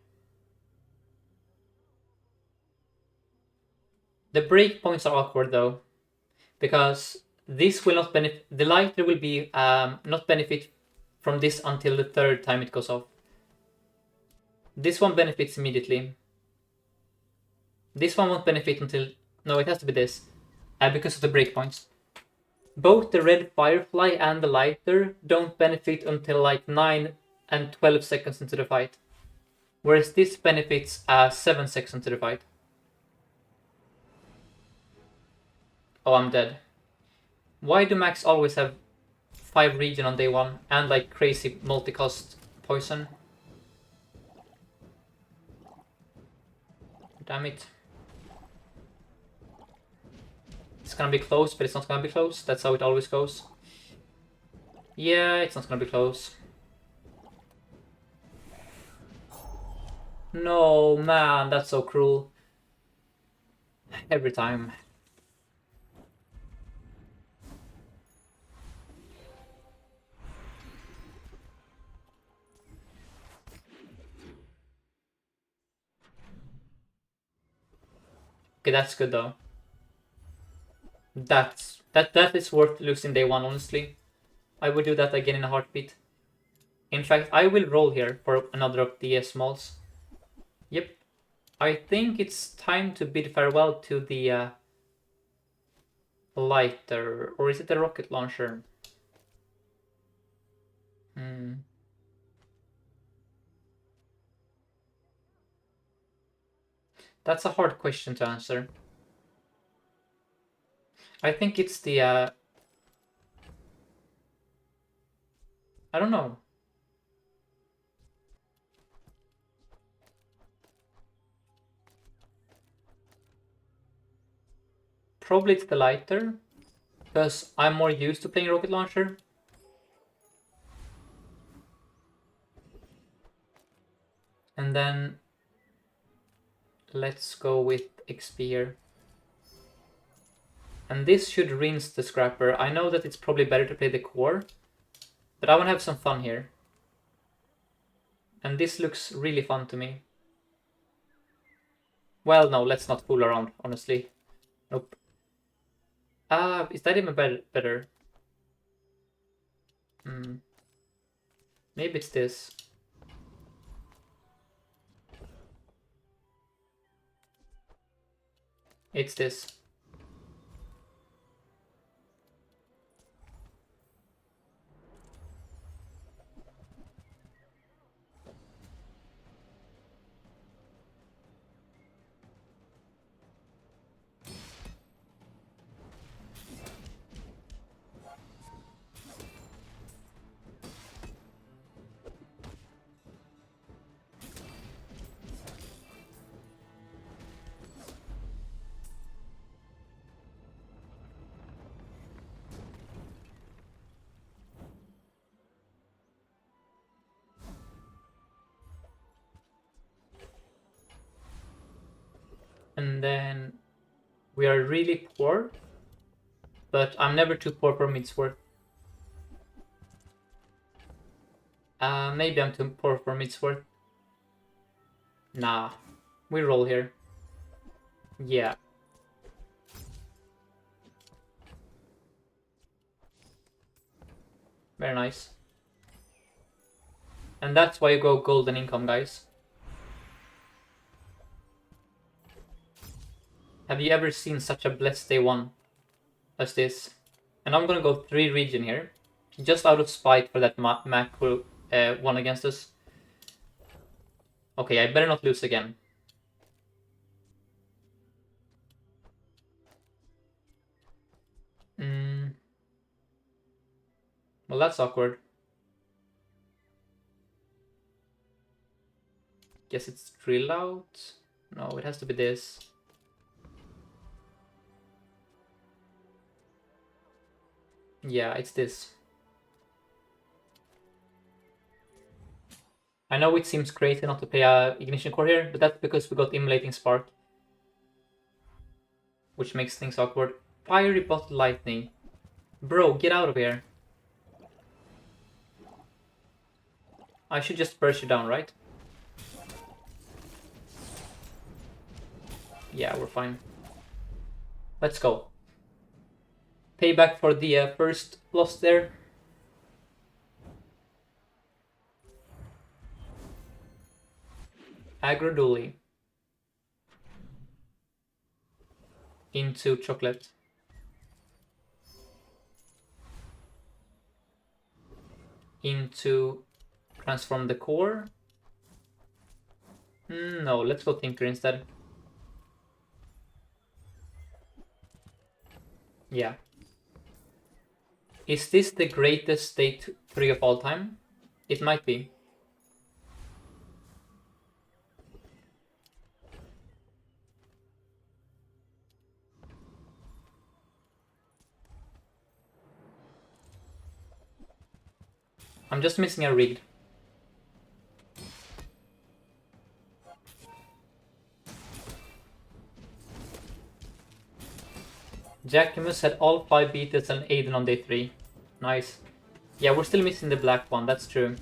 The breakpoints are awkward though, because this will not benefit. The lighter will be not benefit from this until the 3rd time it goes off. This one benefits immediately. This one won't benefit until... No, it has to be this, because of the breakpoints. Both the red firefly and the lighter don't benefit until like 9 and 12 seconds into the fight, whereas this benefits 7 seconds into the fight. Oh, I'm dead. Why do Max always have 5 regen on day 1 and like crazy multi-cost poison? Damn it. It's gonna be close, but it's not gonna be close. That's how it always goes. Yeah, it's not gonna be close. No, man, that's so cruel. Every time. Okay, that's good though. That is worth losing day one, honestly. I would do that again in a heartbeat. In fact, I will roll here for another of the smalls. Yep. I think it's time to bid farewell to the lighter. Or is it the rocket launcher? That's a hard question to answer. I think it's the... I don't know. Probably it's the lighter. Because I'm more used to playing rocket launcher. And then... let's go with XP here. And this should rinse the scrapper. I know that it's probably better to play the core. But I want to have some fun here. And this looks really fun to me. Well, no, let's not fool around, honestly. Nope. Is that even better? Maybe it's this. It's this. And then we are really poor, but I'm never too poor for Midsworth. Maybe I'm too poor for Midsworth. Nah, we roll here. Yeah. Very nice. And that's why you go golden income, guys. Have you ever seen such a blessed day one as this? And I'm gonna go 3 region here. Just out of spite for that Mac who won against us. Okay, I better not lose again. Well, that's awkward. Guess it's drill out. No, it has to be this. Yeah, it's this. I know it seems crazy not to play a Ignition Core here, but that's because we got Immolating Spark. Which makes things awkward. Fiery Bottle Lightning. Bro, get out of here. I should just burst you down, right? Yeah, we're fine. Let's go. Payback for the first loss there. Aggro Dooley. Into chocolate. Into transform the core. No, let's go Tinker instead. Yeah. Is this the greatest state 3 of all time? It might be. I'm just missing a rigged. Jacquemus had all 5 beaters and Aiden on day 3. Nice. Yeah, we're still missing the black one, that's true.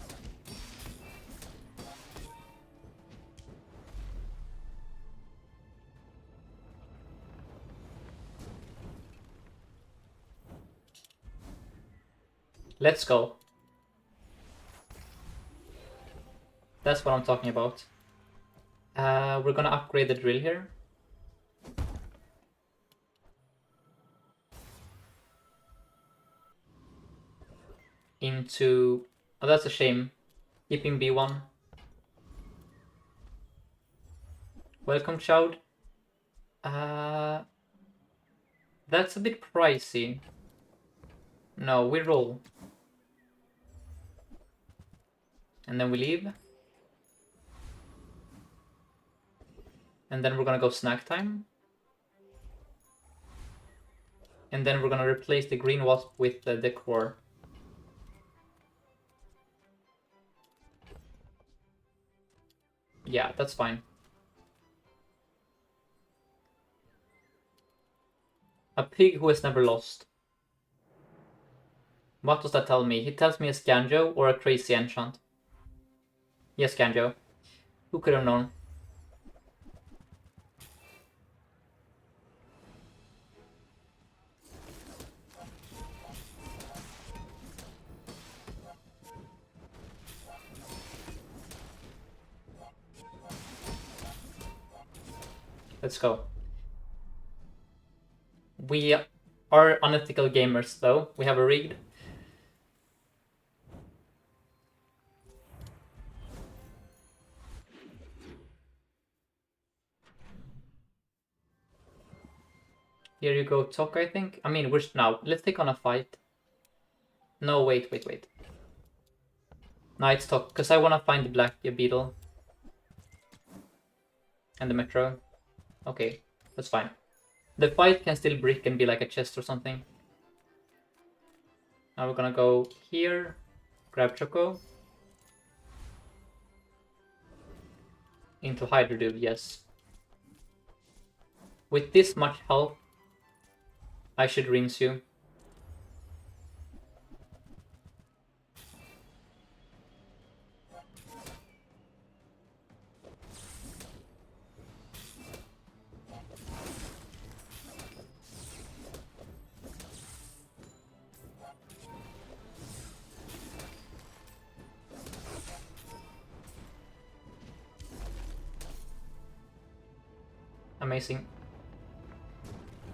Let's go. That's what I'm talking about. We're gonna upgrade the drill here. Into... Oh, that's a shame. Keeping B1. Welcome, Choud. That's a bit pricey. No, we roll. And then we leave. And then we're gonna go snack time. And then we're gonna replace the green wasp with the core. Yeah, that's fine. A pig who has never lost. What does that tell me? He tells me a Scanjo or a crazy enchant. Yes, Scanjo. Who could have known? Let's go. We are unethical gamers, though. We have a rigged. Here you go, Tok, I think. I mean, now, let's take on a fight. No, wait. No, it's Tok, because I want to find the black beetle. And the metro. Okay, that's fine. The fight can still brick and be like a chest or something. Now we're gonna go here, grab Choco. Into Hydrodude, yes. With this much health, I should rinse you. Amazing.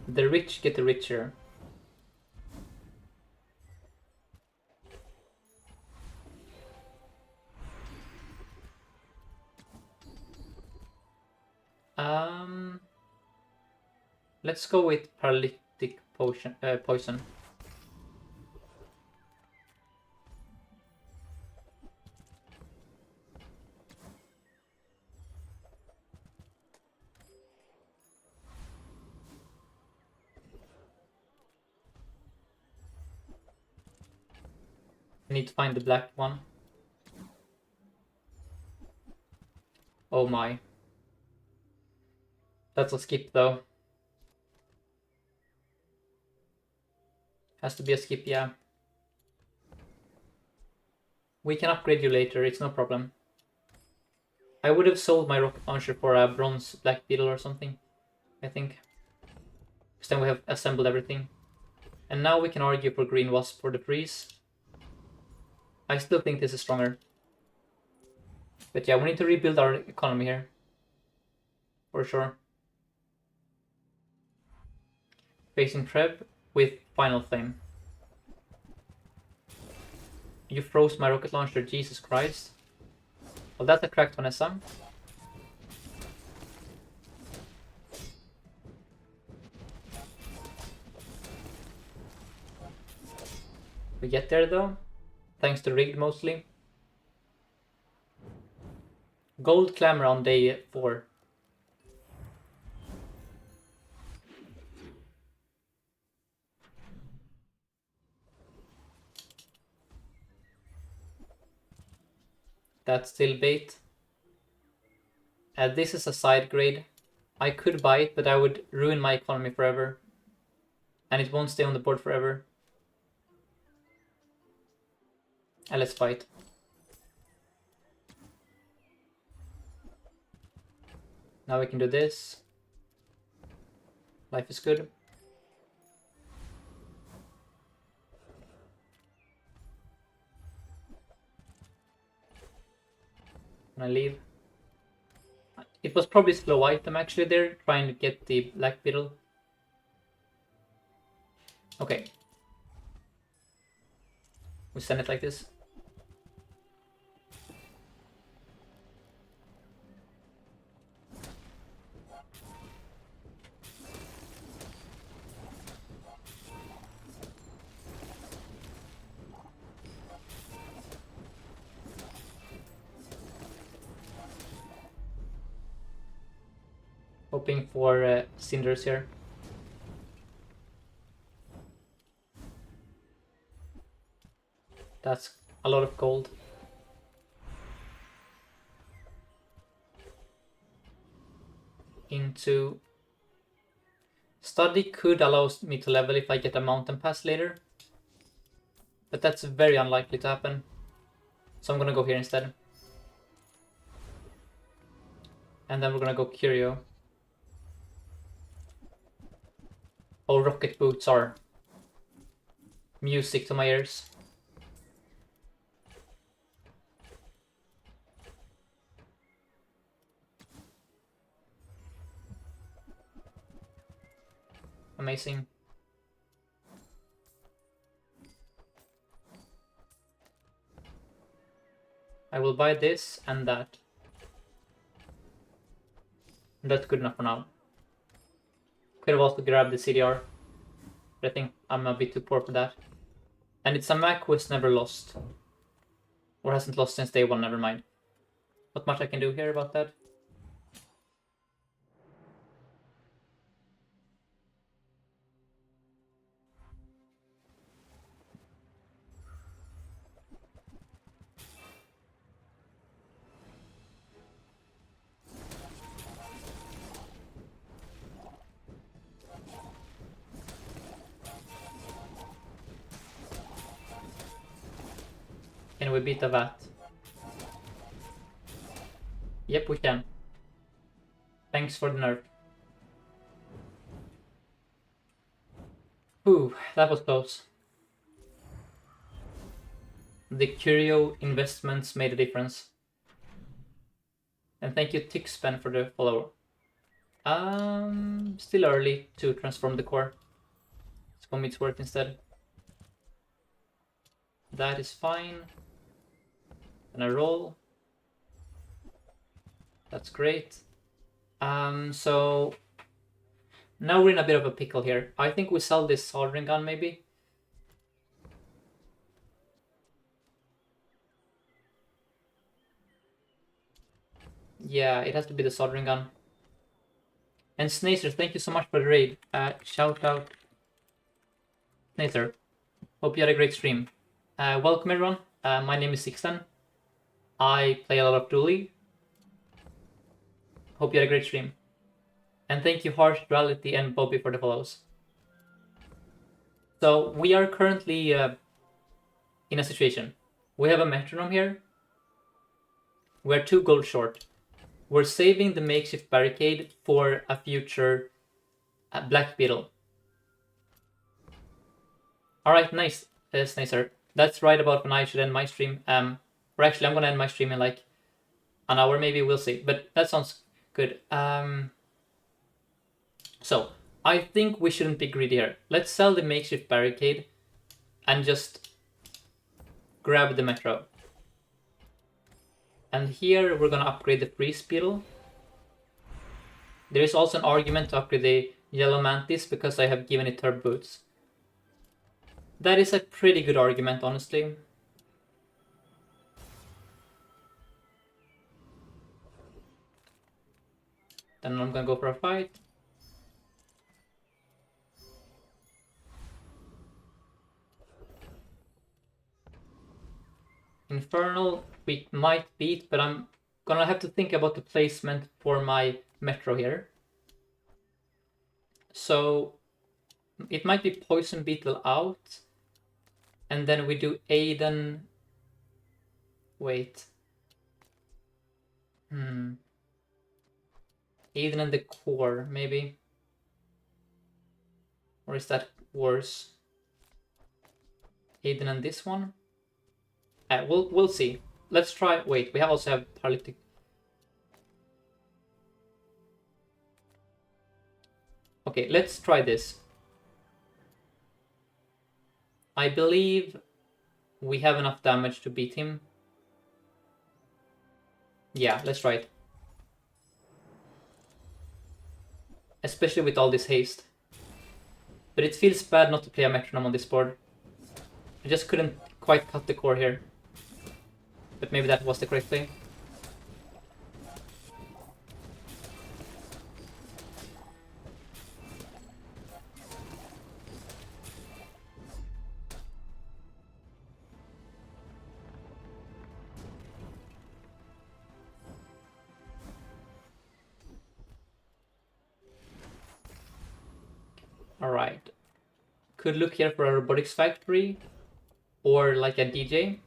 The rich get richer. Let's go with paralytic poison. I need to find the black one. Oh my. That's a skip though. Has to be a skip, yeah. We can upgrade you later, it's no problem. I would have sold my rocket launcher for a bronze black beetle or something, I think. Because then we have assembled everything. And now we can argue for green wasp for the freeze. I still think this is stronger. But yeah, we need to rebuild our economy here. For sure. Facing Treb with Final Flame. You froze my rocket launcher, Jesus Christ. Well, that's a cracked Vanessa. We get there though. Thanks to rigged mostly. Gold Clamor on day 4. That's still bait. This is a side grade. I could buy it, but I would ruin my economy forever. And it won't stay on the board forever. And let's fight. Now we can do this. Life is good. Can I leave? It was probably slow item actually there, trying to get the Black Beetle. Okay. We send it like this. Hoping for cinders here. That's a lot of gold. Into study could allow me to level if I get a mountain pass later, but that's very unlikely to happen. So I'm gonna go here instead. And then we're gonna go Curio. Oh, rocket boots are music to my ears. Amazing. I will buy this and that. That's good enough for now. Could have also grabbed the CDR, but I think I'm a bit too poor for that. And it's a Mac who has never lost. Or hasn't lost since day one, never mind. Not much I can do here about that. Can we beat the VAT? Yep, we can. Thanks for the nerf. Ooh, that was close. The Curio investments made a difference. And thank you Tixpen for the follow. Still early to transform the core. Let's go meets work instead. That is fine. And I roll. That's great. So now we're in a bit of a pickle here. I think we sell this soldering gun maybe. Yeah, it has to be the soldering gun. And Snacer, thank you so much for the raid. Shout out. Snacer, hope you had a great stream. Welcome everyone. My name is Sixten. I play a lot of Dooley. Hope you had a great stream. And thank you Harsh, Duality, and Bobby for the follows. So we are currently in a situation. We have a metronome here. We're 2 gold short. We're saving the makeshift barricade for a future Black Beetle. Alright, nice, Snacer. That's right about when I should end my stream. Or actually, I'm gonna end my stream in like an hour, maybe, we'll see. But that sounds good. So, I think we shouldn't be greedy here. Let's sell the makeshift barricade and just grab the metro. And here we're gonna upgrade the freeze beetle. There is also an argument to upgrade the yellow mantis because I have given it turbo boots. That is a pretty good argument, honestly. Then I'm gonna go for a fight. Infernal we might beat, but I'm gonna have to think about the placement for my metro here. So it might be Poison Beetle out. And then we do Aiden. Wait. Aiden and the core, maybe. Or is that worse? Aiden and this one? We'll see. Let's try. Wait, we also have paralytic. Okay, let's try this. I believe we have enough damage to beat him. Yeah, let's try it. Especially with all this haste. But it feels bad not to play a metronome on this board. I just couldn't quite cut the core here. But maybe that was the correct play. Alright. Could look here for a robotics factory. Or like a DJ.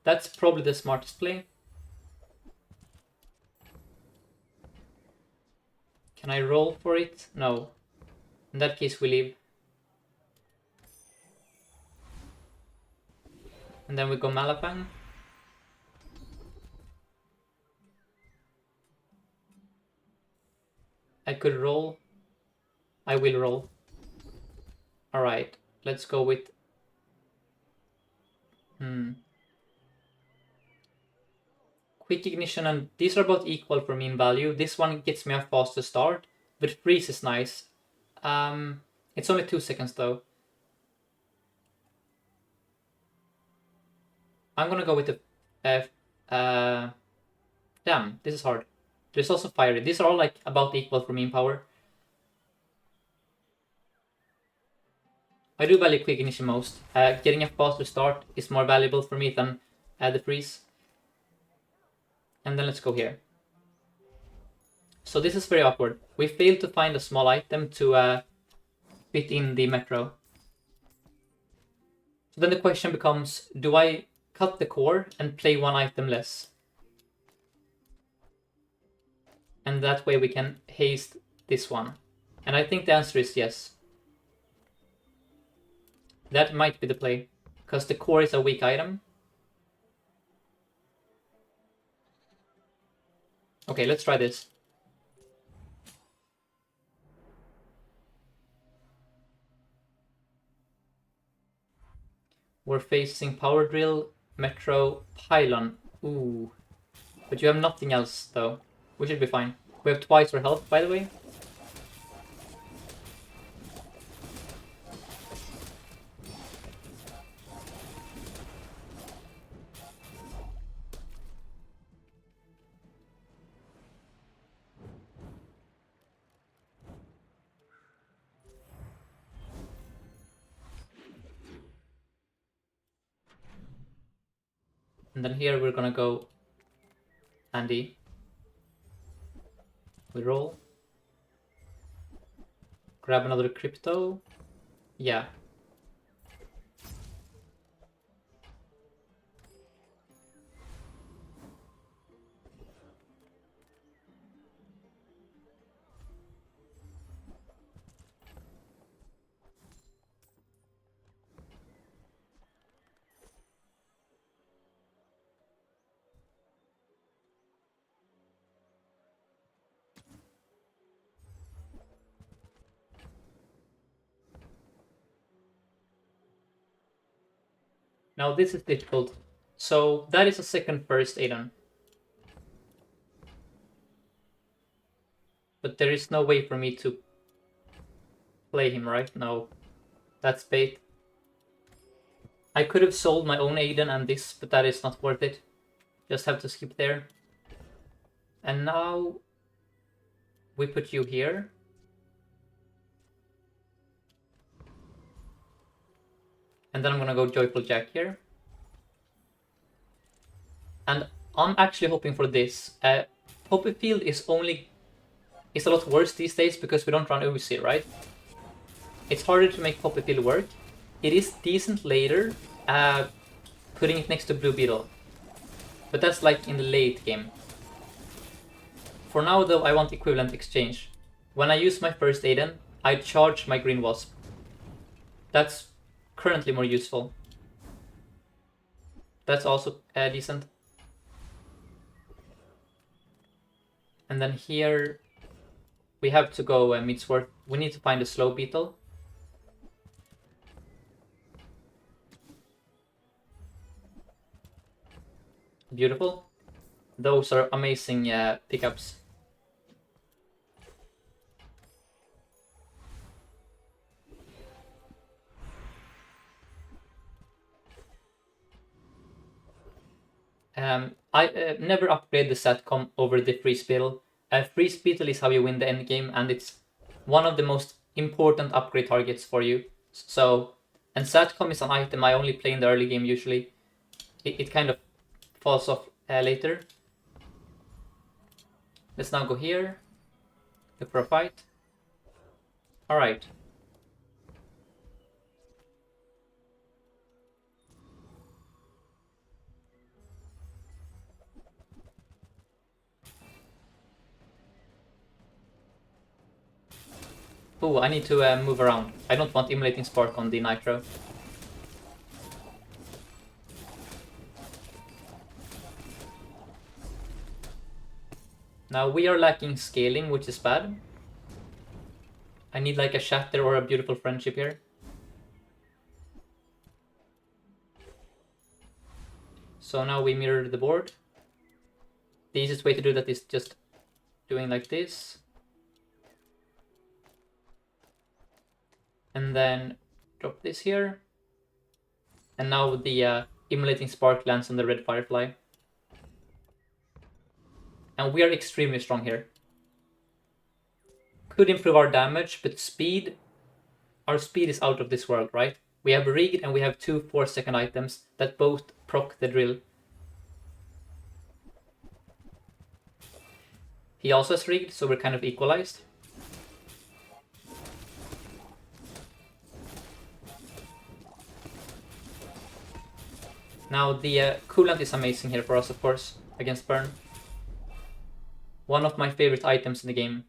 That's probably the smartest play. Can I roll for it? No. In that case we leave. And then we go Malapang. I could roll. I will roll. Alright, let's go with... Quick Ignition, and these are both equal for me in value. This one gets me a faster start, but Freeze is nice. It's only 2 seconds though. I'm gonna go with the... damn, this is hard. There's also Fiery. These are all like about equal for me in power. I do value Quick Ignition most. Getting a faster start is more valuable for me than the Freeze. And then let's go here. So this is very awkward. We failed to find a small item to fit in the Metro. So then the question becomes, do I cut the core and play one item less? And that way we can haste this one. And I think the answer is yes. That might be the play, because the core is a weak item. Okay, let's try this. We're facing Power Drill, Metro, Pylon. Ooh. But you have nothing else, though. We should be fine. We have twice our health, by the way. And then here we're gonna go Andy. We roll. Grab another crypto. Yeah. Now this is difficult. So that is a second first Aiden. But there is no way for me to play him, right? No. That's bait. I could have sold my own Aiden and this, but that is not worth it. Just have to skip there. And now we put you here. And then I'm gonna go Joyful Jack here. And I'm actually hoping for this. Poppy Field is a lot worse these days because we don't run Uzi, right? It's harder to make Poppy Field work. It is decent later, putting it next to Blue Beetle. But that's like in the late game. For now though, I want equivalent exchange. When I use my first Aiden, I charge my Green Wasp. That's currently more useful. That's also decent. And then here We have to go Midsworth. We need to find a slow beetle. Beautiful. Those are amazing pickups. I never upgrade the satcom over the freeze beetle. Freeze beetle is how you win the end game, and it's one of the most important upgrade targets for you. So, and satcom is an item I only play in the early game usually. It kind of falls off later. Let's now go here. Look for a fight. Alright. Oh, I need to move around. I don't want Immolating Spark on the Nitro. Now we are lacking scaling, which is bad. I need like a Shatter or a Beautiful Friendship here. So now we mirror the board. The easiest way to do that is just doing like this. And then drop this here. And now the Immolating Spark lands on the red Firefly. And we are extremely strong here. Could improve our damage, but speed... Our speed is out of this world, right? We have Rigged and we have 2 4-second items that both proc the drill. He also has Rigged, so we're kind of equalized. Now the coolant is amazing here for us, of course, against burn. One of my favorite items in the game.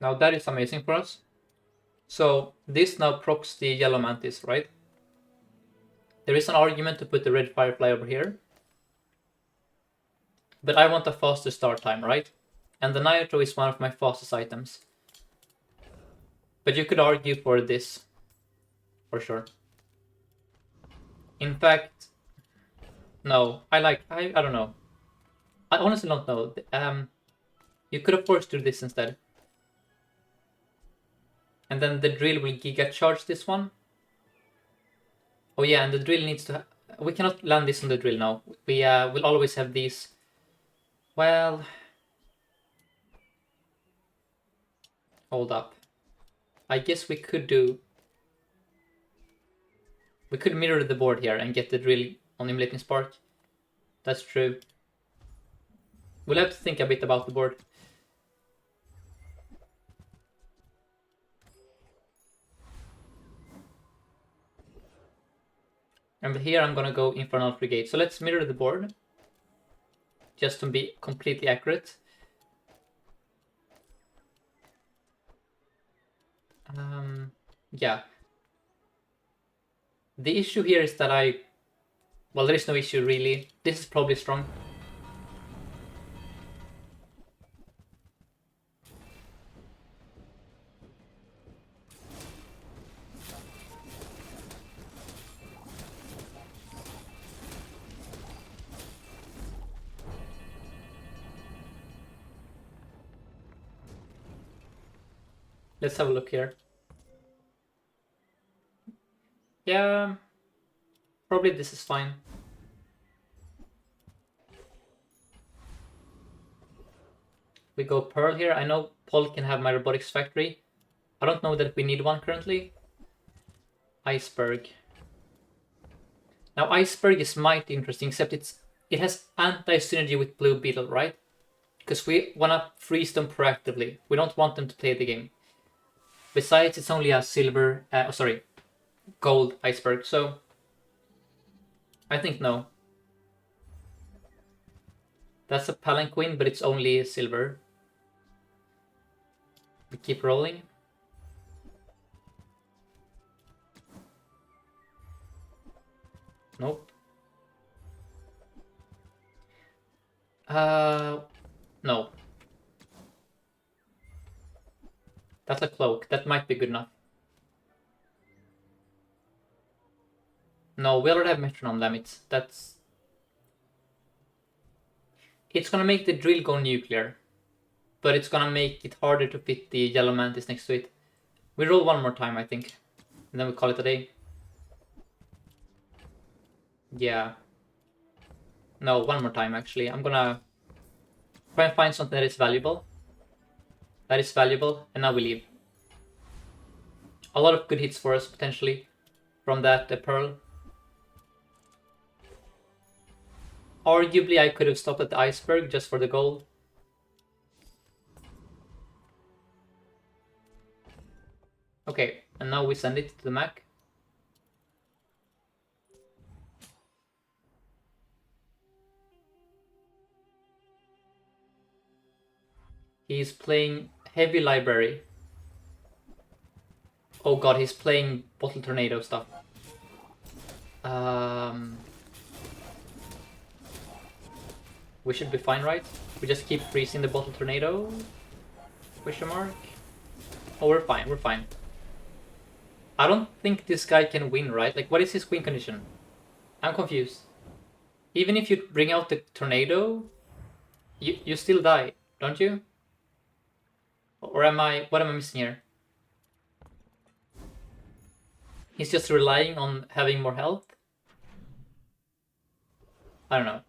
Now that is amazing for us. So this now procs the yellow mantis, right? There is an argument to put the red firefly over here. But I want a faster start time, right? And the nitro is one of my fastest items. But you could argue for this, for sure. In fact, no, I don't know. I honestly don't know. You could of course do this instead. And then the drill will giga charge this one. Oh yeah, and the drill needs to... We cannot land this on the drill now. We will always have these... Well... Hold up. I guess we could do... We could mirror the board here and get the drill on Immolating Spark. That's true. We'll have to think a bit about the board. And here I'm gonna go Infernal Frigate. So let's mirror the board. Just to be completely accurate. Yeah. The issue here is that well, there is no issue really. This is probably strong. Let's have a look here. Yeah, probably this is fine. We go Pearl here. I know Paul can have my Robotics Factory. I don't know that we need one currently. Iceberg. Now Iceberg is mighty interesting, except it has anti-synergy with Blue Beetle, right? Because we wanna freeze them proactively. We don't want them to play the game. Besides, it's only a silver, gold Iceberg, so I think no. That's a Palanquin, but it's only silver. We keep rolling. Nope. No. That's a cloak. That might be good enough. No, we already have metronome limits. It's gonna make the drill go nuclear, but it's gonna make it harder to fit the yellow mantis next to it. We roll one more time, I think, and then we call it a day. Yeah. No, one more time actually. I'm gonna try and find something that is valuable. And now we leave. A lot of good hits for us, potentially, from that Pearl. Arguably, I could have stopped at the Iceberg just for the gold. Okay, and now we send it to the Mac. He's playing heavy library. Oh god, he's playing bottle tornado stuff. We should be fine, right? We just keep freezing the bottle tornado? Question mark? Oh, we're fine, we're fine. I don't think this guy can win, right? Like, what is his win condition? I'm confused. Even if you bring out the tornado, you still die, don't you? Or what am I missing here? He's just relying on having more health? I don't know.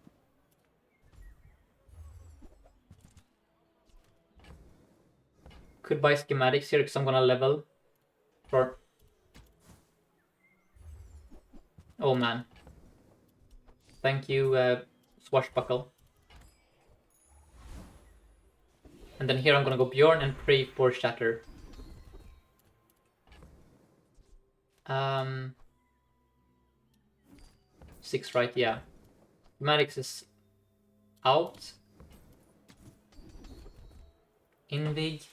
Could buy schematics here because I'm gonna level for... Oh man. Thank you, Swashbuckle. And then here I'm gonna go Bjorn and pray for Shatter. 6, right? Yeah. Schematics is out. Invig.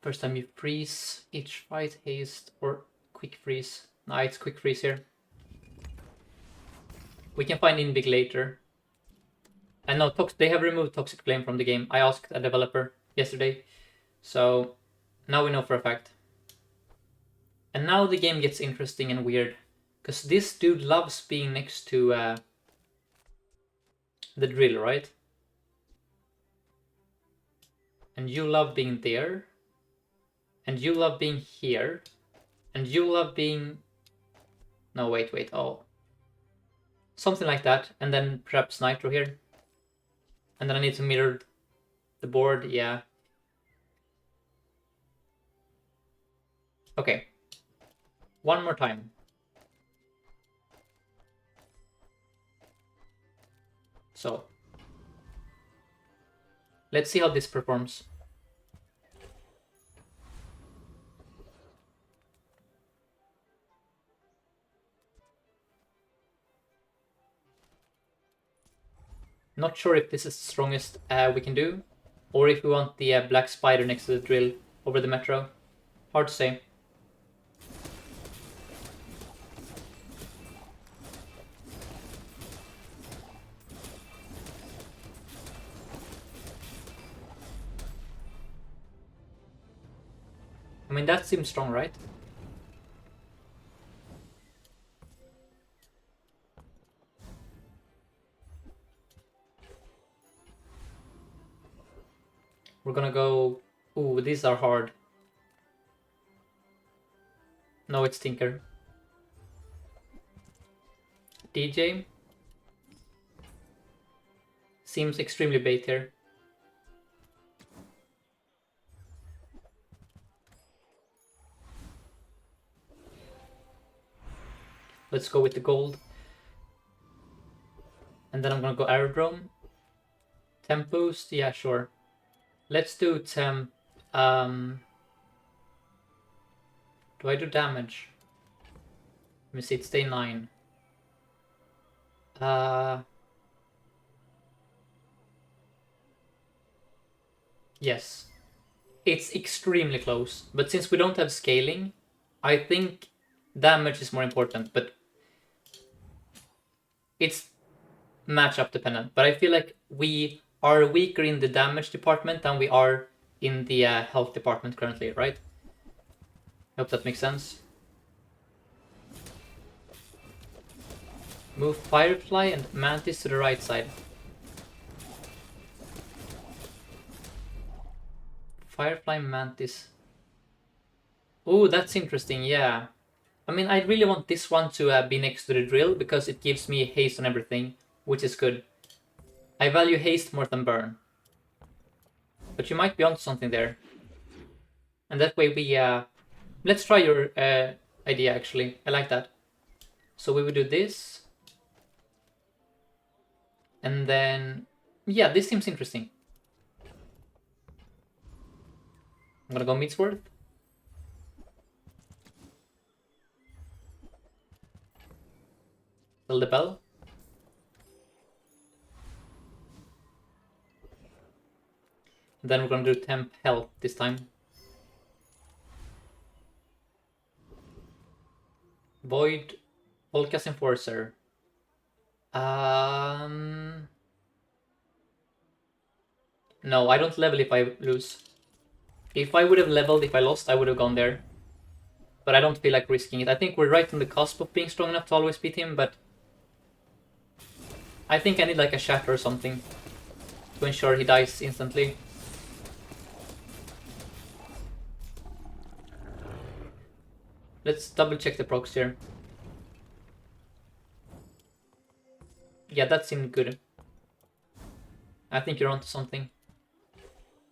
First time you freeze, each fight, haste, or quick freeze. Nah, it's quick freeze here. We can find Invig later. And no, they have removed Toxic Flame from the game. I asked a developer yesterday. So now we know for a fact. And now the game gets interesting and weird. Because this dude loves being next to the drill, right? And you love being there. And you love being here. And you love being... No, wait, oh. Something like that. And then perhaps Nitro here. And then I need to mirror the board, yeah. Okay. One more time. So. Let's see how this performs. Not sure if this is the strongest we can do, or if we want the black spider next to the drill over the metro. Hard to say. I mean, that seems strong, right? We're gonna go... Ooh, these are hard. No, it's Tinker. DJ. Seems extremely bait here. Let's go with the gold. And then I'm gonna go Aerodrome. Temp boost, yeah, sure. Let's do temp. Do I do damage? Let me see, it's day 9. Yes. It's extremely close. But since we don't have scaling, I think damage is more important. But it's matchup dependent. But I feel like we are weaker in the damage department than we are in the health department currently, right? I hope that makes sense. Move Firefly and Mantis to the right side. Firefly, Mantis. Oh, that's interesting, yeah. I mean, I really want this one to be next to the drill because it gives me haste on everything, which is good. I value haste more than burn. But you might be onto something there. And that way we... let's try your idea, actually. I like that. So we would do this. And then... yeah, this seems interesting. I'm gonna go Midsworth. Fill the bell. And then we're gonna do temp health this time. Void, Volca's Enforcer. No, I don't level if I lose. If I would have leveled if I lost, I would have gone there. But I don't feel like risking it. I think we're right on the cusp of being strong enough to always beat him, but... I think I need like a shatter or something to ensure he dies instantly. Let's double check the procs here. Yeah, that seemed good. I think you're onto something.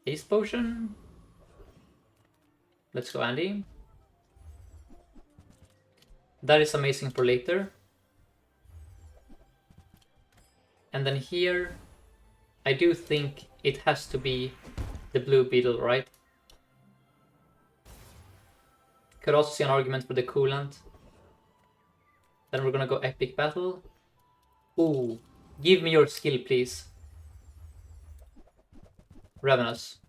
Haste potion. Let's go, Andy. That is amazing for later. And then here, I do think it has to be the blue beetle, right? Could also see an argument for the coolant. Then we're gonna go epic battle. Ooh, give me your skill, please. Ravenous.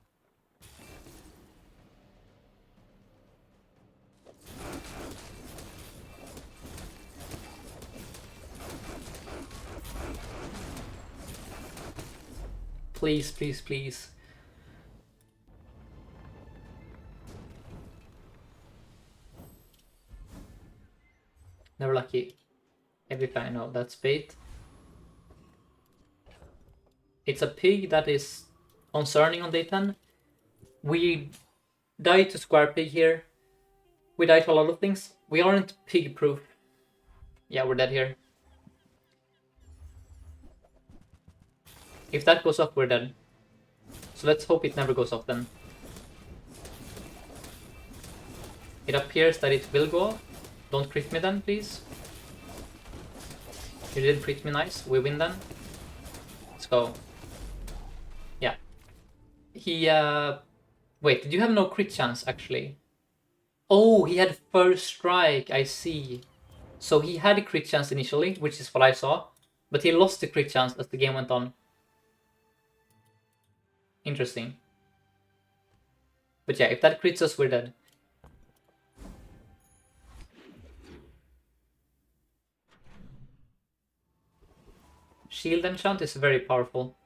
Please, please, please. Never lucky. Every time, no, that's bait. It's a pig that is concerning on day 10. We died to square pig here. We died to a lot of things. We aren't pig proof. Yeah, we're dead here. If that goes up, we're dead. So let's hope it never goes up then. It appears that it will go off. Don't crit me then, please. You did crit me, nice. We win then. Let's go. Yeah. He, wait, did you have no crit chance, actually? Oh, he had first strike, I see. So he had a crit chance initially, which is what I saw. But he lost the crit chance as the game went on. Interesting. But yeah, if that crits us, we're dead. Shield enchant is very powerful.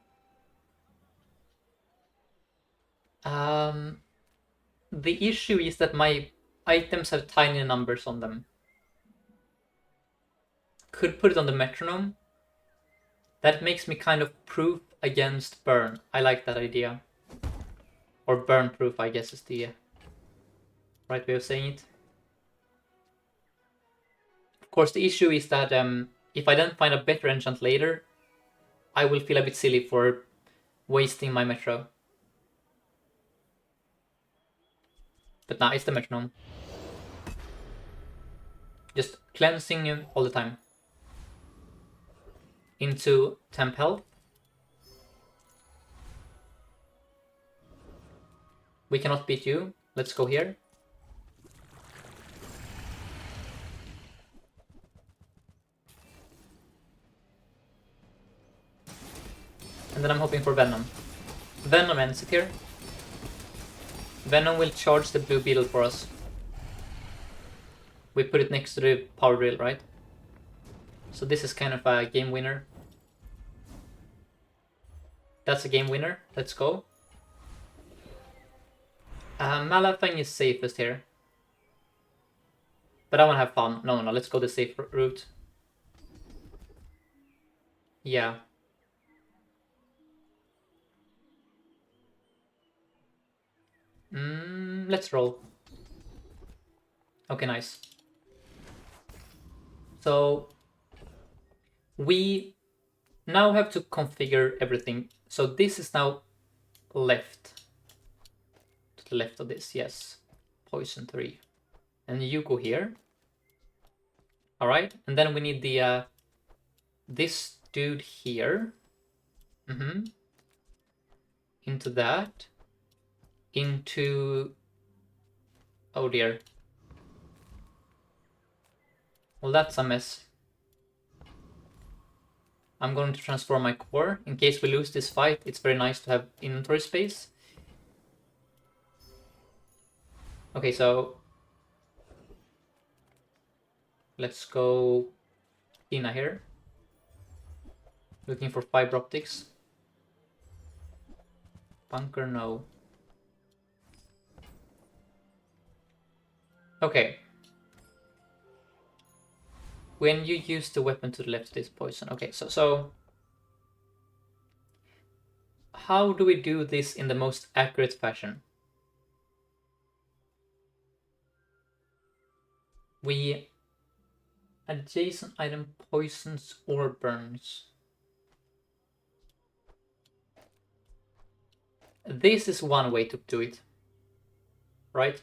The issue is that my items have tiny numbers on them. Could put it on the metronome. That makes me kind of proof against burn. I like that idea. Or burn proof, I guess is the right way of saying it. course, the issue is that if I then find a better enchant later, I will feel a bit silly for wasting my metro. But nah, it's the metronome. Just cleansing you all the time. Into temp health. We cannot beat you. Let's go here. And then I'm hoping for Venom. Venom ends it here. Venom will charge the blue beetle for us. We put it next to the power drill, right? So this is kind of a game winner. That's a game winner. Let's go. Malafang is safest here. But I want to have fun. No, let's go the safe route. Yeah. Let's roll. Okay, nice. So we now have to configure everything. So this is now left. To the left of this, yes. Poison 3. And you go here. Alright, and then we need the this dude here. Into that. Into... Oh dear. Well, that's a mess. I'm going to transform my core. In case we lose this fight, it's very nice to have inventory space. Okay, so... Let's go... Tina here. Looking for fiber optics. Bunker, no. Okay. When you use the weapon to the left, this poison. Okay, so how do we do this in the most accurate fashion? We adjacent item poisons or burns. This is one way to do it, right?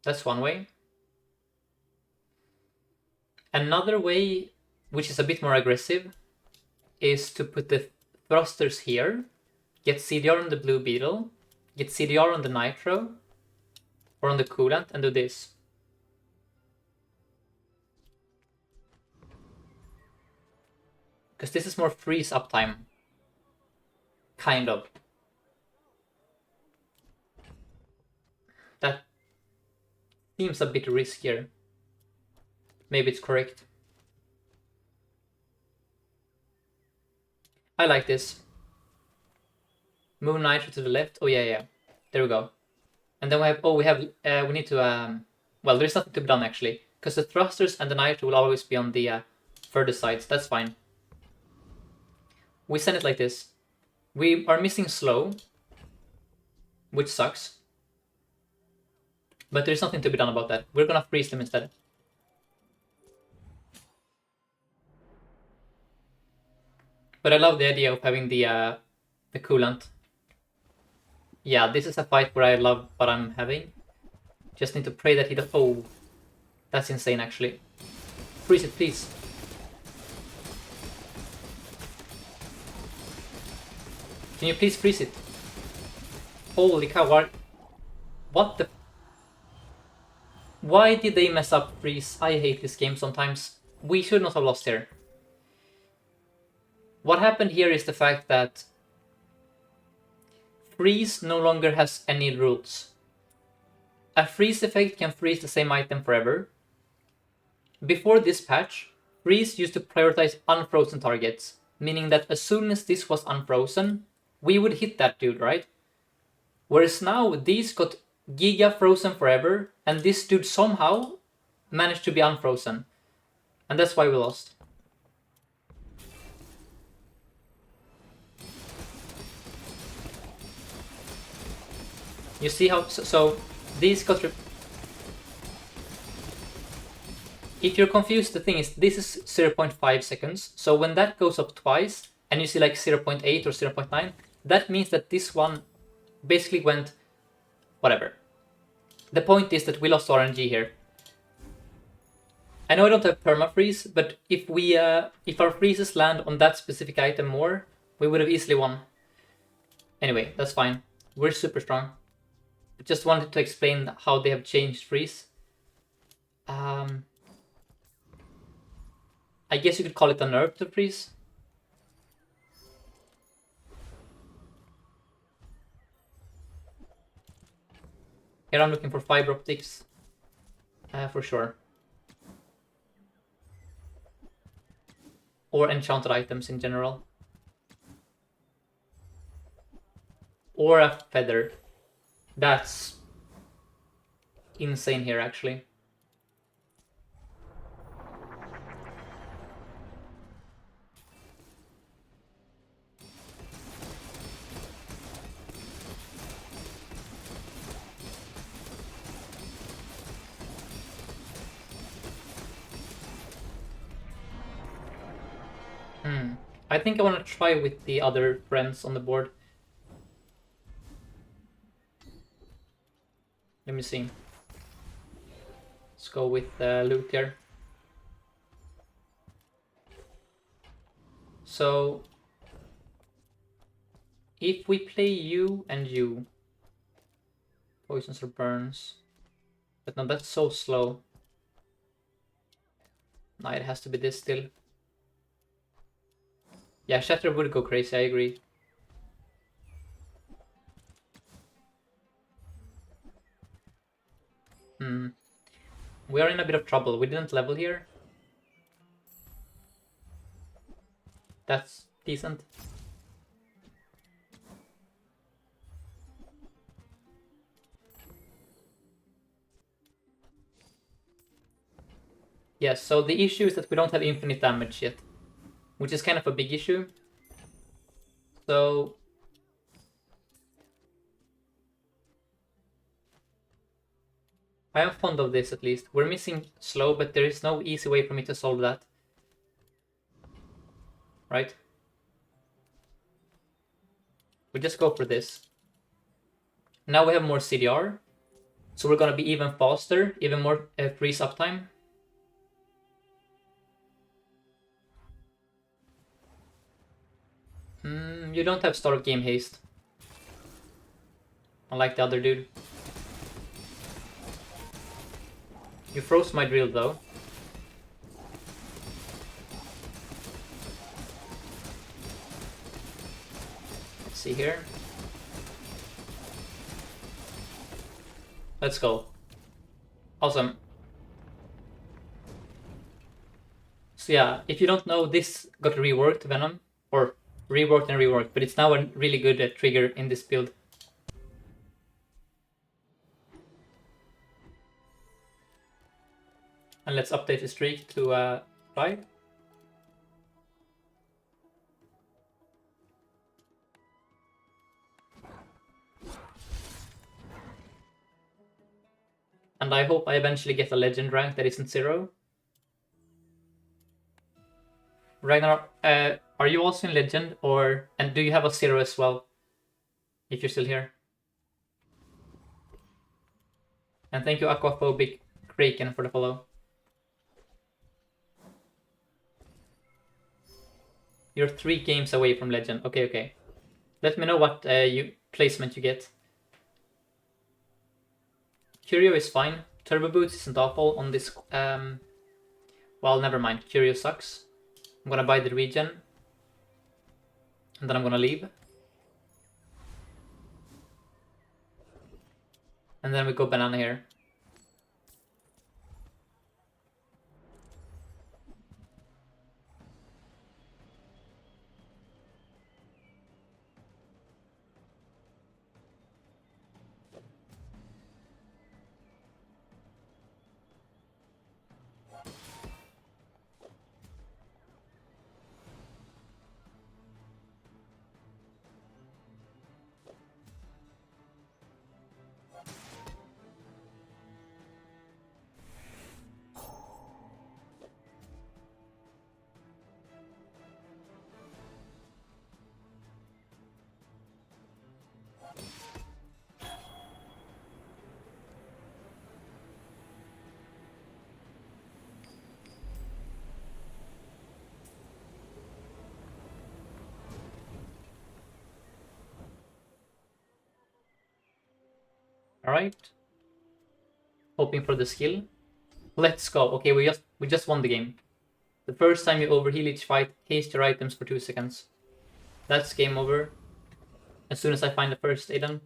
That's one way. Another way, which is a bit more aggressive, is to put the thrusters here, get CDR on the blue beetle, get CDR on the nitro, or on the coolant, and do this. Because this is more freeze uptime. Kind of. That seems a bit riskier. Maybe it's correct. I like this. Move nitro to the left. Oh yeah. There we go. And then we need to well, there's nothing to be done actually, because the thrusters and the nitro will always be on the further sides. That's fine. We send it like this. We are missing slow, which sucks. But there's nothing to be done about that. We're gonna freeze them instead. But I love the idea of having the coolant. Yeah, this is a fight where I love what I'm having. Just need to pray that he does. Oh, that's insane actually. Freeze it, please. Can you please freeze it? Holy cow, what the... Why did they mess up freeze? I hate this game sometimes. We should not have lost here. What happened here is the fact that freeze no longer has any rules. A freeze effect can freeze the same item forever. Before this patch, freeze used to prioritize unfrozen targets, meaning that as soon as this was unfrozen, we would hit that dude, right? Whereas now, these got Giga frozen forever, and this dude somehow managed to be unfrozen. And that's why we lost. You see how... So these got... if you're confused, the thing is, this is 0.5 seconds. So when that goes up twice, and you see like 0.8 or 0.9, that means that this one basically went whatever. The point is that we lost RNG here. I know I don't have perma-freeze, but if our freezes land on that specific item more, we would have easily won. Anyway, that's fine. We're super strong. Just wanted to explain how they have changed freeze. I guess you could call it a nerf to freeze. Here I'm looking for fiber optics. For sure. Or enchanted items in general. Or a feather. That's insane here, actually. I think I want to try with the other friends on the board. Let me see. Let's go with loot here. So, if we play you and you, poisons or burns, but no, that's so slow. No, it has to be this still. Yeah, Shatter would go crazy, I agree. We are in a bit of trouble. We didn't level here. That's decent. Yes, so the issue is that we don't have infinite damage yet, which is kind of a big issue. So I am fond of this at least. We're missing slow, but there is no easy way for me to solve that. Right? We just go for this. Now we have more CDR, so we're gonna be even faster, even more freeze uptime. You don't have start game haste. Unlike the other dude. You froze my drill though. Let's see here. Let's go. Awesome. So yeah, if you don't know, this got reworked, Venom. Or reworked and reworked, but it's now a really good trigger in this build. And let's update the streak to 5. And I hope I eventually get a legend rank that isn't 0. Ragnar, are you also in legend, and do you have a 0 as well? If you're still here. And thank you, Aquaphobic Kraken, for the follow. You're 3 games away from legend. Okay. Let me know what placement you get. Curio is fine. Turbo Boots isn't awful on this. Well, never mind. Curio sucks. I'm gonna buy the regen. And then I'm gonna leave. And then we go banana here. Alright. Hoping for the skill. Let's go. Okay, we just won the game. The first time you overheal each fight, haste your items for 2 seconds. That's game over. As soon as I find the first item.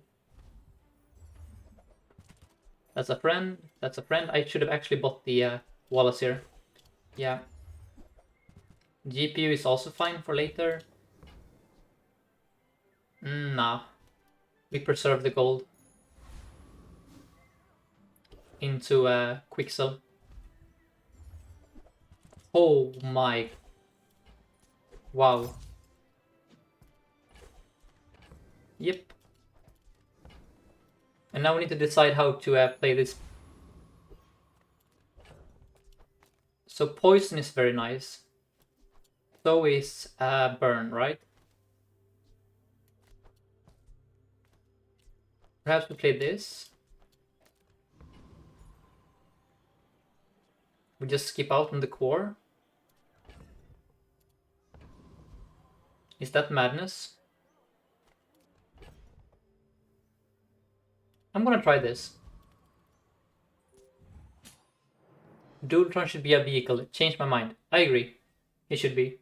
That's a friend. That's a friend. I should have actually bought the Wallace here. Yeah. GPU is also fine for later. Nah. We preserve the gold. Into Quixel. Oh my. Wow. Yep. And now we need to decide how to play this. So poison is very nice. So is burn, right? Perhaps we play this. We just skip out on the core. Is that madness? I'm gonna try this. Dualtron should be a vehicle. Changed my mind. I agree. It should be.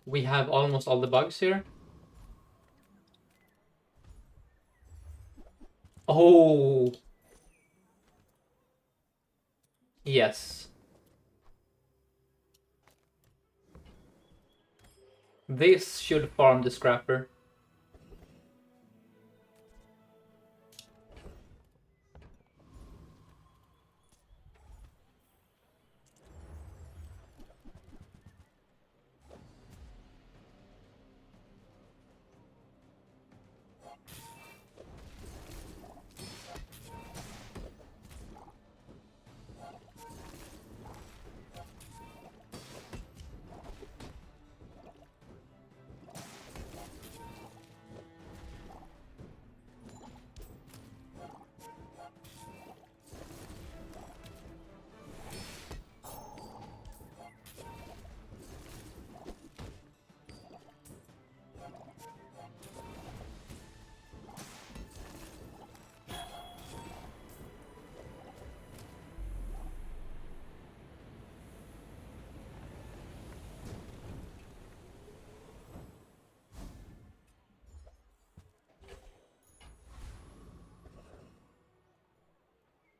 We have almost all the bugs here. Oh. Yes. This should farm the scrapper.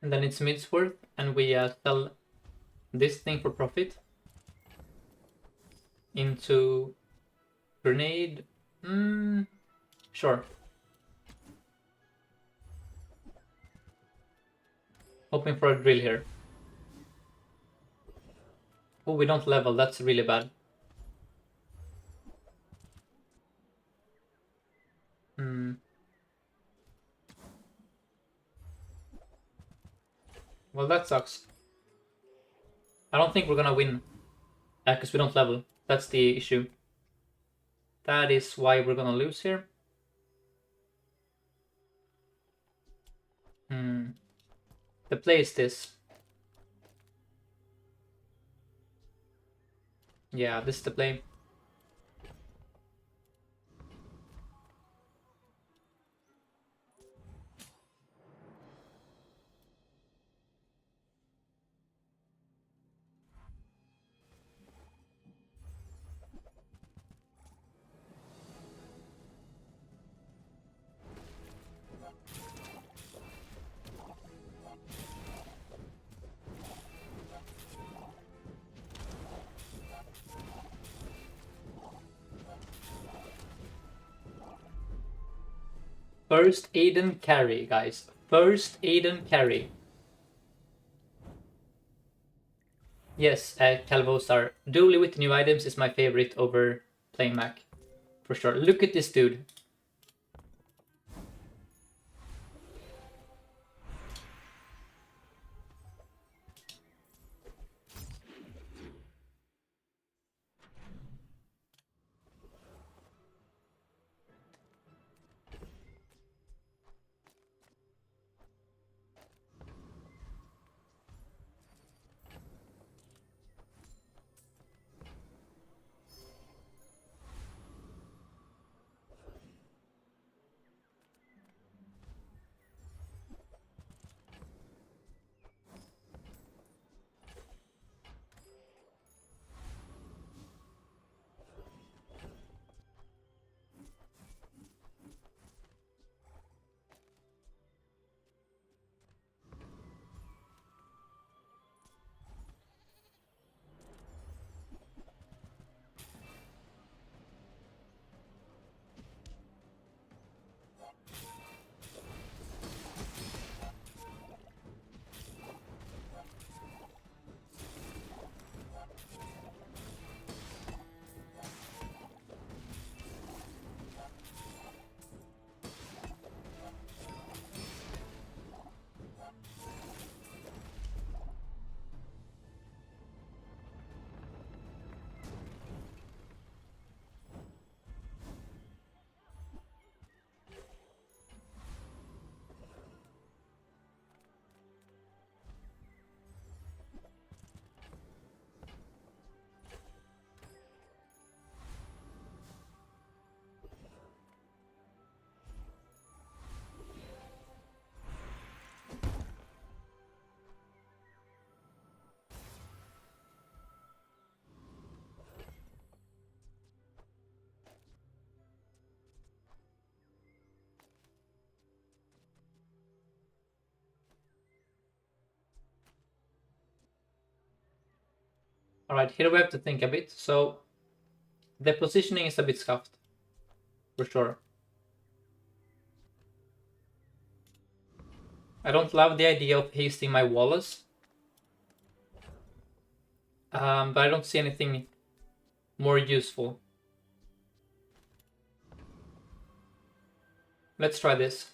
And then it's Midsworth, and we sell this thing for profit into grenade. Sure. Hoping for a drill here. Oh, we don't level. That's really bad. Well, that sucks. I don't think we're gonna win. Because we don't level. That's the issue. That is why we're gonna lose here. The play is this. Yeah, this is the play. First Aiden carry, guys. First Aiden carry. Yes, Calvostar. Dooley with new items is my favorite over playing Mac. For sure. Look at this dude. Alright, here we have to think a bit. So the positioning is a bit scuffed. For sure. I don't love the idea of hasting my Wallace. But I don't see anything more useful. Let's try this.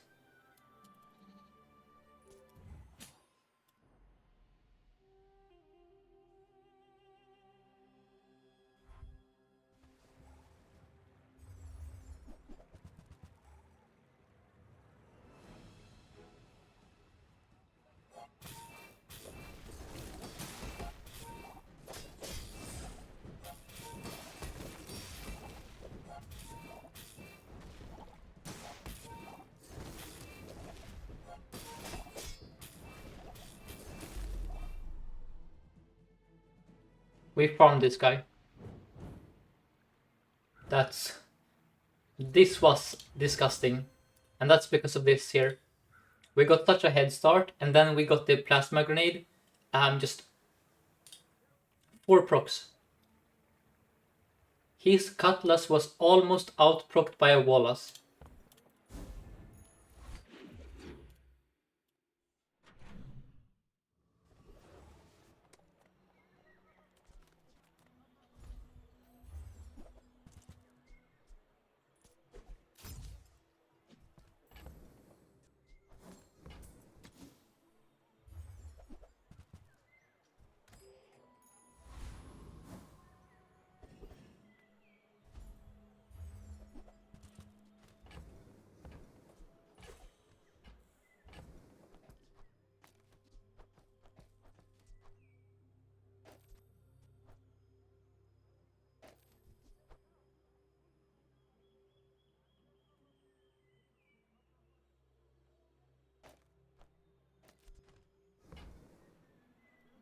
We farmed this guy. This was disgusting. And that's because of this here. We got such a head start, and then we got the plasma grenade. Just 4 procs. His Cutlass was almost out-procced by a Wallace.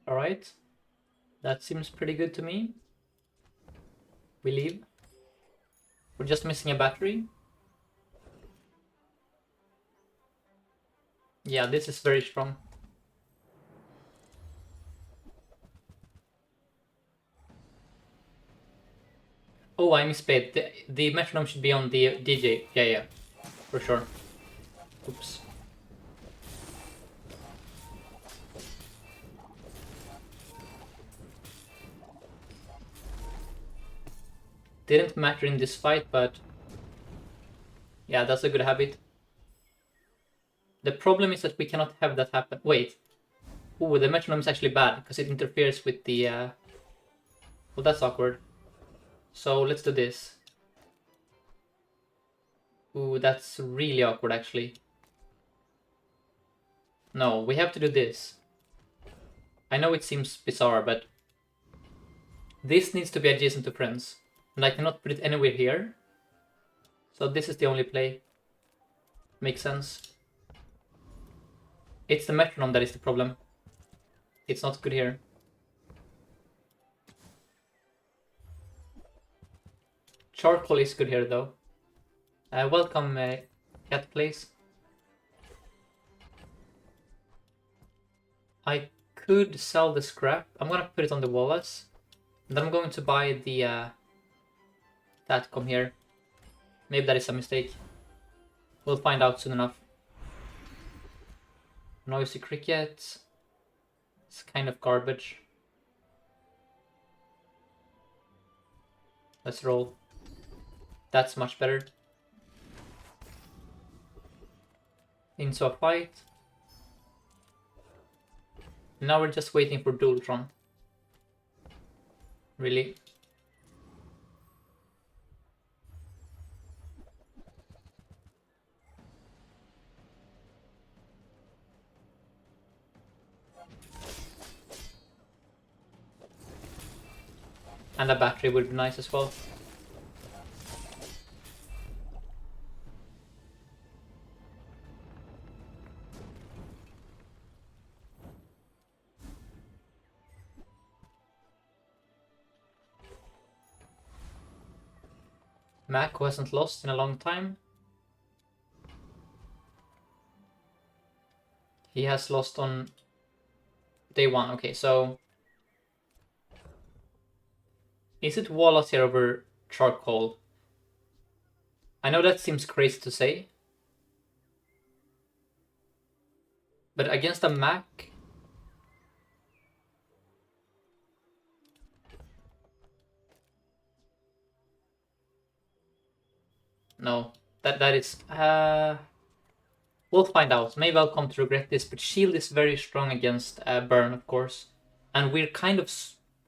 Alright. That seems pretty good to me. We leave. We're just missing a battery. Yeah, this is very strong. Oh, I misplayed. The metronome should be on the DJ. Yeah, for sure. Oops. Didn't matter in this fight, but yeah, that's a good habit. The problem is that we cannot have that happen. Wait. Ooh, the metronome is actually bad because it interferes with the... Well, that's awkward. So let's do this. Ooh, that's really awkward actually. No, we have to do this. I know it seems bizarre, but this needs to be adjacent to friends. And I cannot put it anywhere here. So this is the only play. Makes sense. It's the metronome that is the problem. It's not good here. Charcoal is good here though. Welcome, Cat Place. I could sell the scrap. I'm gonna put it on the Wallace. And then I'm going to buy the Tatcom here. Maybe that is a mistake. We'll find out soon enough. Noisy Cricket. It's kind of garbage. Let's roll. That's much better. Into a fight. Now we're just waiting for Dualtron. Really? And a battery would be nice as well. Mac, who hasn't lost in a long time. He has lost on day 1. Okay, so... Is it Wallace here over Charcoal? I know that seems crazy to say. But against a Mac... No, that is... We'll find out. Maybe I'll come to regret this, but Shield is very strong against Burn, of course. And we're kind of...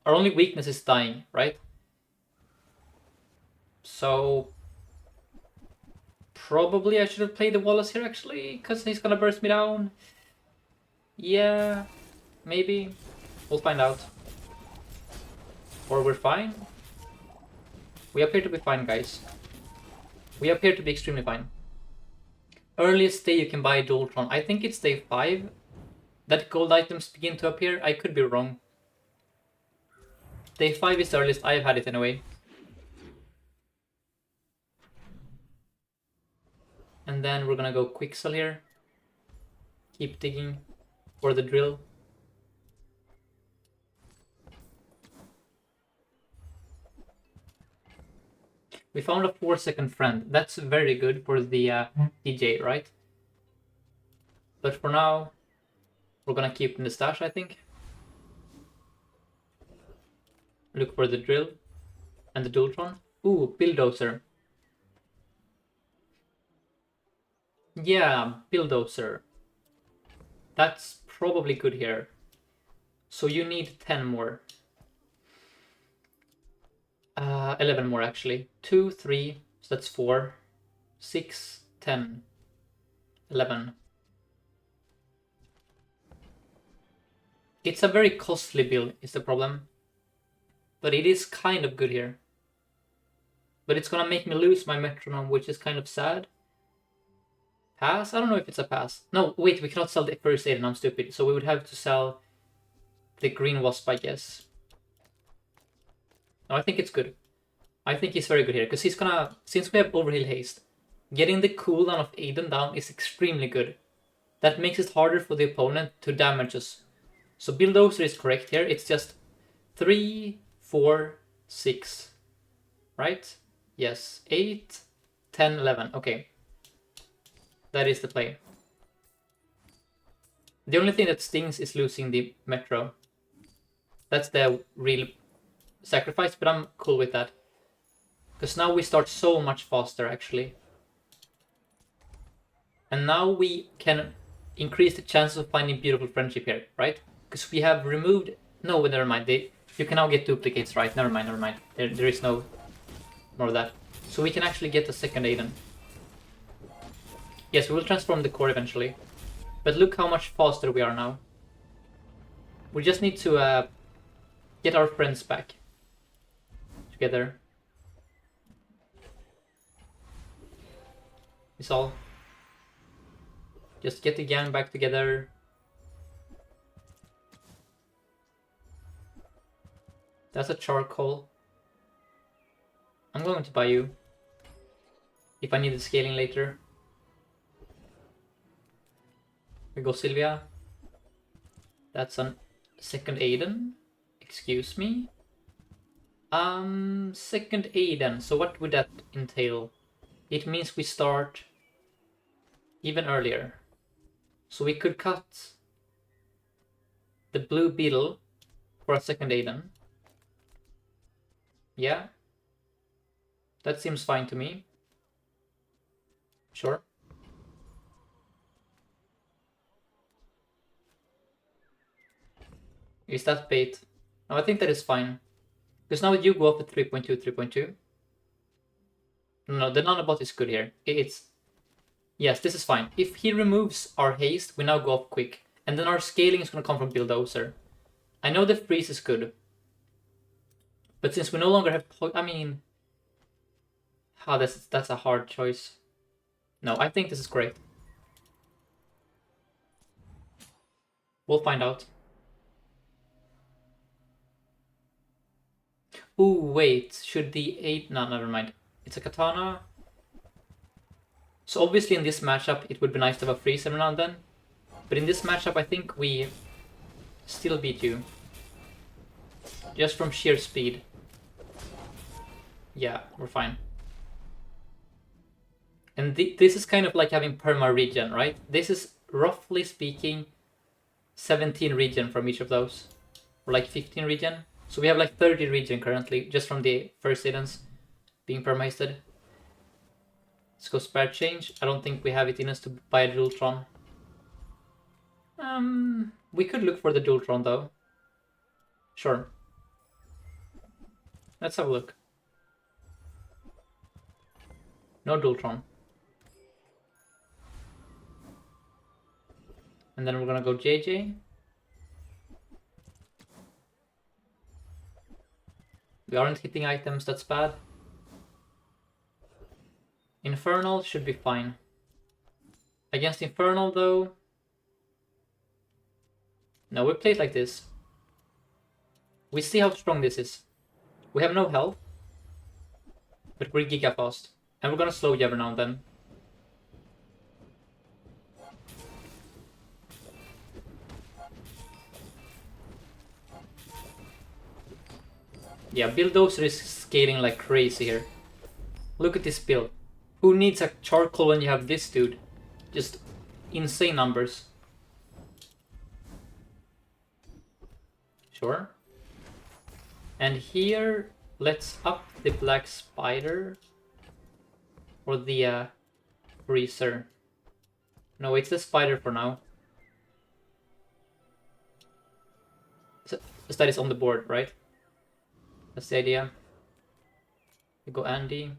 Our only weakness is dying, right? So... Probably I should have played the Wallace here, actually, because he's gonna burst me down. Yeah, maybe. We'll find out. Or we're fine. We appear to be fine, guys. We appear to be extremely fine. Earliest day you can buy Dualtron. I think it's day 5 that gold items begin to appear. I could be wrong. Day 5 is the earliest. I've had it anyway. And then we're gonna go Quixel here. Keep digging for the drill. We found a 4-second friend. That's very good for the DJ, right? But for now, we're gonna keep in the stash, I think. Look for the drill and the Dualtron. Ooh, Bulldozer. Yeah, Bulldozer. That's probably good here. So you need 10 more. 11 more actually. 2, 3, so that's 4, 6, 10, 11. It's a very costly build is the problem. But it is kind of good here. But it's gonna make me lose my metronome, which is kind of sad. Pass? I don't know if it's a pass. No, wait, we cannot sell the first aid and I'm stupid. So we would have to sell the green wasp, I guess. No, I think it's good. I think he's very good here, because he's gonna... Since we have overheal haste, getting the cooldown of Aiden down is extremely good. That makes it harder for the opponent to damage us. So Bulldozer is correct here. It's just 3, 4, 6. Right? Yes. 8, 10, 11. Okay. That is the play. The only thing that stings is losing the Metro. That's the real sacrifice, but I'm cool with that. Because now we start so much faster, actually. And now we can increase the chances of finding beautiful friendship here, right? Because we have removed... No, never mind. You can now get duplicates, right? Never mind. There is no more of that. So we can actually get a second Aiden. Yes, we will transform the core eventually. But look how much faster we are now. We just need to get our friends back together. It's all. Just get the gang back together. That's a charcoal. I'm going to buy you. If I need the scaling later. We go Sylvia. That's a second Aiden. Excuse me. Second Aiden. So what would that entail? It means we start even earlier. So we could cut the blue beetle for a second Aiden. Yeah. That seems fine to me. Sure. Is that bait? No, I think that is fine. Because now you go up at 3.2, 3.2. No, the nanobot is good here. It's... Yes, this is fine. If he removes our haste, we now go up quick. And then our scaling is going to come from Bulldozer. I know the freeze is good. But since we no longer have... I mean... that's a hard choice. No, I think this is great. We'll find out. Ooh, wait. Should the 8... No, never mind. It's a katana. So obviously in this matchup it would be nice to have a freeze every now and then. But in this matchup I think we still beat you. Just from sheer speed. Yeah, we're fine. And this is kind of like having perma regen, right? This is roughly speaking 17 regen from each of those. Or like 15 regen. So we have like 30 regen currently just from the first Aidens being perma-hasted. Let's go spare change. I don't think we have it in us to buy a Dualtron. We could look for the Dualtron though. Sure. Let's have a look. No Dualtron. And then we're gonna go JJ. We aren't hitting items, that's bad. Infernal should be fine. Against Infernal though... No, we play it like this. We see how strong this is. We have no health. But we're giga fast. And we're gonna slow you every now and then. Yeah, Bulldozer is scaling like crazy here. Look at this build. Who needs a charcoal when you have this dude? Just insane numbers. Sure. And here, let's up the black spider. Or the freezer. No, it's the spider for now. So that is on the board, right? That's the idea. We go Andy.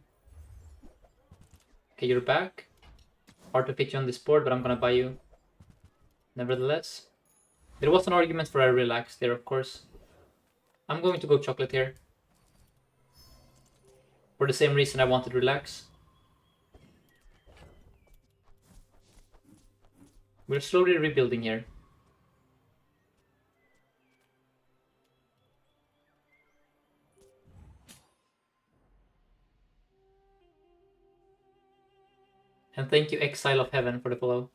Okay, you're back. Hard to fit you on this board, but I'm gonna buy you. Nevertheless. There was an argument for a relax there, of course. I'm going to go chocolate here. For the same reason I wanted relax. We're slowly rebuilding here. And thank you, Exile of Heaven, for the follow.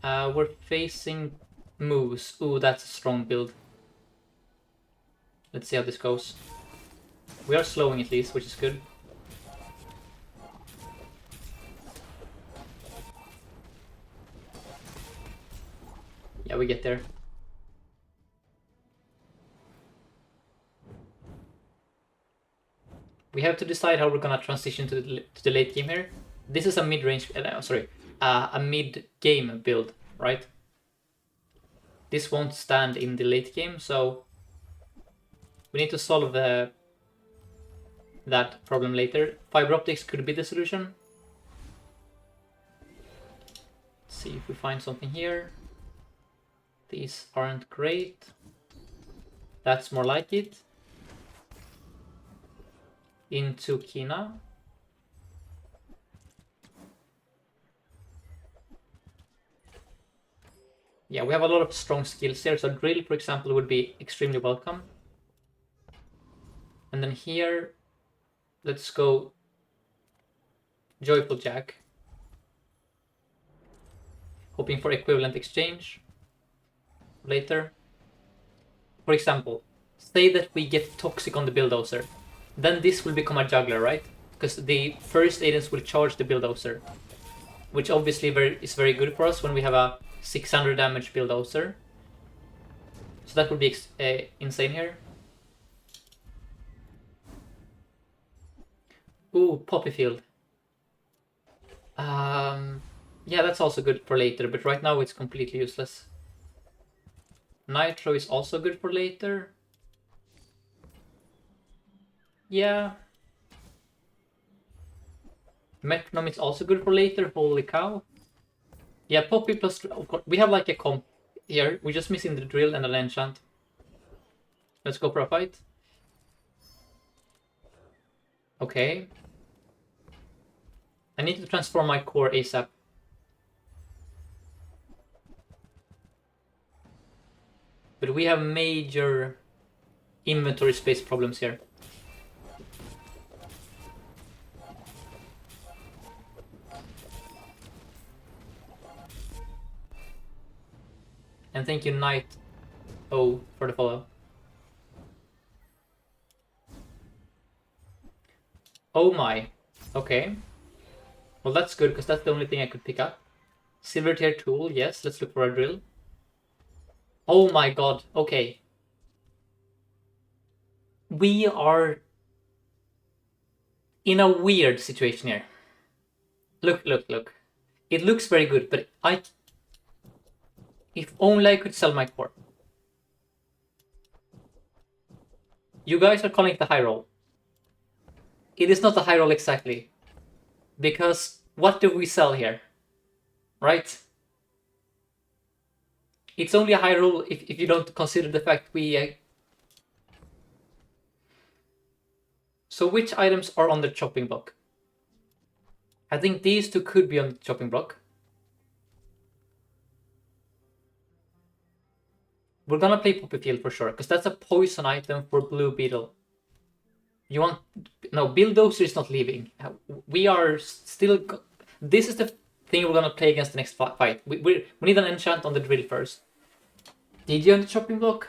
We're facing Moose. Ooh, that's a strong build. Let's see how this goes. We are slowing at least, which is good. Yeah, we get there. We have to decide how we're gonna transition to the late game here. This is a mid-range, a mid-game build, right? This won't stand in the late game, so we need to solve that problem later. Fiber optics could be the solution. Let's see if we find something here. These aren't great. That's more like it. Into Kina. Yeah, we have a lot of strong skills here. So drill, for example, would be extremely welcome. And then here, let's go Joyful Jack. Hoping for equivalent exchange later. For example, say that we get Toxic on the Bulldozer. Then this will become a juggler, right? Because the first Aidens will charge the Bulldozer. Which obviously is very good for us when we have a 600 damage Bulldozer. So that would be insane here. Ooh, Poppy Field. Yeah, that's also good for later, but right now it's completely useless. Nitro is also good for later. Yeah. Metronome is also good for later, holy cow. Yeah, Poppy plus... Of course, we have like a comp here. We're just missing the drill and an enchant. Let's go for a fight. Okay. I need to transform my core ASAP. But we have major inventory space problems here. And thank you, Knight O, for the follow. Oh my. Okay. Well, that's good, because that's the only thing I could pick up. Silver tier tool, yes. Let's look for a drill. Oh my god. Okay. We are in a weird situation here. Look, look, look. It looks very good, but if only I could sell my core. You guys are calling it the high roll. It is not a high roll exactly. Because what do we sell here? Right? It's only a high roll if you don't consider the fact we... So which items are on the chopping block? I think these two could be on the chopping block. We're gonna play Poppy Field for sure, because that's a poison item for Blue Beetle. You want... No, Bulldozer is not leaving. We are still... This is the thing we're gonna play against the next fight. We need an enchant on the drill first. DJ on the chopping block?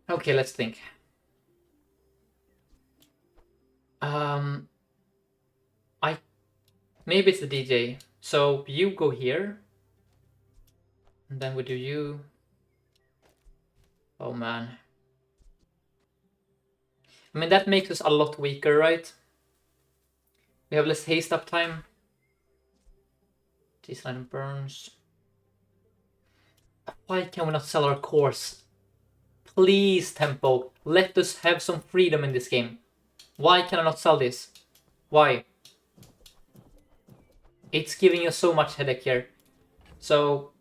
Okay, let's think. Maybe it's the DJ. So you go here. And then we do you. Oh man. I mean, that makes us a lot weaker, right? We have less haste up time. This item burns. Why can we not sell our cores? Please, Tempo, let us have some freedom in this game. Why can I not sell this? Why? It's giving us so much headache here. So...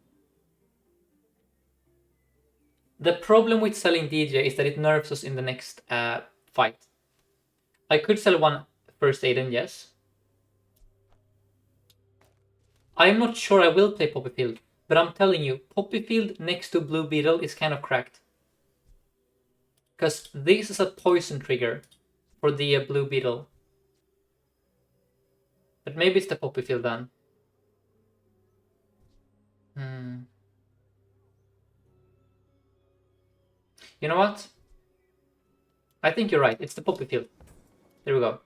The problem with selling DJ is that it nerfs us in the next fight. I could sell one first Aiden, yes. I'm not sure I will play Poppy Field, but I'm telling you, Poppy Field next to Blue Beetle is kind of cracked. Because this is a poison trigger for the Blue Beetle. But maybe it's the Poppy Field then. You know what? I think you're right. It's the Poppy Field. There we go.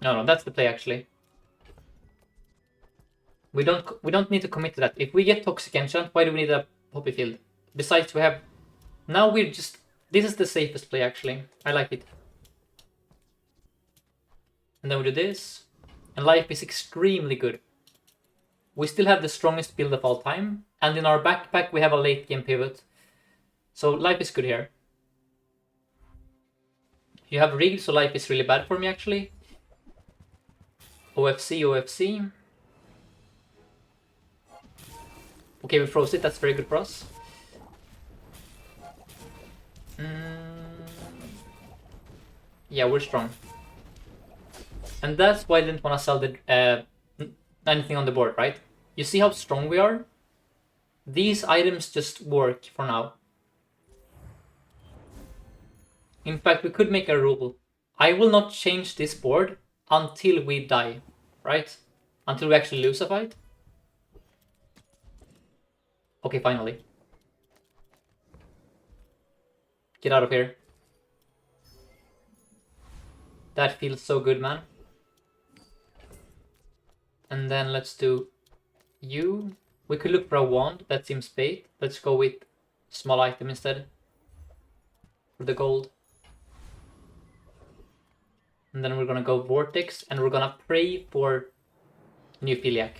No, that's the play actually. We don't need to commit to that. If we get Toxic Enchant, why do we need a Poppy Field? Besides, we have... Now we're just... This is the safest play, actually. I like it. And then we do this. And life is extremely good. We still have the strongest build of all time. And in our backpack, we have a late game pivot. So life is good here. You have rigged, so life is really bad for me, actually. OFC, OFC. Okay, we froze it. That's very good for us. Yeah, we're strong. And that's why I didn't want to sell the anything on the board, right? You see how strong we are? These items just work for now. In fact, we could make a rule. I will not change this board until we die, right? Until we actually lose a fight. Okay, finally. Get out of here. That feels so good, man. And then let's do you. We could look for a wand. That seems bait. Let's go with small item instead. For the gold. And then we're gonna go Vortex, and we're gonna pray for new Philiac.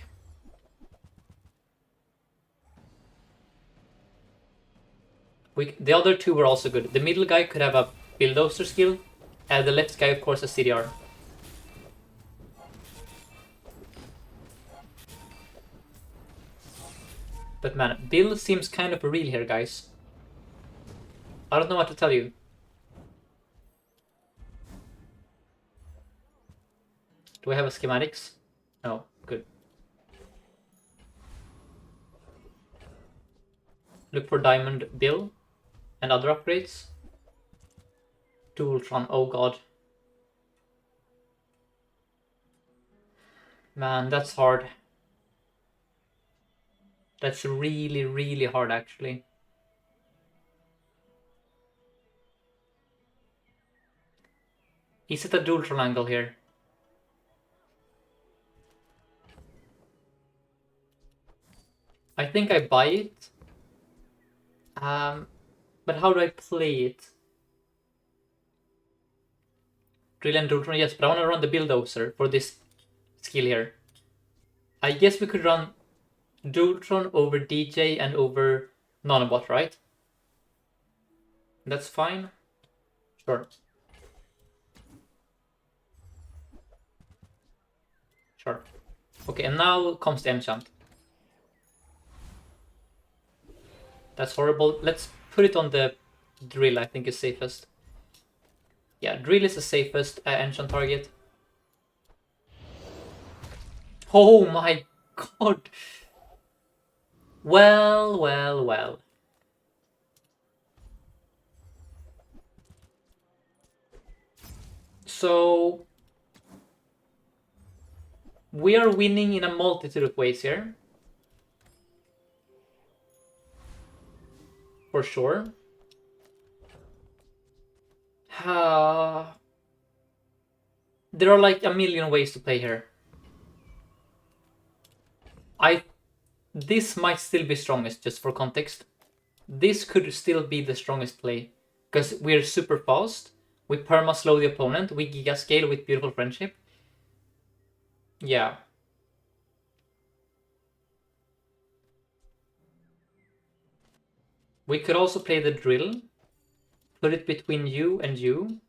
The other two were also good. The middle guy could have a Bulldozer skill, and the left guy, of course, a CDR. But man, Bill seems kind of real here, guys. I don't know what to tell you. Do we have a schematics? No, good. Look for Diamond Bill and other upgrades. Dualtron, oh god. Man, that's hard. That's really, really hard, actually. Is it a Dualtron angle here? I think I buy it. But how do I play it? Drill and Dualtron, yes, but I want to run the Bulldozer for this skill here. I guess we could run Dualtron over DJ and over Nanobot, right? That's fine. Sure. Sure. Okay, and now comes the enchant. That's horrible. Let's put it on the drill, I think is safest. Yeah, drill is the safest enchant target. Oh my god! Well, well, well. So... we are winning in a multitude of ways here. For sure. There are like a million ways to play here. This might still be strongest, just for context. This could still be the strongest play. Because we're super fast. We perma-slow the opponent. We giga-scale with Beautiful Friendship. Yeah. We could also play the drill. Put it between you and you.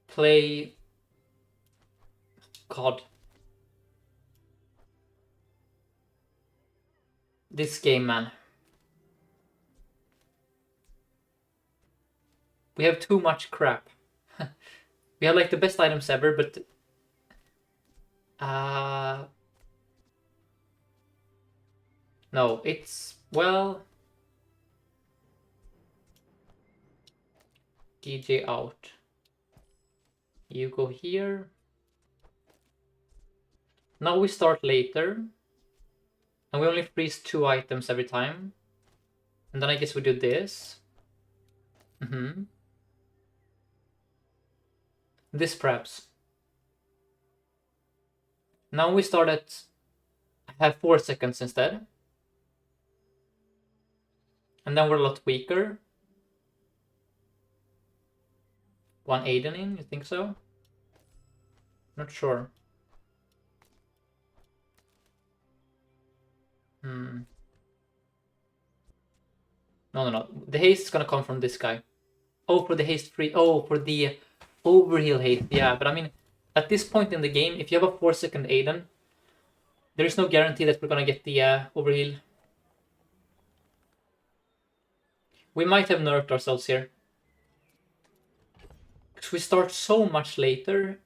Play... God. This game, man. We have too much crap. We have like the best items ever, but... no, it's... well... DJ out. You go here. Now we start later. And we only freeze 2 items every time. And then I guess we do this. This perhaps. Now we start at have 4 seconds instead. And then we're a lot weaker. 1 Aiden in, you think so? Not sure. No. The haste is gonna come from this guy. Oh, for the haste free. Oh, for the overheal haste. Yeah, but I mean, at this point in the game, if you have a 4-second Aiden, there is no guarantee that we're gonna get the overheal. We might have nerfed ourselves here. Because we start so much later.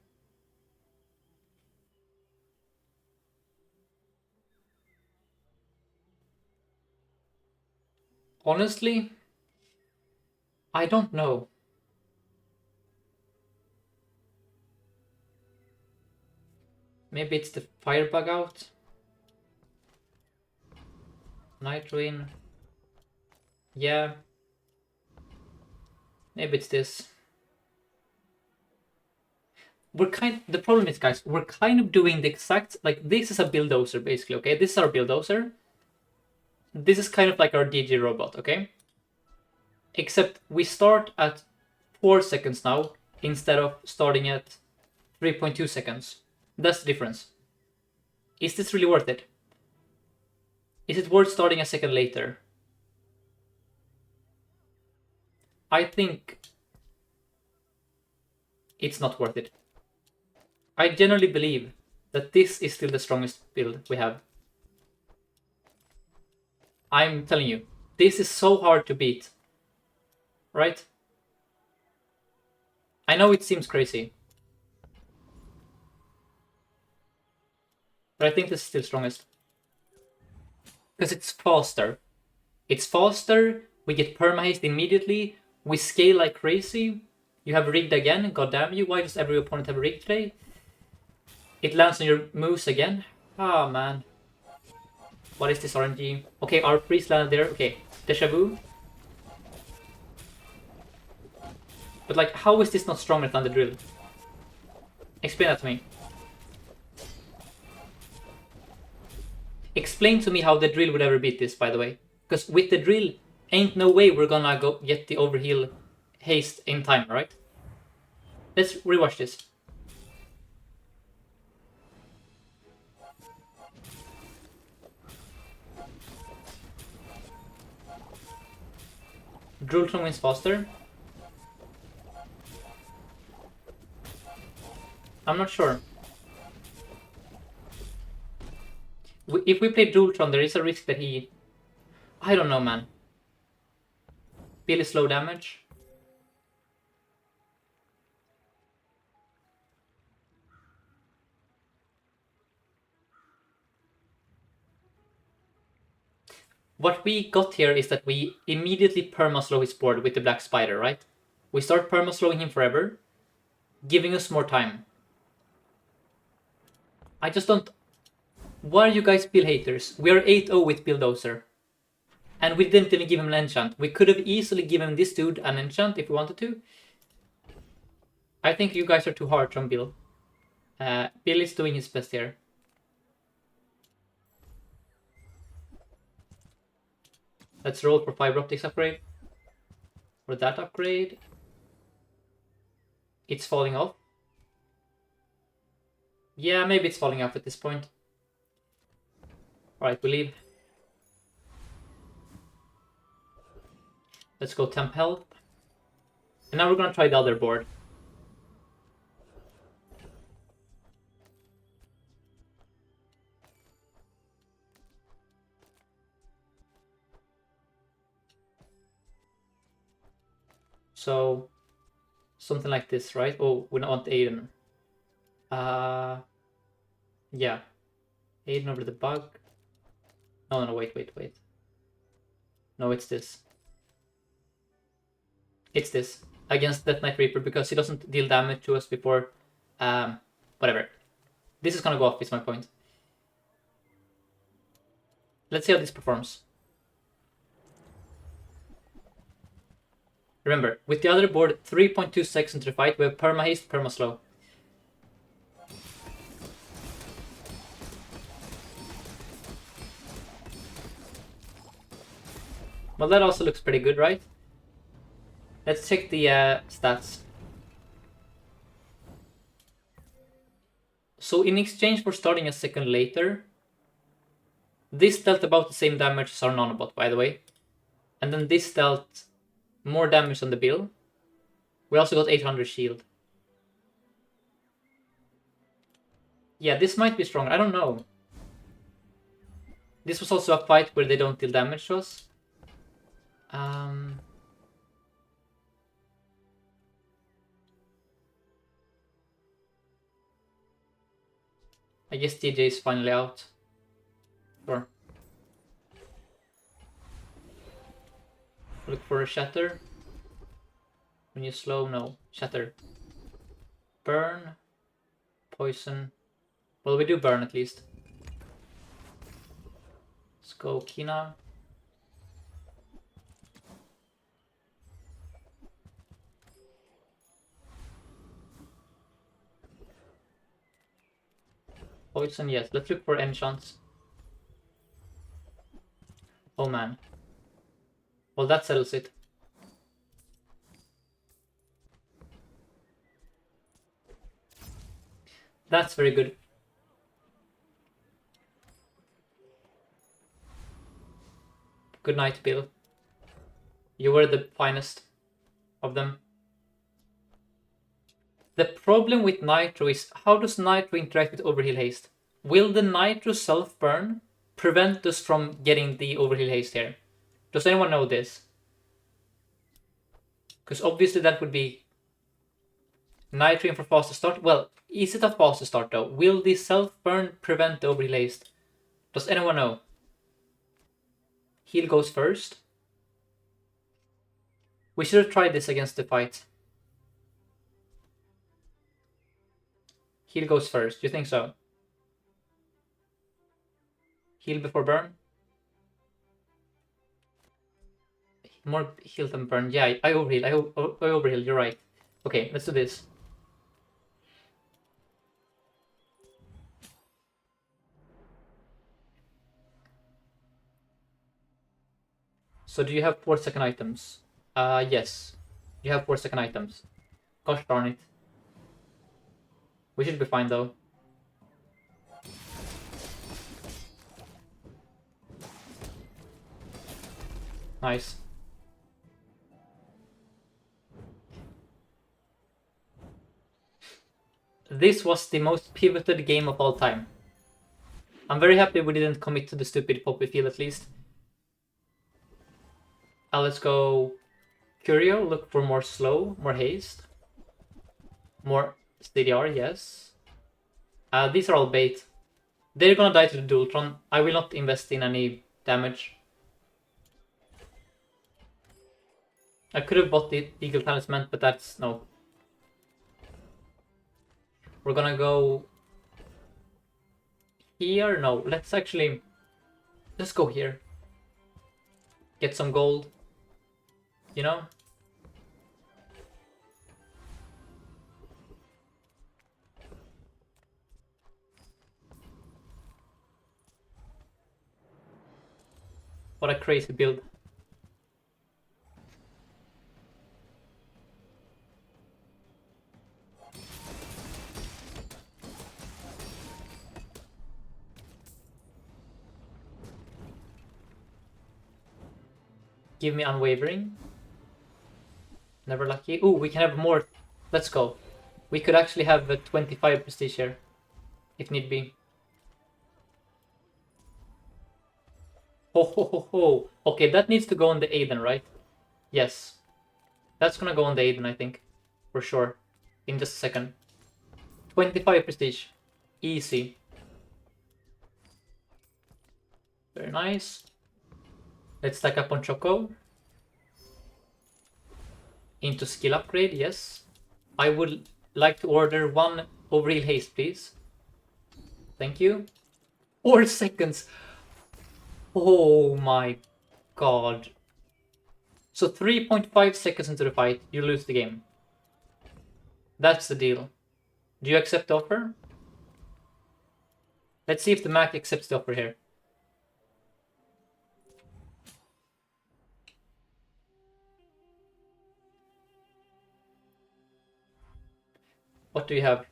Honestly, I don't know. Maybe it's the firebug out. Nitro in. Yeah. Maybe it's this. The problem is, guys, we're kind of doing the exact, like, this is a bulldozer, basically, okay? This is our bulldozer. This is kind of like our DG robot, okay? Except we start at 4 seconds now, instead of starting at 3.2 seconds. That's the difference. Is this really worth it? Is it worth starting a second later? I think it's not worth it. I generally believe that this is still the strongest build we have. I'm telling you, this is so hard to beat. Right? I know it seems crazy. But I think this is still strongest. Because it's faster. It's faster, we get perma-haste immediately, we scale like crazy. You have rigged again, god damn you, why does every opponent have rigged today? It lands on your moves again. Ah, man. What is this RNG? Okay, our freeze landed there. Okay, deja vu. But like, how is this not stronger than the drill? Explain that to me. Explain to me how the drill would ever beat this, by the way. Because with the drill, ain't no way we're gonna go get the overheal haste in time, right? Let's rewatch this. Drultron wins faster. I'm not sure. If we play Drultron, there is a risk that he... I don't know, man. Really slow damage. What we got here is that we immediately perma-slow his board with the Black Spider, right? We start perma-slowing him forever, giving us more time. I just don't... Why are you guys Bill haters? We are 8-0 with Bulldozer. And we didn't even give him an enchant. We could have easily given this dude an enchant if we wanted to. I think you guys are too hard on Bill. Bill is doing his best here. Let's roll for fiber optics upgrade. For that upgrade. It's falling off. Yeah, maybe it's falling off at this point. Alright, we leave. Let's go temp health. And now we're gonna try the other board. So, something like this, right? Oh, we don't want Aiden. Yeah. Aiden over the bug. No, wait. No, it's this. It's this. Against Death Knight Reaper, because he doesn't deal damage to us before... whatever. This is gonna go off, is my point. Let's see how this performs. Remember, with the other board, 3.2 seconds into the fight, we have perma-haste, perma-slow. Well, that also looks pretty good, right? Let's check the stats. So in exchange for starting a second later, this dealt about the same damage as our nanobot, by the way. And then this dealt more damage on the bill. We also got 800 shield. Yeah, this might be stronger. I don't know. This was also a fight where they don't deal damage to us. I guess DJ is finally out. Sure. Look for a shatter. When you slow, no. Shatter. Burn. Poison. Well, we do burn at least. Let's go Kina. Poison, yes. Let's look for enchants. Oh man. Well, that settles it. That's very good. Good night, Bill. You were the finest of them. The problem with Nitro is, how does Nitro interact with Overheal Haste? Will the Nitro self-burn prevent us from getting the Overheal Haste here? Does anyone know this? Because obviously that would be Nitro in for faster start. Well, is it a faster start though? Will the self-burn prevent the Overheal Haste? Does anyone know? Heal goes first. We should have tried this against the fight. Heal goes first. Do you think so? Heal before burn? More heal than burn. Yeah, I overheal. I overheal. You're right. Okay, let's do this. So do you have 4-second items? Yes. You have 4-second items. Gosh darn it. We should be fine though. Nice. This was the most pivoted game of all time. I'm very happy we didn't commit to the stupid poppy field at least. Let's go Curio, look for more slow, more haste. More CDR, yes. These are all bait. They're gonna die to the Dualtron. I will not invest in any damage. I could have bought the Eagle Talisman, but that's no. We're gonna go here. No, let's go here. Get some gold. You know? What a crazy build. Give me unwavering. Never lucky. Ooh, we can have more. Let's go. We could actually have a 25 prestige here, if need be. Ho ho ho ho. Okay, that needs to go on the Aiden, right? Yes. That's gonna go on the Aiden, I think. For sure. In just a second. 25 prestige. Easy. Very nice. Let's stack up on Choco. Into skill upgrade, yes. I would like to order 1 overheal haste, please. Thank you. 4 seconds. Oh my god. So 3.5 seconds into the fight, you lose the game. That's the deal. Do you accept the offer? Let's see if the Mac accepts the offer here. What do you have?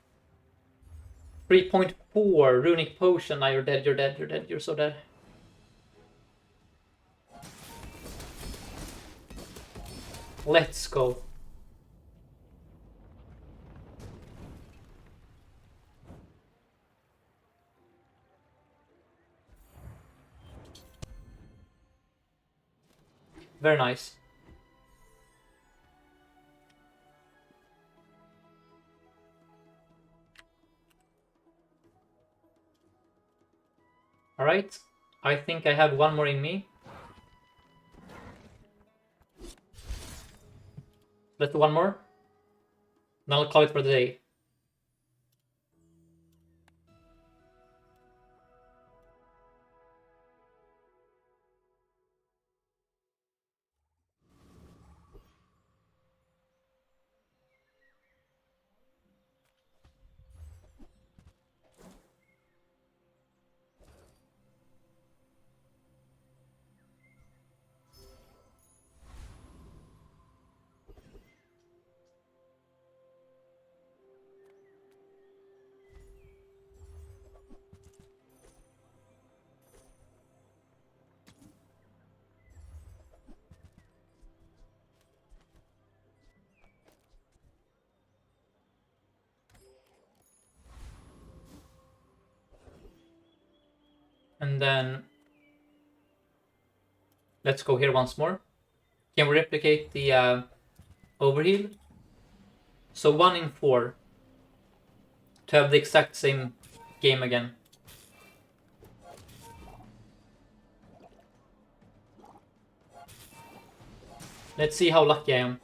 3.4 runic potion. Now you're dead, you're dead, you're dead, you're so dead. Let's go. Very nice. Alright, I think I have one more in me. Let's do one more. Then I'll call it for the day. And then let's go here once more. Can we replicate the overheal? So 1 in 4 to have the exact same game again. Let's see how lucky I am.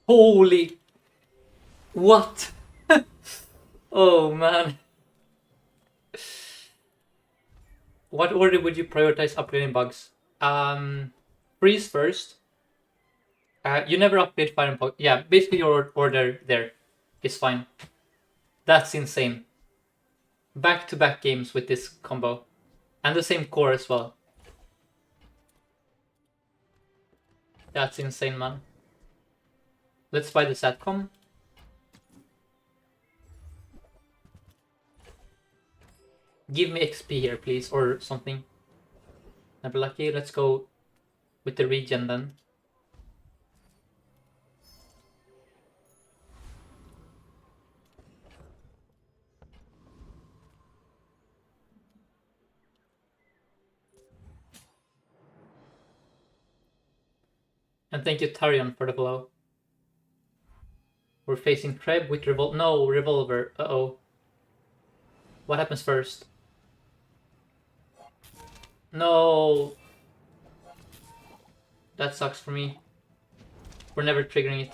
Holy... What? Oh man. What order would you prioritize upgrading bugs? Freeze first. You never upgrade fire and poke. Yeah, basically your order there is fine. That's insane. Back-to-back games with this combo. And the same core as well. That's insane, man. Let's buy the Satcom. Give me XP here, please, or something. Never lucky. Let's go with the regen then. And thank you, Tarion, for the blow. We're facing Treb with No, Revolver. Uh-oh. What happens first? No! That sucks for me. We're never triggering it.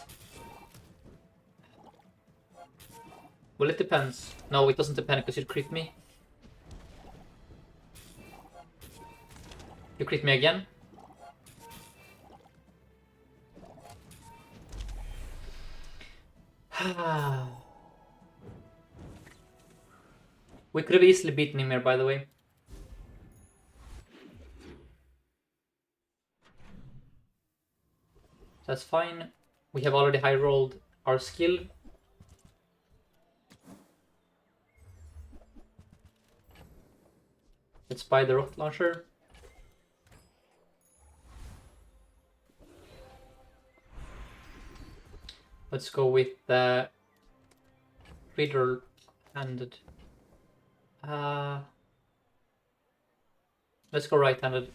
Well, it depends. No, it doesn't depend because you crit me. You crit me again. We could have easily beaten him here, by the way. That's fine. We have already high rolled our skill. Let's buy the rocket launcher. Let's go with the reader-handed. Let's go right-handed.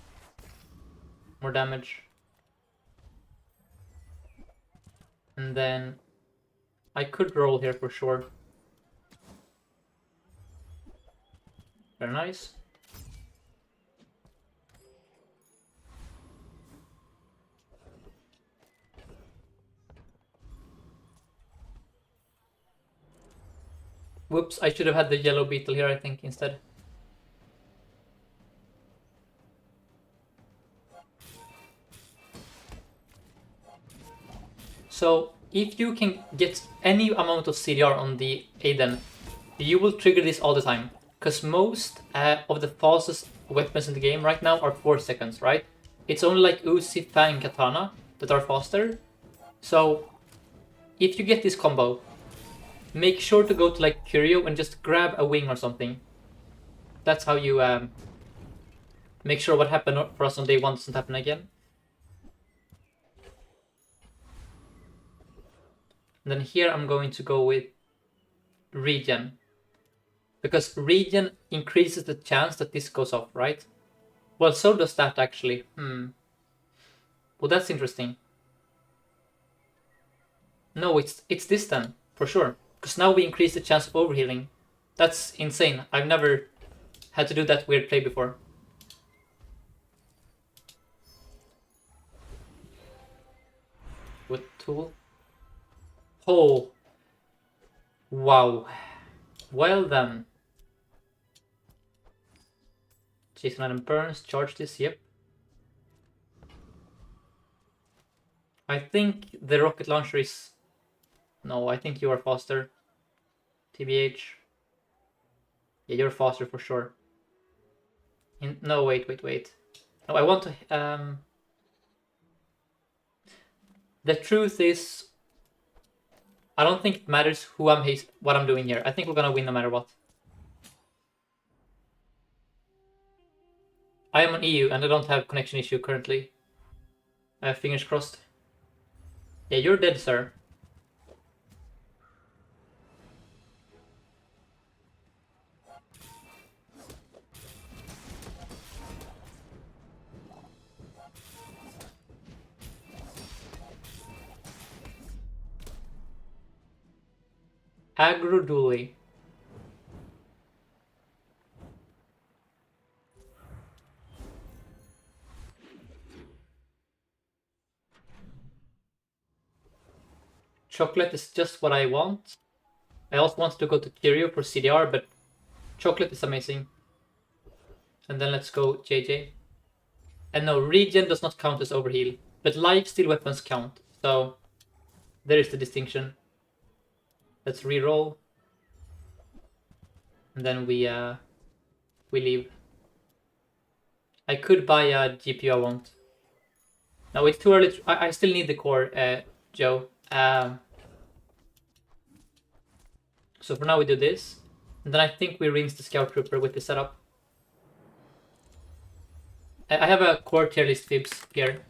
More damage. And then I could roll here for sure. Very nice. Whoops, I should have had the yellow beetle here, I think, instead. So, if you can get any amount of CDR on the Aiden, you will trigger this all the time. Because most of the fastest weapons in the game right now are 4 seconds, right? It's only like Uzi, Fang, Katana that are faster. So if you get this combo, make sure to go to like Curio and just grab a wing or something. That's how you make sure what happened for us on day 1 doesn't happen again. And then here I'm going to go with Regen. Because Regen increases the chance that this goes off, right? Well, so does that actually. Well, that's interesting. No, it's this then, for sure. Because now we increase the chance of overhealing. That's insane. I've never had to do that weird play before. With tool? Oh. Wow. Well then. Jason Adam Burns, charge this, yep. I think the rocket launcher is... No, I think you are faster. TBH. Yeah, you're faster for sure. No, wait. No, I want to... The truth is... I don't think it matters who what I'm doing here. I think we're gonna win no matter what. I am on EU and I don't have connection issue currently. Fingers crossed. Yeah, you're dead, sir. Aggro Dooley. Chocolate is just what I want. I also wanted to go to Curio for CDR, but chocolate is amazing. And then let's go JJ. And no, regen does not count as overheal, but lifesteal weapons count. So there is the distinction. Let's reroll. And then we leave. I could buy a GPU, I won't. No, it's too early. I still need the core, Joe. So for now we do this. And then I think we rinse the Scout Trooper with the setup. I have a core tier list fibs here.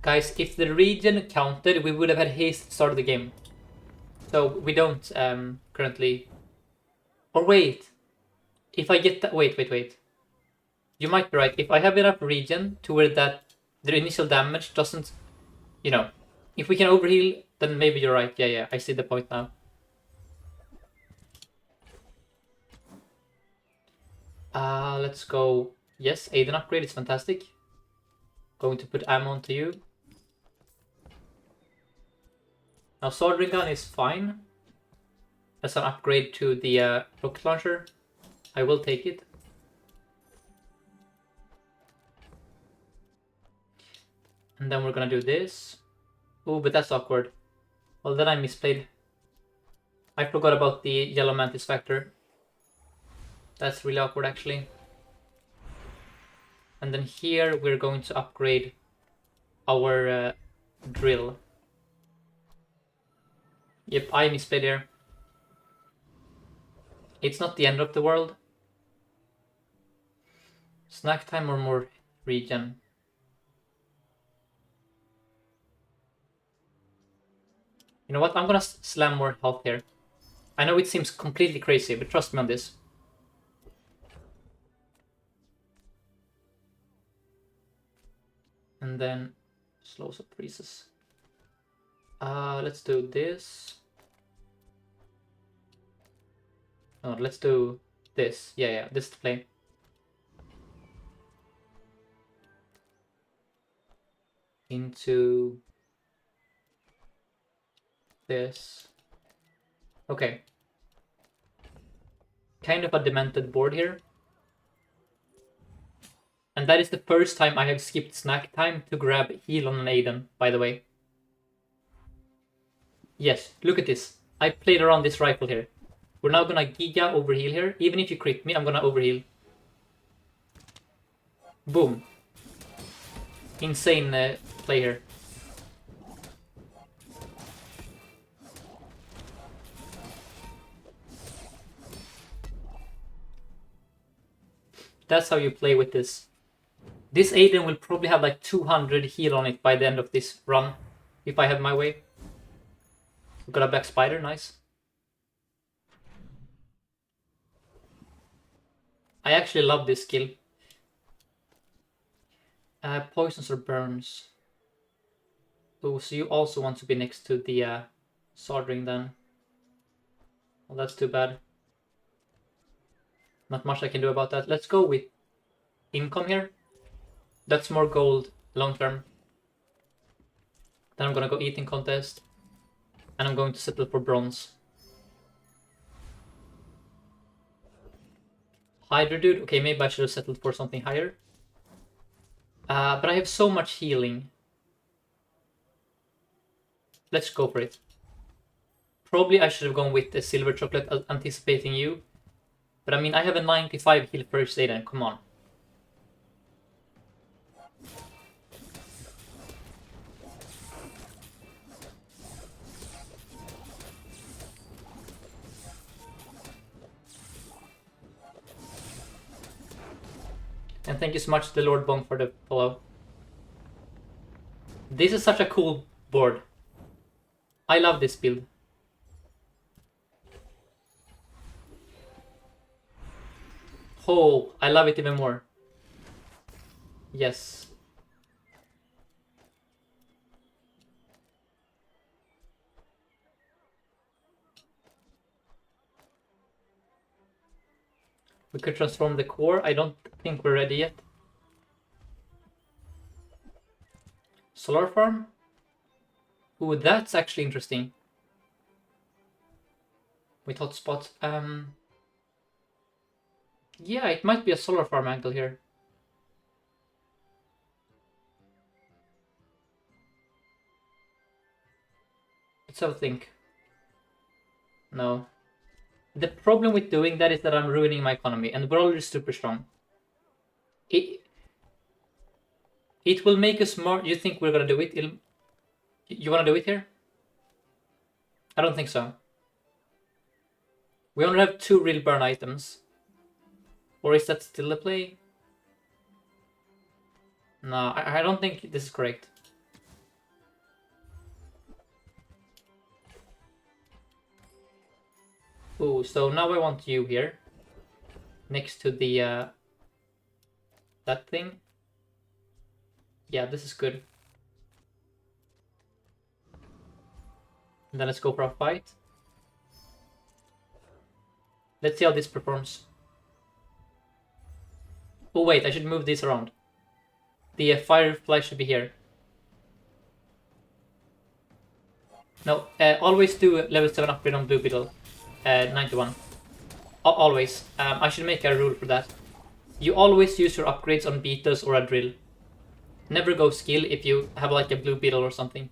Guys, if the regen counted, we would have had haste start of the game. So we don't currently. Or wait, if I get that, wait. You might be right. If I have enough regen to where that the initial damage doesn't, you know, if we can overheal, then maybe you're right. Yeah, I see the point now. Let's go. Yes, Aiden upgrade is fantastic. Going to put ammo onto you. Now soldering gun is fine. As an upgrade to the rocket launcher. I will take it. And then we're gonna do this. Oh, but that's awkward. Well, then I misplayed. I forgot about the yellow mantis factor. That's really awkward, actually. And then here we're going to upgrade our drill. Yep, I misplayed here. It's not the end of the world. Snack time or more regen? You know what? I'm gonna slam more health here. I know it seems completely crazy, but trust me on this. And then slows up freezes. Let's do this. Oh, let's do this. Yeah, this is the play. Into this. Okay. Kind of a demented board here. And that is the first time I have skipped snack time to grab heal on an Aiden, by the way. Yes, look at this. I played around this rifle here. We're now gonna Giga overheal here. Even if you crit me, I'm gonna overheal. Boom. Insane play here. That's how you play with this. This Aiden will probably have like 200 heal on it by the end of this run, if I have my way. We got a Black Spider, nice. I actually love this skill. Poisons or burns. Oh, so you also want to be next to the sword ring then. Well, that's too bad. Not much I can do about that. Let's go with income here. That's more gold long term. Then I'm gonna go eating contest. And I'm going to settle for bronze. Hydra dude. Okay, maybe I should have settled for something higher. But I have so much healing. Let's go for it. Probably I should have gone with the silver chocolate anticipating you. But I mean, I have a 95 heal first aid, and come on. And thank you so much, the Lord Bong, for the follow. This is such a cool board. I love this build. Oh, I love it even more. Yes. We could transform the core. I don't think we're ready yet. Solar farm? Ooh, that's actually interesting. With hotspot. Yeah, it might be a solar farm angle here. Let's have a think. No. The problem with doing that is that I'm ruining my economy, and we're already super strong. It will make us more. You think we're gonna do it? You wanna do it here? I don't think so. We only have 2 real burn items. Or is that still a play? No, I don't think this is correct. Ooh, so now I want you here. Next to the that thing. Yeah, this is good. And then let's go for a fight. Let's see how this performs. Oh wait, I should move this around. The firefly should be here. No, always do level 7 upgrade on Blue Beetle. 91. Always. I should make a rule for that. You always use your upgrades on beetles or a drill. Never go skill if you have like a Blue Beetle or something.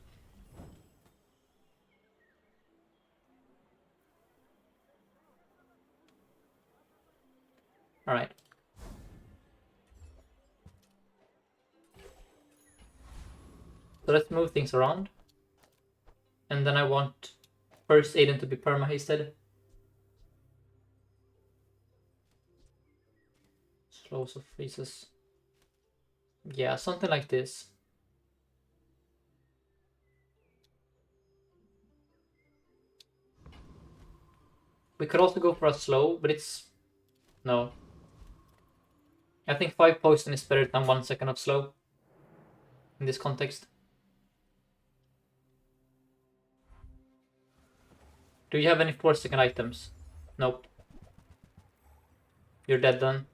Alright. So let's move things around. And then I want first Aiden to be perma hasted. Slows or freezes. Yeah, something like this. We could also go for a slow, but it's... No. I think 5 poison is better than 1 second of slow. In this context. Do you have any 4-second items? Nope. You're dead then.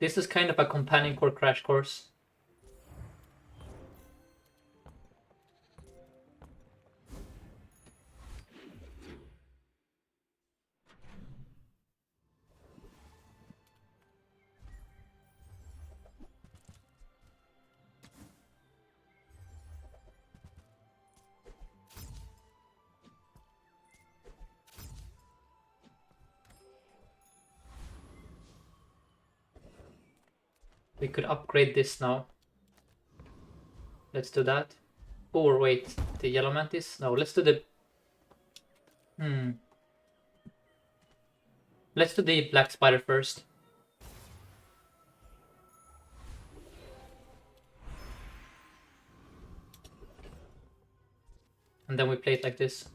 This is kind of a companion core crash course. We could upgrade this now. Let's do that. Or wait, the yellow mantis? No, let's do the... Let's do the black spider first. And then we play it like this.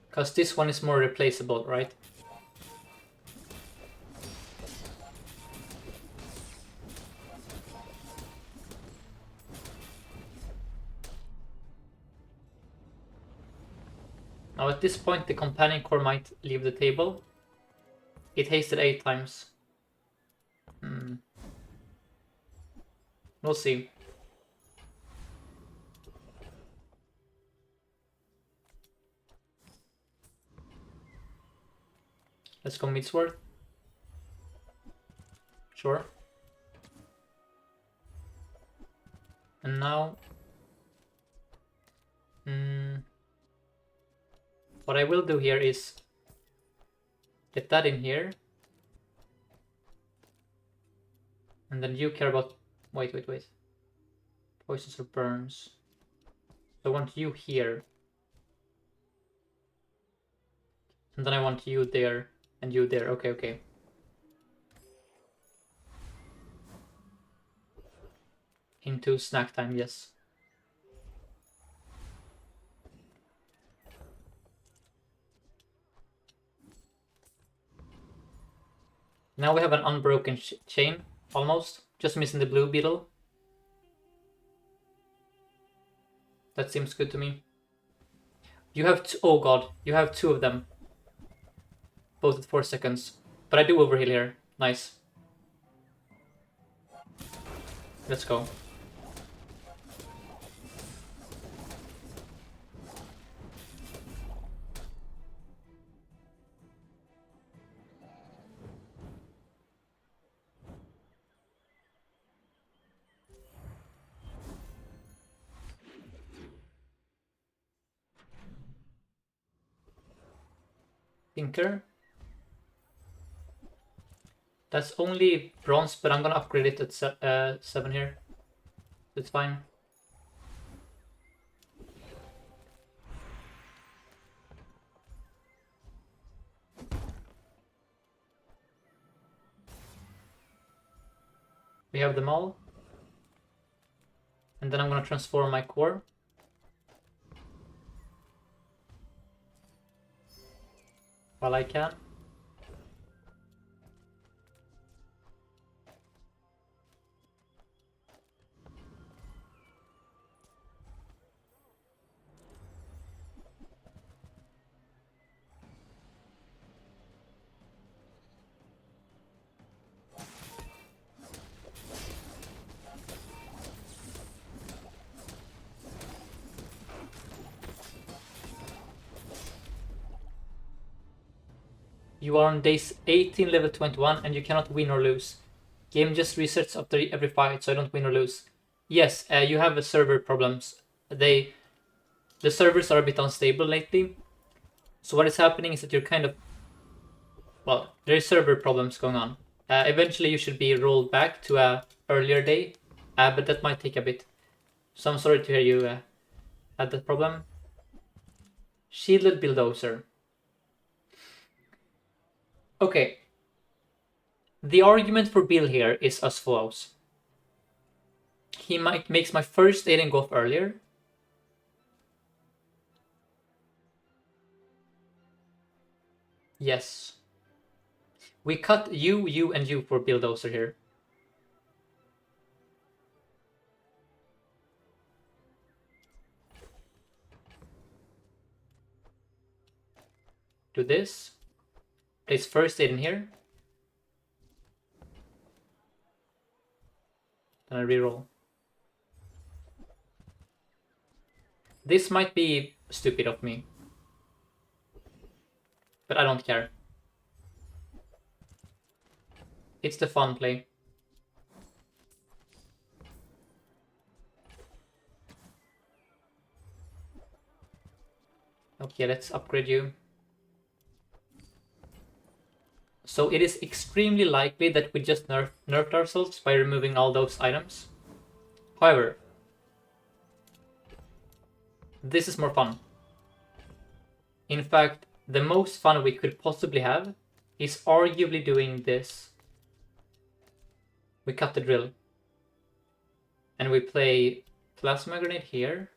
Because this one is more replaceable, right? Now at this point the companion core might leave the table. It hasted 8 times. We'll see. Let's go mid-sword. Sure. And now... what I will do here is get that in here. And then you care about... Wait. Poisons or burns. So I want you here. And then I want you there. And you there. Okay. Into snack time, yes. Now we have an unbroken chain, almost. Just missing the blue beetle. That seems good to me. You have oh god, you have 2 of them. Both at 4 seconds. But I do overheal here. Nice. Let's go. Tinker. That's only bronze, but I'm gonna upgrade it at 7 here. It's fine. We have them all. And then I'm gonna transform my core. While I can. You are on day 18, level 21, and you cannot win or lose. Game just resets after every fight, so I don't win or lose. Yes, you have server problems. The servers are a bit unstable lately. So what is happening is that you're kind of... Well, there is server problems going on. Eventually you should be rolled back to a earlier day, but that might take a bit. So I'm sorry to hear you had that problem. Shielded Bulldozer. Okay. The argument for Bill here is as follows. He makes my first Aiden go off earlier. Yes. We cut you, and you for Bulldozer here. do this. Place first aid in here. Then I reroll. This might be stupid of me, but I don't care. It's the fun play. Okay, let's upgrade you. So it is extremely likely that we just nerfed ourselves by removing all those items. However, this is more fun. In fact, the most fun we could possibly have is arguably doing this. We cut the drill. And we play plasma grenade here.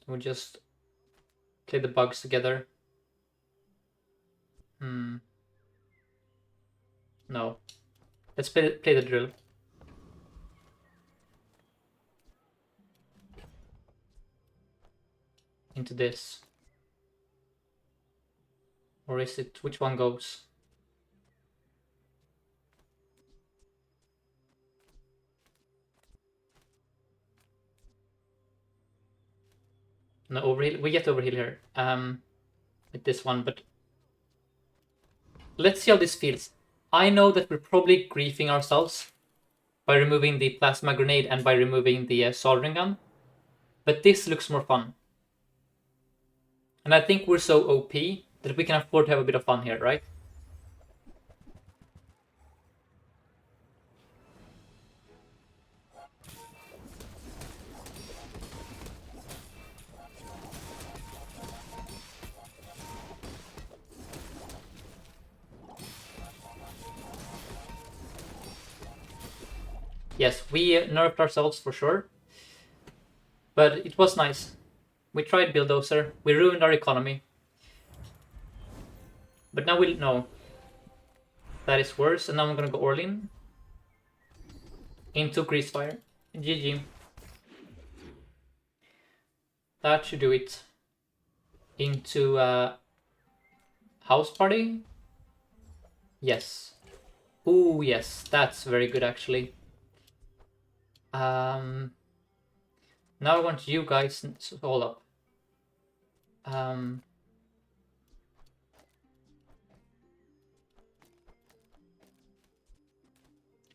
We just play the bugs together. No. Let's play the drill. Into this. Or is it, which one goes? No, overheal. We get overheal here. With this one, but let's see how this feels. I know that we're probably griefing ourselves by removing the plasma grenade and by removing the soldering gun, but this looks more fun. And I think we're so OP that we can afford to have a bit of fun here, right? Yes, we nerfed ourselves for sure, but it was nice. We tried Bulldozer, we ruined our economy. But now we know that is worse, and now I'm gonna go Orlin into Greasefire. GG. That should do it. Into House Party? Yes. Ooh, yes, that's very good actually. Now I want you guys to hold up.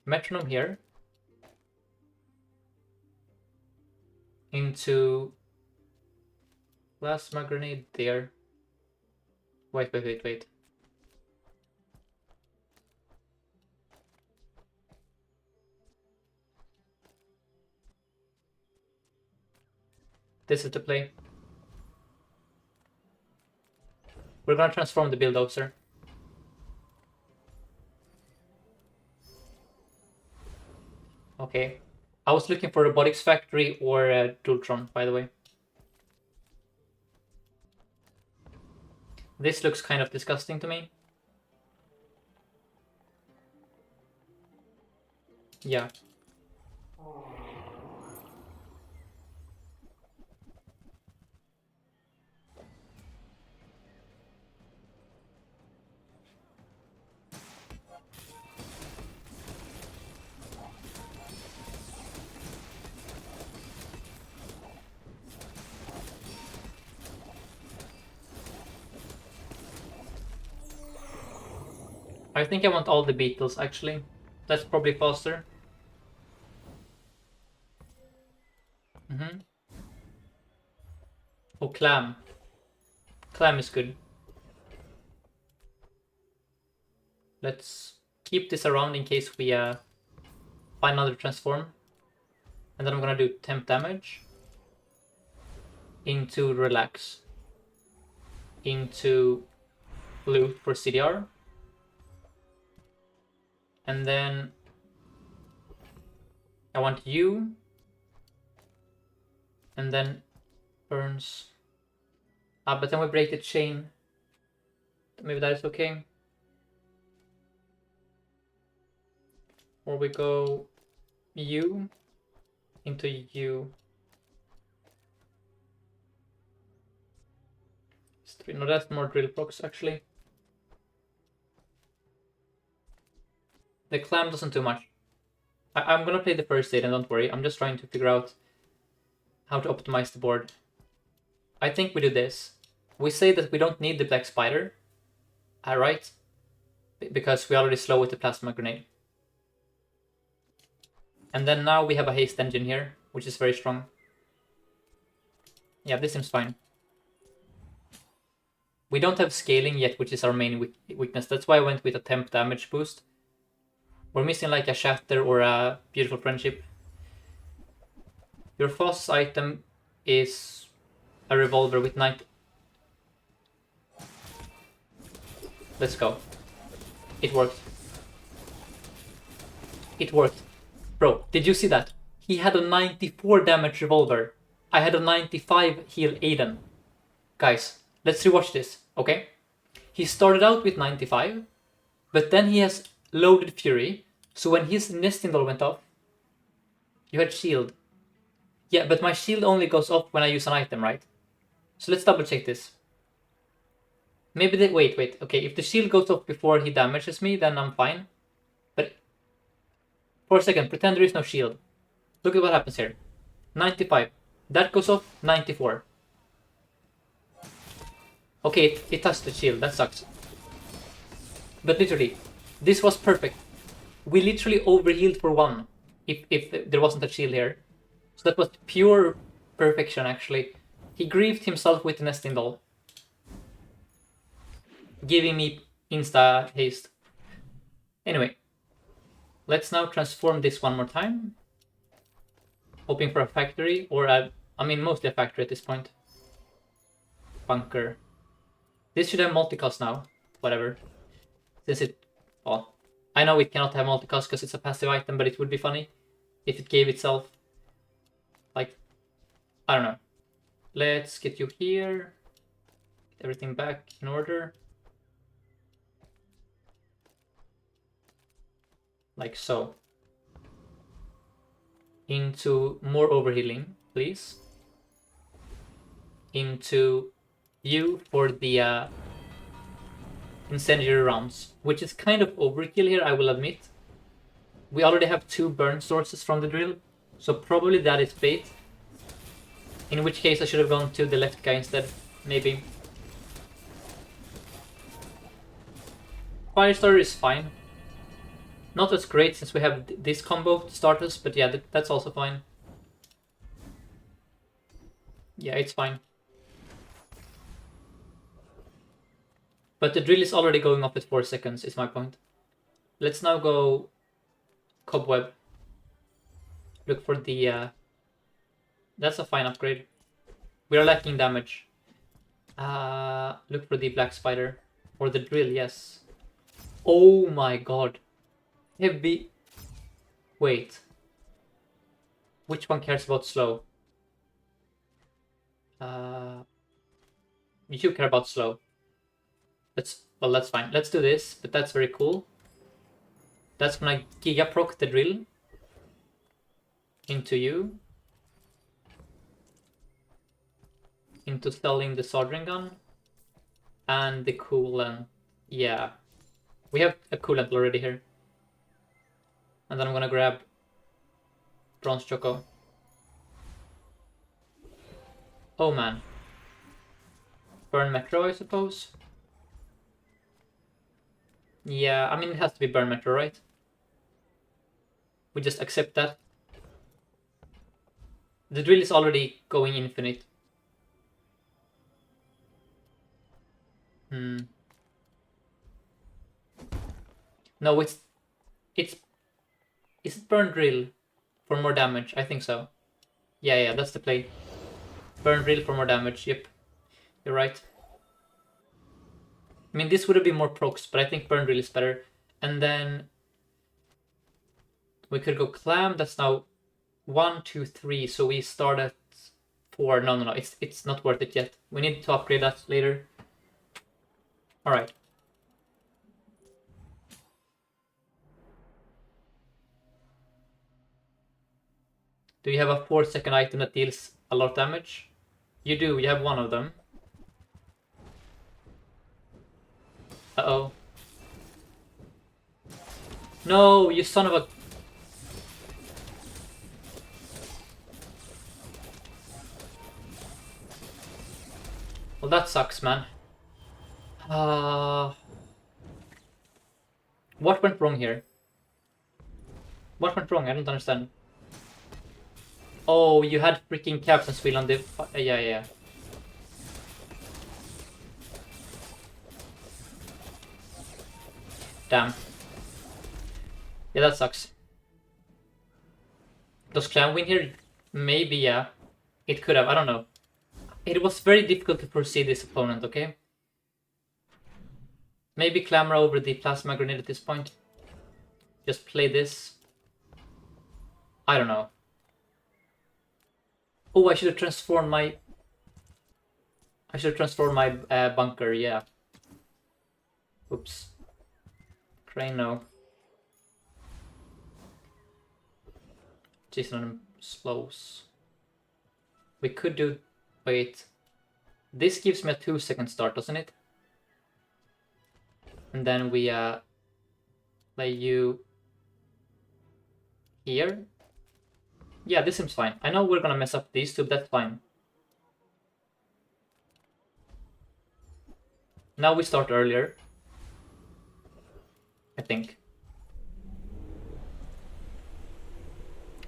Metronome here. Into plasma grenade there. Wait. This is the play. We're gonna transform the Bulldozer. Okay. I was looking for Robotics Factory or Dultron, by the way. This looks kind of disgusting to me. Yeah. I think I want all the beetles actually. That's probably faster. Oh, clam. Clam is good. Let's keep this around in case we find another transform. And then I'm gonna do temp damage. Into relax. Into loot for CDR. And then I want you. And then burns. But then we break the chain. Maybe that is okay. Or we go you into you. 3. No, that's more drill procs actually. The clam doesn't do much. I'm gonna play the first aid and don't worry. I'm just trying to figure out how to optimize the board. I think we do this. We say that we don't need the black spider. Alright. Because we already slow with the plasma grenade. And then now we have a haste engine here, which is very strong. Yeah, this seems fine. We don't have scaling yet, which is our main weakness. That's why I went with a temp damage boost. We're missing like a shatter or a beautiful friendship. Your fastest item is a revolver with 90. Let's go. It worked. It worked. Bro, did you see that? He had a 94 damage revolver. I had a 95 heal Aiden. Guys, let's rewatch this, okay? He started out with 95, but then he has loaded Fury, so when his nesting doll went off, you had shield. Yeah, but my shield only goes off when I use an item, right? So let's double check this. Maybe they... Wait. Okay, if the shield goes off before he damages me, then I'm fine. But for a second, pretend there is no shield. Look at what happens here. 95. That goes off, 94. Okay, it touched the shield, that sucks. But literally, this was perfect. We literally overhealed for 1, if there wasn't a shield here. So that was pure perfection, actually. He griefed himself with the nesting doll, giving me insta haste. Anyway, let's now transform this one more time. Hoping for a factory, or I mean mostly a factory at this point. Bunker. This should have multicast now, whatever. Since it... well, I know it cannot have multicast because it's a passive item, but it would be funny if it gave itself... like, I don't know. Let's get you here. Get everything back in order. Like so. Into more overhealing, please. Into you for the incendiary rounds, which is kind of overkill here, I will admit. We already have 2 burn sources from the drill, so probably that is bait. In which case I should have gone to the left guy instead, maybe. Firestarter is fine. Not as great since we have this combo to start us, but yeah, that's also fine. Yeah, it's fine. But the drill is already going up at 4 seconds, is my point. Let's now go Cobweb. Look for the... that's a fine upgrade. We are lacking damage. Look for the Black Spider. Or the drill, yes. Oh my god. Heavy... wait. Which one cares about slow? You do care about slow. Well, that's fine. Let's do this, but that's very cool. That's when I Giga proc the drill into you. Into selling the soldering gun. And the coolant. Yeah. We have a coolant already here. And then I'm gonna grab Bronze Choco. Oh man. Burn Metro, I suppose. Yeah, I mean it has to be Burn Metro, right? We just accept that. The drill is already going infinite. No, it's... is it Burn Drill for more damage? I think so. Yeah, that's the play. Burn Drill for more damage, yep. You're right. I mean, this would have been more procs, but I think Burn Drill is better. And then... we could go Clam, that's now 1, 2, 3, so we start at 4. No, it's not worth it yet. We need to upgrade that later. Alright. Do you have a 4-second item that deals a lot of damage? You do, you have one of them. Uh-oh. No, you son of a... Well, that sucks, man. What went wrong here? What went wrong? I don't understand. Oh, you had freaking Captain's Wheel on the... Yeah. Damn. Yeah, that sucks. Does Clan win here? Maybe, yeah. It could have, I don't know. It was very difficult to foresee this opponent, okay? Maybe Clamor over the Plasma Grenade at this point. Just play this. I don't know. Oh, I should have transformed my... bunker, yeah. Oops. Crane, no. Jason slows. We could do... Wait. This gives me a 2-second start, doesn't it? And then we play you here. Yeah, this seems fine. I know we're gonna mess up these two, but that's fine. Now we start earlier. I think.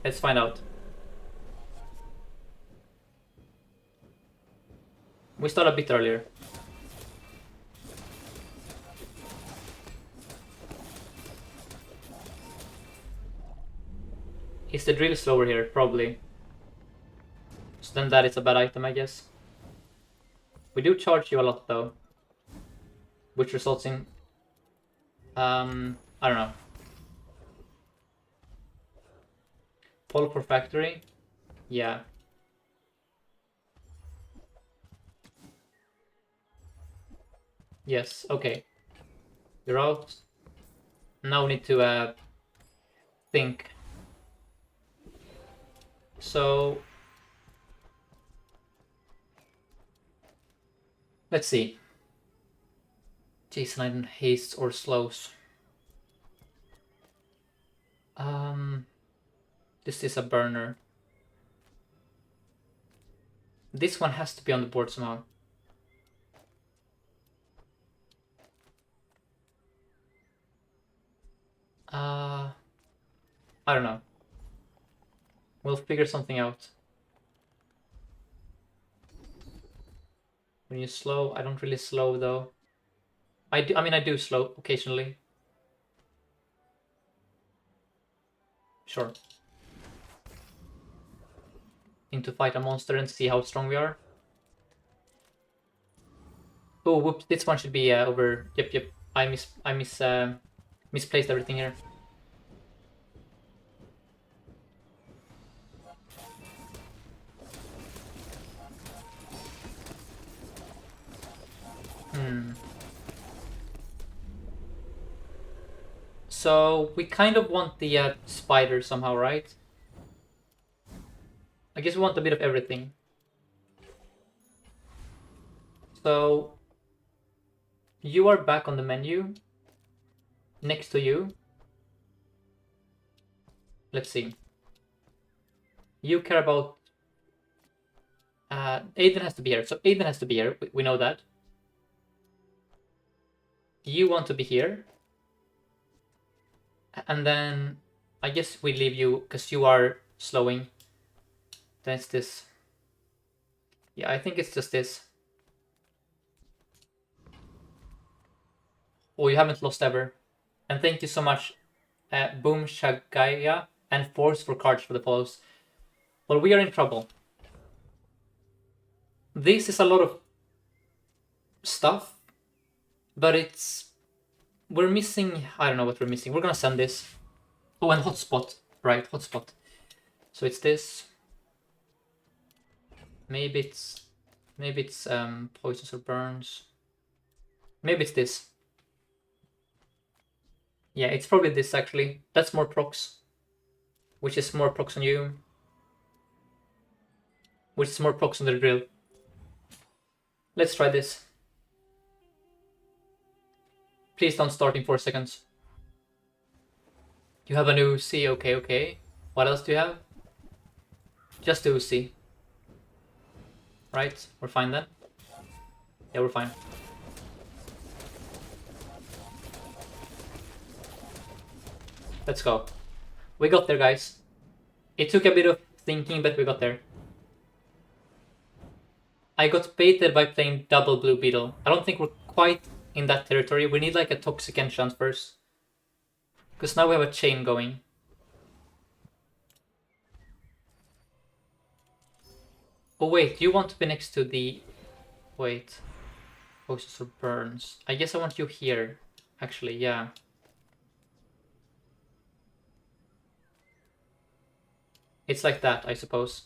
Let's find out. We start a bit earlier. Is the drill slower here? Probably. So then that is a bad item, I guess. We do charge you a lot though. Which results in... I don't know. Pull for factory? Yeah. Yes, okay. You're out. Now we need to think. So... Let's see. Jason Iden hastes or slows. This is a burner. This one has to be on the board somehow. I don't know. We'll figure something out. When you slow, I don't really slow though. I do slow occasionally. Sure. Need to fight a monster and see how strong we are. Oh, whoops! This one should be over. Yep. I misplaced everything here. So we kind of want the spider somehow, right? I guess we want a bit of everything. So you are back on the menu. Next to you. Let's see. You care about... Aiden has to be here. So Aiden has to be here. We know that. You want to be here. And then I guess we leave you because you are slowing. Then it's this. Yeah, I think it's just this. Oh, you haven't lost ever. And thank you so much, Boom Shagaya and Force for cards for the follows. Well, we are in trouble. This is a lot of stuff, but it's... We're missing... I don't know what we're missing. We're gonna send this. Oh, and hotspot. Right, hotspot. So it's this. Maybe it's poisons or burns. Maybe it's this. Yeah, it's probably this actually. That's more procs. Which is more procs on you. Which is more procs on the drill. Let's try this. Please don't start in 4 seconds. You have an Uzi, okay. What else do you have? Just the Uzi. Right, we're fine then. Yeah, we're fine. Let's go. We got there, guys. It took a bit of thinking, but we got there. I got baited by playing double blue beetle. I don't think we're quite in that territory. We need like a toxic enchant first. Because now we have a chain going. Oh wait, you want to be next to the... Wait. Voices or burns. I guess I want you here. Actually, yeah. It's like that, I suppose.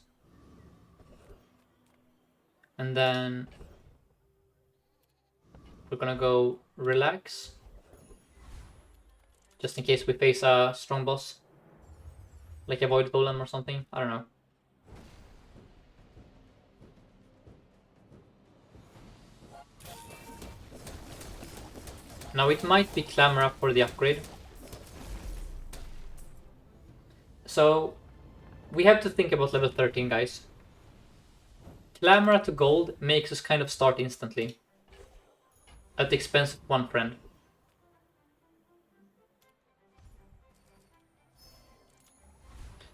And then... We're gonna go relax. Just in case we face a strong boss. Like a void golem or something. I don't know. Now it might be Clamora for the upgrade. So we have to think about level 13, guys. Clamora to gold makes us kind of start instantly. At the expense of one friend.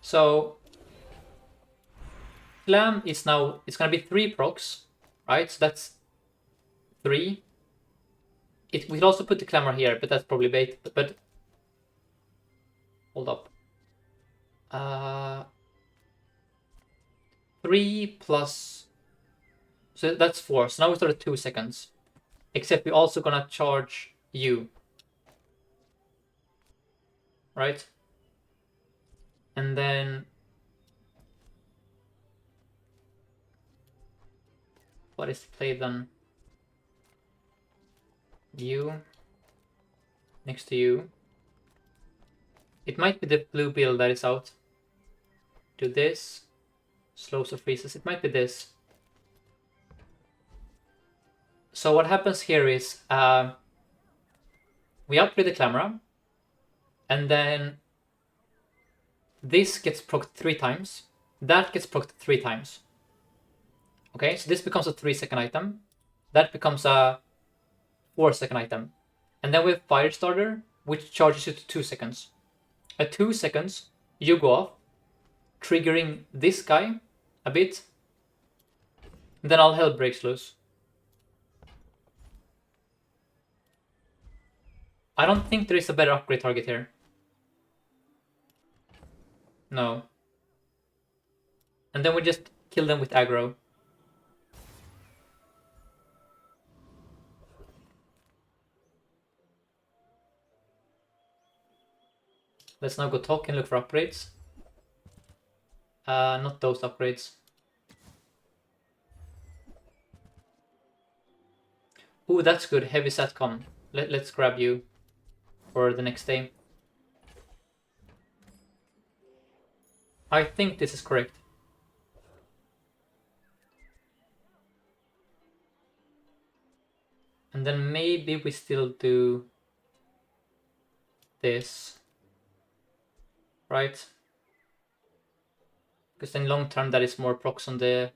So Clam is now, it's gonna be 3 procs, right? So that's 3. We could also put the Clamor here, but that's probably bait. But hold up. 3 plus... So that's 4. So now we start at 2 seconds. Except we're also gonna charge you. Right? And then... What is the play then? You. Next to you. It might be the blue bill that is out. Do this. Slows or freezes. It might be this. So what happens here is we upgrade the Clamora, and then this gets procced 3 times. That gets procced 3 times. Okay, so this becomes a 3-second item. That becomes a 4-second item. And then we have Firestarter, which charges you to 2 seconds. At 2 seconds, you go off, triggering this guy a bit. And then all hell breaks loose. I don't think there is a better upgrade target here. No. And then we just kill them with aggro. Let's now go talk and look for upgrades. Not those upgrades. Ooh, that's good. Heavy Satcom. Let's grab you for the next day. I think this is correct. And then maybe we still do this. Right? Because in long term that is more procs on the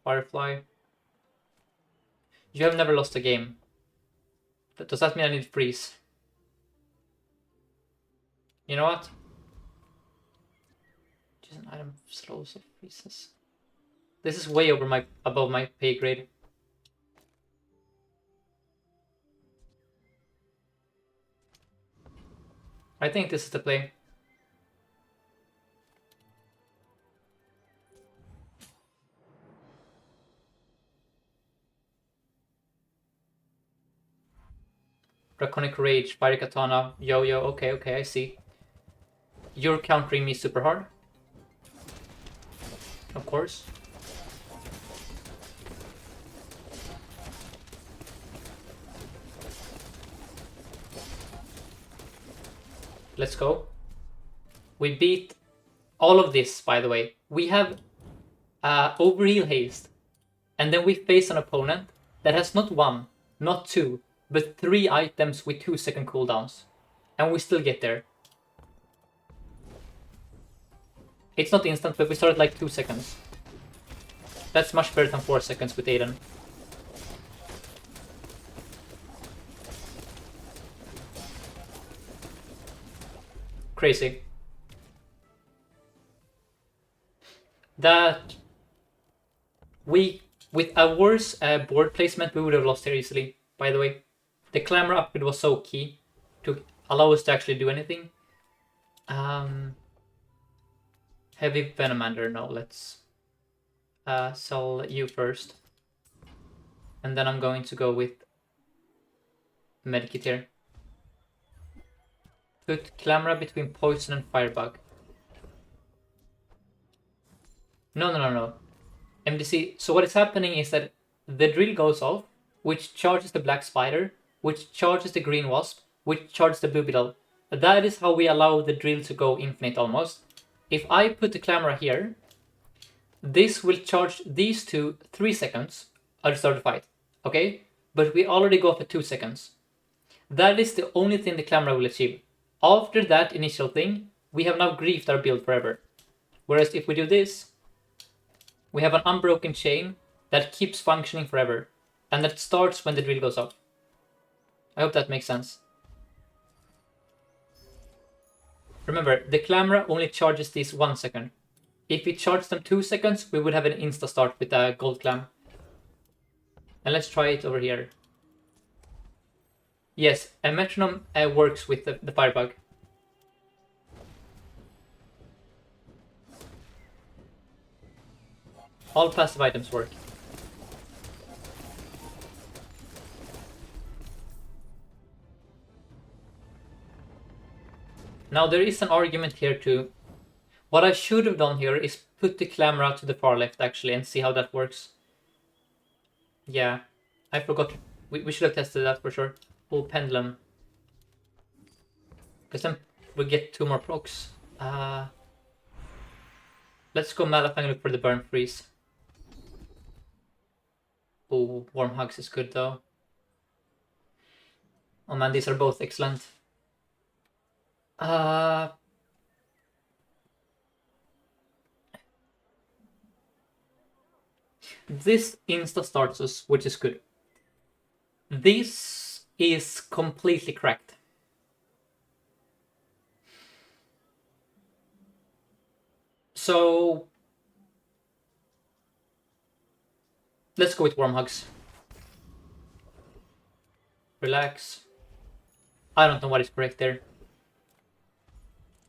Firefly. You have never lost a game. Does that mean I need freeze? You know what? Just an item slows or freezes. This is way over above my pay grade. I think this is the play. Draconic Rage, Fire Katana, Yo-Yo, okay, I see. You're countering me super hard. Of course. Let's go. We beat all of this, by the way. We have overheal haste. And then we face an opponent that has not 1, not 2, but 3 items with 2-second cooldowns. And we still get there. It's not instant, but we start at like 2 seconds. That's much better than 4 seconds with Aiden. Crazy. That with a worse board placement, we would have lost here easily, by the way. The Clamor upgrade was so key to allow us to actually do anything. Heavy Venomander, no, let's sell you first. And then I'm going to go with Medkit here. Put Clamora between Poison and Firebug. No. MDC, so what is happening is that the drill goes off, which charges the black spider, which charges the green wasp, which charges the blue beetle. That is how we allow the drill to go infinite almost. If I put the Clamora here, this will charge these two 3 seconds. I'll start the fight, okay? But we already go for 2 seconds. That is the only thing the Clamora will achieve. After that initial thing, we have now griefed our build forever. Whereas if we do this, we have an unbroken chain that keeps functioning forever. And that starts when the drill goes off. I hope that makes sense. Remember, the Clamora only charges these 1 second. If we charge them 2 seconds, we would have an insta start with a gold clam. And let's try it over here. Yes, a metronome works with the Firebug. All passive items work. Now there is an argument here too. What I should have done here is put the Clamora to the far left actually and see how that works. Yeah, I forgot. We should have tested that for sure. Oh, Pendulum. Because then we get 2 more procs. Let's go Malifang and look for the Burn Freeze. Oh, Warm Hugs is good though. Oh man, these are both excellent. This insta starts us, which is good. This is completely cracked. So let's go with Warm Hugs. Relax. I don't know what is correct there.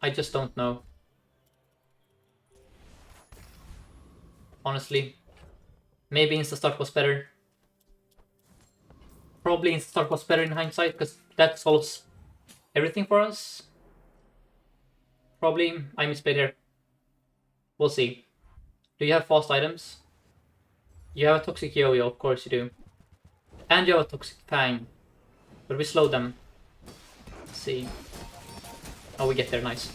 I just don't know. Honestly. Maybe Instastart was better. Probably Instastart was better in hindsight because that solves everything for us. Probably I misplayed here. We'll see. Do you have fast items? You have a Toxic Yo-Yo, of course you do. And you have a Toxic Fang. But we slow them. Let's see. Oh, we get there, nice.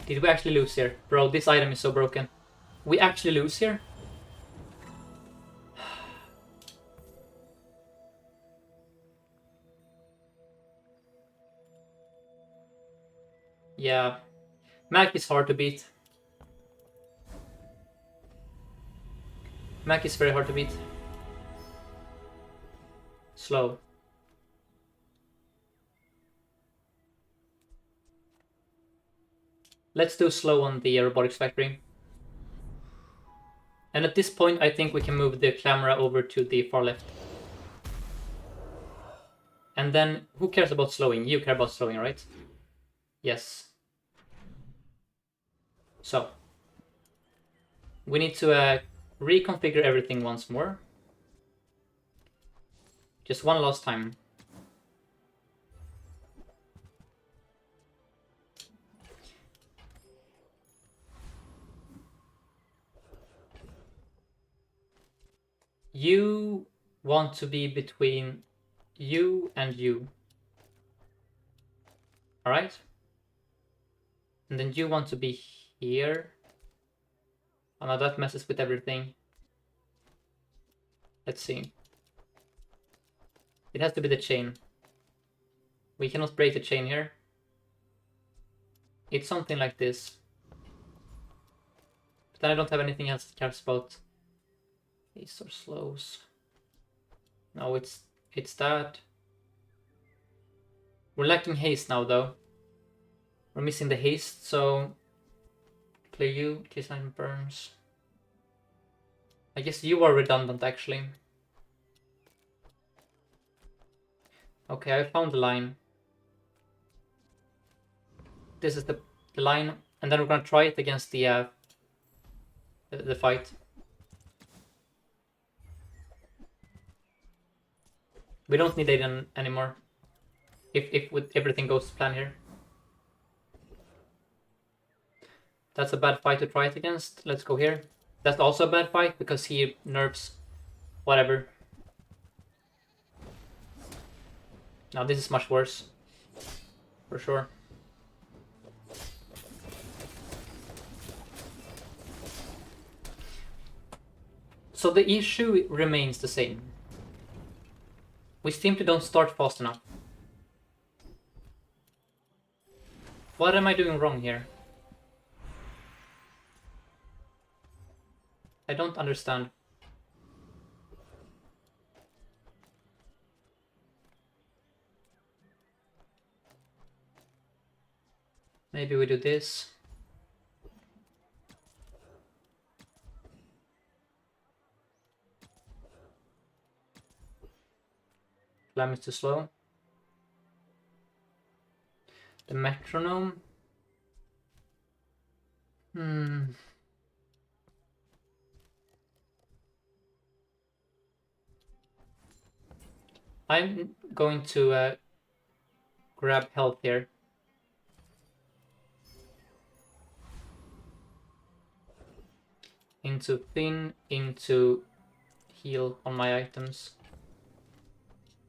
Did we actually lose here? Bro, this item is so broken. We actually lose here? Yeah. Mac is hard to beat. Mac is very hard to beat. Slow. Let's do slow on the Robotics Factory. And at this point, I think we can move the Clamora over to the far left. And then, who cares about slowing? You care about slowing, right? Yes. So, we need to reconfigure everything once more. Just one last time. You want to be between you and you. Alright? And then you want to be here. Oh, now that messes with everything. Let's see. It has to be the chain. We cannot break the chain here. It's something like this. But then I don't have anything else that cares about haste or slows. No, it's that. We're lacking haste now, though. We're missing the haste, so play you, case 9 burns. I guess you are redundant, actually. Okay, I found the line. This is the line, and then we're gonna try it against the fight. We don't need Aiden anymore. If with everything goes to plan here. That's a bad fight to try it against. Let's go here. That's also a bad fight because he nerfs whatever. Now this is much worse. For sure. So the issue remains the same. We simply don't start fast enough. What am I doing wrong here? I don't understand. Maybe we do this. Clam is too slow. The metronome. I'm going to grab health here. Into thin, into heal on my items.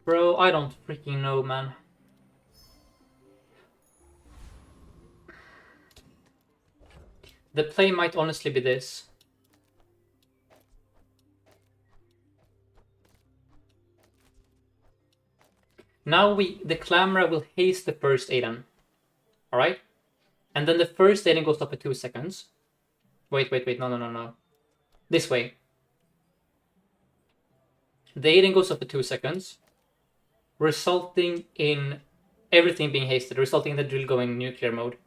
Bro, I don't freaking know, man. The play might honestly be this. Now the Clamora will haste the first Aiden. Alright? And then the first Aiden goes up for 2 seconds. Wait, no. This way. The Aiden goes up for 2 seconds, resulting in everything being hasted, resulting in the drill going nuclear mode.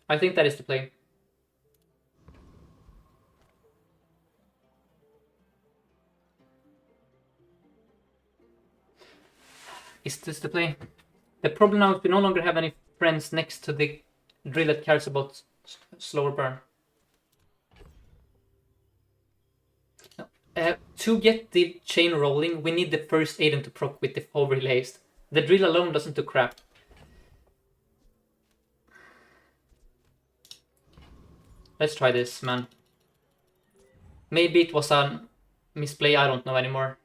I think that is the play. Is this the play? The problem now is we no longer have any friends next to the drill that cares about slower burn. To get the chain rolling, we need the first Aiden to proc with the overheal haste. The drill alone doesn't do crap. Let's try this, man. Maybe it was a misplay, I don't know anymore.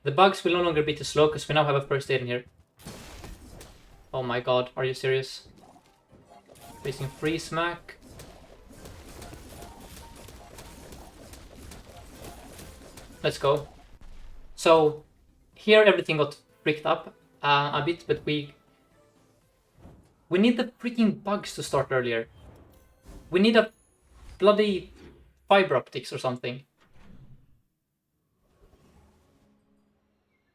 The bugs will no longer be too slow because we now have a first aid in here. Oh my god, are you serious? Facing free smack. Let's go. So here everything got bricked up a bit, but we need the freaking bugs to start earlier. We need a bloody fiber optics or something.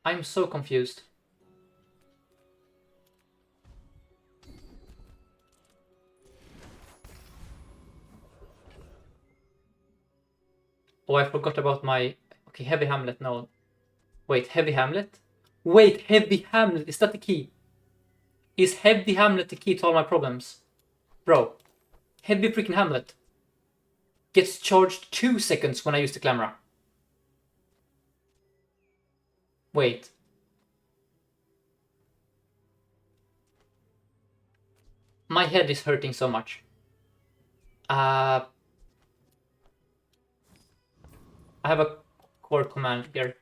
I'm so confused. Oh, I forgot about my... Okay, Heavy Hamlet, no. Wait, Heavy Hamlet? Wait, Heavy Hamlet, is that the key? Is Heavy Hamlet the key to all my problems? Bro, Heavy freaking Hamlet gets charged 2 seconds when I use the Clamora. Wait. My head is hurting so much. I have a core command here.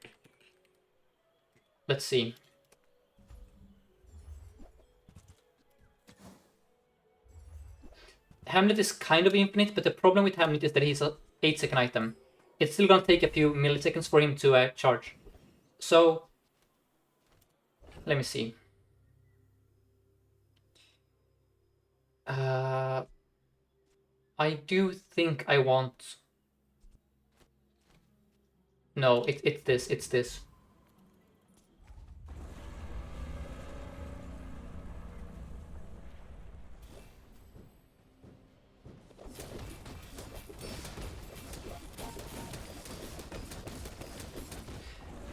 Let's see. Hamlet is kind of infinite, but the problem with Hamlet is that he's a 8-second item. It's still gonna take a few milliseconds for him to charge. So, let me see. I do think I want... No, it's this, it's this.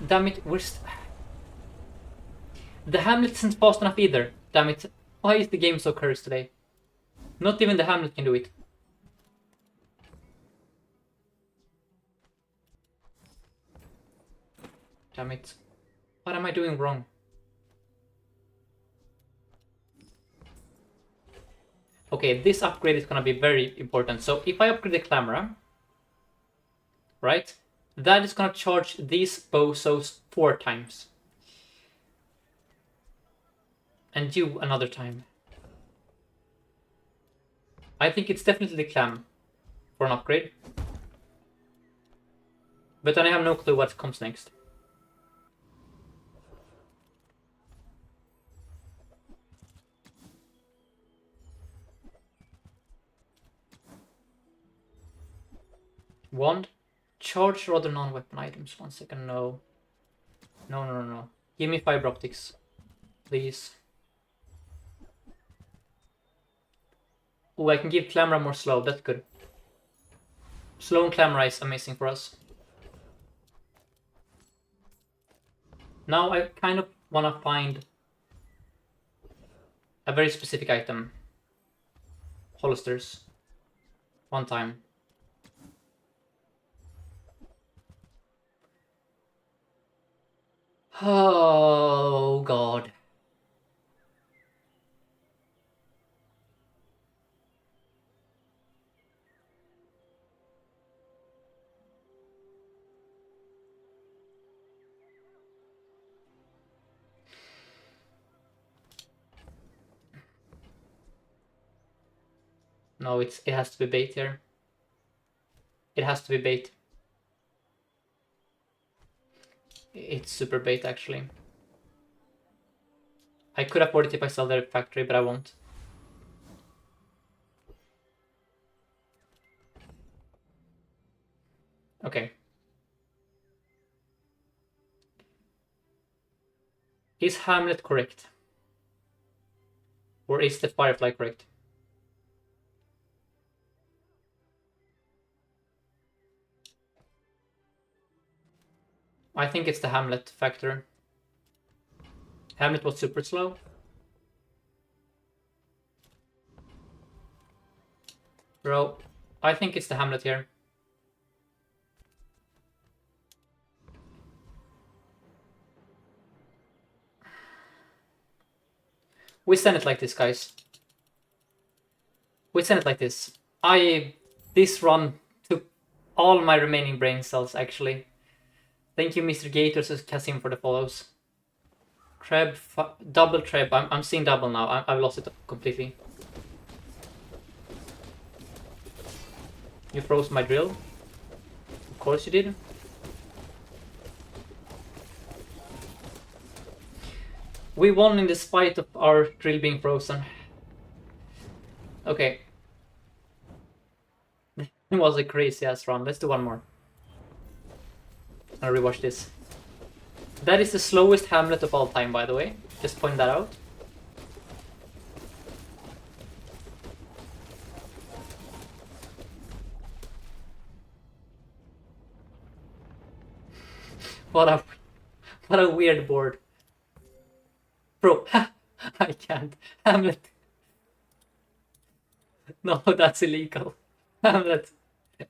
Damn it, the Hamlet isn't fast enough either. Damn it. Why is the game so cursed today? Not even the Hamlet can do it. Damn it. What am I doing wrong? Okay, this upgrade is gonna be very important. So if I upgrade the Clamora, right, that is gonna charge these bozos 4 times. And you another time. I think it's definitely the Clam for an upgrade. But then I have no clue what comes next. Wand. Charge rather non-weapon items. 1 second, no. No. Give me fiber optics. Please. Oh, I can give Clamora more slow. That's good. Slow and Clamora is amazing for us. Now I kind of want to find a very specific item. Holosters. 1 time. Oh, God. No, it has to be bait here. It has to be bait. It's super bait, actually. I could afford it if I sell the factory, but I won't. Okay. Is Hamlet correct? Or is the Firefly correct? I think it's the Hamlet factor. Hamlet was super slow. Bro, I think it's the Hamlet here. We send it like this, guys. We send it like this. This run took all my remaining brain cells, actually. Thank you, Mr. Gators and Kasim, for the follows. Treb, double Treb. I'm seeing double now. I've lost it completely. You froze my drill. Of course you did. We won in despite of our drill being frozen. Okay. It was a crazy ass run. Let's do one more. I'll rewatch this. That is the slowest Hamlet of all time, by the way. Just point that out. What a weird board. Bro, I can't. Hamlet. No, that's illegal. Hamlet,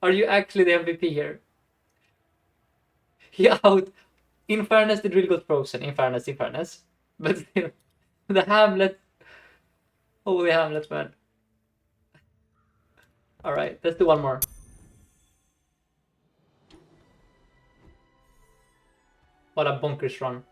are you actually the MVP here? He out. In fairness, the drill got frozen. In fairness. But still, the Hamlet. Holy Hamlet, man. Alright, let's do one more. What a bonkers run.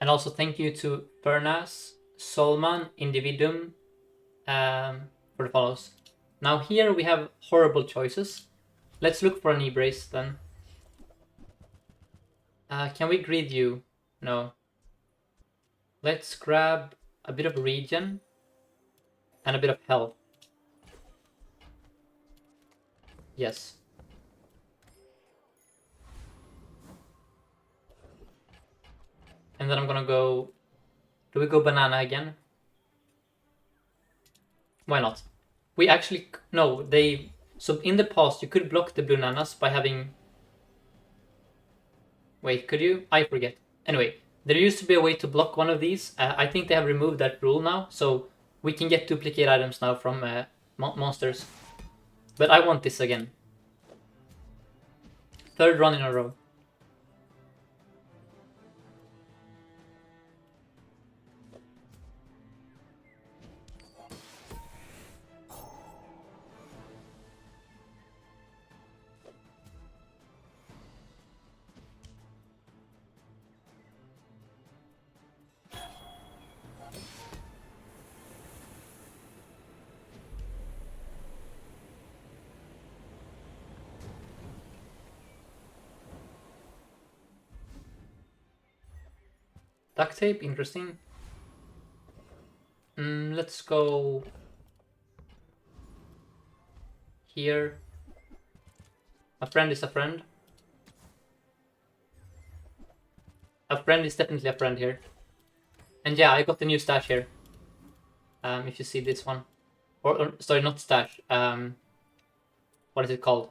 And also thank you to Pernas, Solman, Individuum for the follows. Now here we have horrible choices. Let's look for an e-brace then. Can we greed you? No. Let's grab a bit of regen and a bit of health. Yes. And then I'm gonna go... Do we go banana again? Why not? We actually... No, they... So in the past you could block the bananas by having... Wait, could you? I forget. Anyway, there used to be a way to block one of these. I think they have removed that rule now, so we can get duplicate items now from monsters. But I want this again. Third run in a row. Duct tape, interesting. Let's go here. A friend is a friend. A friend is definitely a friend here. And yeah, I got the new stash here. If you see this one. Or sorry, not stash. What is it called?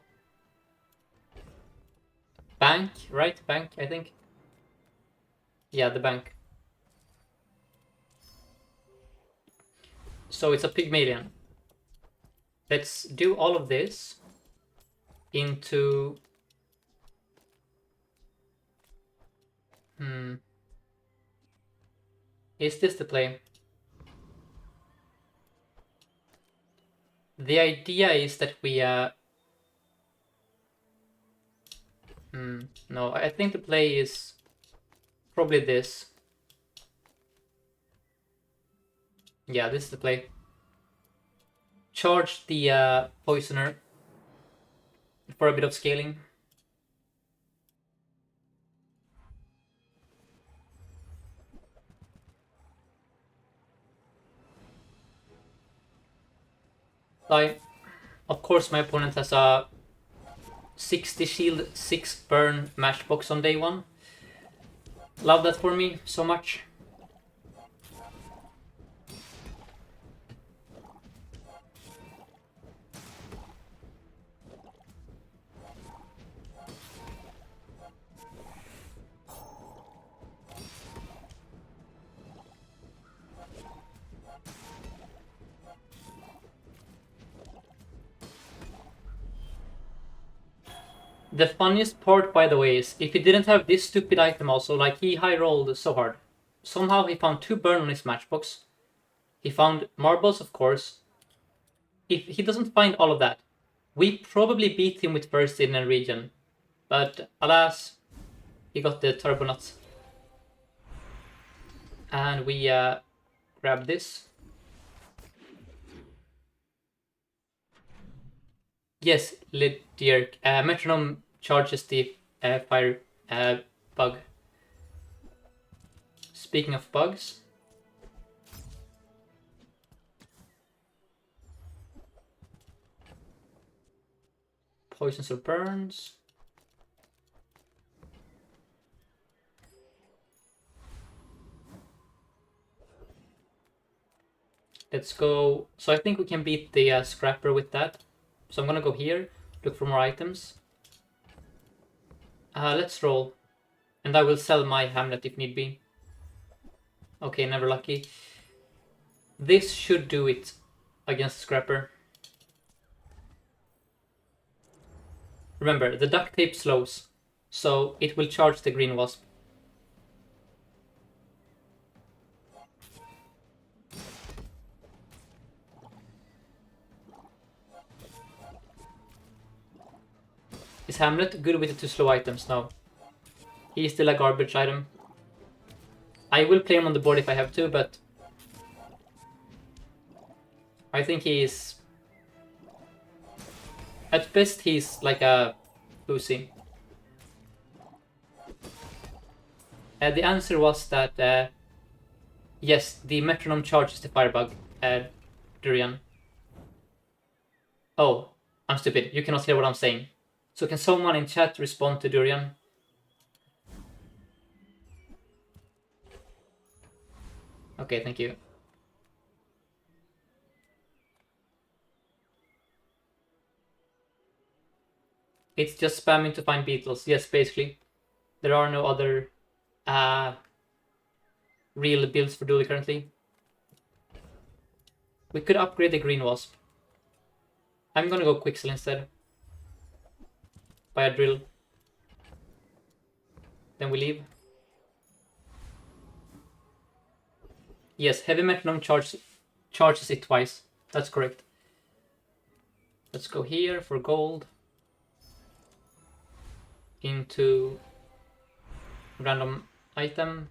Bank, right? Bank, I think. Yeah, the bank. So it's a Pygmalion. Let's do all of this into... Is this the play? The idea is that we... No, I think the play is probably this. Yeah, this is the play. Charge the poisoner for a bit of scaling. Of course, my opponent has a 60 shield, 6 burn matchbox on day 1. Love that for me so much. The funniest part, by the way, is if he didn't have this stupid item also, like he high rolled so hard. Somehow he found 2 burn on his matchbox. He found marbles, of course. If he doesn't find all of that, we probably beat him with first in and regen. But alas, he got the turbo nuts. And we grab this. Yes, Lydirk. Metronome charges the fire bug. Speaking of bugs. Poisons or burns. Let's go. So I think we can beat the Scrapper with that. So I'm gonna go here, look for more items. Let's roll. And I will sell my Hamlet if need be. Okay, never lucky. This should do it against Scrapper. Remember, the duct tape slows, so it will charge the green wasp. Is Hamlet good with the 2 slow items? No. He is still a garbage item. I will play him on the board if I have to, but I think he's... At best, he's like a pussy. The answer was that, yes, the metronome charges the firebug, Durian. Oh, I'm stupid. You cannot hear what I'm saying. So can someone in chat respond to Durian? Okay, thank you. It's just spamming to find beetles. Yes, basically. There are no other real builds for Dooley currently. We could upgrade the green wasp. I'm gonna go Quixel instead. Buy a drill. Then we leave. Yes, heavy metronome charges it twice. That's correct. Let's go here for gold. Into random item.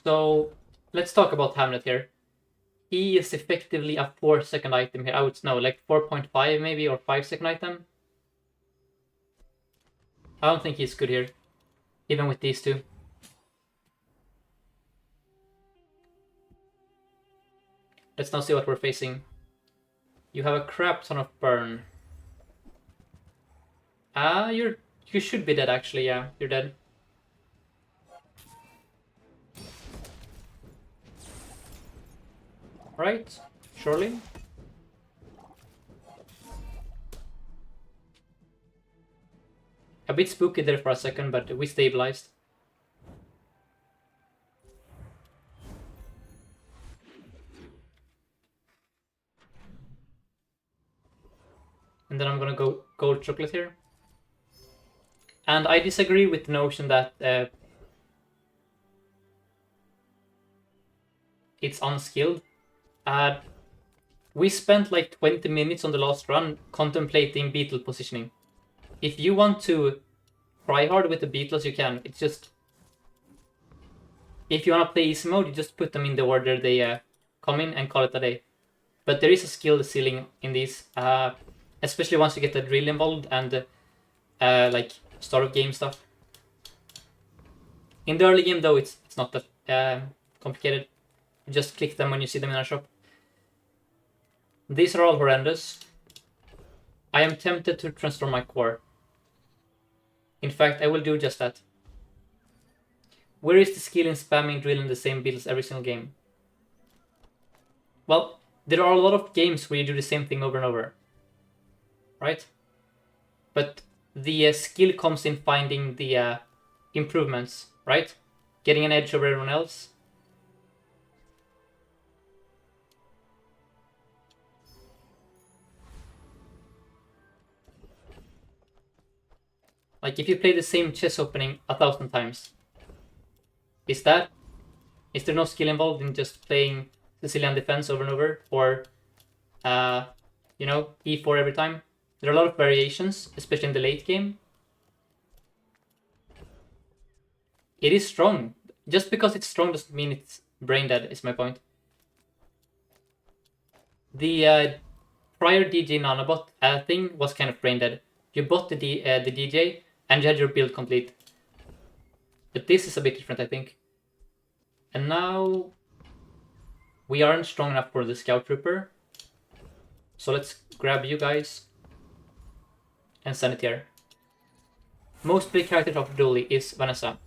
So let's talk about Hamlet here. He is effectively a 4-second item here. I would know, like 4.5 maybe, or 5-second item. I don't think he's good here, even with these two. Let's now see what we're facing. You have a crap ton of burn. You should be dead actually, yeah, you're dead. Right, surely. A bit spooky there for a second, but we stabilized. And then I'm gonna go gold chocolate here. And I disagree with the notion that it's unskilled. We spent like 20 minutes on the last run contemplating beetle positioning. If you want to try hard with the beetles, you can. It's just... If you want to play easy mode, you just put them in the order they come in and call it a day. But there is a skill ceiling in these, especially once you get the drill involved and like start of game stuff. In the early game though, it's not that complicated. You just click them when you see them in our shop. These are all horrendous. I am tempted to transform my core. In fact, I will do just that. Where is the skill in spamming drilling the same builds every single game? Well, there are a lot of games where you do the same thing over and over. Right? But the skill comes in finding the improvements, right? Getting an edge over everyone else. Like if you play the same chess opening 1,000 times, is there no skill involved in just playing Sicilian defense over and over, or you know, e4 every time? There are a lot of variations, especially in the late game. It is strong. Just because it's strong doesn't mean it's brain dead, is my point. The prior DJ Nanobot thing was kind of brain dead. You bought the DJ and you had your build complete. But this is a bit different, I think. And now we aren't strong enough for the Scout Trooper. So let's grab you guys and send it here. Most big character of Dooley is Vanessa.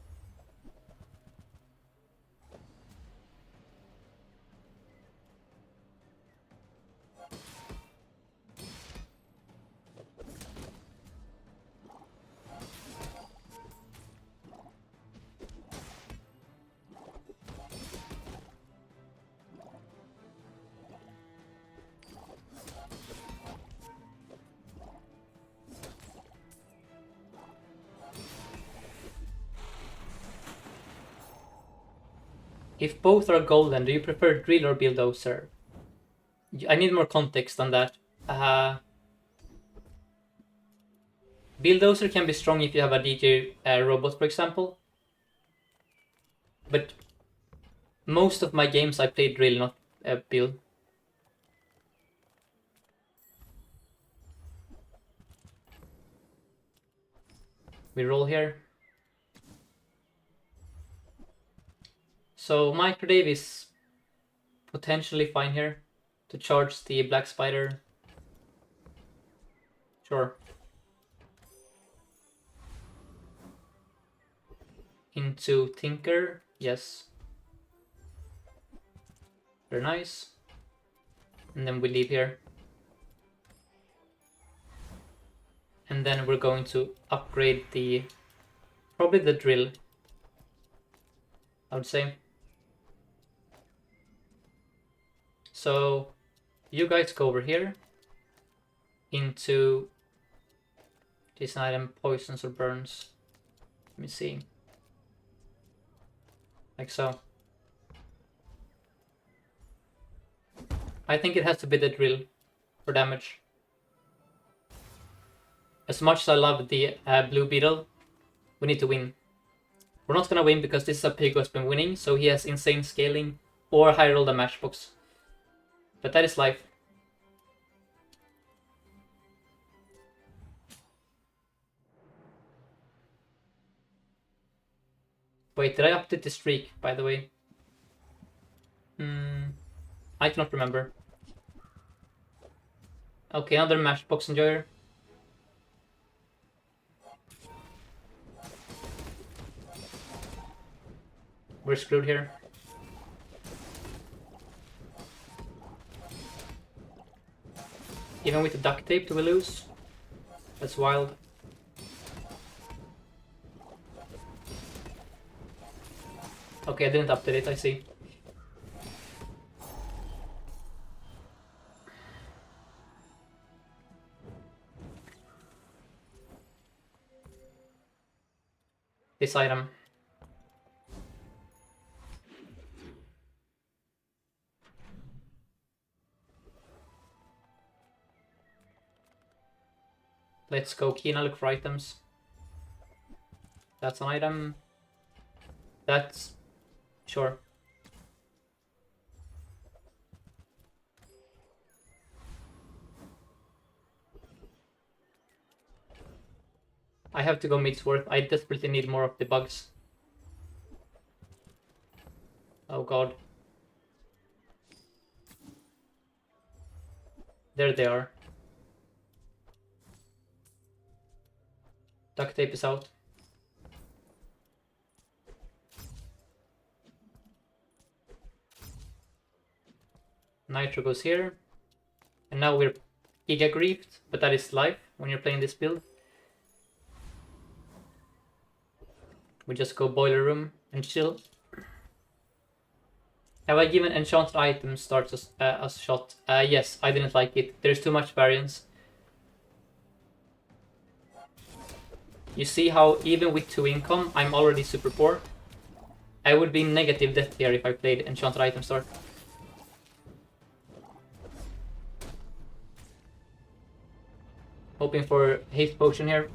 If both are golden, do you prefer drill or bulldozer? I need more context on that. Bulldozer can be strong if you have a DJ robot, for example. But most of my games I played drill, not build. We roll here. So Microdave is potentially fine here to charge the Black Spider. Sure. Into Tinker, yes. Very nice. And then we leave here. And then we're going to upgrade probably the drill, I would say. So you guys go over here into this item, poisons or burns. Let me see. Like so. I think it has to be the drill for damage. As much as I love the blue beetle, we need to win. We're not gonna win because this is a pig who has been winning, so he has insane scaling or high roll the matchbox. But that is life. Wait, did I update the streak, by the way? I cannot remember. Okay, another matchbox enjoyer. We're screwed here. Even with the duct tape, do we lose? That's wild. Okay, I didn't update it, I see. This item. Let's go key and look for items. That's an item. That's... Sure. I have to go Midsworth. I desperately need more of the bugs. Oh god. There they are. Duct tape is out. Nitro goes here. And now we're Giga Griefed, but that is life when you're playing this build. We just go Boiler Room and chill. Have I given enchanted items starts a shot? Yes, I didn't like it. There's too much variance. You see how even with 2 income, I'm already super poor? I would be negative death here if I played enchanted item start. Hoping for haste potion here.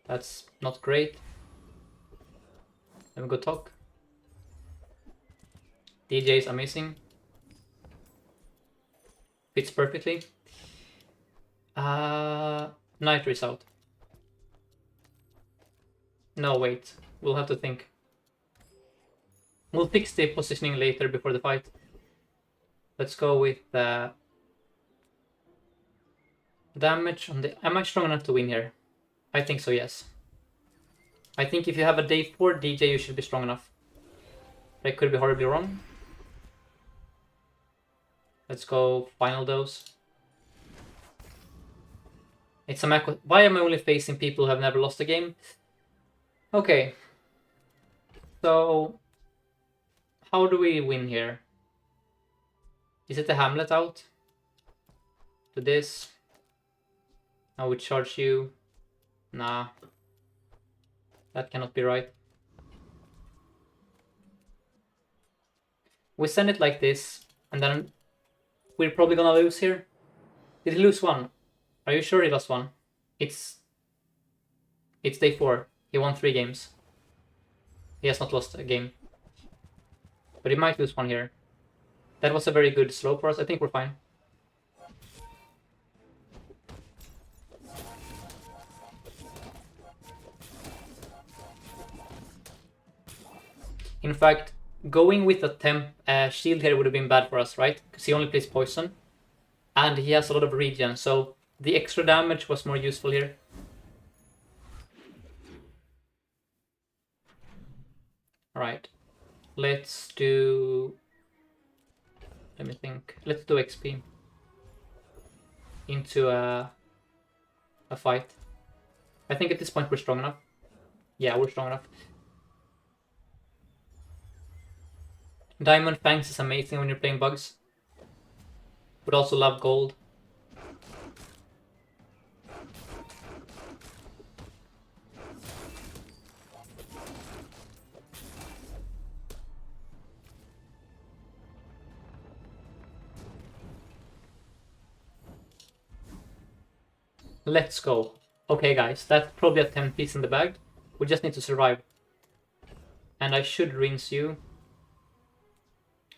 That's not great. Then we go talk. DJ is amazing. Fits perfectly. Nitro is out. No, wait. We'll have to think. We'll fix the positioning later before the fight. Let's go with damage on the... Am I strong enough to win here? I think so, yes. I think if you have a day 4 DJ, you should be strong enough. I could be horribly wrong. Let's go final dose. It's a Mac. Why am I only facing people who have never lost a game? Okay. So, how do we win here? Is it the Hamlet out? To this. Now we charge you. Nah. That cannot be right. We send it like this, and then we're probably gonna lose here. Did he lose one? Are you sure he lost one? It's day 4. He won 3 games. He has not lost a game. But he might lose one here. That was a very good slow for us. I think we're fine. In fact, going with a temp shield here would have been bad for us, right? Because he only plays poison. And he has a lot of regen, so the extra damage was more useful here. Alright. Let's do... Let me think. Let's do XP. Into a fight. I think at this point we're strong enough. Yeah, we're strong enough. Diamond Fangs is amazing when you're playing bugs. Would also love gold. Let's go. Okay guys, that's probably a 10 piece in the bag. We just need to survive. And I should rinse you.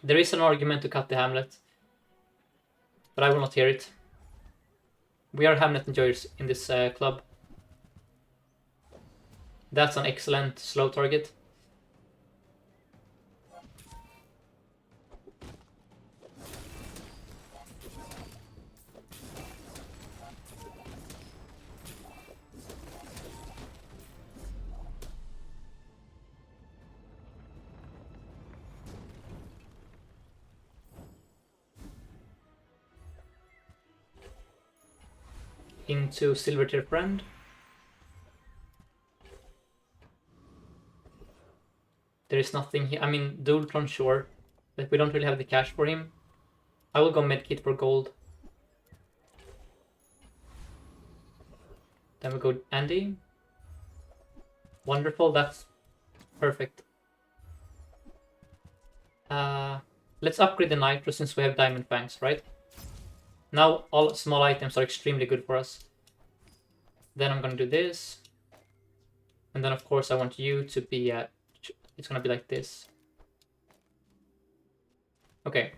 There is an argument to cut the Hamlet. But I will not hear it. We are Hamlet enjoyers in this club. That's an excellent slow target. Into Silver Tier Friend. There is nothing here. I mean, Dualtron, sure. But we don't really have the cash for him. I will go Medkit for gold. Then we go Andy. Wonderful, that's perfect. Let's upgrade the Nitro since we have Diamond Fangs, right? Now all small items are extremely good for us. Then I'm gonna do this. And then of course I want you to be it's gonna be like this. Okay.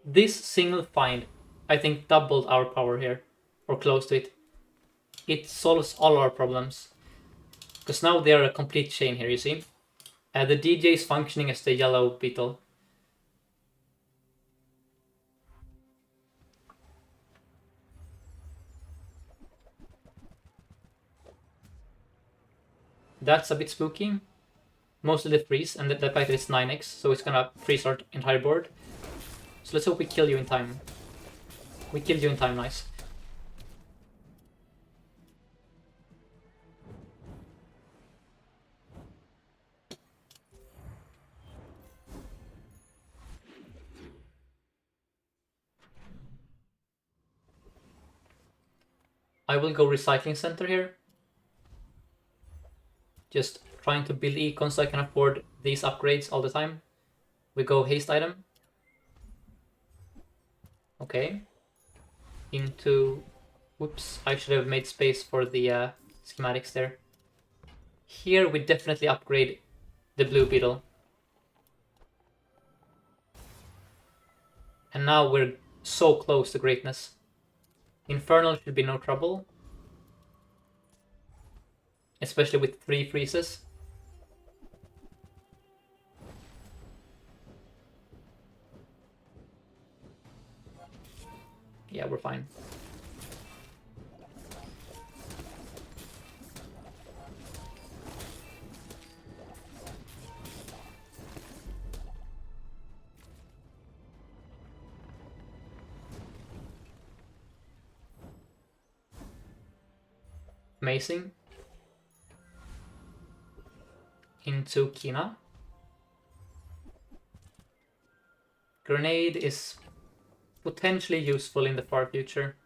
This single find, I think, doubled our power here. Or close to it. It solves all our problems. Because now they are a complete chain here, you see? The DJ is functioning as the yellow beetle. That's a bit spooky. Mostly the freeze, and the fact that it's 9x, so it's gonna freeze our entire board. So let's hope we kill you in time. We killed you in time, nice. I will go Recycling Center here. Just trying to build econ so I can afford these upgrades all the time. We go Haste Item. Okay. Into... Whoops, I should have made space for the schematics there. Here we definitely upgrade the blue beetle. And now we're so close to greatness. Infernal should be no trouble. Especially with 3 freezes. Yeah, we're fine. Amazing. Into Kina. Grenade is potentially useful in the far future.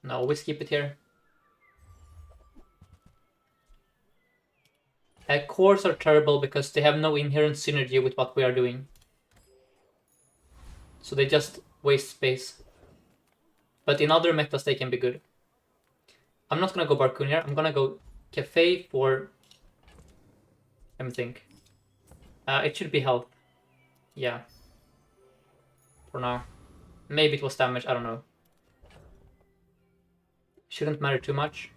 No, we skip it here. Cores are terrible because they have no inherent synergy with what we are doing. So they just waste space. But in other metas they can be good. I'm not gonna go Barcoon here. I'm gonna go Cafe for... Let me think. It should be health. Yeah. For now. Maybe it was damage, I don't know. Shouldn't matter too much.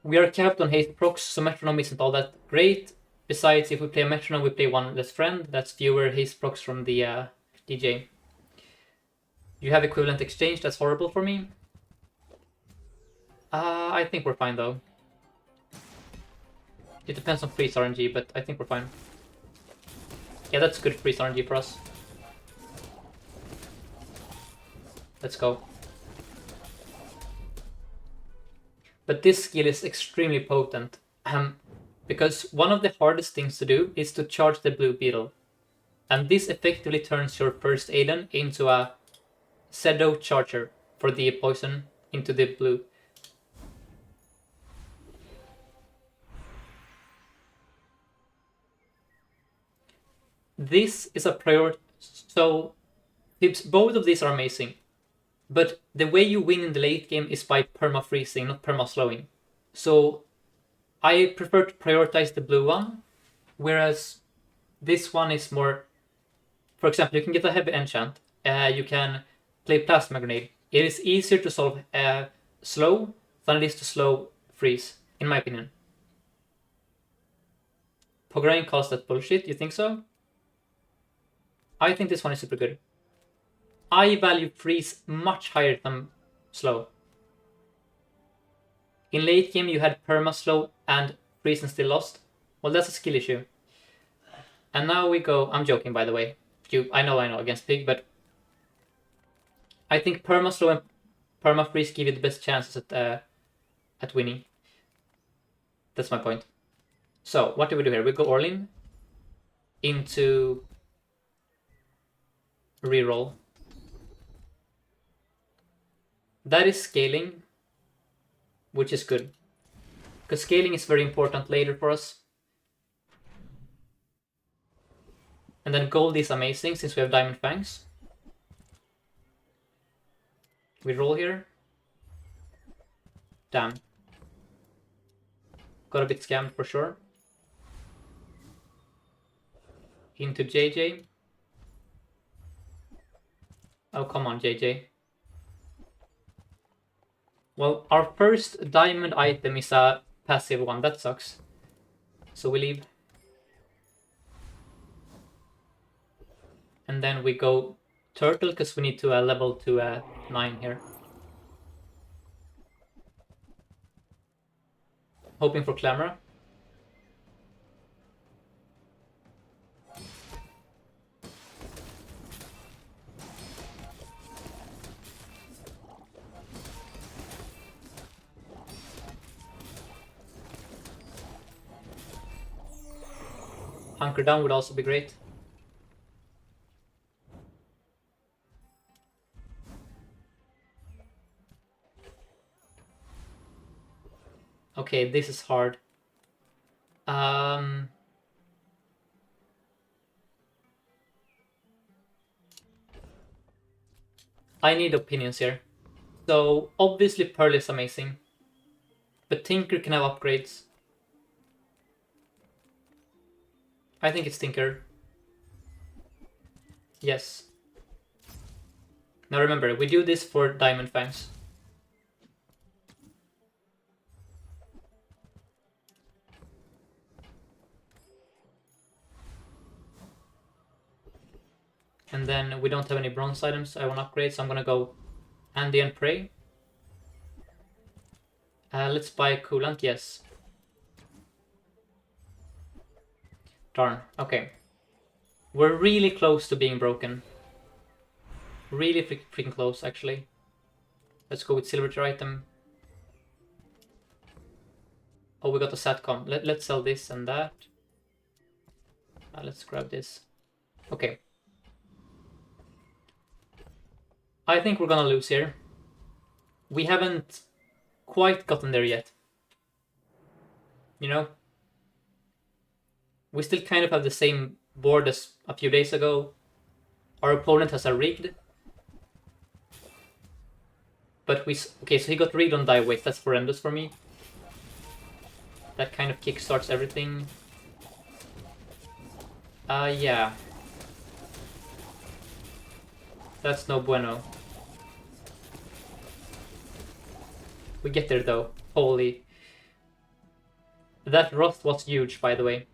We are capped on haste procs, so metronome isn't all that great. Besides, if we play a metronome, we play one less friend. That's fewer haste procs from the DJ. You have equivalent exchange, that's horrible for me. I think we're fine though. It depends on freeze RNG, but I think we're fine. Yeah, that's good freeze RNG for us. Let's go. But this skill is extremely potent. Because one of the hardest things to do is to charge the blue beetle. And this effectively turns your first Aiden into a Shadow Charger for the poison into the blue. This is a priority. So both of these are amazing. But the way you win in the late game is by perma-freezing, not perma-slowing. So I prefer to prioritize the blue one, whereas this one is more... For example, you can get a heavy enchant. You can play Plasma Grenade. It is easier to solve slow than it is to slow freeze, in my opinion. Pograin calls that bullshit, you think so? I think this one is super good. I value freeze much higher than slow. In late game you had perma slow and freeze and still lost. Well, that's a skill issue. And now we go... I'm joking, by the way. I know, against Pig, but I think perma slow and perma freeze give you the best chances at winning. That's my point. So what do we do here? We go Orlin into reroll. That is scaling, which is good. Because scaling is very important later for us. And then gold is amazing since we have Diamond Fangs. We roll here. Damn. Got a bit scammed for sure. Into JJ. Oh, come on, JJ. Well, our first diamond item is a passive one. That sucks. So we leave. And then we go turtle because we need to level to 9 here. Hoping for Clamora. Hunker down would also be great. Okay, this is hard. I need opinions here. So obviously Pearl is amazing, but Tinker can have upgrades. I think it's Tinker. Yes. Now remember, we do this for Diamond Fangs. And then we don't have any bronze items I want to upgrade, so I'm gonna go Andy and Prey. Let's buy Coolant, yes. Darn, okay. We're really close to being broken. Really freaking close, actually. Let's go with silver tier item. Oh, we got a satcom. Let's sell this and that. Let's grab this. Okay. I think we're gonna lose here. We haven't quite gotten there yet. You know? We still kind of have the same board as a few days ago. Our opponent has a rigged. But okay, so he got rigged on die weight. That's horrendous for me. That kind of kickstarts everything. Yeah. That's no bueno. We get there though. Holy. That Rust was huge, by the way.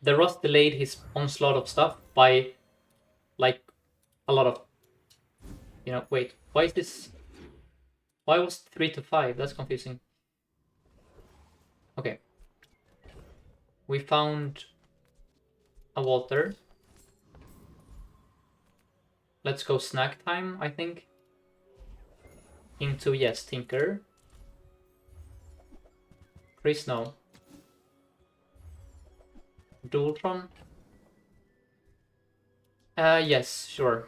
The Rust delayed his onslaught of stuff by, like, a lot of... wait. Why is this... Why was 3 to 5? That's confusing. Okay. We found a Walter. Let's go snack time, I think. Into, yes, Tinker. Chris, no. Dualtron? Yes, sure.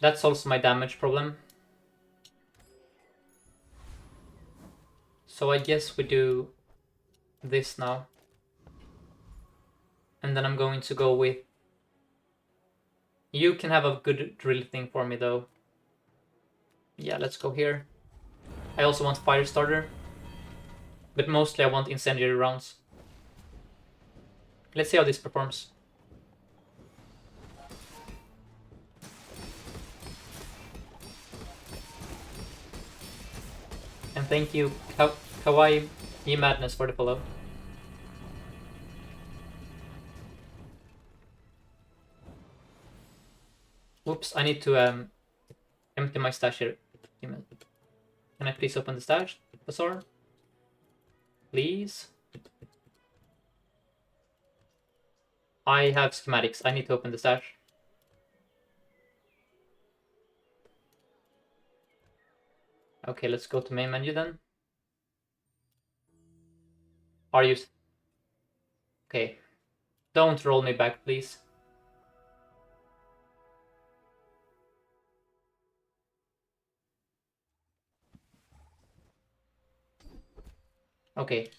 That's also my damage problem. So I guess we do this now. And then I'm going to go with... You can have a good drill thing for me, though. Yeah, let's go here. I also want Firestarter. But mostly I want Incendiary rounds. Let's see how this performs. And thank you, Kawaii Madness, for the follow. Whoops, I need to empty my stash here. Can I please open the stash, Bazaar? Please? I have schematics. I need to open the stash. Okay, let's go to main menu then. Are you... Okay. Don't roll me back, please. Okay.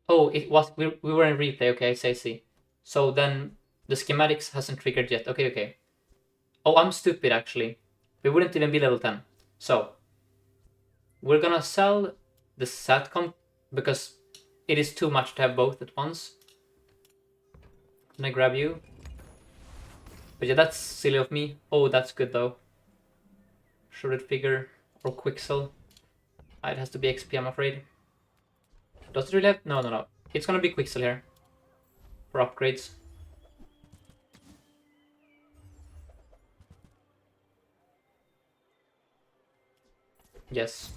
Oh, it was... We were in replay. Okay, I see. So then the schematics hasn't triggered yet. Okay, okay. Oh, I'm stupid, actually. We wouldn't even be level 10. So, we're gonna sell the SATCOM because it is too much to have both at once. Can I grab you? But yeah, that's silly of me. Oh, that's good though. Shredded Figure or Quixel. It has to be XP, I'm afraid. Does it really have... No, no, no. It's gonna be Quixel here. For upgrades. Yes.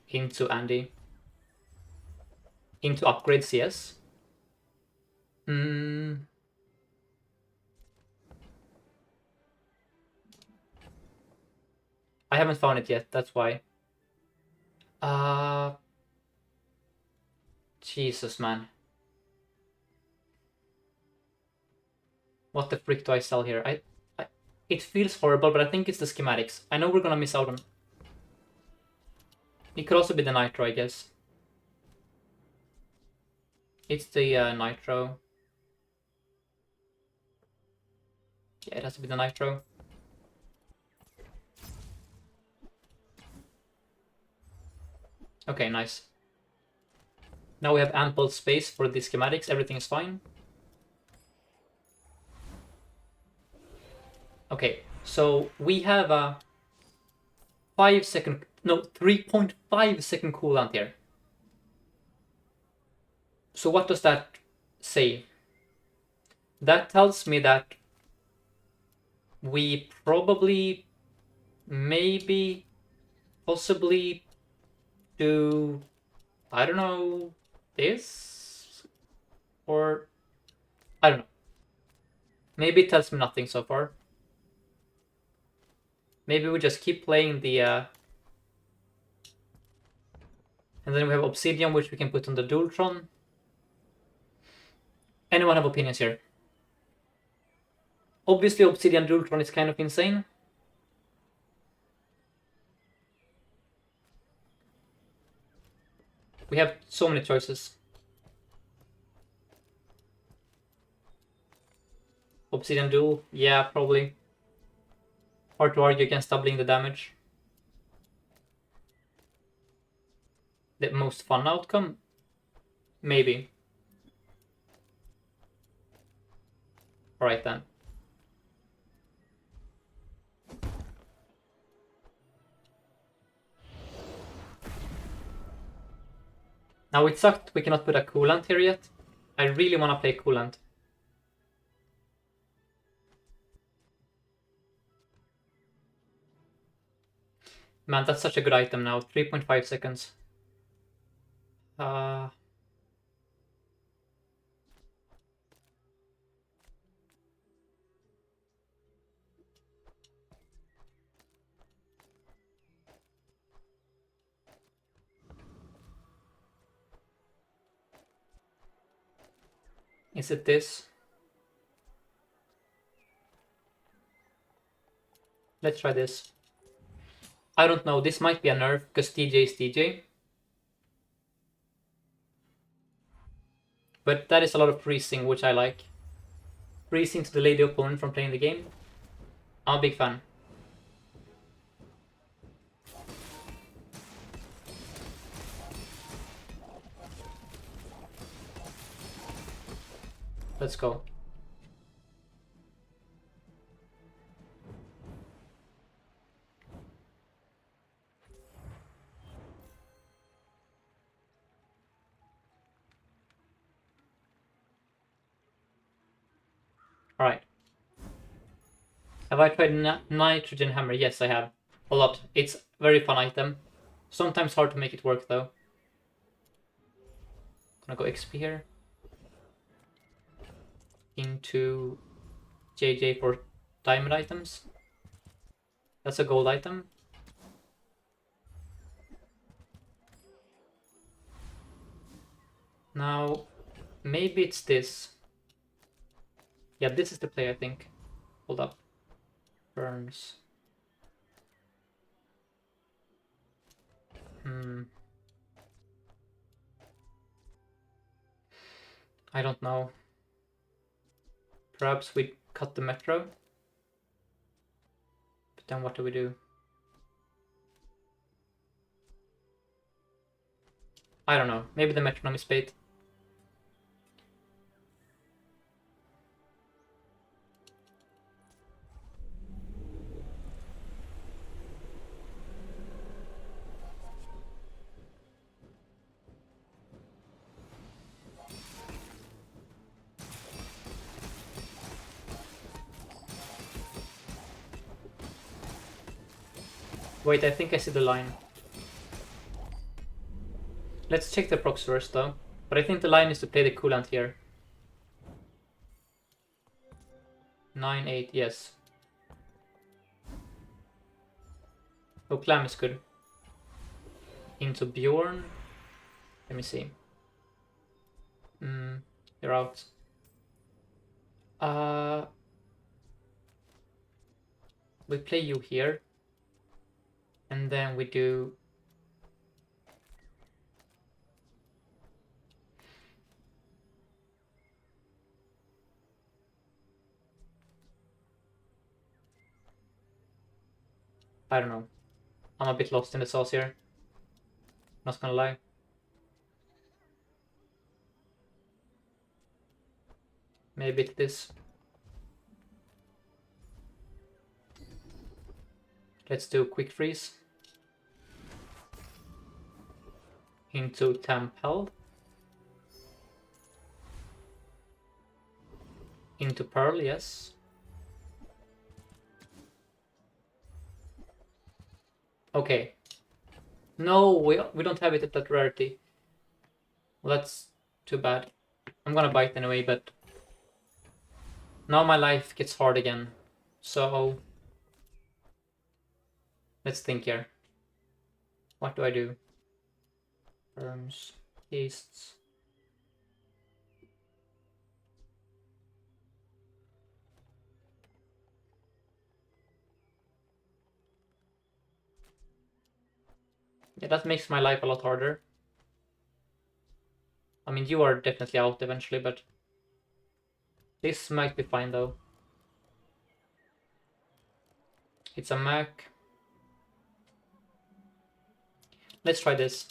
Into Andy. Into upgrades, yes. I haven't found it yet, that's why. Jesus, man. What the frick do I sell here? It feels horrible, but I think it's the schematics. I know we're gonna miss out on... It could also be the Nitro, I guess. It's the Nitro. Yeah, it has to be the Nitro. Okay, nice. Now we have ample space for the schematics. Everything is fine. Okay, so we have a 3.5 second cooldown here. So what does that say? That tells me that we probably, maybe, possibly do, I don't know, this? Or, I don't know. Maybe it tells me nothing so far. Maybe we just keep playing the... And then we have Obsidian, which we can put on the Dualtron. Anyone have opinions here? Obviously, Obsidian Dualtron is kind of insane. We have so many choices. Obsidian Duel? Yeah, probably. Hard to argue against doubling the damage. The most fun outcome? Maybe. Alright then. Now it sucked we cannot put a coolant here yet. I really want to play coolant. Man, that's such a good item now. 3.5 seconds. Is it this? Let's try this. I don't know, this might be a nerf because DJ is DJ. But that is a lot of freezing, which I like. Freezing to delay the opponent from playing the game. I'm a big fan. Let's go. Alright. Have I tried Nitrogen Hammer? Yes, I have. A lot. It's a very fun item. Sometimes hard to make it work though. Gonna go XP here. Into JJ for diamond items. That's a gold item. Now, maybe it's this. Yeah, this is the play, I think. Hold up. Burns. I don't know. Perhaps we cut the metro. But then what do we do? I don't know. Maybe the metronome is bait. Wait, I think I see the line. Let's check the procs first though. But I think the line is to play the coolant here. 9-8, yes. Oh, Clam is good. Into Bjorn. Let me see. You're out. We play you here. And then we do... I don't know. I'm a bit lost in the sauce here. Not gonna lie. Maybe it's this. Let's do quick freeze. Into temp held. Into pearl, yes. Okay. No, we don't have it at that rarity. Well, that's too bad. I'm gonna bite anyway, but now my life gets hard again. So let's think here. What do I do? Burns, yeasts. Yeah, that makes my life a lot harder. I mean, you are definitely out eventually, but this might be fine though. It's a Mac. Let's try this.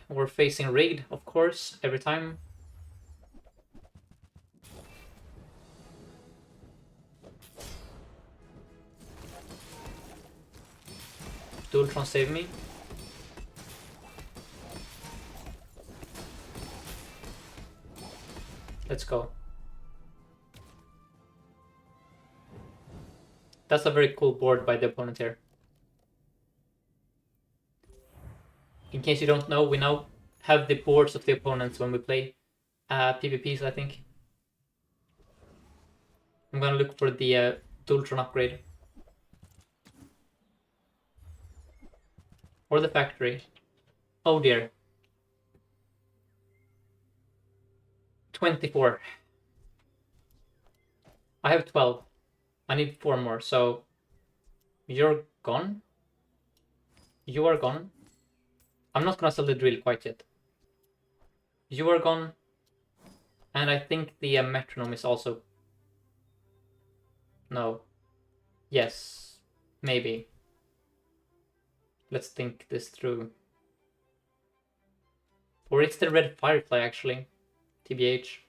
We're facing rigged, of course, every time. Dualtron save me. Let's go. That's a very cool board by the opponent here. In case you don't know, we now have the boards of the opponents when we play PvPs, I think. I'm gonna look for the Dualtron upgrade. Or the factory. Oh dear. 24. I have 12. I need 4 more, so... You're gone? You are gone? I'm not gonna sell the drill quite yet. You are gone. And I think the metronome is also... No. Yes. Maybe. Let's think this through. Or it's the red firefly, actually. TBH.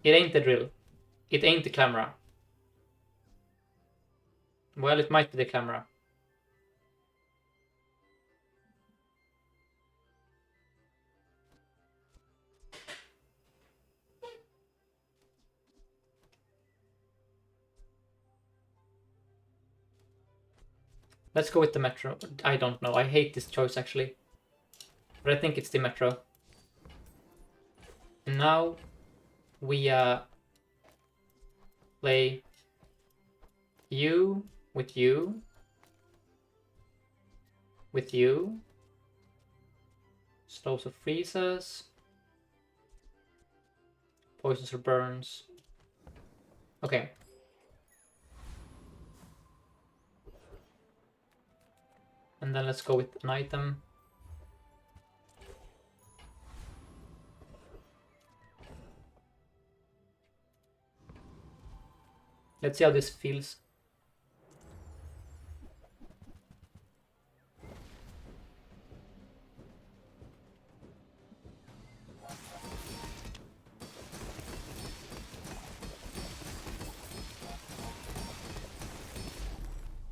It ain't the drill. It ain't the camera. Well, it might be the camera. Let's go with the Metro. I don't know. I hate this choice, actually. But I think it's the Metro. And now we play you with you with you. Slows or freezes. Poisons or burns. Okay. And then let's go with an item. Let's see how this feels.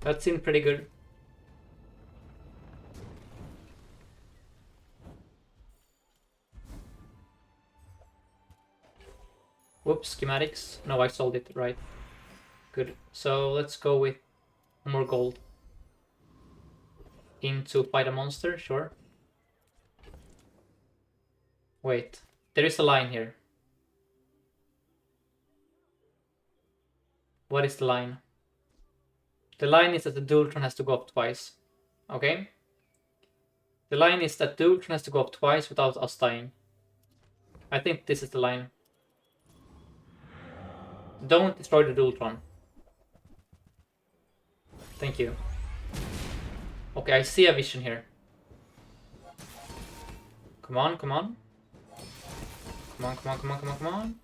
That seemed pretty good. Whoops, schematics. No, I sold it, right. Good. So let's go with more gold. Into fight a monster, sure. Wait, there is a line here. What is the line? The line is that the Dualtron has to go up twice. Okay? The line is that Dualtron has to go up twice without us dying. I think this is the line. Don't destroy the Dualtron. Thank you. Okay, I see a vision here. Come on, come on. Come on, come on, come on, come on, come on.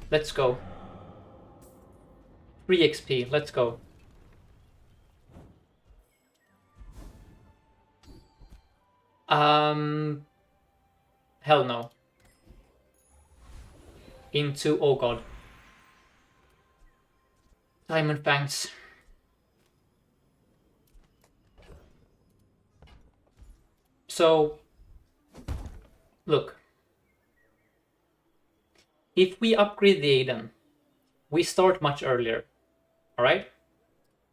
Let's go. 3 XP, let's go. Hell no. Into, oh god. Diamond Fangs. So, look. If we upgrade the Aiden, we start much earlier. Alright?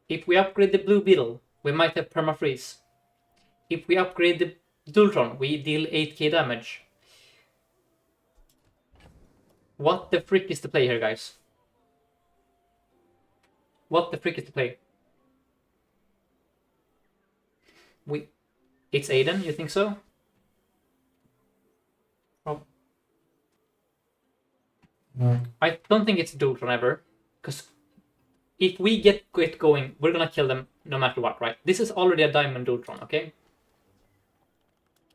If we upgrade the Blue Beetle, we might have permafreeze. If we upgrade the Dualtron, we deal 8k damage. What the frick is the play here, guys? What the frick is the play? It's Aiden, you think so? Oh. I don't think it's Dualtron ever. Because if we get going, we're gonna kill them no matter what, right? This is already a Diamond Ultron, okay?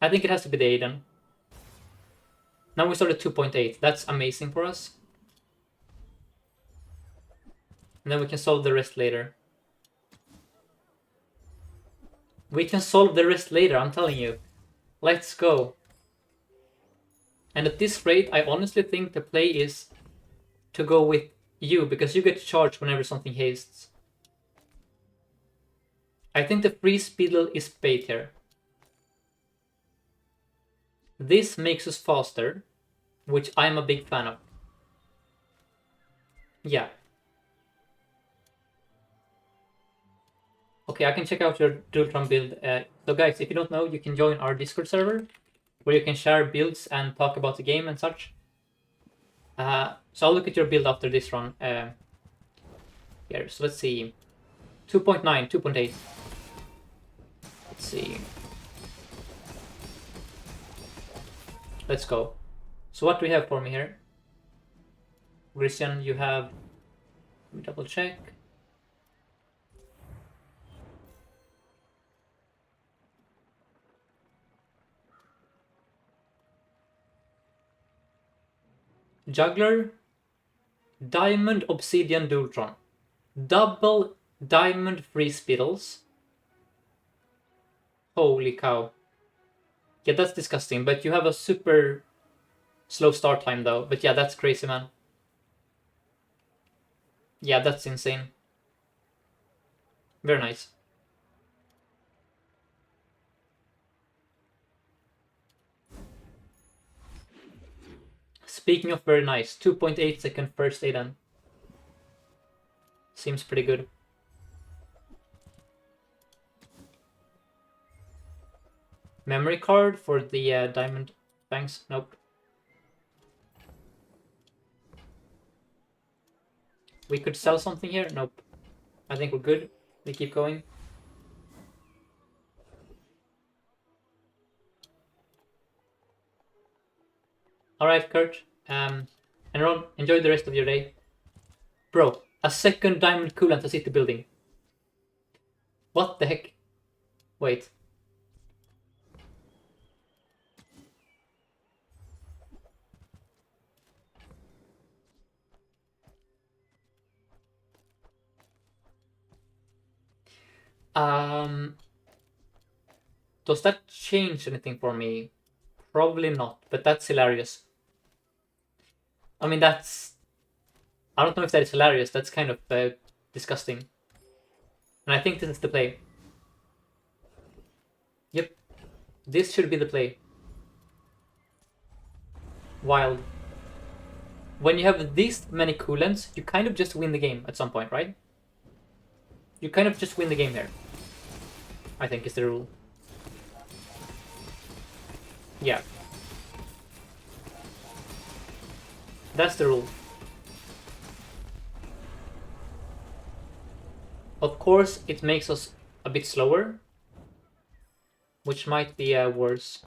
I think it has to be the Aiden. Now we start at 2.8. That's amazing for us. And then we can solve the rest later. We can solve the rest later, I'm telling you. Let's go. And at this rate, I honestly think the play is to go with you, because you get charged whenever something hastes. I think the free Speedle is bait here. This makes us faster, which I'm a big fan of. Yeah. Okay, I can check out your Dualtron build. So guys, if you don't know, you can join our Discord server, where you can share builds and talk about the game and such. So I'll look at your build after this run. Here, so let's see. 2.9, 2.8. Let's see. Let's go. So what do we have for me here? Christian, you have... Let me double check. Juggler, Diamond Obsidian Dualtron. Double Diamond Free Spittles. Holy cow. Yeah, that's disgusting, but you have a super slow start time though. But yeah, that's crazy, man. Yeah, that's insane. Very nice. Speaking of very nice, 2.8 second first Aiden. Seems pretty good. Memory card for the Diamond Fangs? Nope. We could sell something here? Nope. I think we're good. We keep going. Alright, Kurt. And Ron, enjoy the rest of your day. Bro, a second Diamond Coolant to city building. What the heck? Wait. Does that change anything for me? Probably not, but that's hilarious. I mean, that's... I don't know if that is hilarious, that's kind of disgusting. And I think this is the play. Yep. This should be the play. Wild. When you have this many coolants, you kind of just win the game at some point, right? You kind of just win the game here. I think is the rule. Yeah. That's the rule. Of course, it makes us a bit slower, which might be worse.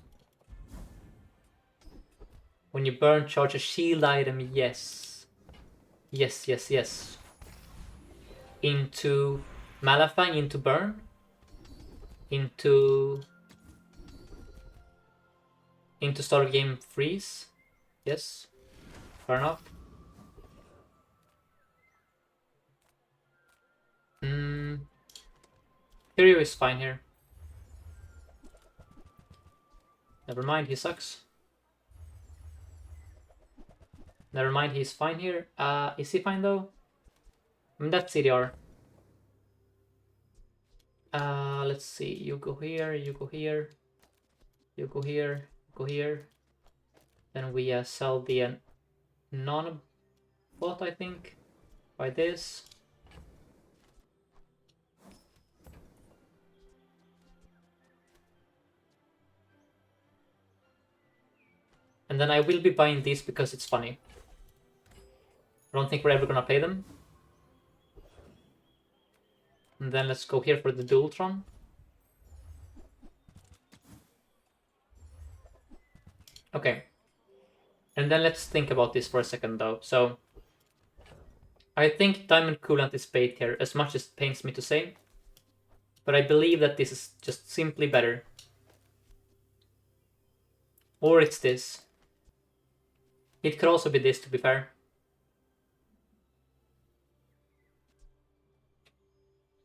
When you burn, charge a shield item, yes. Yes, yes, yes. Into Malafang, into burn. Into start game freeze. Yes. Fair enough. Kiryu is fine here. Never mind, he sucks. Never mind, he's fine here. Is he fine though? I mean, that's CDR. Let's see. You go here, you go here, you go here, go here. Then we sell the non-bot, I think, by this. And then I will be buying these because it's funny. I don't think we're ever gonna play them. And then let's go here for the Dualtron. Okay. And then let's think about this for a second though. So I think Diamond Coolant is bait here, as much as it pains me to say. But I believe that this is just simply better. Or it's this. It could also be this, to be fair.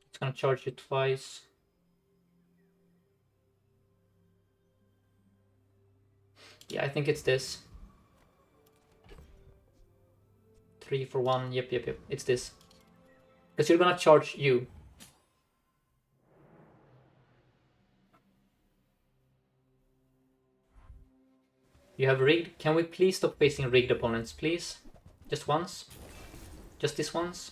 It's gonna charge you twice. Yeah, I think it's this. 3 for 1. Yep. It's this. Because you're gonna charge you. You have rigged. Can we please stop facing rigged opponents, please? Just once. Just this once.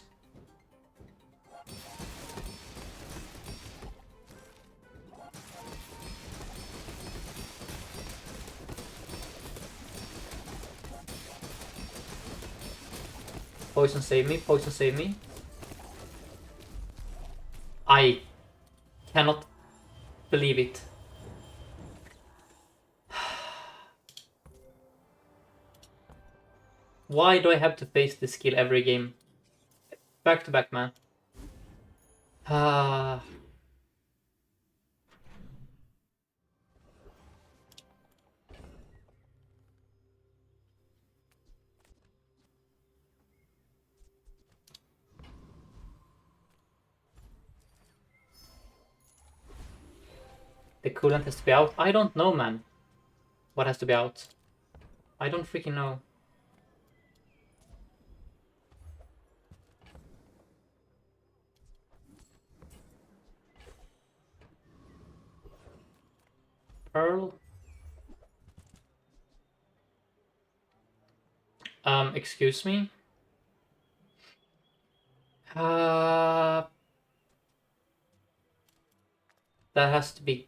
Poison save me, poison save me. I cannot believe it. Why do I have to face this skill every game? Back to back, man. Ah. The coolant has to be out. I don't know, man. What has to be out? I don't freaking know. Pearl. Excuse me. That has to be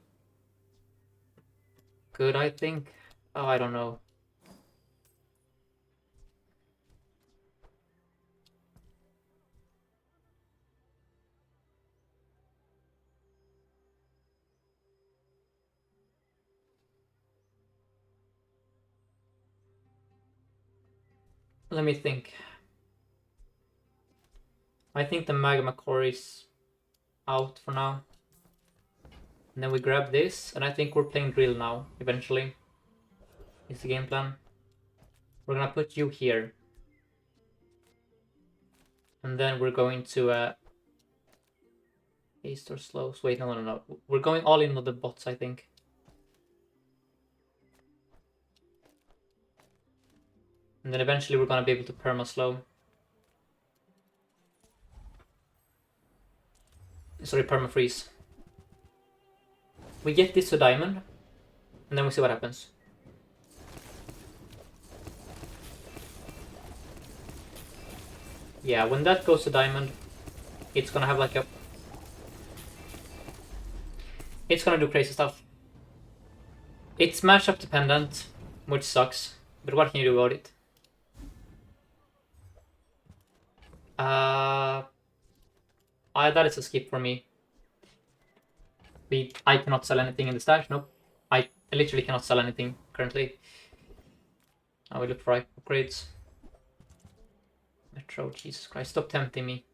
good, I think. Oh, I don't know. Let me think. I think the Magma Core is out for now. And then we grab this, and I think we're playing Drill now, eventually. Is the game plan. We're gonna put you here. And then we're going to haste or slows. Wait, no. We're going all in on the bots, I think. And then eventually we're gonna be able to perma slow. Sorry, perma freeze. We get this to diamond, and then we see what happens. Yeah, when that goes to diamond, it's gonna have like a... It's gonna do crazy stuff. It's matchup dependent, which sucks, but what can you do about it? That is a skip for me. I cannot sell anything in the stash. Nope. I literally cannot sell anything currently. I will look for upgrades. Metro, Jesus Christ, stop tempting me.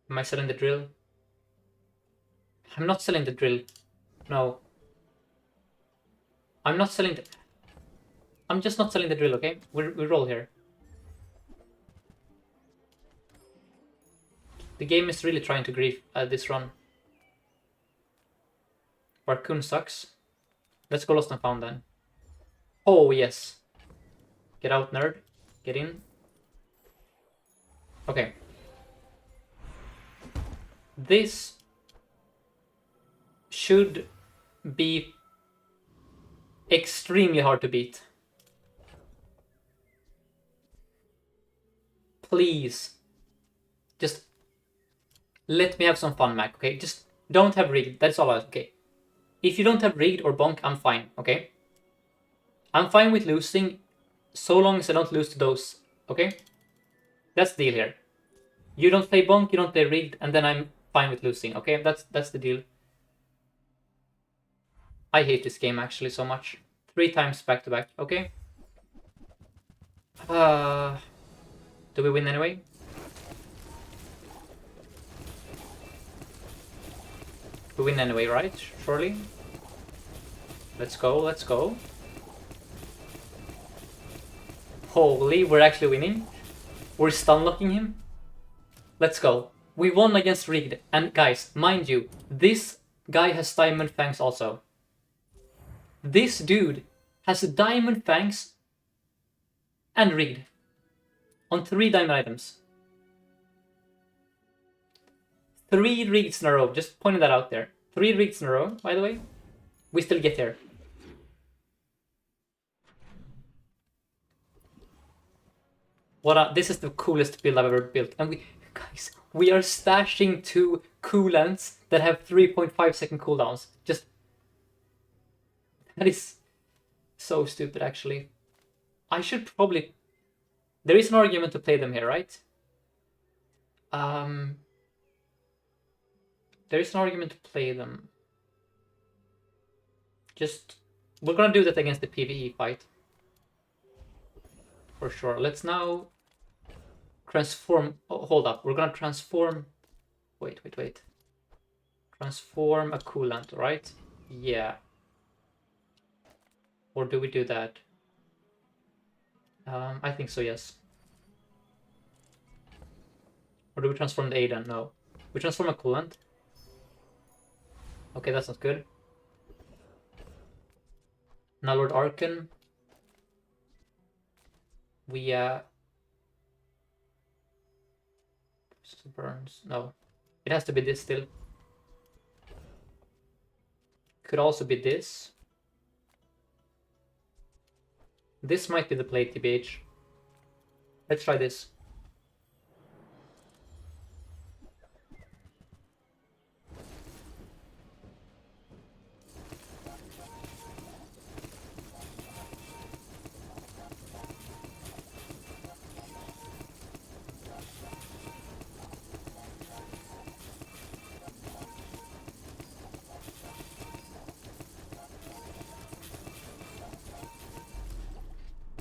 Am I selling the drill? I'm not selling the drill. No. I'm not selling the... I'm just not selling the drill, okay? We roll here. The game is really trying to grief this run. Barcoon sucks. Let's go Lost and Found then. Oh, yes. Get out, nerd. Get in. Okay. This should be extremely hard to beat. Please. Just let me have some fun, Mac, okay? Just don't have rigged. That's all I ask, okay? If you don't have rigged or bonk, I'm fine, okay? I'm fine with losing so long as I don't lose to those, okay? That's the deal here. You don't play bonk, you don't play rigged, and then I'm fine with losing, okay? That's the deal. I hate this game actually so much. 3 times back to back, okay? Do we win anyway? We win anyway, right? Surely? Let's go, let's go. Holy, we're actually winning. We're stun-locking him. Let's go. We won against Rigged. And guys, mind you, this guy has Diamond Fangs also. This dude has Diamond Fangs and Rigged on 3 diamond items. 3 Riggeds in a row, just pointing that out there. 3 Riggeds in a row, by the way. We still get here. This is the coolest build I've ever built. And guys, we are stashing 2 coolants that have 3.5 second cooldowns. That is so stupid, actually. I should probably... There is an argument to play them here, right? There is an argument to play them. We're gonna do that against the PvE fight. For sure. Let's now transform... Oh, hold up. We're gonna transform... Wait. Transform a coolant, right? Yeah. Or do we do that? I think so, yes. Or do we transform the Aiden? No. We transform a coolant. Okay, that's not good. Now Lord Arkan. We burns. No. It has to be this still. Could also be this. This might be the play, TBH. Let's try this.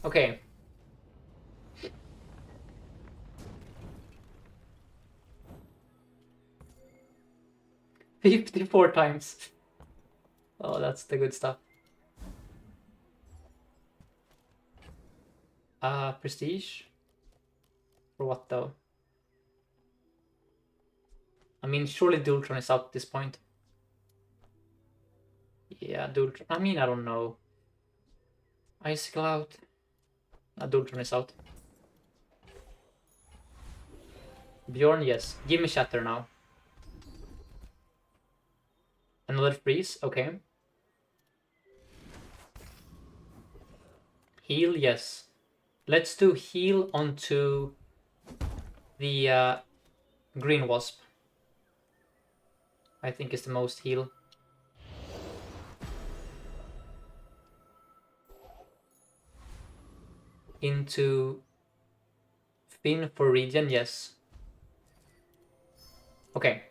Okay. $54 times. Oh, that's the good stuff. Prestige? For what though? I mean, surely Dultron is out at this point. Yeah, Dultron. I mean, I don't know. Icicle out. Dultron is out. Bjorn, yes. Give me Shatter now. Another freeze, okay. Heal, yes. Let's do heal onto the green wasp. I think is the most heal. Into Finn for regen, yes. Okay.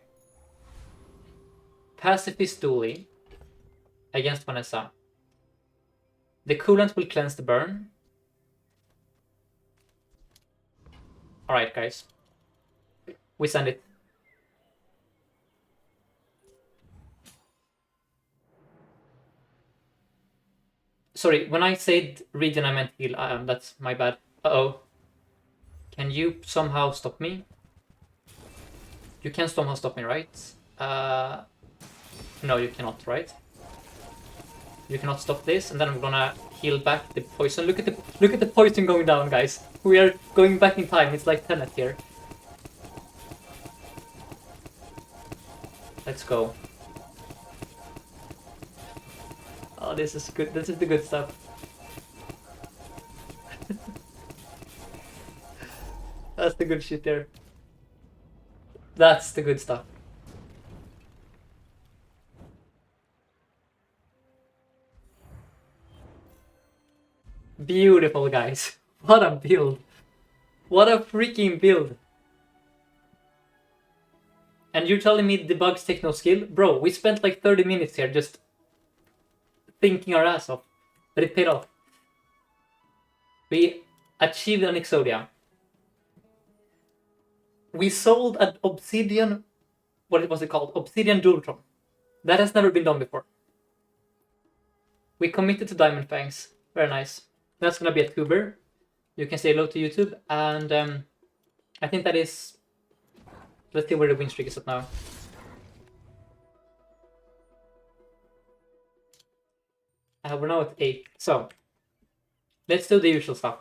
Pacifist Dooley against Vanessa. The coolant will cleanse the burn. Alright, guys. We send it. Sorry, when I said regen, I meant heal. That's my bad. Uh-oh. Can you somehow stop me? You can somehow stop me, right? No, you cannot, right? You cannot stop this, and then I'm gonna heal back the poison. Look at the poison going down, guys. We are going back in time. It's like Tenet here. Let's go. Oh, this is good. This is the good stuff. That's the good shit there. That's the good stuff. Beautiful, guys. What a build. What a freaking build. And you're telling me the bugs take no skill? Bro, we spent like 30 minutes here just thinking our ass off. But it paid off. We achieved an Exodia. We sold an Obsidian, what was it called? Obsidian Dualtron. That has never been done before. We committed to Diamond Fangs. Very nice. That's gonna be a tuber. You can say hello to YouTube, and I think that is. Let's see where the win streak is at now. We're now at 8. So let's do the usual stuff.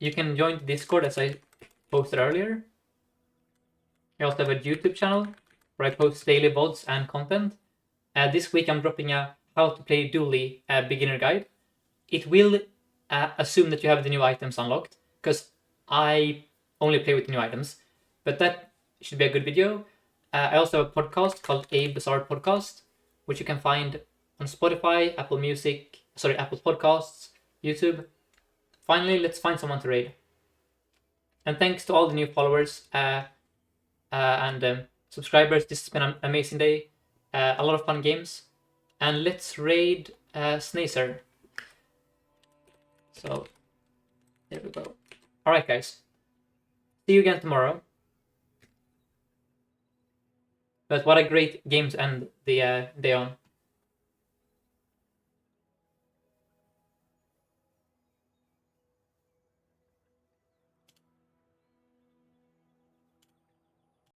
You can join the Discord as I posted earlier. I also have a YouTube channel where I post daily VODs and content. This week I'm dropping a how to play Dooley beginner guide. It will assume that you have the new items unlocked, because I only play with the new items, but that should be a good video. I also have a podcast called A Bizarre Podcast, which you can find on Spotify, Apple Podcasts, YouTube. Finally, let's find someone to raid. And thanks to all the new followers and subscribers. This has been an amazing day. A lot of fun games. And let's raid Snacer. So, there we go. Alright, guys. See you again tomorrow. But what a great game to end the day on.